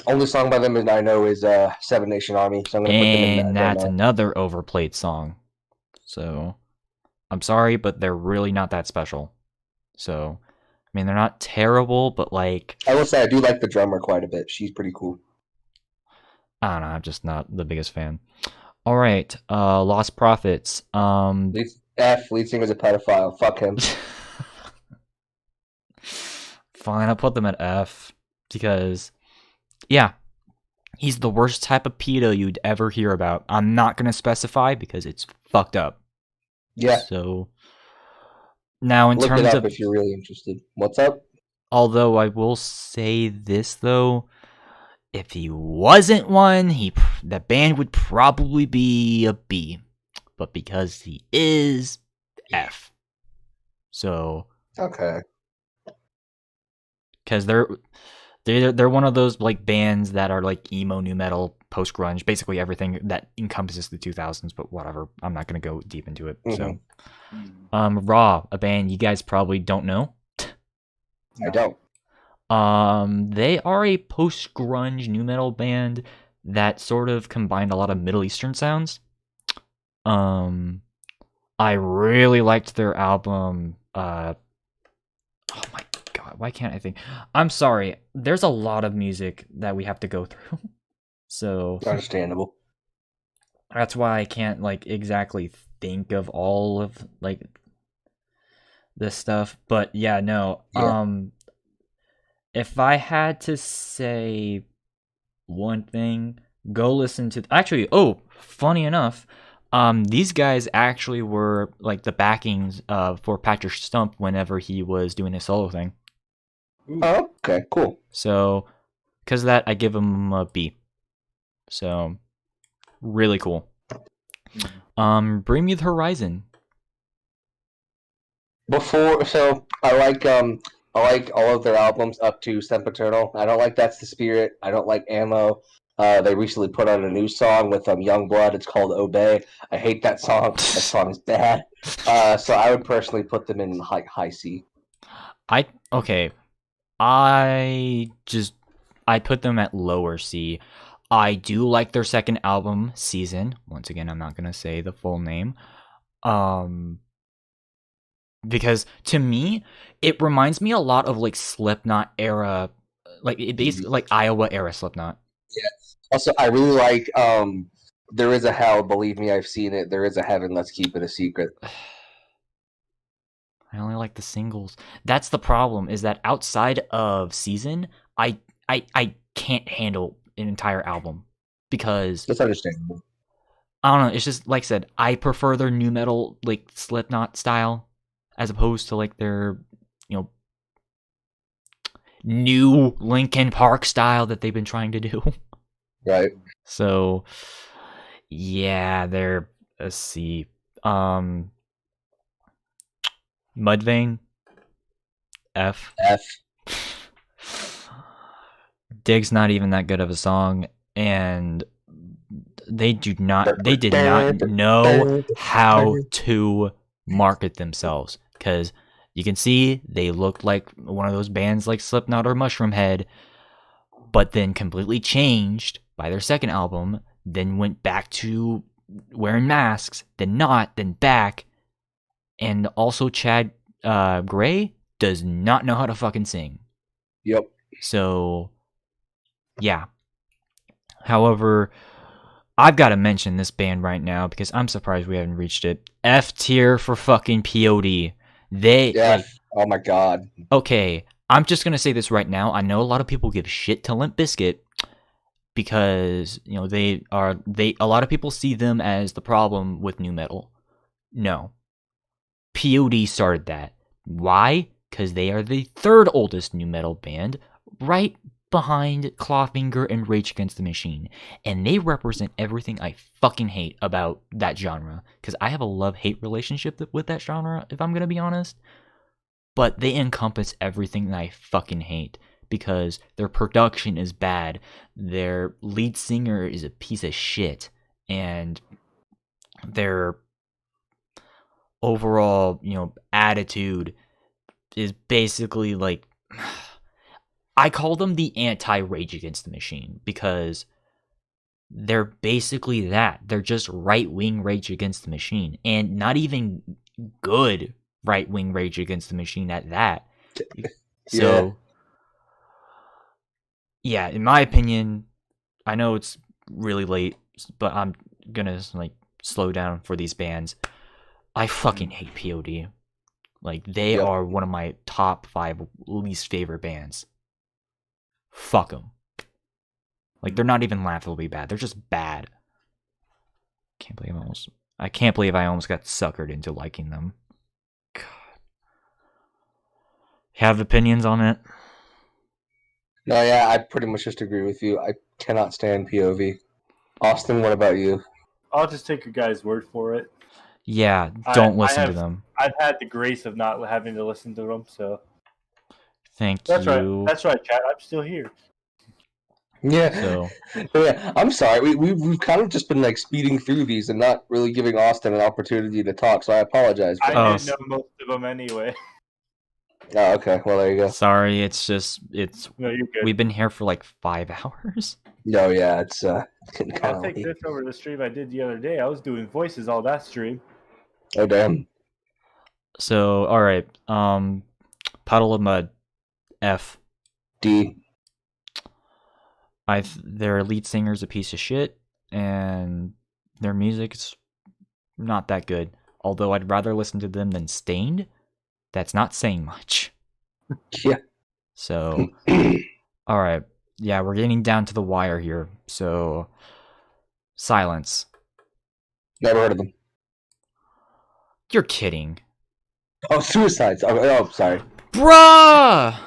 Only song by them that I know is Seven Nation Army, so I'm gonna put them in that. And that's another overplayed song. So, I'm sorry, but they're really not that special. So, I mean, they're not terrible, but like... I will say, I do like the drummer quite a bit. She's pretty cool. I don't know, I'm just not the biggest fan. Alright, Lost Prophets. Lead singer's a pedophile. Fuck him. Fine, I'll put them at F. Because, yeah, he's the worst type of pedo you'd ever hear about. I'm not going to specify because it's fucked up. Yeah. So... Now, in Look terms it up of, if you're really interested. What's up? Although I will say this though, if he wasn't one, the band would probably be a B, but because he is, F. So okay, because they're one of those like bands that are like emo, new metal, post grunge, basically everything that encompasses the 2000s. But whatever, I'm not gonna go deep into it. So. Raw, a band you guys probably don't know. I don't. They are a post-grunge new metal band that sort of combined a lot of Middle Eastern sounds. I really liked their album. Oh my god, why can't I think? I'm sorry. There's a lot of music that we have to go through, so Understandable. that's why I can't like exactly think of all of like this stuff. But yeah, no. Yeah. If I had to say one thing, go listen to actually, oh, funny enough, these guys actually were like the backings for Patrick Stump whenever he was doing his solo thing. Oh, okay, cool. So because of that, I give him a B. So really cool. Bring Me the Horizon. So I like all of their albums up to Sempiternal. I don't like That's the Spirit. I don't like Ammo. They recently put out a new song with Youngblood. It's called Obey. I hate that song. That song is bad. So I would personally put them in high C. I put them at lower C. I do like their second album, Season. Once again, I'm not gonna say the full name. Because to me, it reminds me a lot of like Slipknot era, like it basically like Iowa era Slipknot. Yeah. Also, I really like There Is a Hell. Believe me, I've seen it. There Is a Heaven. Let's keep it a secret. I only like the singles. That's the problem. Is that outside of Season, I can't handle an entire album because That's understandable. I don't know. It's just like I said. I prefer their new metal like Slipknot style as opposed to like their new Linkin Park style that they've been trying to do. Right. So yeah, they're a C. Mudvayne, F. Dig's not even that good of a song, and they did not know how to market themselves, because you can see they looked like one of those bands like Slipknot or Mushroomhead, but then completely changed by their second album, then went back to wearing masks, then not, then back. And also Chad Gray does not know how to fucking sing. Yep. So, yeah. However, I've got to mention this band right now because I'm surprised we haven't reached it. F tier for fucking POD. Oh my god. Okay, I'm just going to say this right now. I know a lot of people give shit to Limp Bizkit because, a lot of people see them as the problem with new metal. No. POD started that. Why? Because they are the third oldest new metal band, right behind Clawfinger and Rage Against the Machine. And they represent everything I fucking hate about that genre. Because I have a love-hate relationship with that genre, if I'm going to be honest. But they encompass everything that I fucking hate. Because their production is bad. Their lead singer is a piece of shit. And their overall, attitude is basically like, I call them the anti-Rage Against the Machine because they're basically that. They're just right-wing Rage Against the Machine, and not even good right-wing Rage Against the Machine at that. So, yeah, in my opinion, I know it's really late, but I'm gonna slow down for these bands. I fucking hate POD. Like, they are one of my top 5 least favorite bands. Fuck them. Like, they're not even laughably bad. They're just bad. I can't believe I almost got suckered into liking them. God. Have opinions on it? No, yeah, I pretty much just agree with you. I cannot stand POV. Austin, what about you? I'll just take your guys' word for it. Yeah, don't listen to them. I've had the grace of not having to listen to them, so. Thank you. That's right, chat. I'm still here. Yeah. So. Yeah, I'm sorry. We've kind of just been speeding through these and not really giving Austin an opportunity to talk, so I apologize. I didn't know most of them anyway. Oh, okay. Well, there you go. Sorry, it's No, you're good. we've been here for 5 hours. No, yeah, it's I'll take this over the stream I did the other day. I was doing voices all that stream. Oh damn. So, all right. Puddle of Mud, F. D. Their lead singer's a piece of shit, and their music's not that good. Although I'd rather listen to them than Stained. That's not saying much. Yeah. So, all right. Yeah, we're getting down to the wire here. So, Silence. Never heard of them. You're kidding. Oh, Suicides. Oh, sorry. Bruh!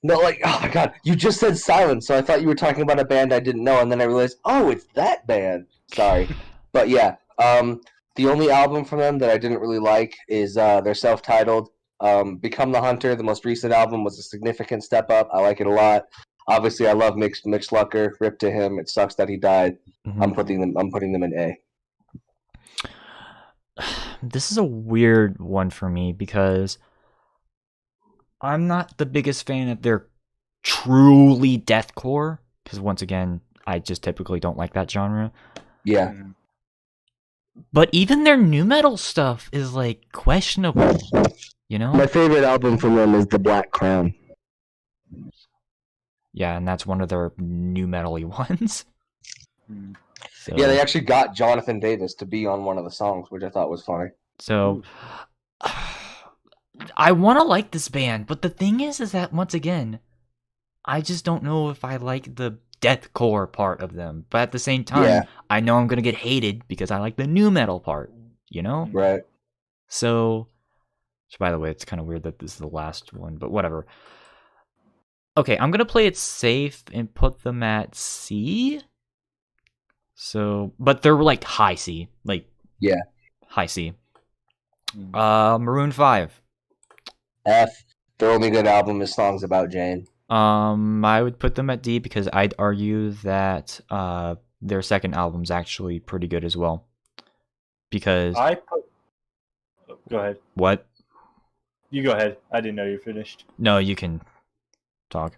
No, like, oh my god, you just said Silence, so I thought you were talking about a band I didn't know, and then I realized, oh, it's that band. Sorry. But yeah, the only album from them that I didn't really like is their self-titled, Become the Hunter. The most recent album was a significant step up. I like it a lot. Obviously, I love Mitch Lucker. Rip to him. It sucks that he died. Mhm. I'm putting them in A. This is a weird one for me because I'm not the biggest fan of their truly deathcore, because once again, I just typically don't like that genre. Yeah. But even their new metal stuff is like questionable, you know? My favorite album from them is The Black Crown. Yeah, and that's one of their new metal-y ones. So, Yeah, they actually got Jonathan Davis to be on one of the songs, which I thought was funny. So I want to like this band, but the thing is that once again, I just don't know if I like the deathcore part of them. But at the same time, Yeah. I know I'm gonna get hated because I like the new metal part, you know? Right. So, which by the way, it's kind of weird that this is the last one, but whatever. Okay, I'm gonna play it safe and put them at C. So, but they're like high C, like Yeah. high C. Maroon 5. F. Their only good album is Songs About Jane. I would put them at D because I'd argue that their second album's actually pretty good as well. Because Go ahead. what? You go ahead. I didn't know you finished. No, you can talk.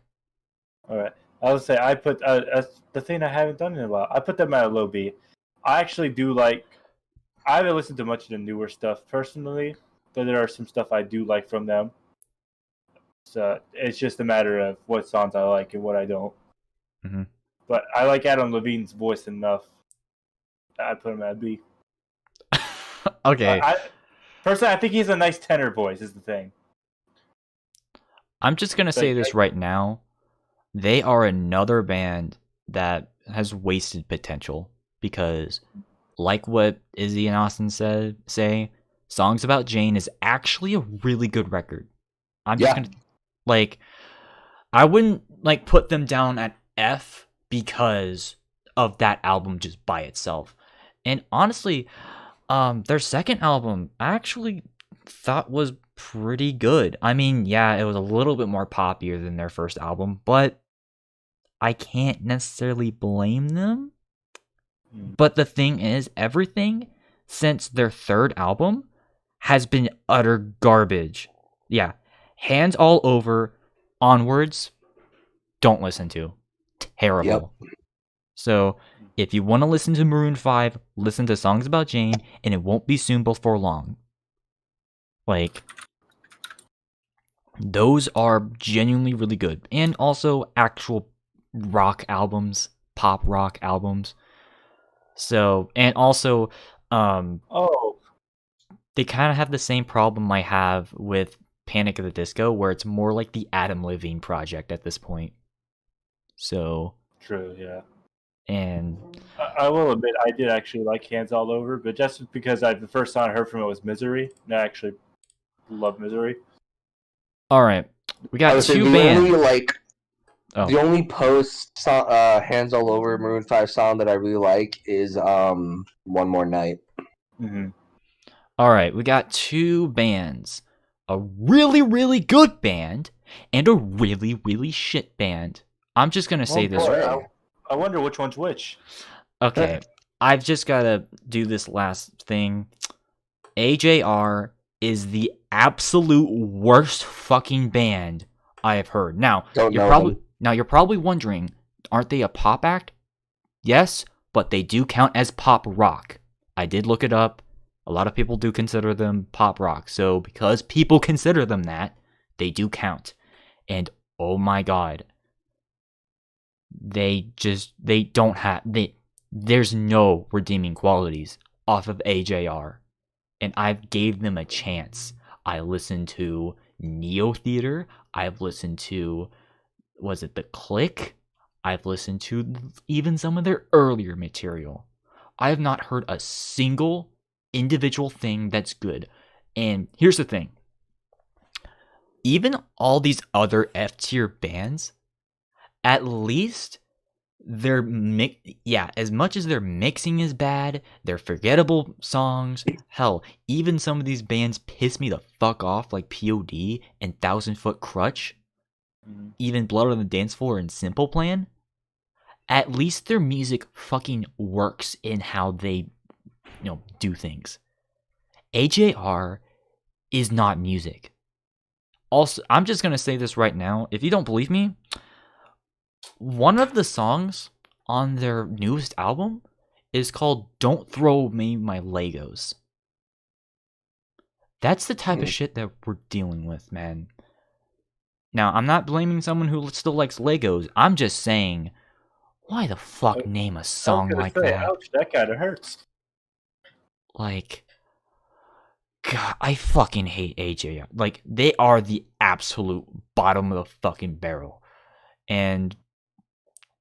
All right. I would say I put the thing I haven't done in a while. I put them at a low B. I actually do like. I haven't listened to much of the newer stuff personally, but there are some stuff I do like from them. So it's just a matter of what songs I like and what I don't. Mm-hmm. But I like Adam Levine's voice enough that I put him at B. Okay. Personally, I think he's a nice tenor voice. Is the thing. I'm just gonna say this right now. They are another band that has wasted potential because, like what Izzy and Austin say, Songs About Jane is actually a really good record. I'm just gonna I wouldn't put them down at F because of that album just by itself. And honestly, their second album I actually thought was pretty good. I mean, yeah, it was a little bit more poppier than their first album, but I can't necessarily blame them. But the thing is, everything since their third album has been utter garbage. Yeah, Hands All Over, Onwards, don't listen to. Terrible. Yep. So, if you want to listen to Maroon 5, listen to Songs About Jane, and it won't be soon before long. Those are genuinely really good. And also actual rock albums, pop rock albums. So, and also, they kind of have the same problem I have with Panic at the Disco, where it's more like the Adam Levine project at this point. So true, yeah. And I will admit, I did actually like Hands All Over, but just because the first song I heard from it was Misery, and I actually love Misery. All right, we got two bands. The only post Hands All Over Maroon 5 song that I really like is One More Night. Mm-hmm. All right, we got two bands. A really, really good band and a really, really shit band. I'm just going to say this right now. I wonder which one's which. Okay, I've just got to do this last thing. AJR is the absolute worst fucking band I have heard. Now, you're probably wondering, aren't they a pop act? Yes, but they do count as pop rock. I did look it up. A lot of people do consider them pop rock. So because people consider them that, they do count. And oh my god, there's no redeeming qualities off of AJR. And I've gave them a chance. I listened to Neo Theater. I've listened to, was it The Click? I've listened to even some of their earlier material. I have not heard a single individual thing that's good. And here's the thing. Even all these other F tier bands, at least as much as their mixing is bad, their forgettable songs, hell, even some of these bands piss me the fuck off, like POD and 1,000 Foot Crutch, even Blood on the Dance Floor and Simple Plan, at least their music fucking works in how they, do things. AJR is not music. Also, I'm just gonna say this right now. If you don't believe me, one of the songs on their newest album is called Don't Throw Me My Legos. That's the type of shit that we're dealing with, man. Now, I'm not blaming someone who still likes Legos. I'm just saying, why the fuck name a song like that? Ouch, that kind of hurts. Like, God, I fucking hate AJ. Like, they are the absolute bottom of the fucking barrel. And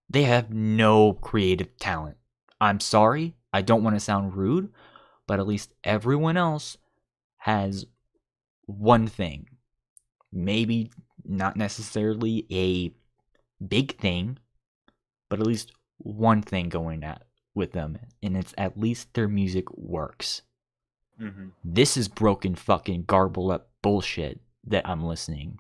they have no creative talent. I'm sorry, I don't want to sound rude, but at least everyone else has one thing. Maybe not necessarily a big thing, but at least one thing going with them, and it's at least their music works. Mm-hmm. This is broken fucking garbled up bullshit that I'm listening.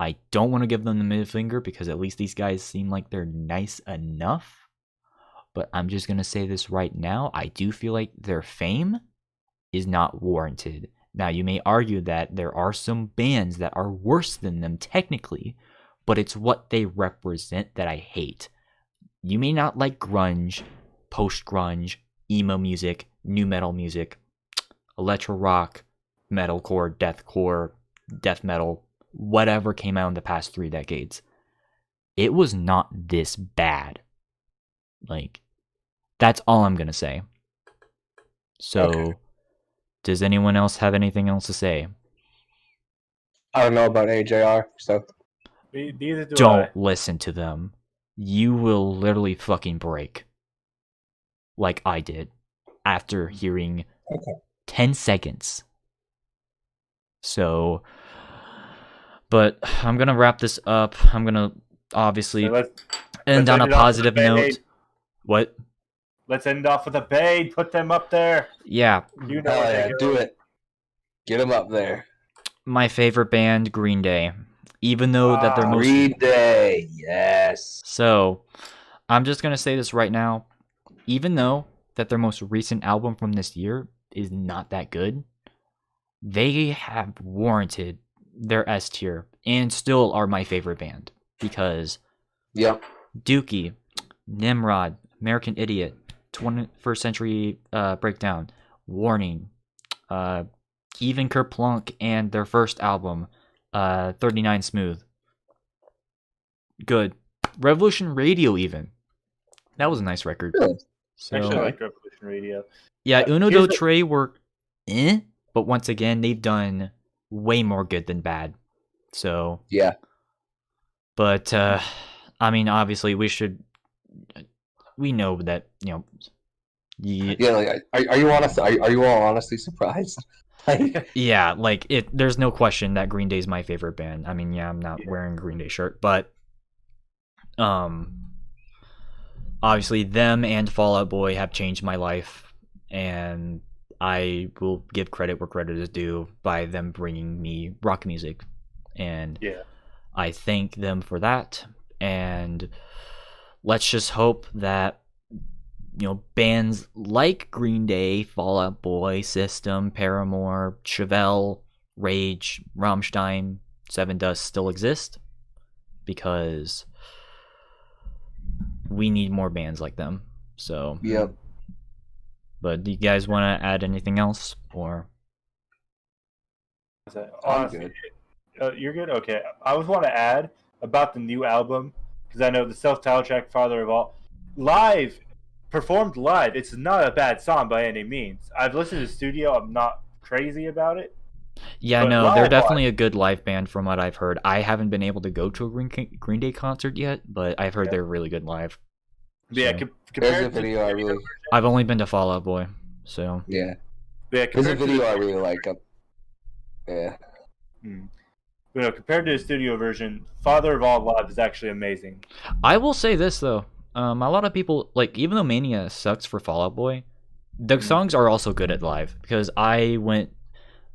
I don't want to give them the middle finger because at least these guys seem like they're nice enough. But I'm just going to say this right now. I do feel like their fame is not warranted. Now, you may argue that there are some bands that are worse than them technically, but it's what they represent that I hate. You may not like grunge, post-grunge, emo music, new metal music, electro rock, metalcore, deathcore, death metal, whatever came out in the past 3 decades. It was not this bad. Like, that's all I'm gonna say. So, Does anyone else have anything else to say? I don't know about AJR, so Neither do Don't I. listen to them. You will literally fucking break. Like I did. After hearing 10 seconds. So, but I'm going to wrap this up. I'm going to obviously So end on a positive note. What? Let's end off with a bang. Put them up there. Yeah. You know, hell yeah, do it. Get them up there. My favorite band, Green Day. Even though that they're most... Green Day, yes. So, I'm just going to say this right now. Even though that their most recent album from this year is not that good, they have warranted their S tier and still are my favorite band. Because Dookie, Nimrod, American Idiot, 21st Century Breakdown, Warning, even Kerplunk and their first album, 39 Smooth. Good. Revolution Radio even. That was a nice record. Really? So, Actually, I like Revolution Radio. yeah, Uno here's Do Tre were but once again, they've done way more good than bad. So, yeah. But, I mean, obviously, we know that, you know... Yeah, like, are you honest? Are you all honestly surprised? Yeah, like there's no question that Green Day is my favorite band. I mean, yeah, I'm not wearing a Green Day shirt, but obviously them and Fall Out Boy have changed my life, and I will give credit where credit is due by them bringing me rock music, and I thank them for that. And let's just hope that, you know, bands like Green Day, Fall Out Boy, System, Paramore, Chevelle, Rage, Rammstein, Seven Dust still exist, because we need more bands like them. So, But do you guys want to add anything else, or? I'm good. You're good? Okay. I would want to add about the new album, because I know the self-titled track, Father of All, performed live, it's not a bad song by any means. I've listened to the studio, I'm not crazy about it. Yeah, But no, they're live-wise- definitely a good live band from what I've heard. I haven't been able to go to a Green Day concert yet, but I've heard Yeah. they're really good live. Yeah, So- There's compared a to video I really, I've only been to Fall Out Boy, so yeah. yeah, There's a compared to video the- I really like. Yeah. Compared to the studio version, Father of All live is actually amazing. I will say this though. A lot of people like, even though Mania sucks for Fall Out Boy, the songs are also good at live, because I went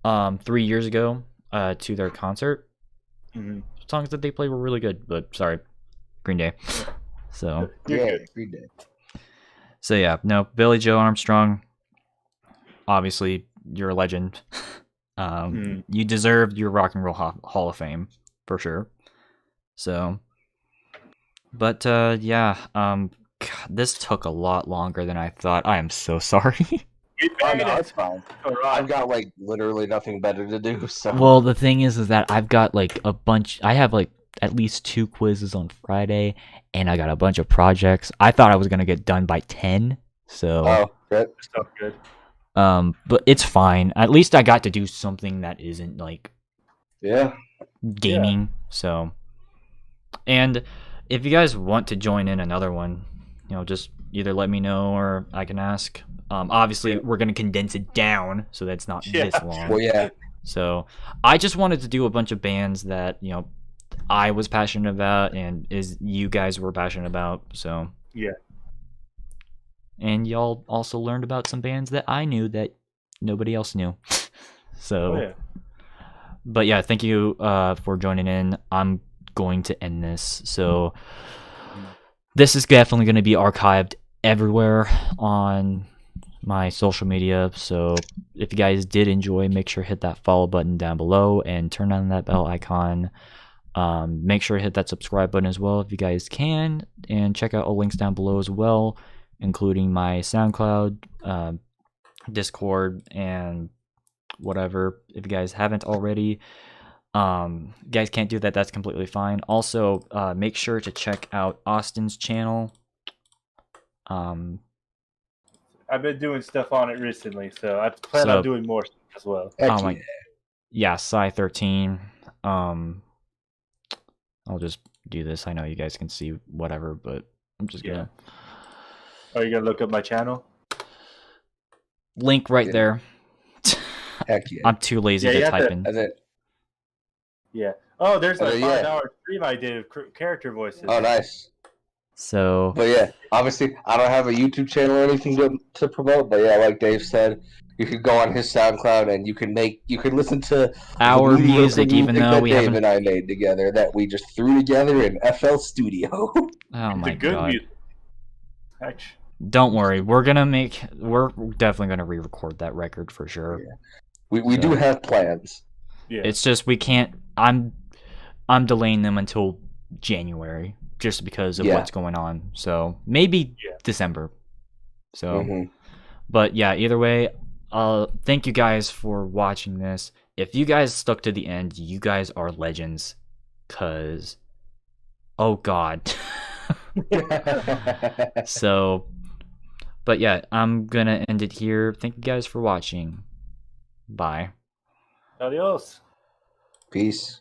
3 years ago to their concert. Mm-hmm. Songs that they played were really good, but sorry, Green Day. So You're Yeah, good. 3 days. so yeah, no, Billy Joe Armstrong, obviously you're a legend. You deserved your Rock and Roll Hall of Fame for sure. So, but yeah, God, this took a lot longer than I thought. I am so sorry. We Oh, made no, it. it's fine. All right. I've got like literally nothing better to do. So Well, the thing is that I've got like a bunch. I have like at least 2 quizzes on Friday, and I got a bunch of projects. I thought I was gonna get done by 10, so oh, good. So good. but it's fine. At least I got to do something that isn't like Yeah. gaming. So, and if you guys want to join in another one, just either let me know or I can ask. Obviously, we're gonna condense it down so that's not this long. Well, yeah. So I just wanted to do a bunch of bands that I was passionate about and you guys were passionate about. So Yeah. and y'all also learned about some bands that I knew that nobody else knew. So, Oh, yeah. but yeah, thank you for joining in. I'm going to end this. So this is definitely going to be archived everywhere on my social media. So if you guys did enjoy, make sure to hit that follow button down below and turn on that bell icon. Make sure to hit that subscribe button as well if you guys can, and check out all links down below as well, including my SoundCloud, Discord, and whatever. If you guys haven't already, you guys can't do that, that's completely fine. Also, make sure to check out Austin's channel. I've been doing stuff on it recently, so I plan on doing more stuff as well. Oh my, yeah, Psy13. I'll just do this. I know you guys can see whatever, but I'm just gonna Are you gonna look up my channel? link right there. Heck yeah. I'm too lazy Yeah, you to have type to- in. That's it. Yeah. Oh, there's a yeah. 5-hour stream I did of character voices. Oh, nice. So But yeah, obviously, I don't have a YouTube channel or anything to promote. But yeah, like Dave said, you could go on his SoundCloud and you can listen to our the mediocre music, even though that we Dave haven't. and I made together that we just threw together in FL Studio. Oh It's my a good god! music. Actually, Don't worry, we're definitely gonna re-record that record for sure. Yeah. We do have plans. yeah. It's just we can't. I'm delaying them until January just because of Yeah. what's going on. So maybe December. So, Mhm. but yeah, either way, thank you guys for watching this. If you guys stuck to the end, you guys are legends. Cause, oh god. So, but yeah, I'm gonna end it here. Thank you guys for watching. Bye. Adios. Peace.